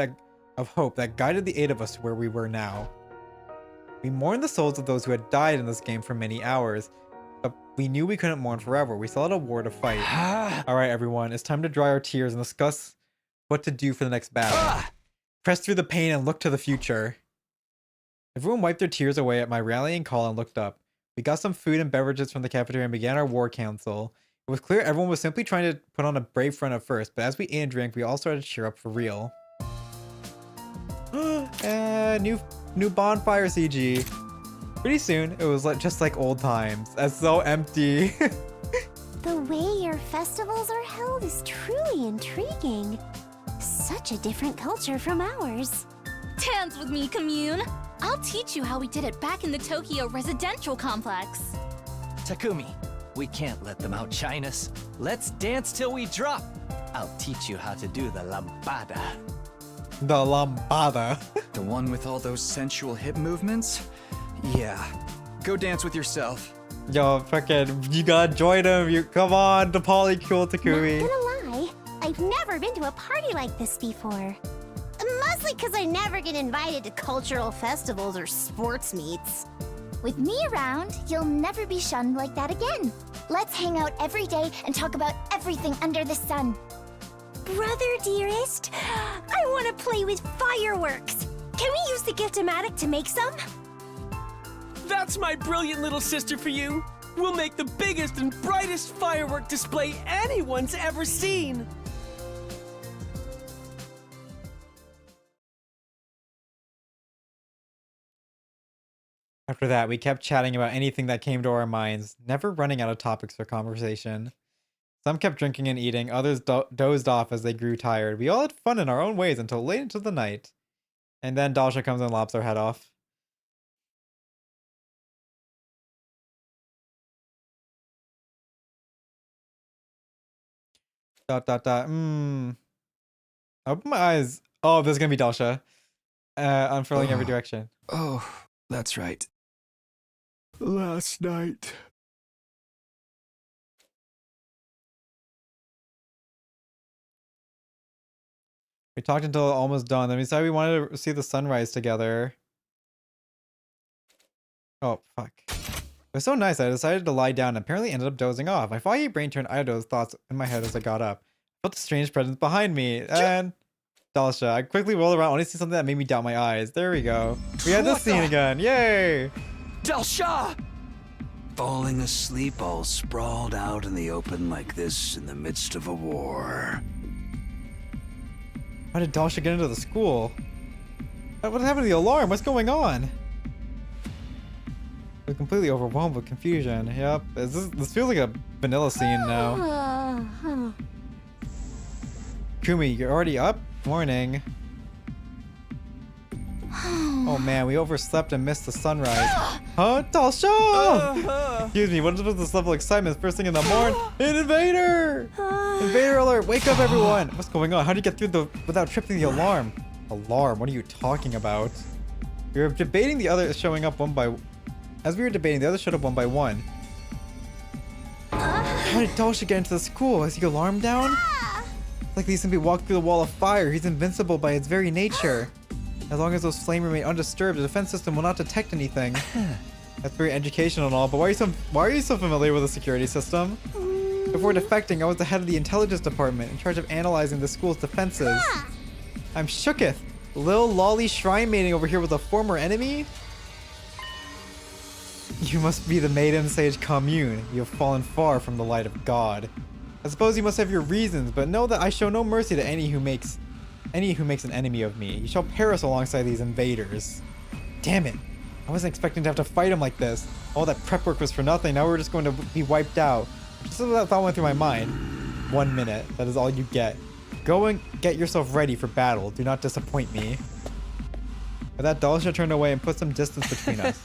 that guided the 8 of us to where we were now. We mourned the souls of those who had died in this game for many hours, but we knew we couldn't mourn forever. We still had a war to fight. Alright everyone, it's time to dry our tears and discuss what to do for the next battle. Press through the pain and look to the future. Everyone wiped their tears away at my rallying call and looked up. We got some food and beverages from the cafeteria and began our war council. It was clear everyone was simply trying to put on a brave front at first, but as we ate and drank, we all started to cheer up for real. New bonfire CG. Pretty soon, it was just like old times. That's so empty. The way your festivals are held is truly intriguing. Such a different culture from ours. Dance with me, commune. I'll teach you how we did it back in the Tokyo residential complex. Takumi, we can't let them outshine us. Let's dance till we drop. I'll teach you how to do the lambada. The lambada. The one with all those sensual hip movements? Yeah. Go dance with yourself. Yo, fucking, you gotta join him. Come on, the polycool Takumi. Not gonna lie, I've never been to a party like this before. Mostly because I never get invited to cultural festivals or sports meets. With me around, you'll never be shunned like that again. Let's hang out every day and talk about everything under the sun. Brother dearest, I want to play with fireworks. Can we use the Gift-O-Matic to make some? That's my brilliant little sister for you. We'll make the biggest and brightest firework display anyone's ever seen. After that, we kept chatting about anything that came to our minds, never running out of topics for conversation. Some kept drinking and eating, others dozed off as they grew tired. We all had fun in our own ways until late into the night. And then Dalsha comes and lops our head off. I open my eyes. Oh, this is gonna be Dalsha. Unfurling every direction. Oh, that's right. Last night. We talked until almost dawn. Then we decided we wanted to see the sunrise together. Oh, fuck. It was so nice. I decided to lie down and apparently ended up dozing off. My foggy brain turned idle those thoughts in my head as I got up. I felt a strange presence behind me. And Dalsha. I quickly rolled around only to see something that made me doubt my eyes. There we go. We had this scene again. Yay! Dalsha! Falling asleep all sprawled out in the open like this in the midst of a war. How did Dalsha get into the school? What happened to the alarm? What's going on? I was completely overwhelmed with confusion. Yep. This feels like a vanilla scene now. Kumi, you're already up? Morning. Oh man, we overslept and missed the sunrise. Huh? Dalsha! Excuse me, what is this level of excitement first thing in the morning? An invader! Invader alert! Wake up everyone! What's going on? How do you get through without tripping the alarm? Alarm? What are you talking about? We were debating the others showing up as we were debating, the others showed up one by one. How did Dalsha get into the school? Is he alarmed down? It's like he simply walked through the wall of fire. He's invincible by its very nature. As long as those flames remain undisturbed, the defense system will not detect anything. That's very educational and all, but why are you so familiar with the security system? Before defecting, I was the head of the intelligence department, in charge of analyzing the school's defenses. I'm shooketh. Lil Lolly Shrine Maiden over here with a former enemy? You must be the Maiden Sage Commune. You have fallen far from the light of God. I suppose you must have your reasons, but know that I show no mercy to any who makes an enemy of me. You shall perish alongside these invaders. Damn it. I wasn't expecting to have to fight him like this. All that prep work was for nothing. Now we're just going to be wiped out. Just as that thought went through my mind. 1 minute. That is all you get. Go and get yourself ready for battle. Do not disappoint me. But that Dalsha turned away and put some distance between us.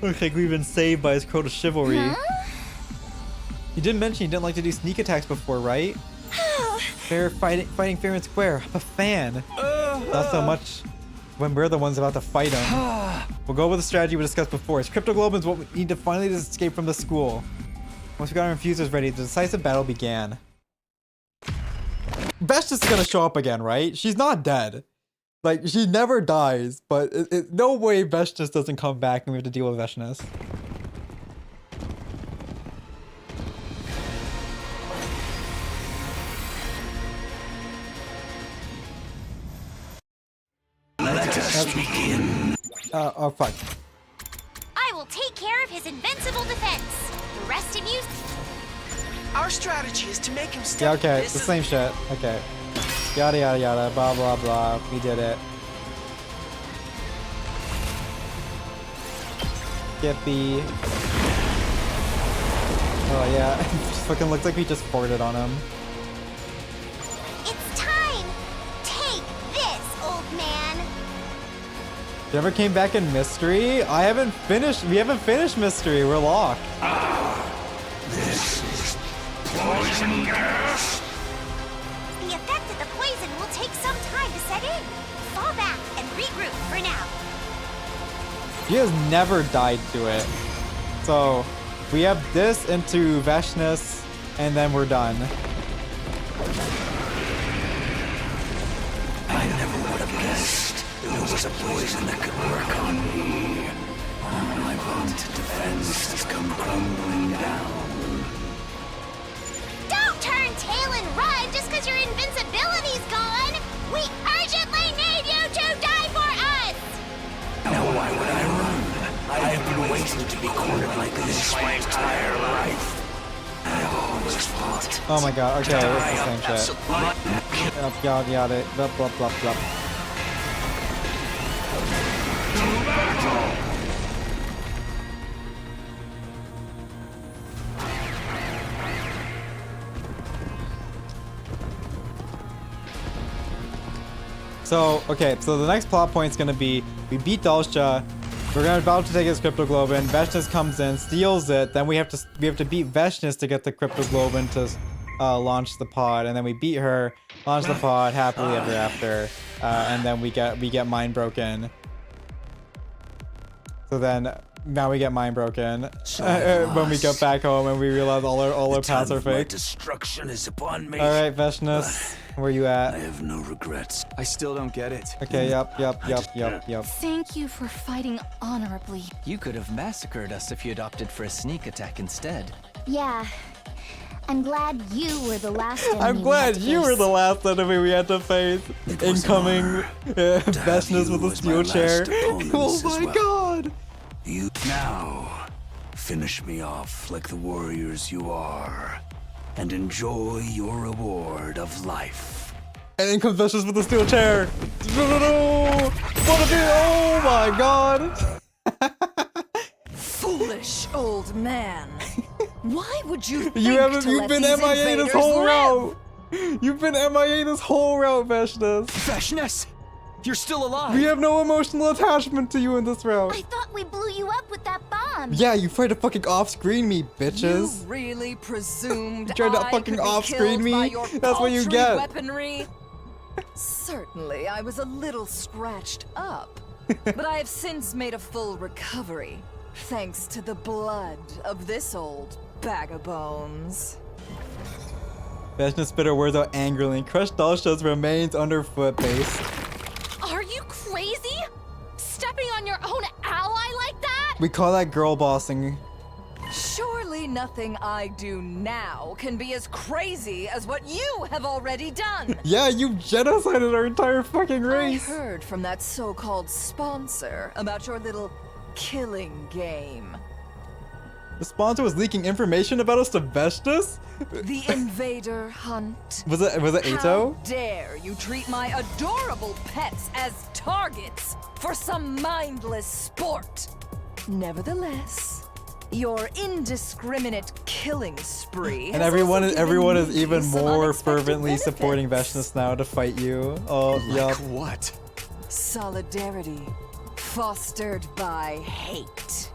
Looks like we've been saved by his code of chivalry. Huh? You didn't mention you didn't like to do sneak attacks before, right? Fair fighting fair and square. I'm a fan. Not so much when we're the ones about to fight him. We'll go with the strategy we discussed before. His cryptoglobin is what we need to finally just escape from the school. Once we got our infusers ready, the decisive battle began. Veshtis is gonna show up again, right? She's not dead. Like, she never dies, but no way Veshtis doesn't come back and we have to deal with Veshtis. Let us begin. Oh, fuck. I will take care of his invincible defense. The rest of you... Our strategy is to make him Yeah, step. okay, it's the same shit. Okay. Yada yada yada, blah blah blah. We did it. Skippy. Oh yeah, it just fucking looks like we just farted on him. It's time! Take this, old man! You ever came back in Mystery? We haven't finished Mystery, we're locked. This is poison gas. The effect of the poison will take some time to set in. Fall back and regroup for now. She has never died to it. So, we have this into Veshtis, and then we're done. I never would have guessed there was a poison that could work on me. All my vaunted defense has come crumbling down. Don't turn tail and run just because your invincibility's gone! We urgently need you to die for us! Now why would I run? I have been waiting to be cornered like this my entire life. I have always fought. Oh my god, okay, it's the same shit. Yada yada yada, blah blah blah blah. So, okay, so the next plot point is going to be, we beat Dalsha, we're about to take his cryptoglobin, Veshtis comes in, steals it, then we have to beat Veshtis to get the cryptoglobin to launch the pod, and then we beat her, launch the pod, happily ever after, and then we get mind broken. So then, now we get mind broken when we get back home and we realize all our paths are fake. Destruction is upon me. All right, Veshtis, where you at? I have no regrets. I still don't get it. Okay, yep. Thank you for fighting honorably. You could have massacred us if you'd opted for a sneak attack instead. Yeah. I'm glad you were the last enemy. I'm glad you were the last enemy we had to face. Incoming Veshtis with a steel chair. Oh my god! You now finish me off like the warriors you are, and enjoy your reward of life. And in comes Veshtis with a steel chair. No! What a bit! Oh my god! Foolish old man. Why would you think You've to let been these MIA this invaders whole live? route. You've been MIA this whole route, Veshtis. Veshtis, you're still alive. We have no emotional attachment to you in this route. I thought we blew you up with that bomb. Yeah, you tried to fucking off-screen me, bitches. You really presumed You tried to I fucking could be off-screen killed me? by your That's what you paltry get. Weaponry? Certainly, I was a little scratched up, but I have since made a full recovery, thanks to the blood of this old bag of bones. Veshtis spit her words out angrily and crushed Dalsha's remains underfoot base. Are you crazy? Stepping on your own ally like that? We call that girl bossing. Surely nothing I do now can be as crazy as what you have already done. Yeah, you genocided our entire fucking I race. heard from that so-called sponsor about your little killing game. The sponsor was leaking information about us to Vestus? The invader hunt. Was it How Ato? dare you treat my adorable pets as targets for some mindless sport? Nevertheless, your indiscriminate killing spree. And has everyone also everyone given is me even some more unexpected fervently benefits. supporting Vestus now to fight you. Oh, yup. What? Solidarity, fostered by hate.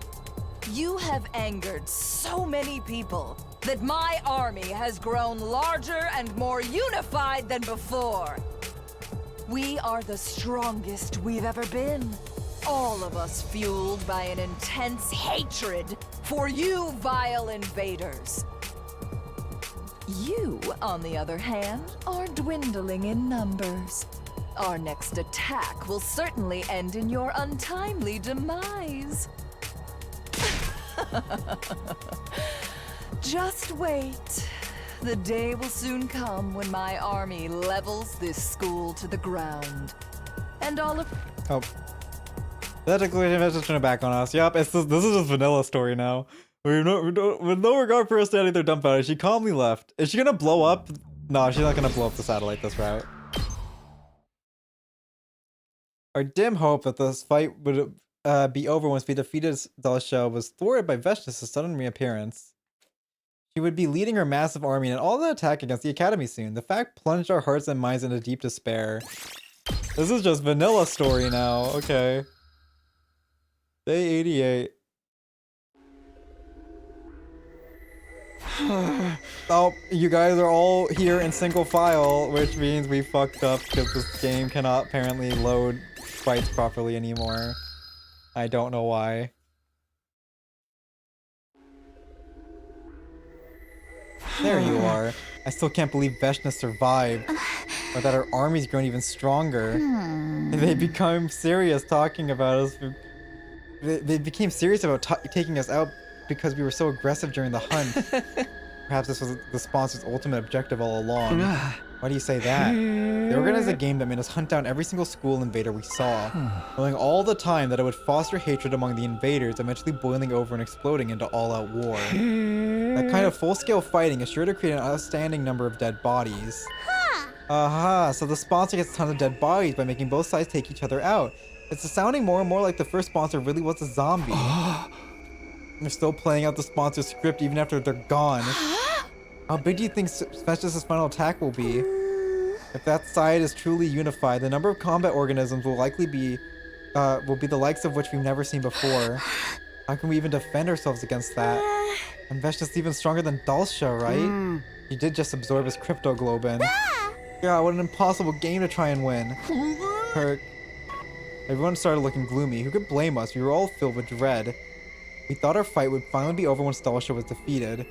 You have angered so many people that my army has grown larger and more unified than before. We are the strongest we've ever been. All of us fueled by an intense hatred for you vile invaders. You, on the other hand, are dwindling in numbers. Our next attack will certainly end in your untimely demise. Just wait. The day will soon come when my army levels this school to the ground. And all of... Oh. That declaration message turned back on us. Yup, this is just vanilla story now. With no regard for her standing there dumbfounded, she calmly left. Is she gonna blow up? No, she's not gonna blow up the satellite this route. Our dim hope that this fight would be over once we defeated Dalsha was thwarted by Vestus' sudden reappearance. She would be leading her massive army in an all-out attack against the Academy soon. The fact plunged our hearts and minds into deep despair. This is just vanilla story now. Okay. Day 88. Oh, you guys are all here in single file, which means we fucked up because this game cannot apparently load fights properly anymore. I don't know why. There you are. I still can't believe Veshna survived, or that her army's grown even stronger. They become serious talking about us. They became serious about taking us out because we were so aggressive during the hunt. Perhaps this was the sponsor's ultimate objective all along. Why do you say that? They organized a game that made us hunt down every single school invader we saw, knowing all the time that it would foster hatred among the invaders, eventually boiling over and exploding into all-out war. That kind of full-scale fighting is sure to create an outstanding number of dead bodies. Aha, so the sponsor gets tons of dead bodies by making both sides take each other out. It's sounding more and more like the first sponsor really was a zombie. They're still playing out the sponsor's script even after they're gone. How big do you think Vestus' final attack will be? If that side is truly unified, the number of combat organisms will likely be the likes of which we've never seen before. How can we even defend ourselves against that? And Vestus is even stronger than Dalsha, right? He did just absorb his cryptoglobin. Yeah, what an impossible game to try and win. Perk. Everyone started looking gloomy. Who could blame us? We were all filled with dread. We thought our fight would finally be over once Dalsha was defeated.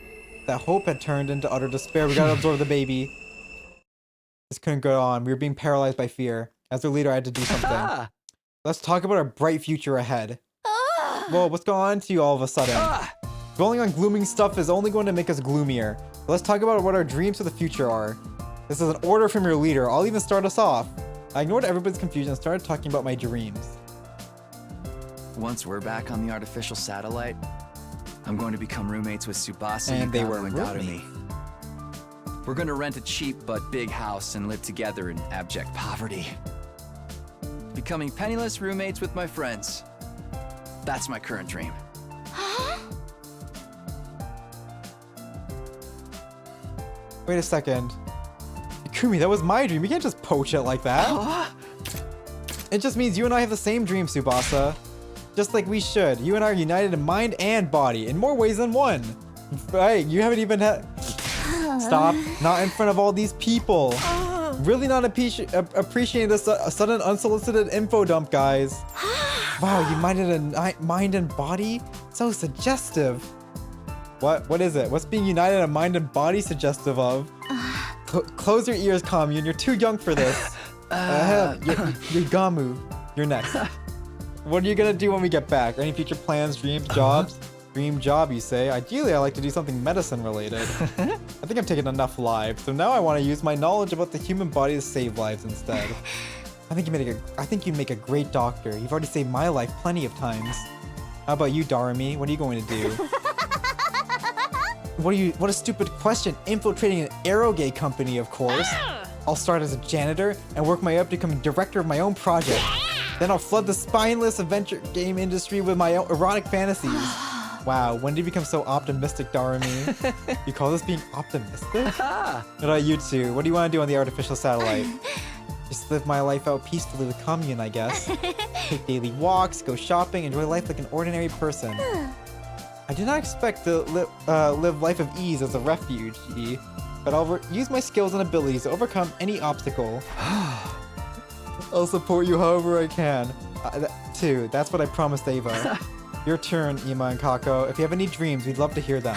That hope had turned into utter despair. We gotta absorb the baby. This couldn't go on. We were being paralyzed by fear. As their leader, I had to do something. Let's talk about our bright future ahead. Whoa, what's going on to you all of a sudden? Dwelling on glooming stuff is only going to make us gloomier. Let's talk about what our dreams for the future are. This is an order from your leader. I'll even start us off. I ignored everybody's confusion and started talking about my dreams. Once we're back on the artificial satellite, I'm going to become roommates with Tsubasa, And they were Yukado, and Darumi. We're going to rent a cheap but big house and live together in abject poverty. Becoming penniless roommates with my friends. That's my current dream. Wait a second. Kumi, that was my dream. You can't just poach it like that. It just means you and I have the same dream, Tsubasa. Just like we should. You and I are united in mind and body, in more ways than one. Hey, you haven't even had... Stop. Not in front of all these people. Really not appreciating this sudden unsolicited info dump, guys. Wow, you minded in mind and body? So suggestive. What is it? What's being united in mind and body suggestive of? Close your ears, Commune. You're too young for this. You're Gamu. You're next. What are you gonna do when we get back? Any future plans, dreams, jobs? Dream job, you say? Ideally, I like to do something medicine related. I think I've taken enough lives, so now I want to use my knowledge about the human body to save lives instead. I think you'd make a great doctor. You've already saved my life plenty of times. How about you, Darumi? What are you going to do? What a stupid question. Infiltrating an aerogay company, of course. I'll start as a janitor and work my way up to become director of my own project. Then I'll flood the spineless adventure game industry with my erotic fantasies. Wow, when did you become so optimistic, Darumi? You call this being optimistic? What about you two? What do you want to do on the artificial satellite? Just live my life out peacefully with commune, I guess. Take daily walks, go shopping, enjoy life like an ordinary person. I do not expect to live life of ease as a refugee, but I'll use my skills and abilities to overcome any obstacle. I'll support you however I can. Too, that's what I promised Ava. Your turn, Ima and Kako. If you have any dreams, we'd love to hear them.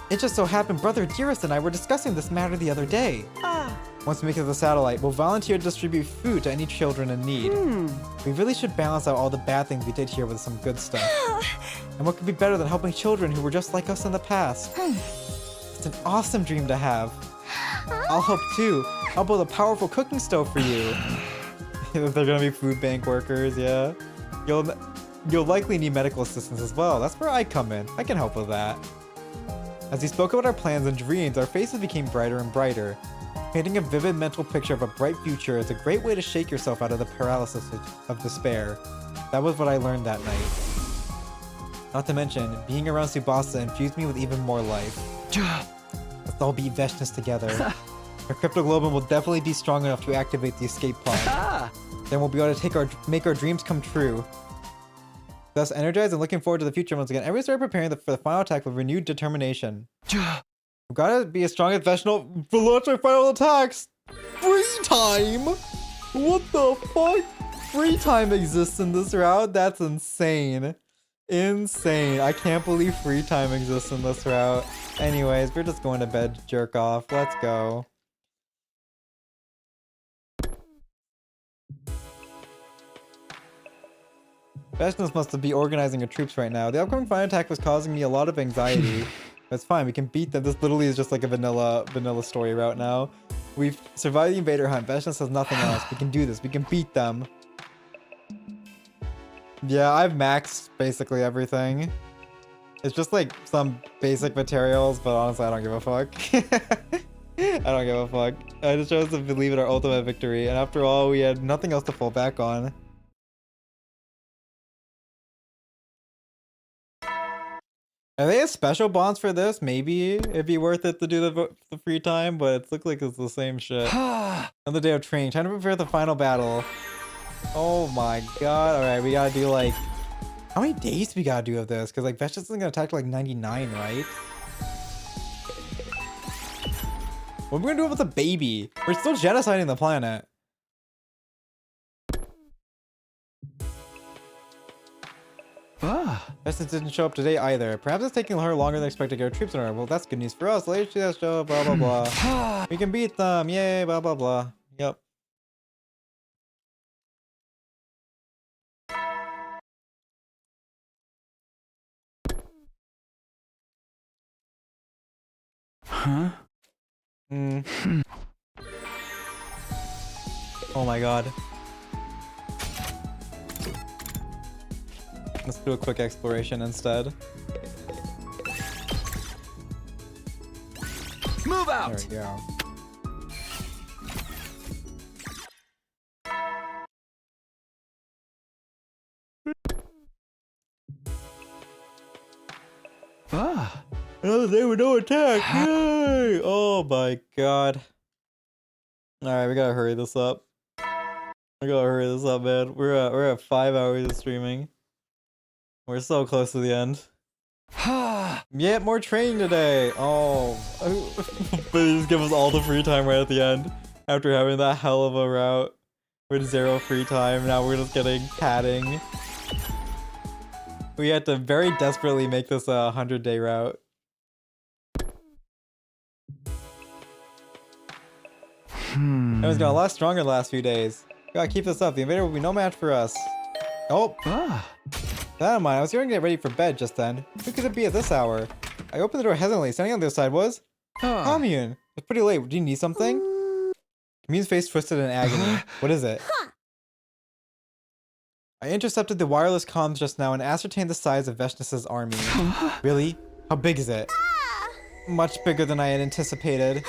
It just so happened Brother Dearest and I were discussing this matter the other day. Once we make it to the satellite, we'll volunteer to distribute food to any children in need. We really should balance out all the bad things we did here with some good stuff. And what could be better than helping children who were just like us in the past? It's an awesome dream to have. I'll help too. I'll build a powerful cooking stove for you. They're gonna be food bank workers, yeah. You'll likely need medical assistance as well. That's where I come in. I can help with that. As we spoke about our plans and dreams, our faces became brighter and brighter. Painting a vivid mental picture of a bright future is a great way to shake yourself out of the paralysis of despair. That was what I learned that night. Not to mention, being around Tsubasa infused me with even more life. Let's all beat Veshness together. Our Cryptoglobin will definitely be strong enough to activate the escape pod. Then we'll be able to make our dreams come true. Thus energized and looking forward to the future once again, everyone started preparing for the final attack with renewed determination. We've gotta be as strong as Veshno for launch our final attacks! Free time? What the fuck? Free time exists in this route? That's insane. Insane. I can't believe free time exists in this route. Anyways, we're just going to bed to jerk off. Let's go. Veshnos must be organizing her troops right now. The upcoming final attack was causing me a lot of anxiety. That's fine, we can beat them. This literally is just like a vanilla story route now. We've survived the invader hunt. Veshnos has nothing else. We can do this. We can beat them. Yeah, I've maxed basically everything. It's just like some basic materials, but honestly, I don't give a fuck. I don't give a fuck. I just chose to believe in our ultimate victory, and after all, we had nothing else to fall back on. Are they have special bonds for this? Maybe it'd be worth it to do the free time, but it looks like it's the same shit. Another day of training. Time to prepare the final battle. Oh my god. Alright, we gotta do like... How many days do we gotta do of this? Because like Veshnos isn't gonna attack to like 99, right? What are we gonna do with the baby? We're still genociding the planet. Veshnos didn't show up today either. Perhaps it's taking her longer than expected to get her troops in order. Well, that's good news for us. Later she has show up, blah blah blah. We can beat them. Yay, blah blah blah. Yep. Huh? Oh my god. Let's do a quick exploration instead. Move out! There we go. Another day with no attack! Yay! Oh my god. Alright, we gotta hurry this up. We gotta hurry this up, man. We're at 5 hours of streaming. We're so close to the end. Yet more training today. Oh, but they just give us all the free time right at the end after having that hell of a route with 0 free time. Now we're just getting padding. We had to very desperately make this a 100-day route. It was got a lot stronger the last few days. Gotta keep this up. The invader will be no match for us. Oh. That in mind, I was going to get ready for bed just then. Who could it be at this hour? I opened the door hesitantly. Standing on the other side was... Commune. It's pretty late. Do you need something? Commune's face twisted in agony. What is it? I intercepted the wireless comms just now and ascertained the size of Veshnos' army. Really? How big is it? Much bigger than I had anticipated.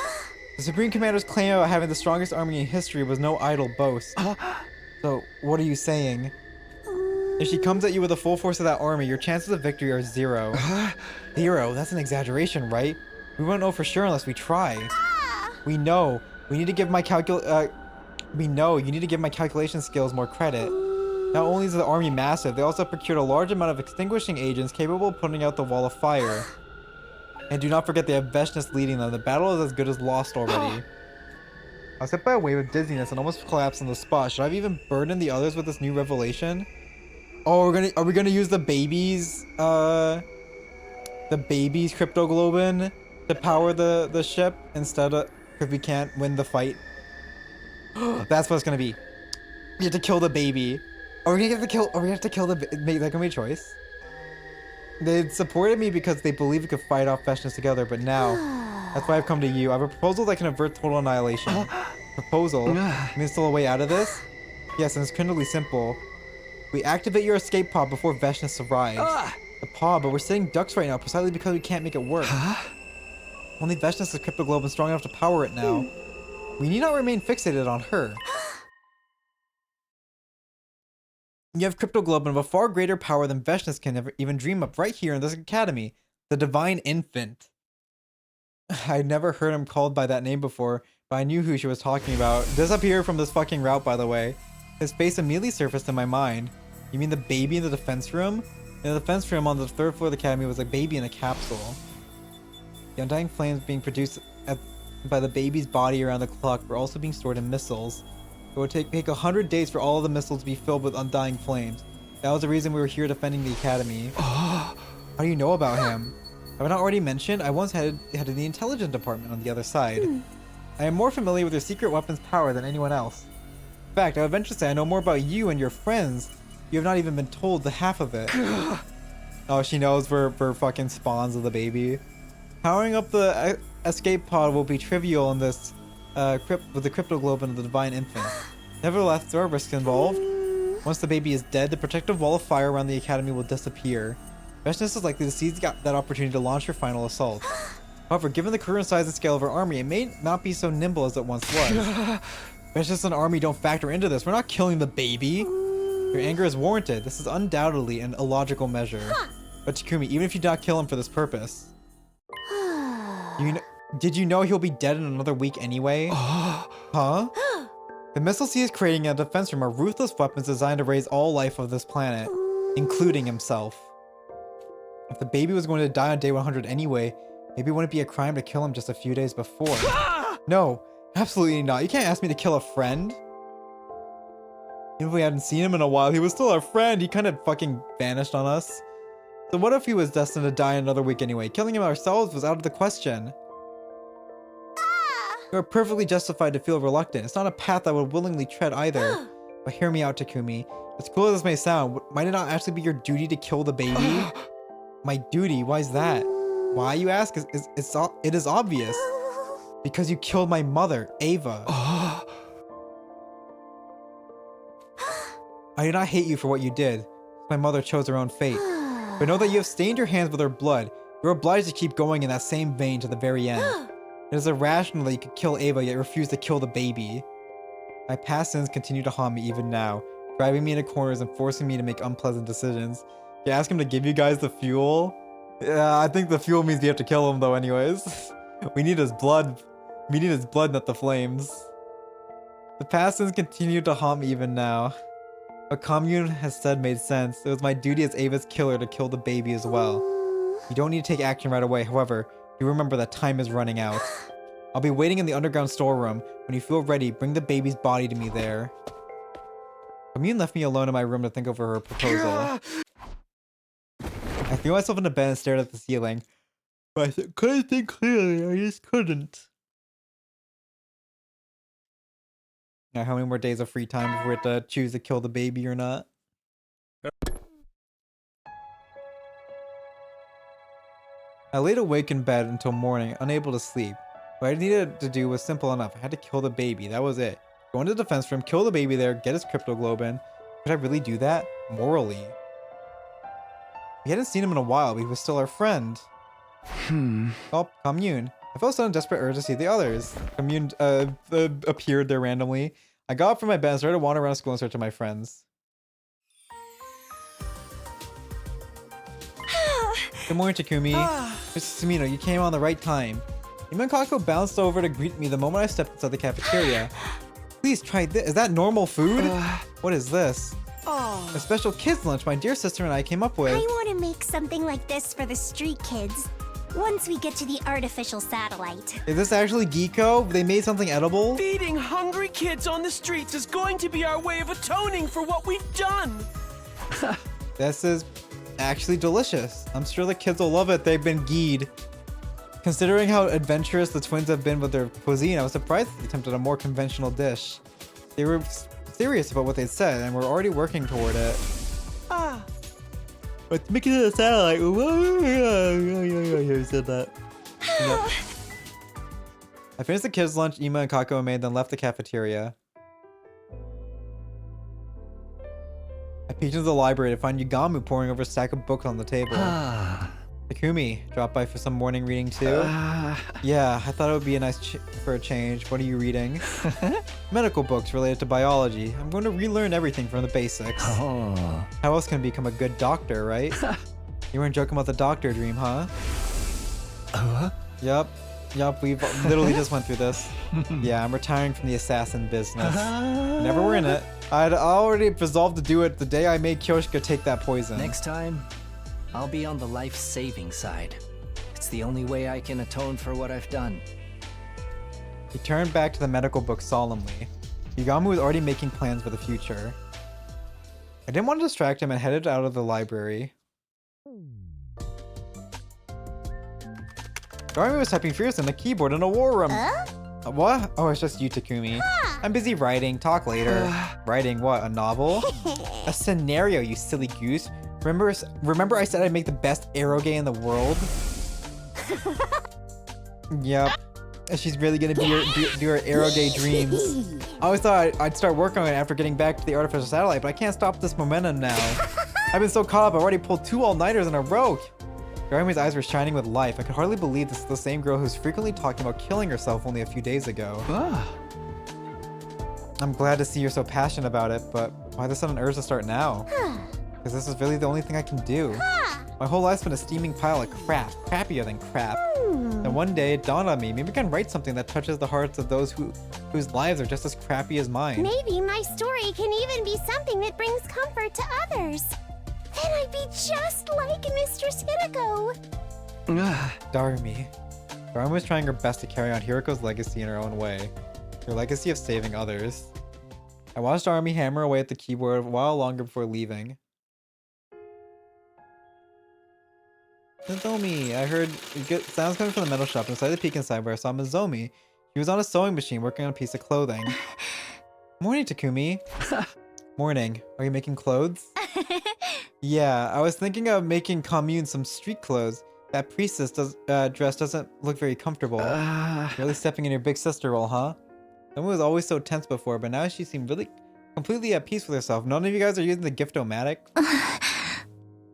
The Supreme Commander's claim about having the strongest army in history was no idle boast. So, what are you saying? If she comes at you with the full force of that army, your chances of victory are 0. 0? That's an exaggeration, right? We won't know for sure unless we try. We know. We need to give my we know you need to give my calculation skills more credit. Not only is the army massive, they also procured a large amount of extinguishing agents capable of putting out the wall of fire. And do not forget they have Veshness leading them. The battle is as good as lost already. I was hit by a wave of dizziness and almost collapsed on the spot. Should I have even burdened the others with this new revelation? Oh, are we gonna use the baby's cryptoglobin to power the ship instead of, because we can't win the fight? That's what it's gonna be. We have to kill the baby. Are we gonna have to kill the make that gonna be a choice? They supported me because they believe we could fight off Veshness together, but now that's why I've come to you. I have a proposal that can avert total annihilation. Proposal? You mean still a way out of this? Yes, and it's incredibly simple. We activate your escape pod before Veshness arrives. The pod, but we're sitting ducks right now precisely because we can't make it work. Only Veshness' cryptoglobin is strong enough to power it now. We need not remain fixated on her. You have cryptoglobin of a far greater power than Veshness can ever even dream of right here in this academy. The Divine Infant. I'd never heard him called by that name before, but I knew who she was talking about. Disappeared from this fucking route, by the way. His face immediately surfaced in my mind. You mean the baby in the defense room? In the defense room on the 3rd floor of the academy was a baby in a capsule. The undying flames being produced by the baby's body around the clock were also being stored in missiles. It would take 100 days for all of the missiles to be filled with undying flames. That was the reason we were here defending the academy. How do you know about him? Have I not already mentioned? I once headed the intelligence department on the other side. I am more familiar with your secret weapon's power than anyone else. In fact, I would venture to say I know more about you and your friends. You have not even been told the half of it. Oh, she knows we're fucking spawns of the baby. Powering up the escape pod will be trivial in this with the cryptoglobin of the Divine Infant. Nevertheless, there are risks involved. Once the baby is dead, the protective wall of fire around the academy will disappear. Veshness is likely to seize that opportunity to launch her final assault. However, given the current size and scale of our army, it may not be so nimble as it once was. Veshness and army don't factor into this. We're not killing the baby. Your anger is warranted. This is undoubtedly an illogical measure. But Takumi, even if you do not kill him for this purpose, did you know he'll be dead in another week anyway? Huh? The missiles he is creating in a defense room are ruthless weapons designed to raise all life of this planet, including himself. If the baby was going to die on day 100 anyway, maybe it wouldn't be a crime to kill him just a few days before. No, absolutely not. You can't ask me to kill a friend. Even if we hadn't seen him in a while, he was still our friend. He kind of fucking vanished on us. So what if he was destined to die in another week anyway? Killing him ourselves was out of the question. You are perfectly justified to feel reluctant. It's not a path I would willingly tread either. But hear me out, Takumi. As cool as this may sound, might it not actually be your duty to kill the baby? My duty? Why is that? Why, you ask? It is obvious. Because you killed my mother, Ava. I do not hate you for what you did. My mother chose her own fate. But know that you have stained your hands with her blood. You're obliged to keep going in that same vein to the very end. It is irrational that you could kill Ava yet refuse to kill the baby. My past sins continue to haunt me even now, driving me into corners and forcing me to make unpleasant decisions. You ask him to give you guys the fuel? Yeah, I think the fuel means we have to kill him though anyways. We need his blood. We need his blood, not the flames. The past sins continue to haunt me even now. What Commune has said made sense. It was my duty as Ava's killer to kill the baby as well. You don't need to take action right away, however, do remember that time is running out. I'll be waiting in the underground storeroom. When you feel ready, bring the baby's body to me there. Commune left me alone in my room to think over her proposal. I threw myself into bed and stared at the ceiling. But I couldn't think clearly, I just couldn't. Now, how many more days of free time before we have to choose to kill the baby or not? I laid awake in bed until morning, unable to sleep. What I needed to do was simple enough. I had to kill the baby. That was it. Go into the defense room, kill the baby there, get his cryptoglobin. Could I really do that? Morally. We hadn't seen him in a while, but he was still our friend. Oh, commune. I felt a sudden desperate urge to see the others. Commune appeared there randomly. I got up from my bed and started to wander around school in search of my friends. Good morning, Takumi. Mr. Sumino, you came on the right time. Ima and Kako bounced over to greet me the moment I stepped inside the cafeteria. Please try this. Is that normal food? What is this? A special kids lunch my dear sister and I came up with. I want to make something like this for the street kids. Once we get to the artificial satellite. Is this actually Geeko? They made something edible? Feeding hungry kids on the streets is going to be our way of atoning for what we've done. This is actually delicious. I'm sure the kids will love it. They've been geed. Considering how adventurous the twins have been with their cuisine, I was surprised they attempted a more conventional dish. They were serious about what they said and were already working toward it. But making it a satellite. You said that. Yep. I finished the kids' lunch Ima and Kako made, then left the cafeteria. I peeked into the library to find Yugamu poring over a stack of books on the table. Takumi dropped by for some morning reading too. Yeah, I thought it would be a nice for a change. What are you reading? Medical books related to biology. I'm going to relearn everything from the basics. How else can I become a good doctor, right? You weren't joking about the doctor dream, huh? Yup, we've literally just went through this. Yeah, I'm retiring from the assassin business. Never were in it. I'd already resolved to do it the day I made Kyoshika take that poison. Next time, I'll be on the life-saving side. It's the only way I can atone for what I've done. He turned back to the medical book solemnly. Yugamu was already making plans for the future. I didn't want to distract him and headed out of the library. Garmy was typing fierce on the keyboard in a war room. What? Oh, it's just you, Takumi. I'm busy writing. Talk later. Writing what? A novel? A scenario, you silly goose. Remember I said I'd make the best eroge in the world? Yep. She's really gonna do her eroge dreams. I always thought I'd start working on it after getting back to the artificial satellite, but I can't stop this momentum now. I've been so caught up, I already pulled 2 all-nighters in a row. Garami's eyes were shining with life. I could hardly believe this is the same girl who's frequently talking about killing herself only a few days ago. I'm glad to see you're so passionate about it, but why the sudden urge to start now? Because this is really the only thing I can do. My whole life's been a steaming pile of crap, crappier than crap. And one day it dawned on me, maybe I can write something that touches the hearts of those whose lives are just as crappy as mine. Maybe my story can even be something that brings comfort to others. Then I'd be just like Mistress Hirako. Darumi. Darumi was trying her best to carry on Hiroko's legacy in her own way. Her legacy of saving others. I watched Darumi hammer away at the keyboard a while longer before leaving. Nozomi! I heard good sounds coming from the metal shop and decided to peek inside where I saw Nozomi. She was on a sewing machine working on a piece of clothing. Morning, Takumi. Morning. Are you making clothes? Yeah, I was thinking of making Commune some street clothes. That priestess dress doesn't look very comfortable. Really stepping in your big sister role, huh? Nozomi was always so tense before, but now she seemed really completely at peace with herself. None of you guys are using the gift-o-matic?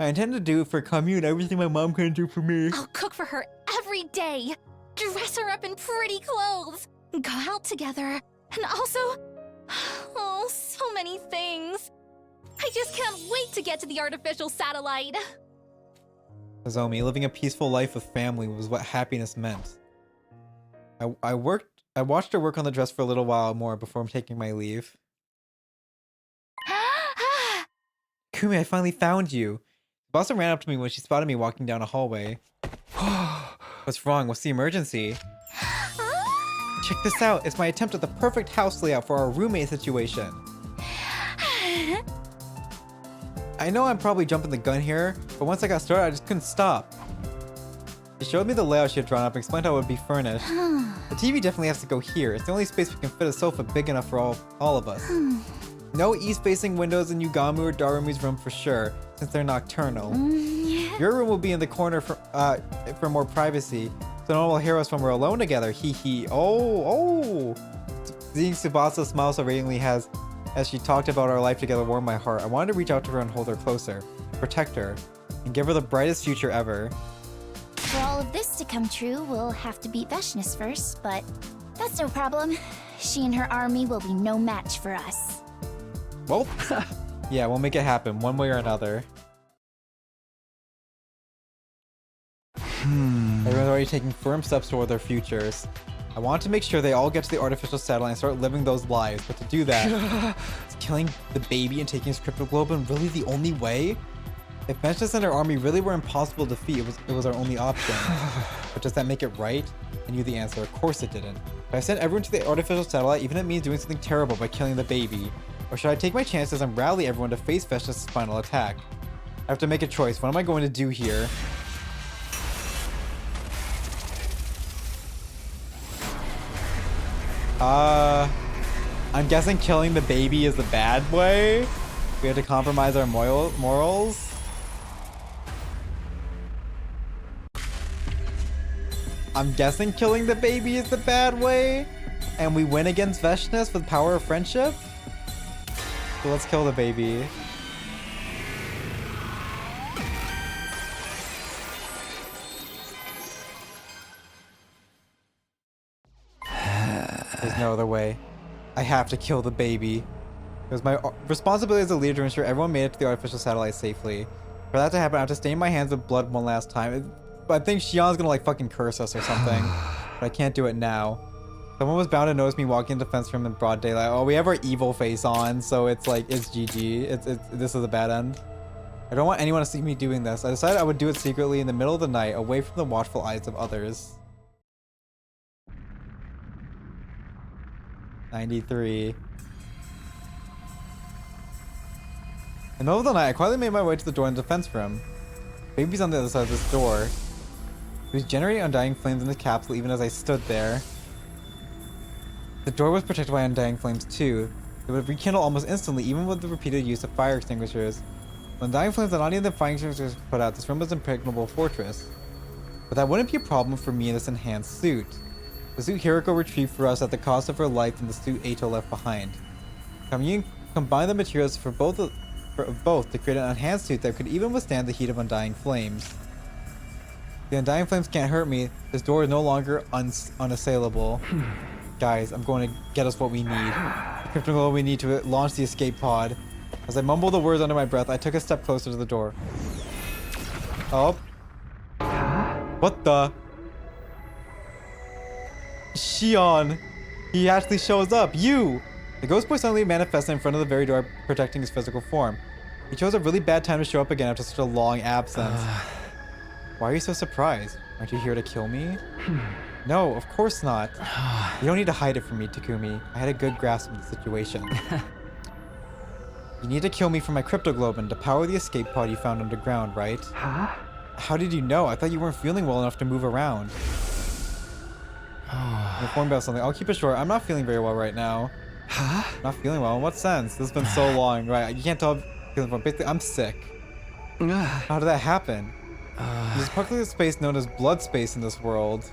I intend to do for Commune everything my mom couldn't do for me. I'll cook for her every day, dress her up in pretty clothes, go out together, and also, oh, so many things. I just can't wait to get to the artificial satellite. Nozomi, living a peaceful life with family was what happiness meant. I watched her work on the dress for a little while more before taking my leave. Kumi, I finally found you. Boston ran up to me when she spotted me walking down a hallway. What's wrong? What's the emergency? Check this out. It's my attempt at the perfect house layout for our roommate situation. I know I'm probably jumping the gun here, but once I got started, I just couldn't stop. She showed me the layout she had drawn up and explained how it would be furnished. The TV definitely has to go here. It's the only space we can fit a sofa big enough for all of us. No east-facing windows in Yugamu or Darumi's room for sure, since they're nocturnal. Your room will be in the corner for more privacy, so no one will hear us when we're alone together. Hee hee. Oh. Seeing Tsubasa smile so radiantly as she talked about our life together warmed my heart. I wanted to reach out to her and hold her closer, protect her, and give her the brightest future ever. For all of this to come true, we'll have to beat Veshness first, but that's no problem. She and her army will be no match for us. Well, yeah, we'll make it happen one way or another. Everyone's already taking firm steps toward their futures. I want to make sure they all get to the artificial satellite and start living those lives, but to do that, is killing the baby and taking his cryptoglobin really the only way? If Veshness and her army really were impossible to defeat, it was our only option. But does that make it right? I knew the answer. Of course it didn't. If I send everyone to the artificial satellite, even if it means doing something terrible by killing the baby, or should I take my chances and rally everyone to face Veshness' final attack? I have to make a choice. What am I going to do here? I'm guessing killing the baby is the bad way. We have to compromise our morals. I'm guessing killing the baby is the bad way, and we win against Veshness with power of friendship. So let's kill the baby. There's no other way. I have to kill the baby. It was my responsibility as a leader to ensure everyone made it to the artificial satellite safely. For that to happen, I have to stain my hands with blood one last time. But I think Xian's gonna like fucking curse us or something. But I can't do it now. Someone was bound to notice me walking in the defense room in broad daylight. Oh, we have our evil face on, so it's like, it's GG. This is a bad end. I don't want anyone to see me doing this. I decided I would do it secretly in the middle of the night, away from the watchful eyes of others. 93. In the middle of the night, I quietly made my way to the door in the defense room. Baby's on the other side of this door. He was generating undying flames in the capsule even as I stood there. The door was protected by undying flames too. They would rekindle almost instantly even with the repeated use of fire extinguishers. When undying flames are not even the fire extinguishers put out, this room was an impregnable fortress. But that wouldn't be a problem for me in this enhanced suit. The suit Hiriko retrieved for us at the cost of her life and the suit Eito left behind. Combine the materials for both to create an enhanced suit that could even withstand the heat of undying flames. The undying flames can't hurt me. This door is no longer unassailable. Guys, I'm going to get us what we need. The cryptoglobin we need to launch the escape pod. As I mumbled the words under my breath, I took a step closer to the door. Oh. What the? Xian. He actually shows up. You! The ghost boy suddenly manifested in front of the very door, protecting his physical form. He chose a really bad time to show up again after such a long absence. Why are you so surprised? Aren't you here to kill me? No, of course not. You don't need to hide it from me, Takumi. I had a good grasp of the situation. You need to kill me for my cryptoglobin to power the escape pod you found underground, right? Huh? How did you know? I thought you weren't feeling well enough to move around. You're informed about something. I'll keep it short. I'm not feeling very well right now. Huh? Not feeling well? In what sense? This has been so long, right? You can't tell I'm feeling well. Basically, I'm sick. How did that happen? There's a particular space known as blood space in this world.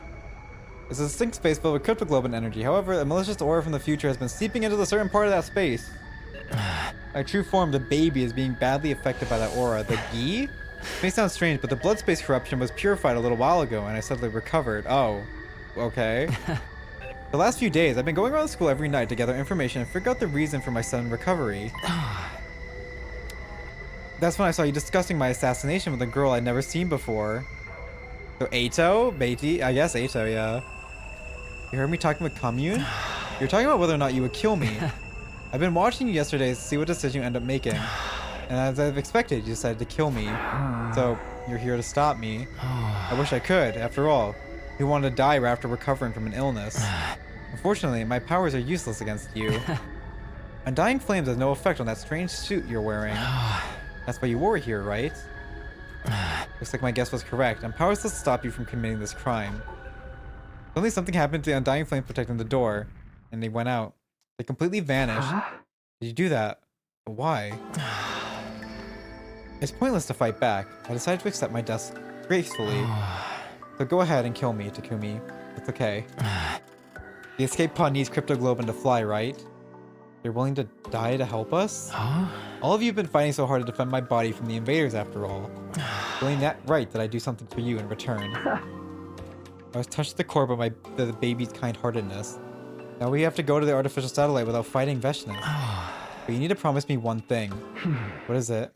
It's a distinct space filled with cryptoglobin energy. However, a malicious aura from the future has been seeping into the certain part of that space. My true form, the baby, is being badly affected by that aura. The Gi? It may sound strange, but the blood space corruption was purified a little while ago, and I suddenly recovered. Oh, okay. The last few days, I've been going around school every night to gather information and figure out the reason for my sudden recovery. That's when I saw you discussing my assassination with a girl I'd never seen before. So Eito? Beiti? I guess Eito, yeah. You heard me talking with Commune? You're talking about whether or not you would kill me. I've been watching you yesterday to see what decision you end up making. And as I've expected, you decided to kill me. So, you're here to stop me. I wish I could, after all. You wanted to die right after recovering from an illness. Unfortunately, my powers are useless against you. Undying flames has no effect on that strange suit you're wearing. That's why you wore it here, right? Looks like my guess was correct. I'm powerless to stop you from committing this crime. Suddenly something happened to the undying flame protecting the door, and they went out. They completely vanished. Did you do that? But why? It's pointless to fight back. I decided to accept my death gracefully. So go ahead and kill me, Takumi. It's okay. The escape pod needs cryptoglobin to fly, right? You're willing to die to help us? All of you have been fighting so hard to defend my body from the invaders after all. Feeling that right that I do something for you in return. I was touched to the core by the baby's kind-heartedness. Now we have to go to the artificial satellite without fighting Veshnas. But you need to promise me one thing. What is it?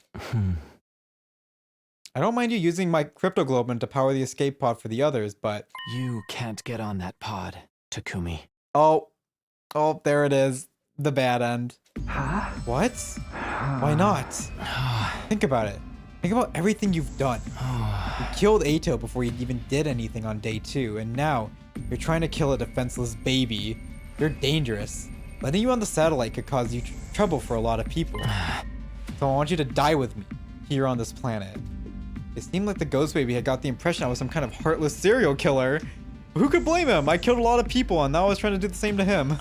I don't mind you using my cryptoglobin to power the escape pod for the others, but... You can't get on that pod, Takumi. Oh, there it is. The bad end. Huh? What? Why not? Think about it. Think about everything you've done. You killed Ato before you even did anything on day 2, and now you're trying to kill a defenseless baby. You're dangerous. Letting you on the satellite could cause you trouble for a lot of people. So I want you to die with me here on this planet. It seemed like the ghost baby had got the impression I was some kind of heartless serial killer. Who could blame him? I killed a lot of people and now I was trying to do the same to him.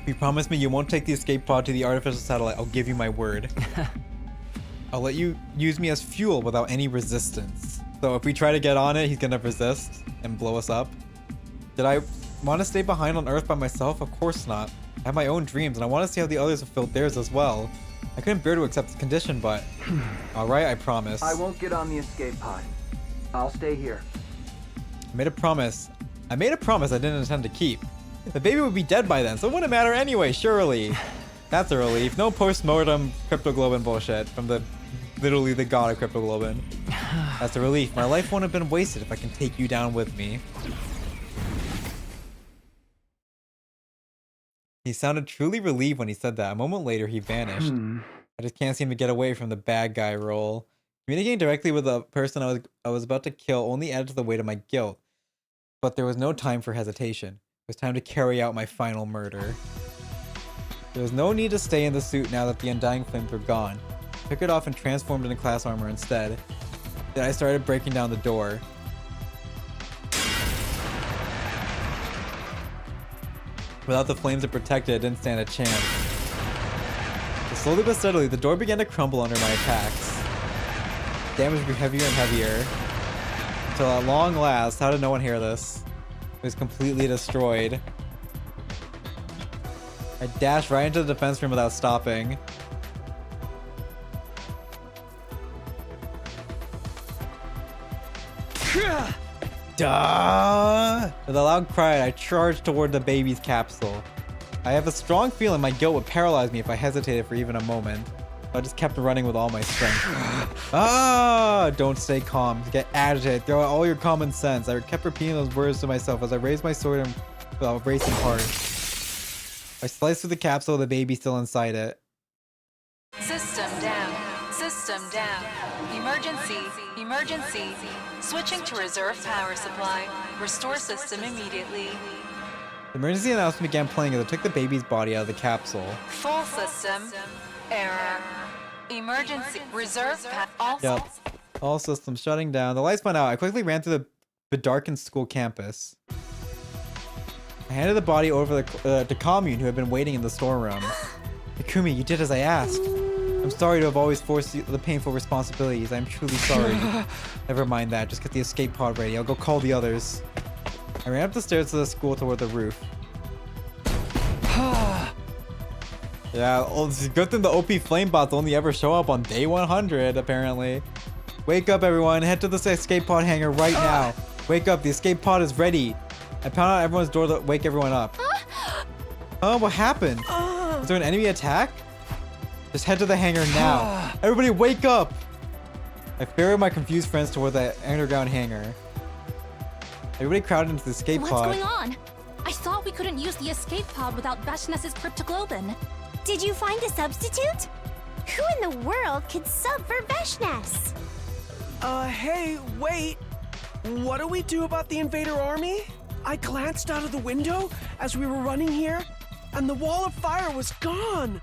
If you promise me you won't take the escape pod to the artificial satellite, I'll give you my word. I'll let you use me as fuel without any resistance. So if we try to get on it, he's gonna resist and blow us up. Did I want to stay behind on Earth by myself? Of course not. I have my own dreams and I want to see how the others have filled theirs as well. I couldn't bear to accept the condition, but... Alright, I promise. I won't get on the escape pod. I'll stay here. I made a promise I didn't intend to keep. The baby would be dead by then, so it wouldn't matter anyway, surely. That's a relief. No post-mortem cryptoglobin bullshit from literally the god of cryptoglobin. That's a relief. My life won't have been wasted if I can take you down with me. He sounded truly relieved when he said that. A moment later, he vanished. I just can't seem to get away from the bad guy role. Communicating directly with the person I was about to kill only added to the weight of my guilt. But there was no time for hesitation. It was time to carry out my final murder. There was no need to stay in the suit now that the undying flames were gone. I took it off and transformed into class armor instead. Then I started breaking down the door. Without the flames to protect it, it didn't stand a chance. But slowly but steadily, the door began to crumble under my attacks. Damage grew heavier and heavier. Until at long last, how did no one hear this? It was completely destroyed. I dashed right into the defense room without stopping. Duh! With a loud cry, I charged toward the baby's capsule. I have a strong feeling my guilt would paralyze me if I hesitated for even a moment. I just kept running with all my strength. Don't stay calm. Get agitated. Throw out all your common sense. I kept repeating those words to myself as I raised my sword and racing hard. I sliced through the capsule with the baby still inside it. System down. System down. Emergency. Emergency. Switching to reserve power supply. Restore system immediately. The emergency announcement began playing as I took the baby's body out of the capsule. Full system. Error. Emergency. Reserve power. Yep. All systems shutting down. The lights went out. I quickly ran through the darkened school campus. I handed the body over to Commune, who had been waiting in the storeroom. Takumi, you did as I asked. I'm sorry to have always forced you the painful responsibilities. I'm truly sorry. Never mind that. Just get the escape pod ready. I'll go call the others. I ran up the stairs to the school toward the roof. Yeah, it's a good thing the OP flame bots only ever show up on day 100, apparently. Wake up, everyone. Head to the escape pod hangar right now. Wake up. The escape pod is ready. I pounded on everyone's door to wake everyone up. Oh, what happened? Is there an enemy attack? Just head to the hangar now. Everybody wake up! I ferried my confused friends toward the underground hangar. Everybody crowded into the escape pod. What's going on? I thought we couldn't use the escape pod without Veshnas' cryptoglobin. Did you find a substitute? Who in the world could sub for Veshnas? Hey, wait. What do we do about the invader army? I glanced out of the window as we were running here, and the wall of fire was gone.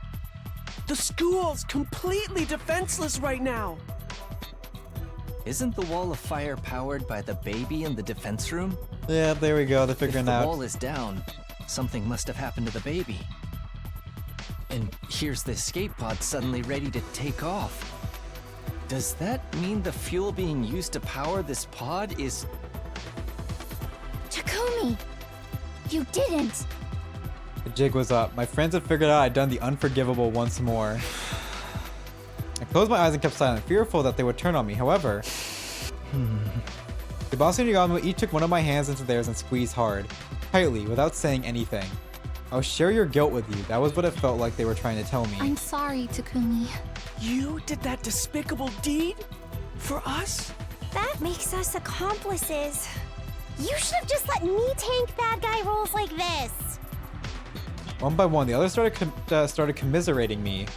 The school's completely defenseless right now. Isn't the wall of fire powered by the baby in the defense room? Yeah, there we go. They're figuring out. If the wall is down, something must have happened to the baby. And here's the escape pod suddenly ready to take off. Does that mean the fuel being used to power this pod is... Takumi! You didn't! The jig was up. My friends had figured out I'd done the unforgivable once more. I closed my eyes and kept silent, fearful that they would turn on me. However, the boss and Yagami each took one of my hands into theirs and squeezed hard, tightly, without saying anything. I'll share your guilt with you. That was what it felt like they were trying to tell me. I'm sorry, Takumi. You did that despicable deed? For us? That makes us accomplices. You should have just let me tank bad guy roles like this. One by one, the others started commiserating me.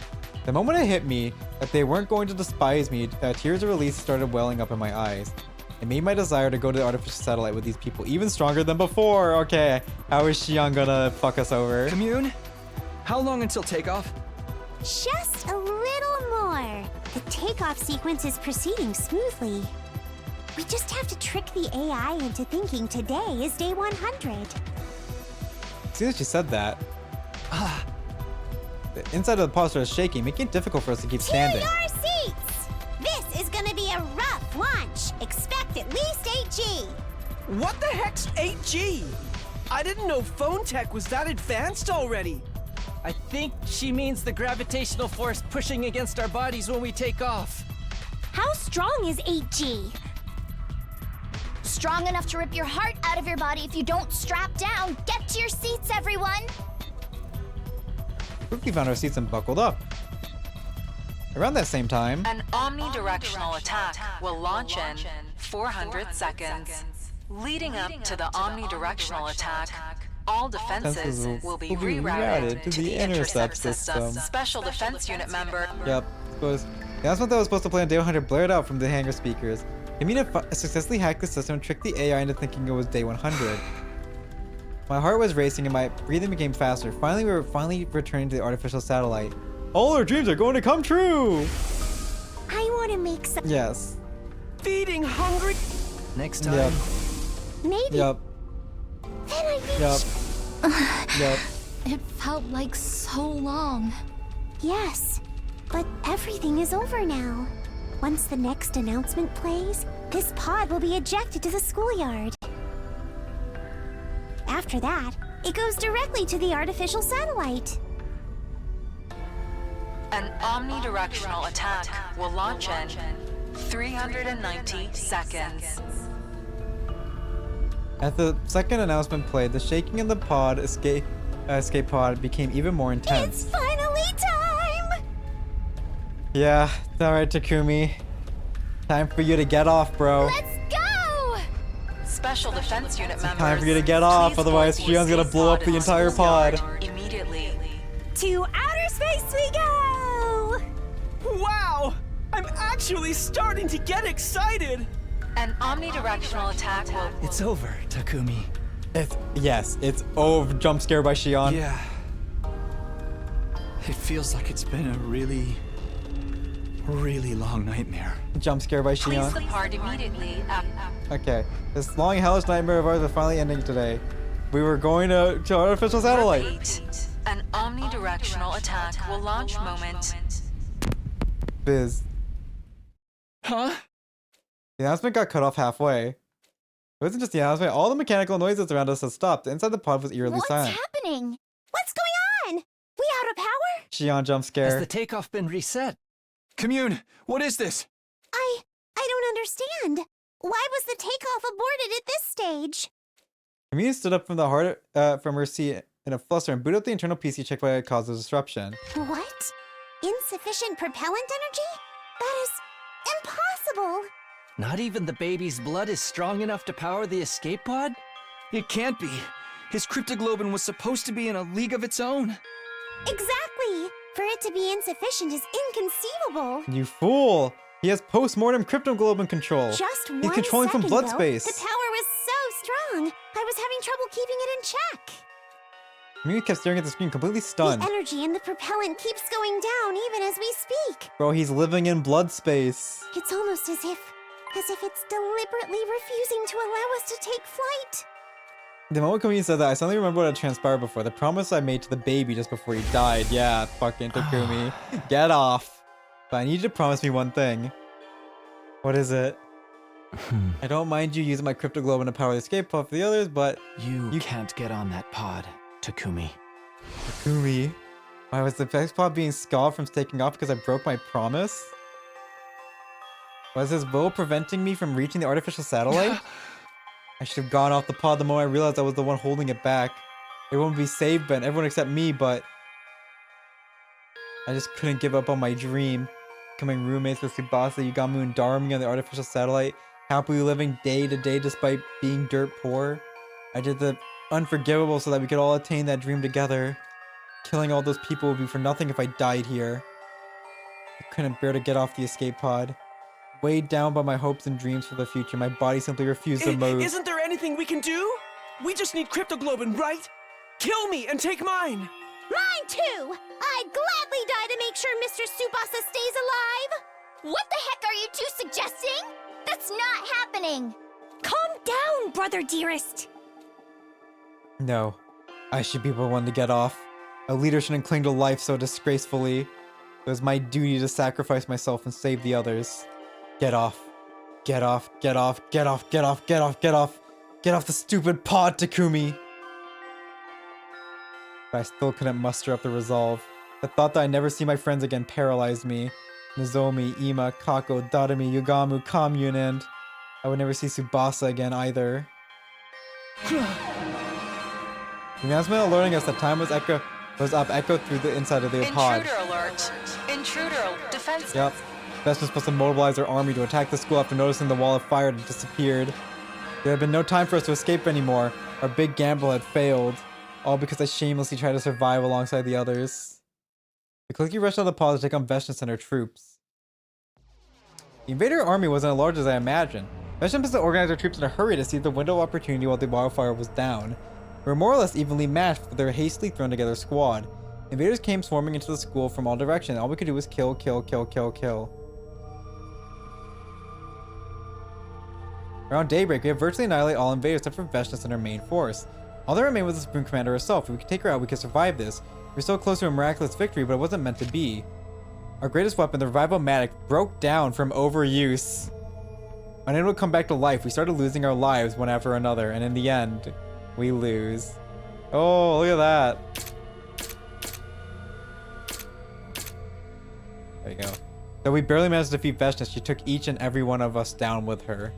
The moment it hit me that they weren't going to despise me, tears of release started welling up in my eyes. It made my desire to go to the artificial satellite with these people even stronger than before. Okay, how is Xion gonna fuck us over? Commune? How long until takeoff? Just a little more. The takeoff sequence is proceeding smoothly. We just have to trick the AI into thinking today is day 100. As soon as she said that, the inside of the pod started shaking, making it difficult for us to keep standing. To your seats! This is gonna be a rough launch. Expect at least 8G. What the heck's 8G? I didn't know phone tech was that advanced already. I think she means the gravitational force pushing against our bodies when we take off. How strong is 8G? Strong enough to rip your heart out of your body if you don't strap down. Get to your seats, everyone. Quickly found our seats and buckled up. Around that same time, An omnidirectional attack will launch in 400 seconds. Leading up to the omnidirectional attack, all defenses will be rerouted to the intercept system. Special Defense Unit member. Yep, suppose the announcement that was supposed to play on day 100 blared out from the hangar speakers. Kamina successfully hacked the system and tricked the AI into thinking it was day 100. My heart was racing and my breathing became faster. Finally, we were returning to the artificial satellite. All our dreams are going to come true! I want to make some... Yes. Feeding hungry... Next time. Yep. Maybe... Yep. Then I reach... Yep. Yep. It felt like so long. Yes, but everything is over now. Once the next announcement plays, this pod will be ejected to the schoolyard. After that, it goes directly to the artificial satellite. An omnidirectional attack will launch in 390 seconds. As the second announcement played, the shaking in the pod escape pod became even more intense. It's finally time! Yeah, alright, Takumi. Time for you to get off, bro. Let's go! Special Defense Unit members. Time for you to get off, otherwise Shion's gonna blow up the entire pod. Immediately. To outer space we go! Wow! I'm actually starting to get excited! An omnidirectional attack will... It's over, Takumi. It's over. Jump scare by Xion. Yeah. It feels like it's been a really long nightmare. Jump scare by Please Xion. depart immediately. Okay, this long hellish nightmare of ours is finally ending today. We were going to artificial satellite. Repeat. An omnidirectional attack will launch moment. Biz. Huh? The announcement got cut off halfway. It wasn't just the announcement. All the mechanical noises around us had stopped. Inside the pod was eerily silent. What's happening? What's going on? We out of power? Xion jump Has scare. the takeoff been reset? Commune, what is this? I don't understand. Why was the takeoff aborted at this stage? Kamina stood up from her seat in a fluster and booted up the internal PC check why it caused the disruption. What? Insufficient propellant energy? That is impossible. Not even the baby's blood is strong enough to power the escape pod? It can't be. His cryptoglobin was supposed to be in a league of its own. Exactly. For it to be insufficient is inconceivable. You fool! He has post-mortem cryptoglobin control. Just one He's controlling from second, blood though, space. The power was so strong, I was having trouble keeping it in check. Kamina kept staring at the screen, completely stunned. The energy in the propellant keeps going down even as we speak. Bro, he's living in blood space. It's almost as if it's deliberately refusing to allow us to take flight. The moment Kamina said that, I suddenly remembered what had transpired before. The promise I made to the baby just before he died. Yeah, fucking Takumi. Get off. But I need you to promise me one thing. What is it? I don't mind you using my cryptoglobin to power the escape pod for the others, but... You can't get on that pod, Takumi. Takumi. Why was the best pod being scarred from taking off because I broke my promise? Was his will preventing me from reaching the artificial satellite? I should have gone off the pod the moment I realized I was the one holding it back. Everyone would be saved, but everyone except me, but I just couldn't give up on my dream. Becoming roommates with Tsubasa, Yugamu, and Darumi on the artificial satellite, happily living day to day despite being dirt poor. I did the unforgivable so that we could all attain that dream together. Killing all those people would be for nothing if I died here. I couldn't bear to get off the escape pod. Weighed down by my hopes and dreams for the future, my body simply refused to move. Isn't there anything we can do? We just need cryptoglobin, right? Kill me and take mine! Mine too! I'd gladly die to make sure Mr. Tsubasa stays alive! What the heck are you two suggesting? That's not happening! Calm down, brother dearest! No. I should be the one to get off. A leader shouldn't cling to life so disgracefully. It was my duty to sacrifice myself and save the others. Get off. Get off, get off, get off, get off, get off, get off. Get off the stupid pod, Takumi! But I still couldn't muster up the resolve. The thought that I'd never see my friends again paralyzed me. Nozomi, Ima, Kako, Darumi, Yugamu, Commune, and I would never see Tsubasa again either. The announcement alerting us that time was up echoed through the inside of the pod. Intruder alert. Intruder defense. Yep. Best was supposed to mobilize their army to attack the school after noticing the wall of fire had disappeared. There had been no time for us to escape anymore. Our big gamble had failed. All because I shamelessly tried to survive alongside the others. The clicky rushed out of the pod to take on Veshnius and her troops. The invader army wasn't as large as I imagined. Veshnius had to organize their troops in a hurry to seize the window of opportunity while the wildfire was down. We were more or less evenly matched with their hastily thrown together squad. Invaders came swarming into the school from all directions. All we could do was kill, kill, kill, kill, kill. Around daybreak, we had virtually annihilated all invaders except for Veshnius and her main force. All that remained was the Supreme Commander herself. If we could take her out, we could survive this. We were so close to a miraculous victory, but it wasn't meant to be. Our greatest weapon, the Revival-Matic, broke down from overuse. Unable to come back to life, we started losing our lives one after another, and in the end, we lose. Oh, look at that. There you go. Though we barely managed to defeat Veshnius, she took each and every one of us down with her.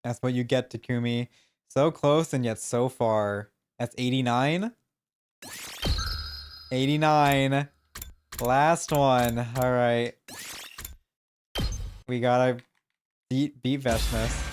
That's what you get, Takumi. So close and yet so far. That's 89? 89. Last one. Alright. We gotta beat Veshnius.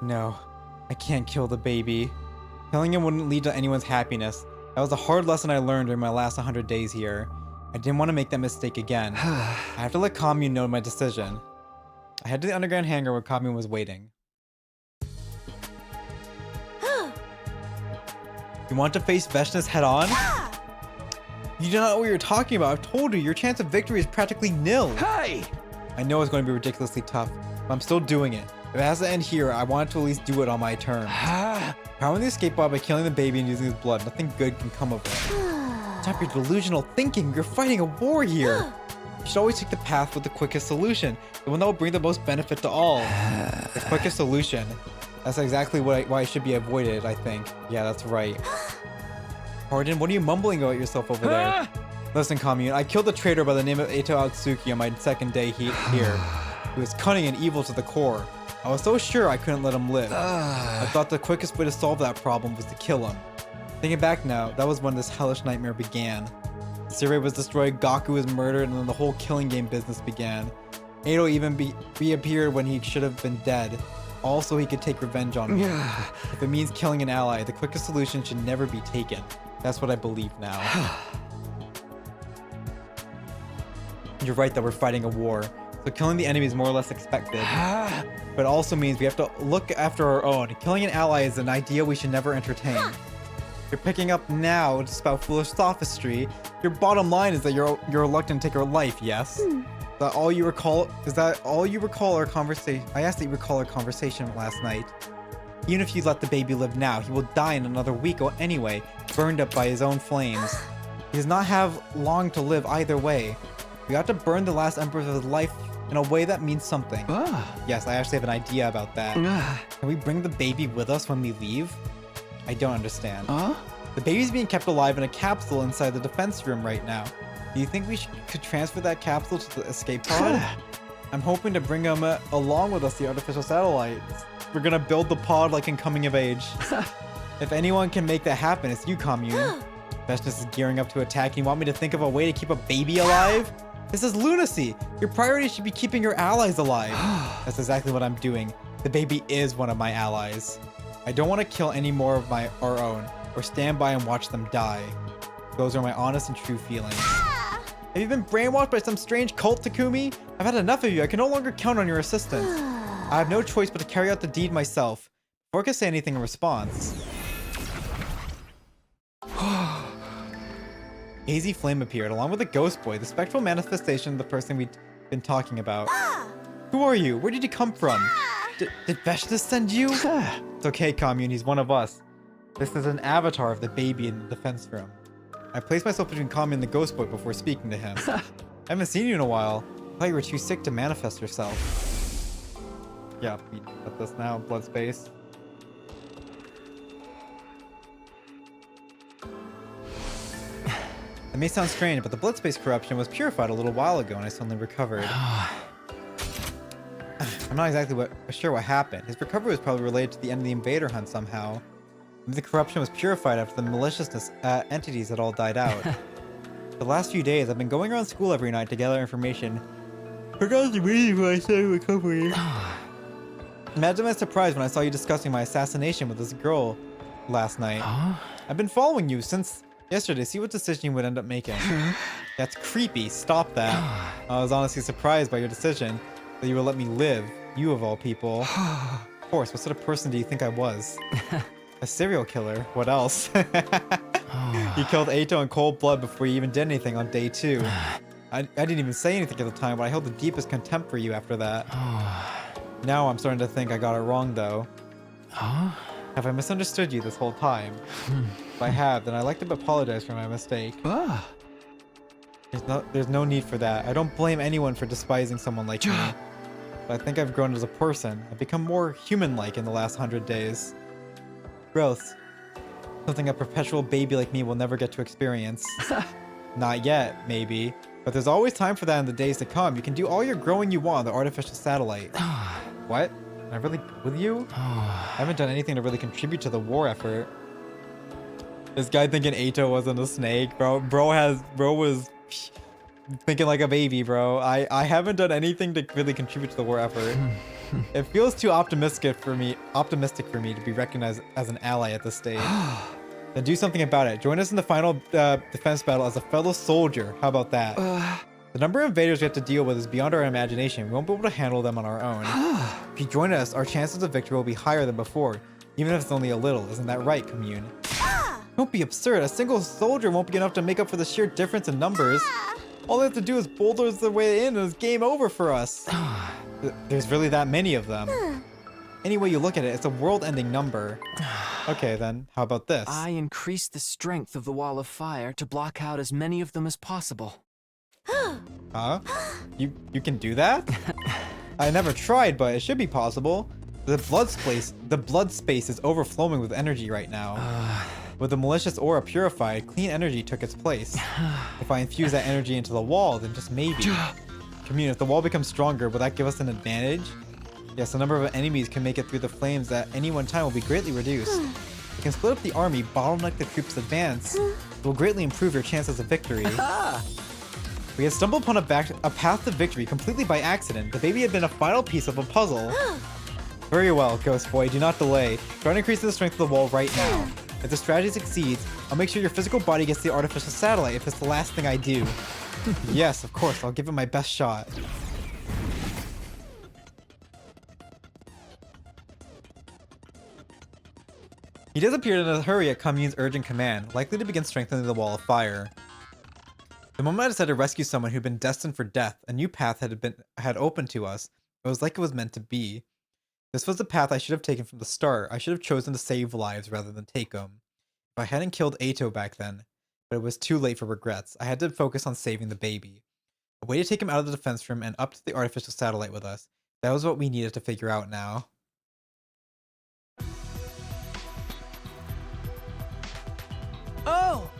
No, I can't kill the baby. Killing him wouldn't lead to anyone's happiness. That was a hard lesson I learned during my last 100 days here. I didn't want to make that mistake again. I have to let Commune know my decision. I head to the underground hangar where Commune was waiting. You want to face Veshnius head on? You do not know what you're talking about. I've told you, your chance of victory is practically nil. Hey! I know it's going to be ridiculously tough, but I'm still doing it. If it has to end here, I want to at least do it on my terms. Powering the escape pod by killing the baby and using his blood, nothing good can come of it. Stop your delusional thinking, you're fighting a war here. You should always take the path with the quickest solution, the one that will bring the most benefit to all. The quickest solution. That's exactly why it should be avoided, I think. Yeah, that's right. Pardon, what are you mumbling about yourself over there? Listen, Commune, I killed a traitor by the name of Eito Atsuki on my second day here. He was cunning and evil to the core. I was so sure I couldn't let him live. I thought the quickest way to solve that problem was to kill him. Thinking back now, that was when this hellish nightmare began. Sirei was destroyed, Gaku was murdered, and then the whole killing game business began. Eito even reappeared when he should have been dead. Also, he could take revenge on me. If it means killing an ally, the quickest solution should never be taken. That's what I believe now. You're right that we're fighting a war, so killing the enemy is more or less expected. but it also means we have to look after our own. Killing an ally is an idea we should never entertain. You're picking up now to spout foolish sophistry. Your bottom line is that you're reluctant to take her life, yes? Is that all you recall our conversation? I asked that you recall our conversation last night. Even if you let the baby live now, he will die in another week anyway, burned up by his own flames. He does not have long to live either way. We ought to burn the last embers of his life in a way that means something. Yes, I actually have an idea about that. Can we bring the baby with us when we leave? I don't understand. The baby's being kept alive in a capsule inside the defense room right now. Do you think we could transfer that capsule to the escape pod? I'm hoping to bring him along with us, the artificial satellite. We're gonna build the pod like in Coming of Age. If anyone can make that happen, it's you, Commune. Vestness is gearing up to attack, and you want me to think of a way to keep a baby alive? This is lunacy! Your priority should be keeping your allies alive. That's exactly what I'm doing. The baby is one of my allies. I don't want to kill any more of our own, or stand by and watch them die. Those are my honest and true feelings. Have you been brainwashed by some strange cult, Takumi? I've had enough of you. I can no longer count on your assistance. I have no choice but to carry out the deed myself. Before I can say anything in response. Hazy Flame appeared, along with a ghost boy, the spectral manifestation of the person we'd been talking about. Who are you? Where did you come from? Did Veshna send you? It's okay, Commune, he's one of us. This is an avatar of the baby in the defense room. I placed myself between Commune and the ghost boy before speaking to him. I haven't seen you in a while. I thought you were too sick to manifest yourself. Yeah, we got this now, blood space. It may sound strange, but the blood space corruption was purified a little while ago and I suddenly recovered. I'm not exactly sure what happened. His recovery was probably related to the end of the invader hunt somehow. Maybe the corruption was purified after the maliciousness entities had all died out. For the last few days, I've been going around school every night to gather information. Forgot the reason why I started recovering. Imagine my surprise when I saw you discussing my assassination with this girl last night. I've been following you since yesterday, see what decision you would end up making. That's creepy, stop that. I was honestly surprised by your decision that you would let me live, you of all people. Of course, what sort of person do you think I was? A serial killer, what else? You killed Eito in cold blood before you even did anything on day 2. I didn't even say anything at the time, but I held the deepest contempt for you after that. Now I'm starting to think I got it wrong, though. Have I misunderstood you this whole time? If I have, then I'd like to apologize for my mistake. There's no need for that. I don't blame anyone for despising someone like me. But I think I've grown as a person. I've become more human-like in the last 100 days. Growth. Something a perpetual baby like me will never get to experience. Not yet, maybe. But there's always time for that in the days to come. You can do all your growing you want on the artificial satellite. What? Am I really good with you? I haven't done anything to really contribute to the war effort. This guy thinking Eito wasn't a snake, bro. Bro was thinking like a baby, bro. I haven't done anything to really contribute to the war effort. It feels too optimistic for me to be recognized as an ally at this stage. Then do something about it. Join us in the final defense battle as a fellow soldier. How about that? The number of invaders we have to deal with is beyond our imagination. We won't be able to handle them on our own. If you join us, our chances of victory will be higher than before, even if it's only a little. Isn't that right, Commune? Don't be absurd. A single soldier won't be enough to make up for the sheer difference in numbers. All they have to do is bulldoze their way in and it's game over for us. There's really that many of them. Any way you look at it, it's a world-ending number. Okay, then, how about this? I increased the strength of the wall of fire to block out as many of them as possible. Huh? You can do that? I never tried, but it should be possible. The blood space is overflowing with energy right now. With the malicious aura purified, clean energy took its place. If I infuse that energy into the wall, then just maybe. Commune, if the wall becomes stronger, will that give us an advantage? Yes, the number of enemies can make it through the flames at any one time will be greatly reduced. You can split up the army, bottleneck the troops' advance. It will greatly improve your chances of victory. We had stumbled upon a path to victory completely by accident. The baby had been a final piece of a puzzle. Very well, Ghost Boy, do not delay. Try to increase the strength of the wall right now. If the strategy succeeds, I'll make sure your physical body gets the artificial satellite if it's the last thing I do. Yes, of course, I'll give it my best shot. He disappeared in a hurry at Commune's urgent command, likely to begin strengthening the wall of fire. The moment I decided to rescue someone who'd been destined for death, a new path had opened to us. It was like it was meant to be. This was the path I should have taken from the start. I should have chosen to save lives rather than take them. If I hadn't killed Ato back then, but it was too late for regrets. I had to focus on saving the baby. A way to take him out of the defense room and up to the artificial satellite with us. That was what we needed to figure out now. Oh!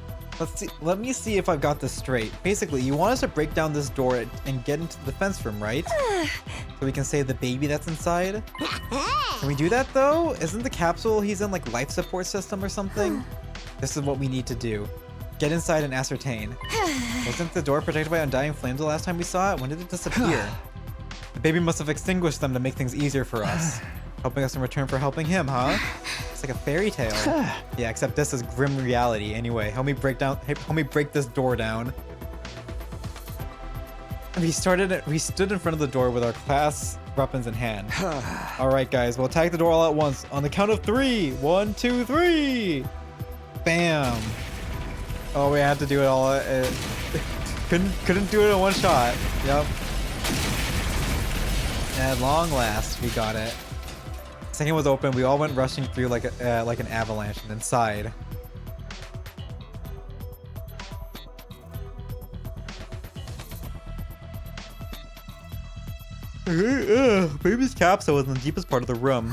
Let me see if I've got this straight. Basically, you want us to break down this door and get into the defense room, right? So we can save the baby that's inside? Can we do that though? Isn't the capsule he's in like life support system or something? This is what we need to do. Get inside and ascertain. Wasn't the door protected by undying flames the last time we saw it? When did it disappear? The baby must have extinguished them to make things easier for us. Helping us in return for helping him, huh? It's like a fairy tale. Yeah, except this is grim reality. Anyway, help me break this door down. We stood in front of the door with our class weapons in hand. Alright guys, we'll attack the door all at once. On the count of 3. 1, 2, 3! Bam! Oh, we had to do it all. Couldn't do it in one shot. Yep. At long last, we got it. Second was open. We all went rushing through like an avalanche and inside. Baby's capsule was in the deepest part of the room.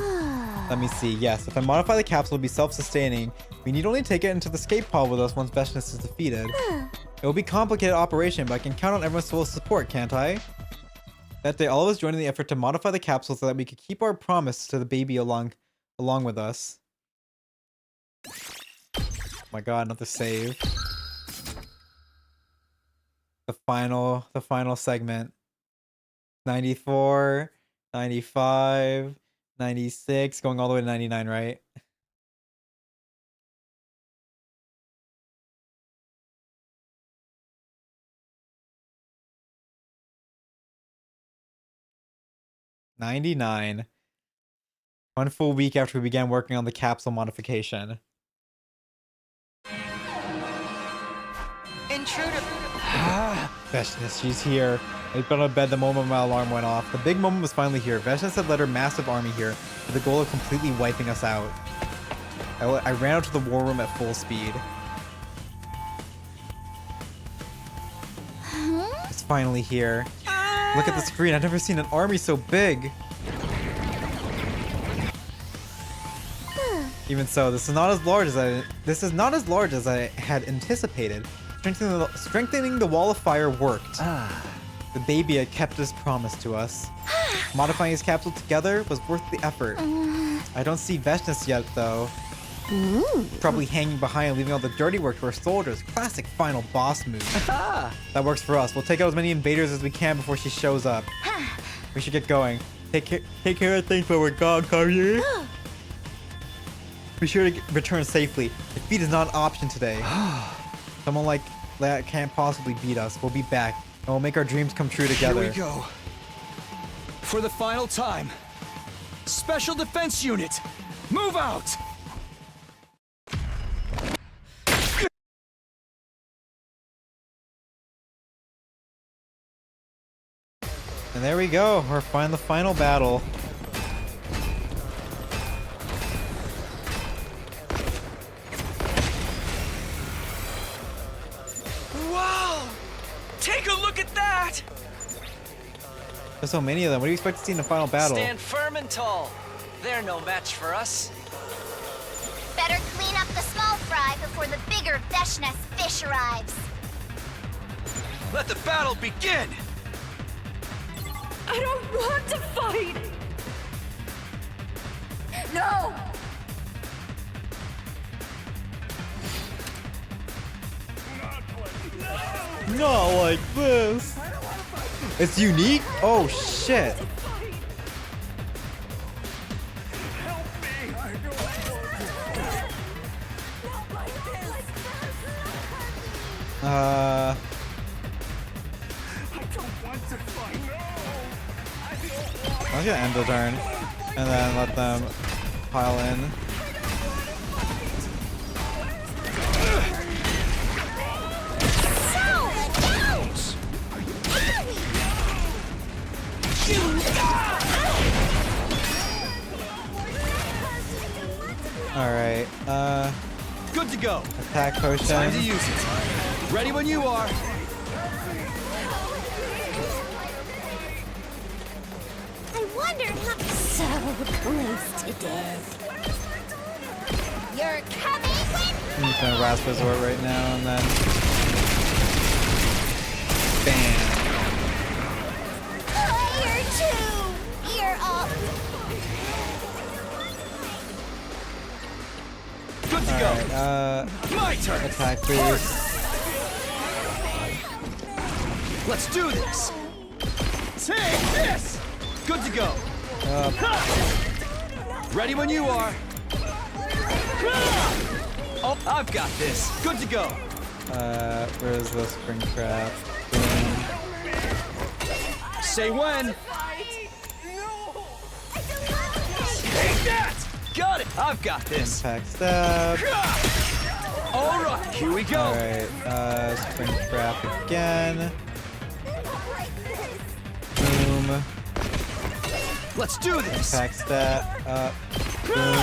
Let me see. Yes, if I modify the capsule to be self-sustaining, we need only take it into the escape pod with us once Veshness is defeated. It will be a complicated operation, but I can count on everyone's full support, can't I? That day, all of us joined in the effort to modify the capsule so that we could keep our promise to the baby along with us. Oh my god, another save. The final segment. 94, 95, 96, going all the way to 99, right? $99. 1 full week after we began working on the capsule modification. Intruder. Veshness, she's here. I got out of bed the moment my alarm went off. The big moment was finally here. Veshness had led her massive army here with the goal of completely wiping us out. I ran out to the war room at full speed. It's finally here. Look at the screen. I've never seen an army so big. Even so, this is not as large as I had anticipated. Strengthening the wall of fire worked. The baby had kept his promise to us. Modifying his capsule together was worth the effort. I don't see Veshness yet, though. Probably hanging behind, leaving all the dirty work to our soldiers. Classic final boss move. That works for us. We'll take out as many invaders as we can before she shows up. We should get going. Take care of things when we're gone, Commune. Be sure to return safely. Defeat is not an option today. Someone like that can't possibly beat us. We'll be back, and we'll make our dreams come true together. Here we go. For the final time. Special Defense Unit, move out! And there we go. We're the final battle. Wow! Take a look at that! There's so many of them. What do you expect to see in the final battle? Stand firm and tall. They're no match for us. Better clean up the small fry before the bigger Veshness fish arrives. Let the battle begin! I don't want to fight! No! Not like this. It's unique? Oh shit. I'm gonna end the turn and then let them pile in. Attack potion. Time to use it. Ready when you are. I wondered how so close to death. You're coming with I'm just gonna last resort right now and then bam. Fire too. You're up. Good to go. Alright, My turn. attack boost. Let's do this. Take this. Good to go. Ready when you are. Oh, I've got this. Good to go. Where's the spring trap? Say when. Take that. Got it. I've got this. Impact stab. All right, here we go. Alright, spring trap again. Boom. Let's do this. Impact stab. Boom.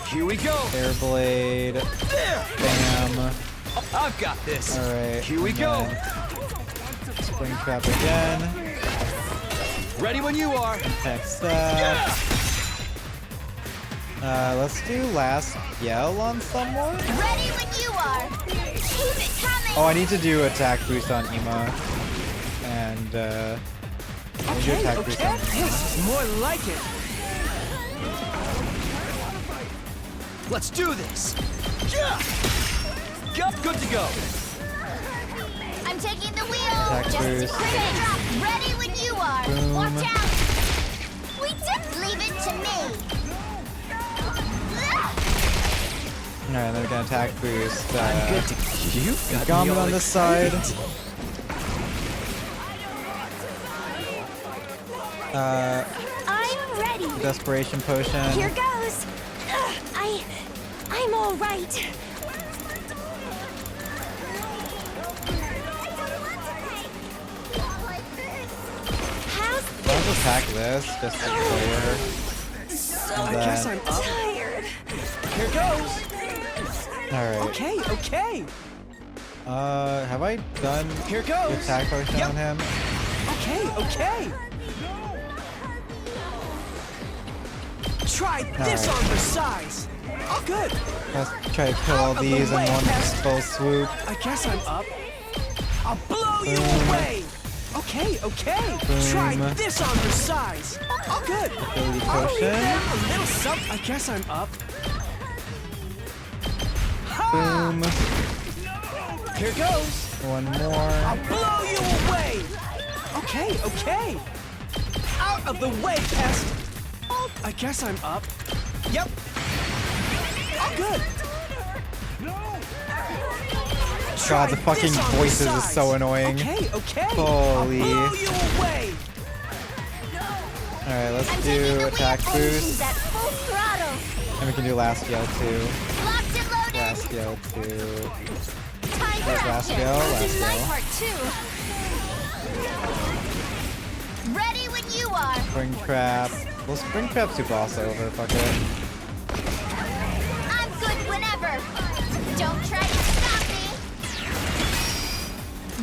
Here we go. Air blade. There. Bam. I've got this. Alright. Here we go. Spring trap again. Ready when you are. Impact stab. Let's do last yell on someone. Ready when you are. Keep it coming. Oh, I need to do attack boost on Ima. And, I need to do attack boost on Ima. This is more like it. Let's do this. Good to go. I'm taking the wheel. Attack Just boost. quick drop. Ready when you are. Boom. Watch out. We did leave it to me. Alright, then we're gonna attack boost. Good to You've got Gommet on this side. I'm ready. Desperation potion. Here goes. I'm all right. I'll just attack this, just to clear. I guess I'm up. Tired. Here goes. Alright. Okay. Have I done Here goes. the attack potion on him? Okay. Try this on for size. Oh, good. Let's try to kill all these in one full swoop. I guess I'm up. I'll blow you away. Okay. Try this on for size. Oh, good. Ability I'll leave potion. them a little something. I guess I'm up. Boom. Here goes. One more. I'll blow you away. Okay. Out of the way, pest. I guess I'm up. Yep. Oh, good. God, the fucking voices is so annoying. Okay. Holy. I'll blow you away. Alright, let's do attack boost. At full throttle. And we can do last yell too. Locked and loaded. Last yell too. Time for Last action. yell, This last is my yell. part too. Ready when you are. Spring trap. We'll spring trap Tsubasa over, fuck it. I'm good whenever. Don't try to stop me.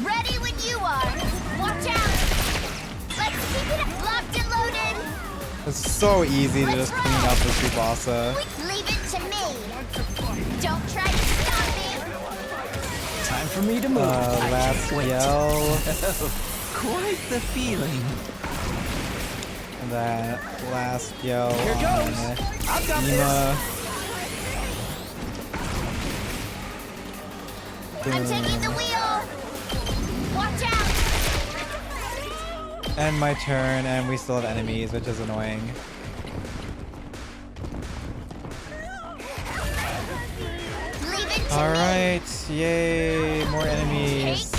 Ready when you are. Watch out. Let's keep it locked and loaded. It's so easy to just clean up the Tsubasa. Leave it to me. Don't try to stop me. Time for me to move. Last yell. Quite the feeling. And then last yell. Here goes. I've got Ima. I'm taking the wheel. Watch out. End my turn, and we still have enemies, which is annoying. Leave it to Alright, yay, more enemies.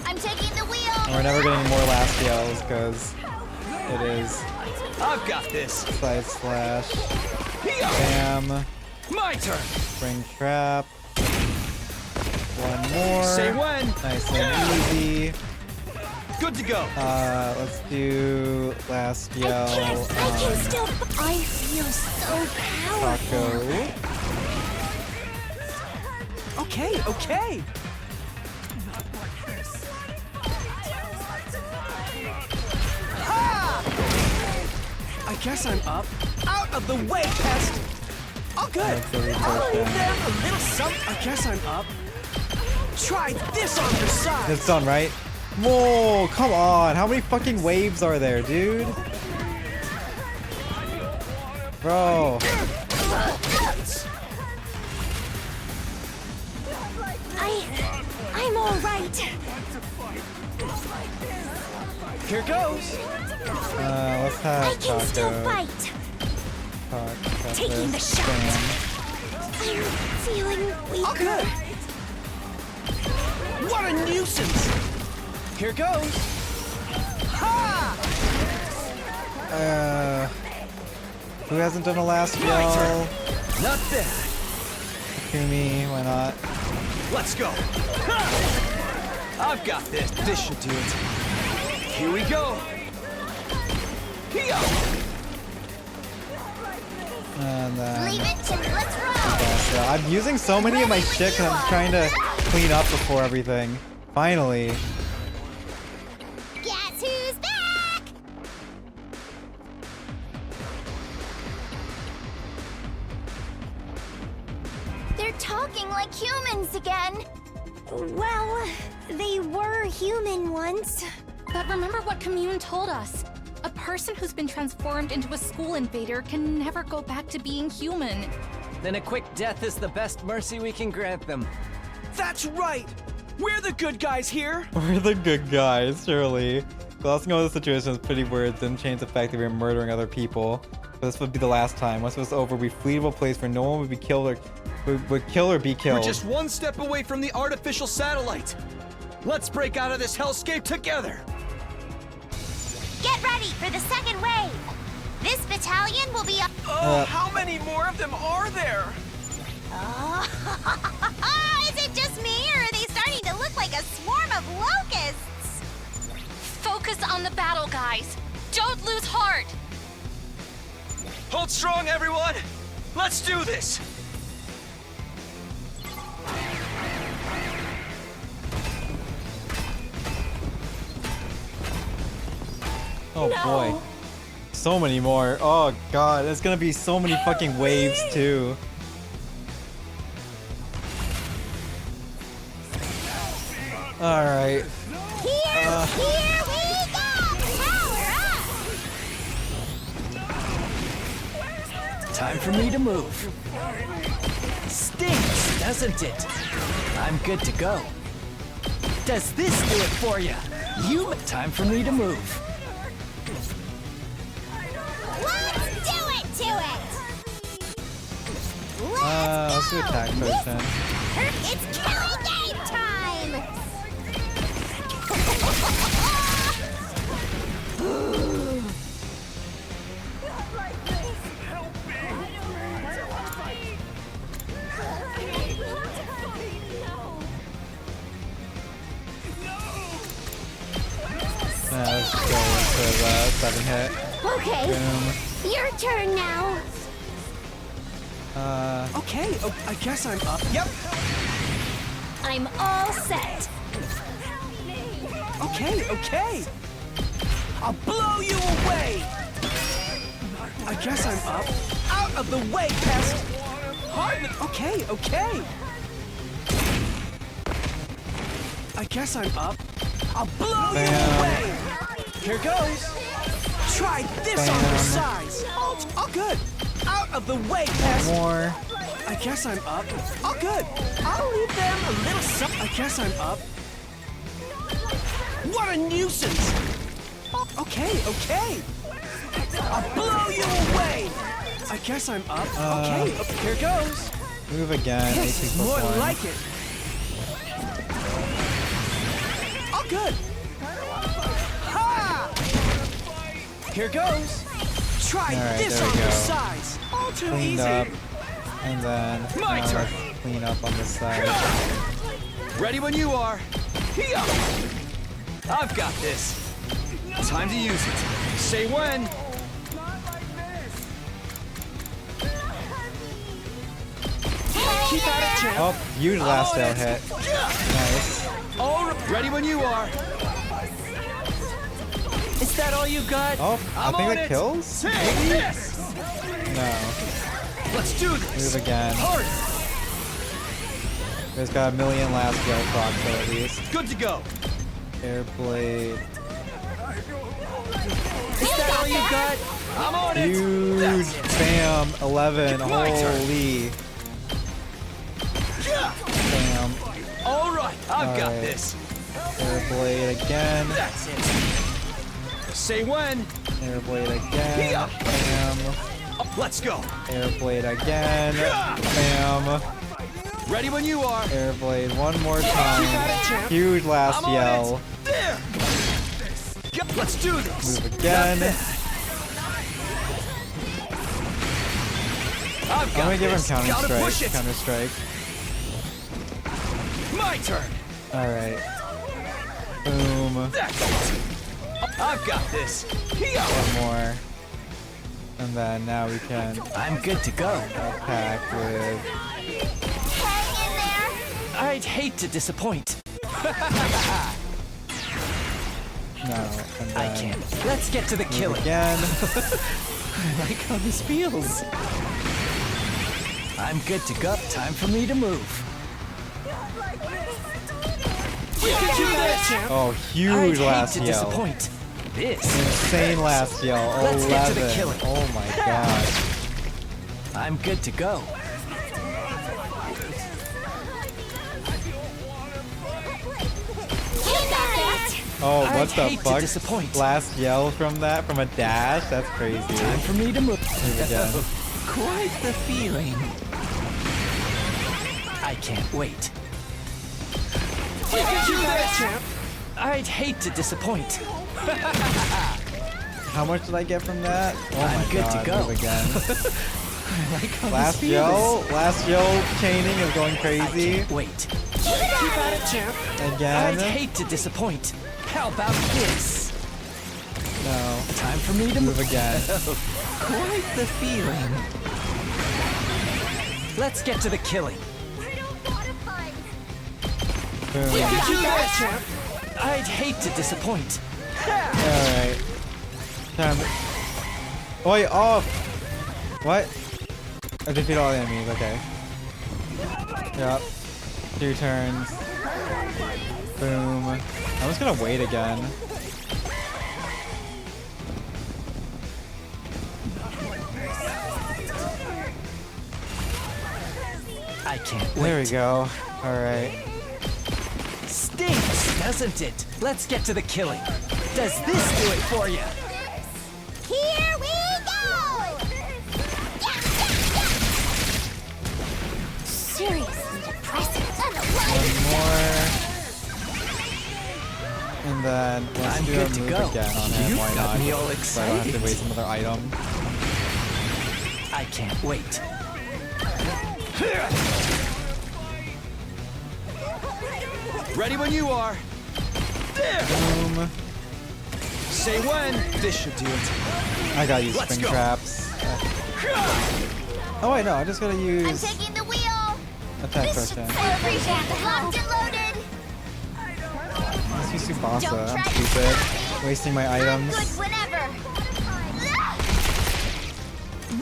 I'm taking the wheel. And we're never getting more last yells, because it is I've got this. side slash. Bam. My turn. Spring trap. One more. Say when. Nice and easy. Good to go. Let's do last yell. I feel so powerful. Taco. Okay, okay. Ha! I guess I'm up. Out of the way, pest. Oh, good. I'll leave them a little something. I guess I'm up. Try this on your side. It's done, right? Whoa, come on. How many fucking waves are there, dude? Bro. I'm all right. Here goes. Let's have I can still fight. Taking the shot. I'm feeling weaker. Oh, good. What a nuisance. Here goes. Ha! Who hasn't done a last yell? Not bad. Kumi, why not? Let's go. I've got this. This should do it. Here we go. Here. And then Leave it to let's roll. so I'm using so many of my shit because I'm trying to clean up before everything. Finally. Guess who's back? They're talking like humans again. Well, they were human once. But remember what Commune told us. A person who's been transformed into a school invader can never go back to being human. Then a quick death is the best mercy we can grant them. That's right. We're the good guys here. We're the good guys, surely. Glossing over the situation with pretty words didn't change the fact that we were murdering other people. But this would be the last time. Once it was over, we flee to a place where no one would be killed or would kill or be killed. We're just one step away from the artificial satellite. Let's break out of this hellscape together. Get ready for the second wave. This battalion will be up. Oh, how many more of them are there? Is it just me, or are they starting to look like a swarm of locusts? Focus on the battle, guys. Don't lose heart. Hold strong, everyone. Let's do this. Oh boy. So many more. Oh god, there's gonna be so many fucking waves too. Alright. Here we go! Power up! Time for me to move. Stinks, doesn't it? I'm good to go. Does this do it for you? Time for me to move. Let's do it to it! Let's do attack potion. It's killing game time! Let's go into the 7 hit. Okay, Boom. your turn now. Okay, I guess I'm up. Yep. I'm all set. Okay. I'll blow you away. I guess I'm up. Out of the way, pest. Okay. I guess I'm up. I'll blow you away. Here goes. Try this on your size. Oh, good. Out of the way, pest. More. I guess I'm up. Oh, good. I'll leave them a little something. I guess I'm up. What a nuisance. Okay. I'll blow you away. I guess I'm up. Okay, here goes. Move again. This is more like it. Oh, good. Ha! Here goes. Try this on your size. All too Cleaned easy. up. And then My turn. let's clean up on this side. Ready when you are. Here. I've got this. Time to use it. Say when. Keep at it, champ. Oh, huge last tail hit. Nice. All right. Ready when you are. Is that all you got? Oh, I think that kills? This. No. Let's do this. Move again. Hard. There's got a million last yell procs though at least. Good to go. Airblade. Is that all you got? I'm on it. Huge. Bam. 11. Holy. Bam. All right. I've got Alright. this. Airblade again. That's it. Say when. Airblade again. Bam. Let's go. Airblade again. Bam. Ready when you are. Airblade one more time. Huge last I'm on yell. it. There. Let's do this. Move again. I've got I'm gonna give him this. counter Gotta push strike. it. Counter strike. My turn. Alright. Boom. That's it. I've got this. Here. One more. And then now we can I'm good to go. attack with. I'd hate to disappoint. No. And then I can't. Let's get to the move killing. again. I like how this feels. I'm good to go. Time for me to move. We can do this. Oh, huge I'd last hate to yell. disappoint. This. Insane last yell. Let's 11. get to the killing. Oh my god. I'm good to go. Oh, what I'd the hate to fuck? disappoint. Last yell from that? From a dash? That's crazy. Time for me to move. Move again. Quite the feeling. I can't wait. We can do this. Champ. I'd hate to disappoint. How much did I get from that? Oh I'm my good god, to go. move again. I like how Last this yell? feels. Last yell chaining is going I crazy. can't wait. Keep at it, champ. Again? I'd hate to disappoint. How about this? No. Time for me to Move again. Quite the feeling. Let's get to the killing. Boom. We can do that, champ. I'd hate to disappoint. Alright. Time. Oi, off! What? I defeat all the enemies, okay. Yep. 2 turns. Boom. I'm just gonna wait again. I can't wait. There we go. Alright. Stinks, doesn't it? Let's get to the killing. Does this do it for you? Here we go! Seriously depressing. One more. And then let's I'm do a good to move go. again on him. You've Why got not? me all So I don't have to excited. waste another item. I can't wait. Ready when you are. There. Boom. Say when. This should do it. I gotta use Let's spring go. traps. Oh wait, no, I just gotta I'm use taking the wheel. attack This should potion. celebrate the locked and loaded. Let's use Subasa. Don't I'm try to stupid. stop me. Wasting my I'm items. good whenever.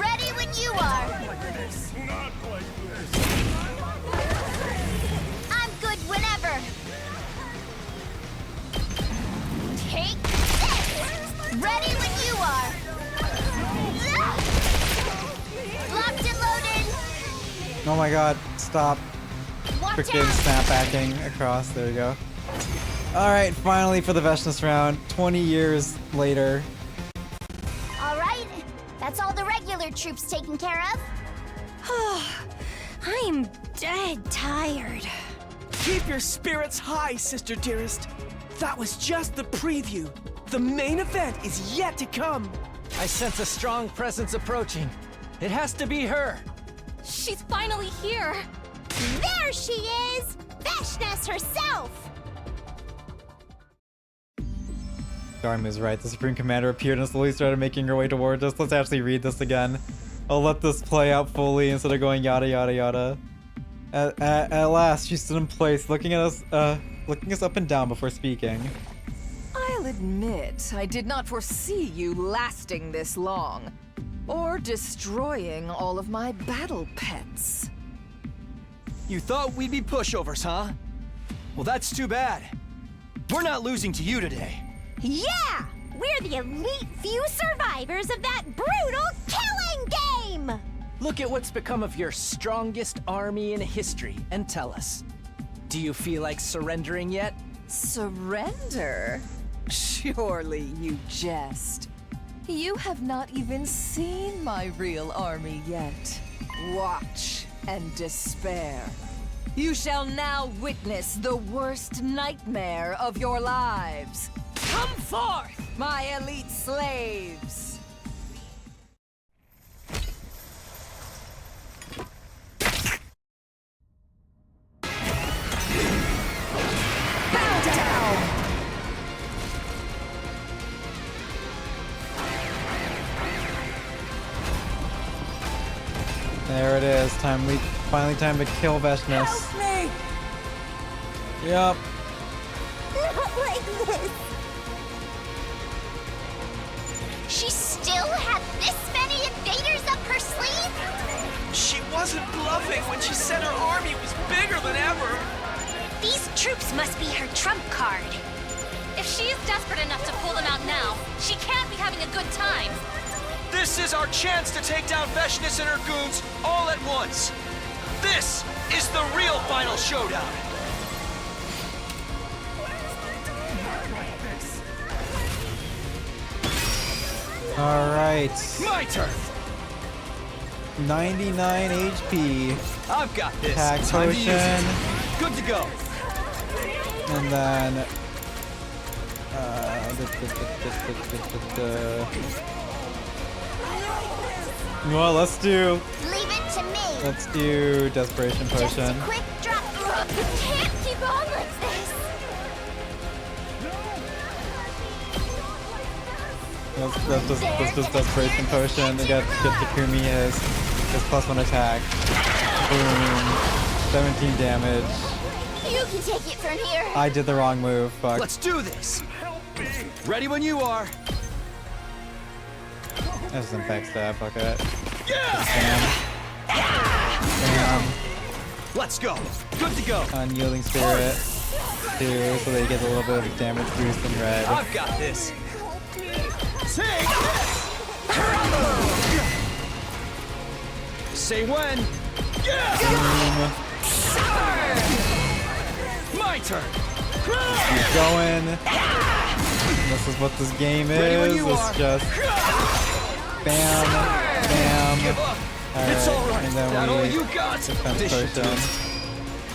Ready when you are. I'm good whenever. Take this. Ready when you are. Locked and loaded. Oh my god, stop. Watch Freaking out. snapbacking across. There we go. Alright, finally for the Veshness round. 20 years later. All right. That's all the regular troops taken care of. I am dead tired. Keep your spirits high, sister dearest. That was just the preview. The main event is yet to come. I sense a strong presence approaching. It has to be her. She's finally here. There she is! Veshness herself! Garm is right. The Supreme Commander appeared and slowly started making her way towards us. Let's actually read this again. I'll let this play out fully instead of going yada yada yada. At last, she stood in place, looking us up and down before speaking. I'll admit, I did not foresee you lasting this long, or destroying all of my battle pets. You thought we'd be pushovers, huh? Well, that's too bad. We're not losing to you today. Yeah! We're the elite few survivors of that brutal killing game! Look at what's become of your strongest army in history and tell us. Do you feel like surrendering yet? Surrender? Surely you jest. You have not even seen my real army yet. Watch and despair. You shall now witness the worst nightmare of your lives. Come forth, my elite slaves! Bow down! There it is. Finally time to kill Veshnis. Help me! Yup. Not like this! She still had this many invaders up her sleeve? She wasn't bluffing when she said her army was bigger than ever. These troops must be her trump card. If she's desperate enough to pull them out now, she can't be having a good time. This is our chance to take down Veshnis and her goons all at once. This is the real final showdown. All right. My turn. 99 HP. I've got this. Attack Time to use potion. it. Good to go. And then well, let's do Leave it to me. Let's do desperation Just potion. a quick drop. You can't keep on like this. Let's just desperation potion to get Takumi his +1 attack. Boom. 17 damage. You can take it from here. I did the wrong move. Fuck. Let's do this. Ready when you are. That's some backstab. Fuck it. Yeah! Bam. Let's go. Good to go. Unyielding spirit. Too, so they get a little bit of damage boost in red. I've got this. Take this. Say when. Boom. My turn. Keep going. This is what this game is. It's just bam, bam. It's all right. And then That all you got? defense This should do potion.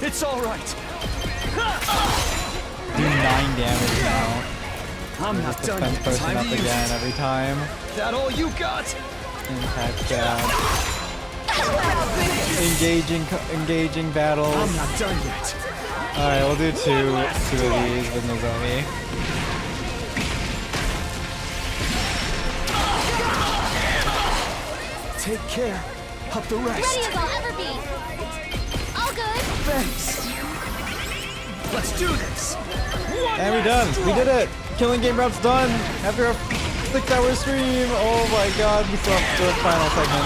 it. It's all right. Do 9 damage now. I'm not done Defense yet. potion Time up to use again it. every time. That all you got? Impact down. Engaging battles. I'm not done yet. Alright, we'll do two of these with Nozomi. Take care of the rest. Ready as I'll ever be. All good. Thanks. Let's do this. And we're done. We did it. Killing game routes done after a 6-hour stream. Oh my god, we still have the final segment.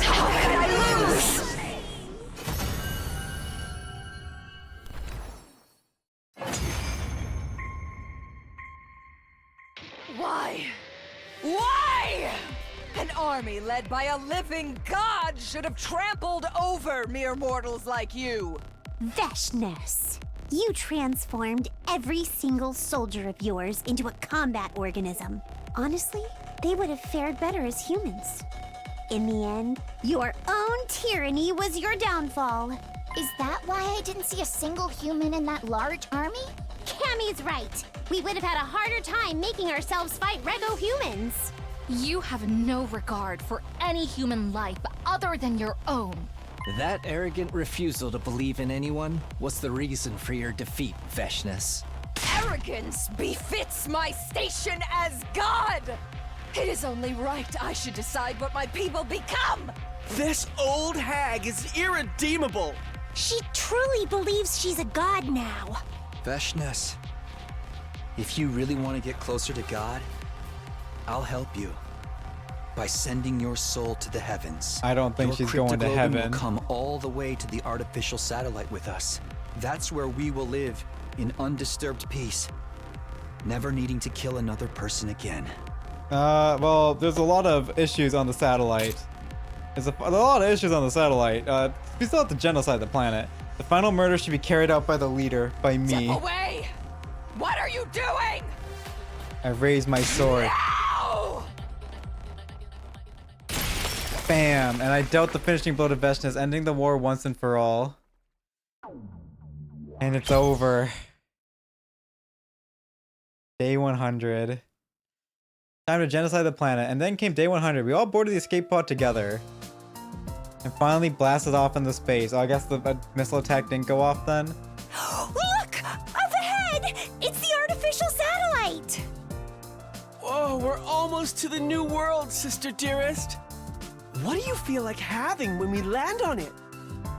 How could I lose? Why? Why? An army led by a living god should have trampled over mere mortals like you. Veshnis, you transformed every single soldier of yours into a combat organism. Honestly, they would have fared better as humans. In the end, your own tyranny was your downfall. Is that why I didn't see a single human in that large army? Cammy's right. We would have had a harder time making ourselves fight Rego humans. You have no regard for any human life other than your own. That arrogant refusal to believe in anyone was the reason for your defeat, Veshnis. Arrogance befits my station as god! It is only right I should decide what my people become! This old hag is irredeemable! She truly believes she's a god now. Veshness, if you really want to get closer to God, I'll help you. By sending your soul to the heavens. I don't think she's going to cryptoglobin heaven. will come all the way to the artificial satellite with us. That's where we will live in undisturbed peace, never needing to kill another person again. Well, there's a lot of issues on the satellite. There's a lot of issues on the satellite. We still have to genocide the planet. The final murder should be carried out by the leader, by me. Step away! What are you doing? I raise my sword. No! Bam! And I dealt the finishing blow to Veshness, ending the war once and for all. And it's over. Day 100. Time to genocide the planet. And then came day 100. We all boarded the escape pod together. And finally blasted off into space. Oh, I guess the missile attack didn't go off then? Look! Up ahead! It's the artificial satellite! Oh, we're almost to the new world, sister dearest. What do you feel like having when we land on it?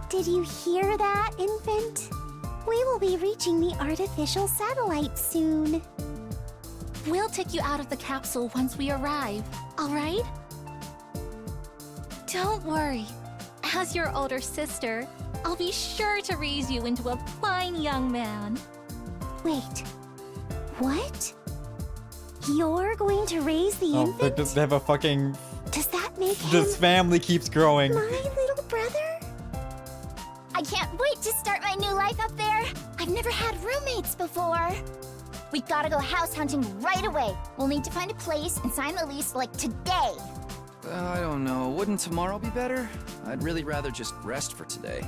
Did you hear that, infant? We will be reaching the artificial satellite soon. We'll take you out of the capsule once we arrive, all right? Don't worry. As your older sister, I'll be sure to raise you into a fine young man. Wait. What? You're going to raise the infant? They have a fucking... Does that make him This family keeps growing. my little brother? I can't wait to start my new life up there. I've never had roommates before. We gotta go house hunting right away. We'll need to find a place and sign the lease like today. I don't know. Wouldn't tomorrow be better? I'd really rather just rest for today.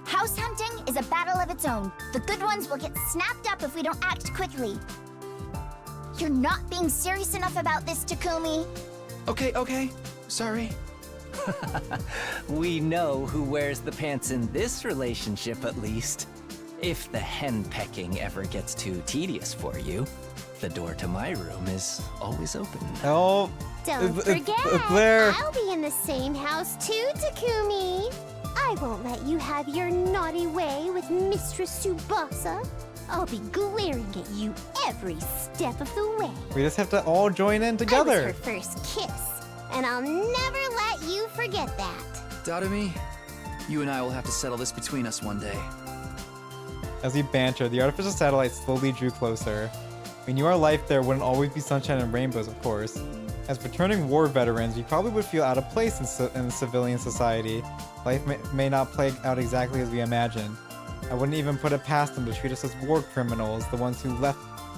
House hunting is a battle of its own. The good ones will get snapped up if we don't act quickly. You're not being serious enough about this, Takumi. Okay. Sorry. We know who wears the pants in this relationship, at least. If the henpecking ever gets too tedious for you, the door to my room is always open. Oh, Don't forget, there. I'll be in the same house too, Takumi. I won't let you have your naughty way with Mistress Tsubasa. I'll be glaring at you every step of the way. We just have to all join in I was together. her first kiss, and I'll never let you forget that. Dadami, you and I will have to settle this between us one day. As we banter, the artificial satellite slowly drew closer. We knew our life there wouldn't always be sunshine and rainbows, of course. As returning war veterans, we probably would feel out of place in civilian society. Life may not play out exactly as we imagined. I wouldn't even put it past them to treat us as war criminals, the ones who let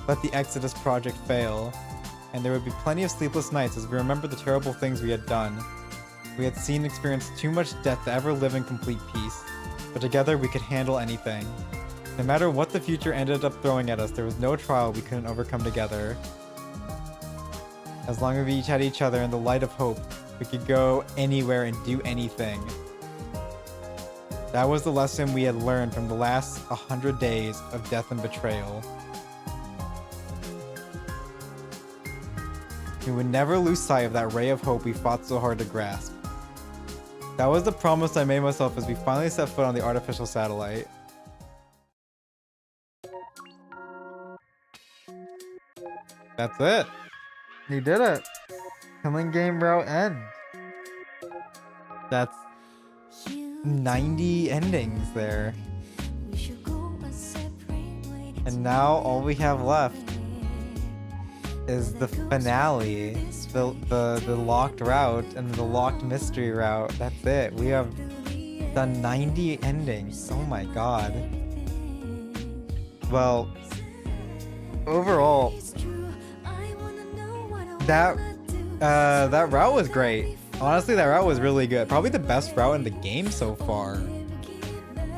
the Exodus project fail. And there would be plenty of sleepless nights as we remembered the terrible things we had done. We had seen and experienced too much death to ever live in complete peace. But together we could handle anything. No matter what the future ended up throwing at us, there was no trial we couldn't overcome together. As long as we each had each other in the light of hope, we could go anywhere and do anything. That was the lesson we had learned from the last 100 days of death and betrayal. We would never lose sight of that ray of hope we fought so hard to grasp. That was the promise I made myself as we finally set foot on the artificial satellite. That's it. We did it. Killing game route end. That's 90 endings there. And now all we have left is the finale, the locked route and the locked mystery route. That's it. We have done 90 endings. Oh my god. Well, overall, that route was great. Honestly, that route was really good. Probably the best route in the game so far.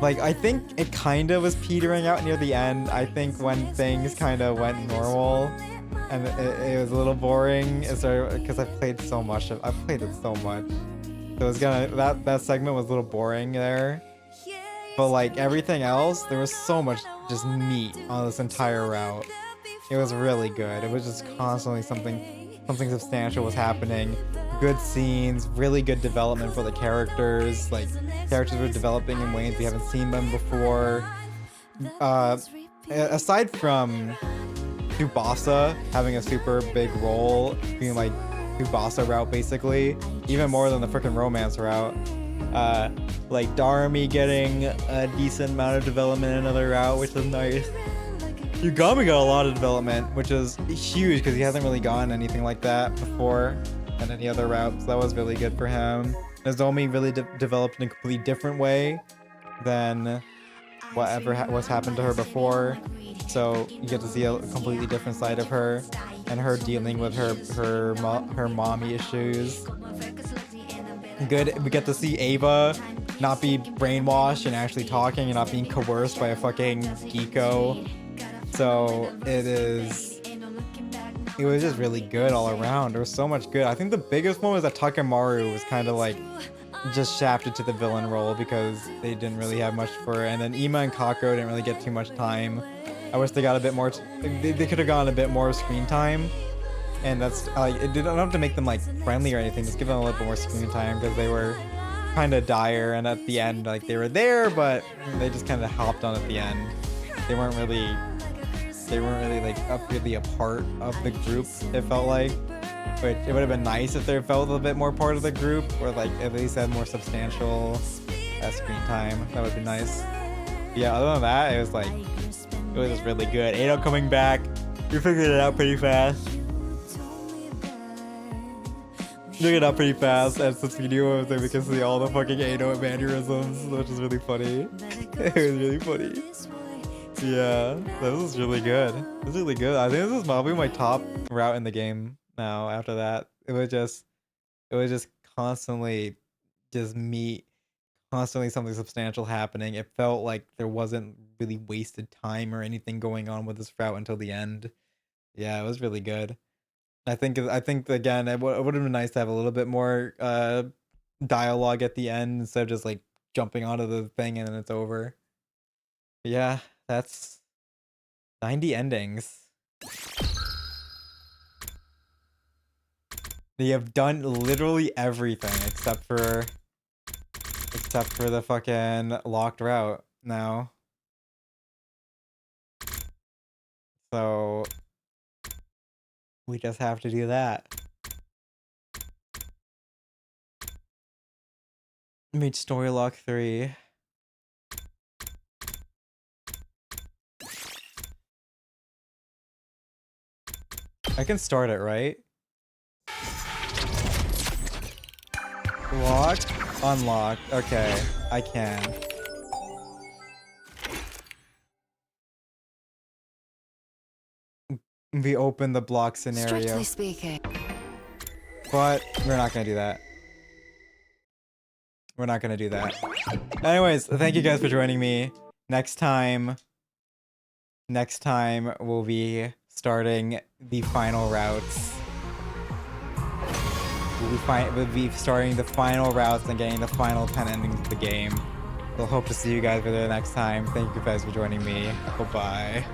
Like, I think it kind of was petering out near the end. I think when things kind of went normal and it was a little boring, because I've played so much. I've played it so much. So it was that segment was a little boring there. But like everything else, there was so much just meat on this entire route. It was really good. It was just constantly something something substantial was happening. Good scenes, really good development for the characters. Like, characters were developing in ways we haven't seen them before. Aside from Tsubasa having a super big role, being like Tsubasa route basically, even more than the freaking romance route. Like Darumi getting a decent amount of development in another route, which was nice. Yugami got a lot of development, which is huge because he hasn't really gotten anything like that before in any other route, so that was really good for him. Nozomi really developed in a completely different way than whatever was happened to her before, so you get to see a completely different side of her and her dealing with her mommy issues. Good, we get to see Ava not be brainwashed and actually talking and not being coerced by a fucking Geeko. So it was just really good all around. There was so much good. I think the biggest one was that Takemaru was kind of like just shafted to the villain role because they didn't really have much for her. And then Ima and Kako didn't really get too much time. I wish they got a bit more, they could have gotten a bit more screen time. And that's like, it didn't have to make them like friendly or anything, just give them a little bit more screen time because they were kind of dire, and at the end like they were there but they just kind of hopped on at the end. They weren't really like really a part of the group, it felt like. But it would have been nice if they felt a little bit more part of the group, or like at least had more substantial screen time. That would be nice. Yeah, other than that, it was just really good. Ado coming back, we figured it out pretty fast. Figured it out pretty fast, and since we knew it was we can see all the fucking Ado mannerisms, which is really funny. It was really funny. Yeah, this was really good. This is really good. I think this is probably my top route in the game now. After that, it was just constantly constantly something substantial happening. It felt like there wasn't really wasted time or anything going on with this route until the end. Yeah, it was really good. I think again, it would have been nice to have a little bit more dialogue at the end instead of just like jumping onto the thing and then it's over. But yeah, that's 90 endings. They have done literally everything except for the fucking locked route now. So we just have to do that. Meet story lock 3. I can start it, right? Locked? Unlocked. Okay, I can. We open the block scenario. Strictly speaking. But we're not gonna do that. We're not gonna do that. Anyways, thank you guys for joining me. Next time we'll be starting the final routes. We'll be starting the final routes and getting the final 10 endings of the game. So hope to see you guys for the next time. Thank you guys for joining me. Bye-bye.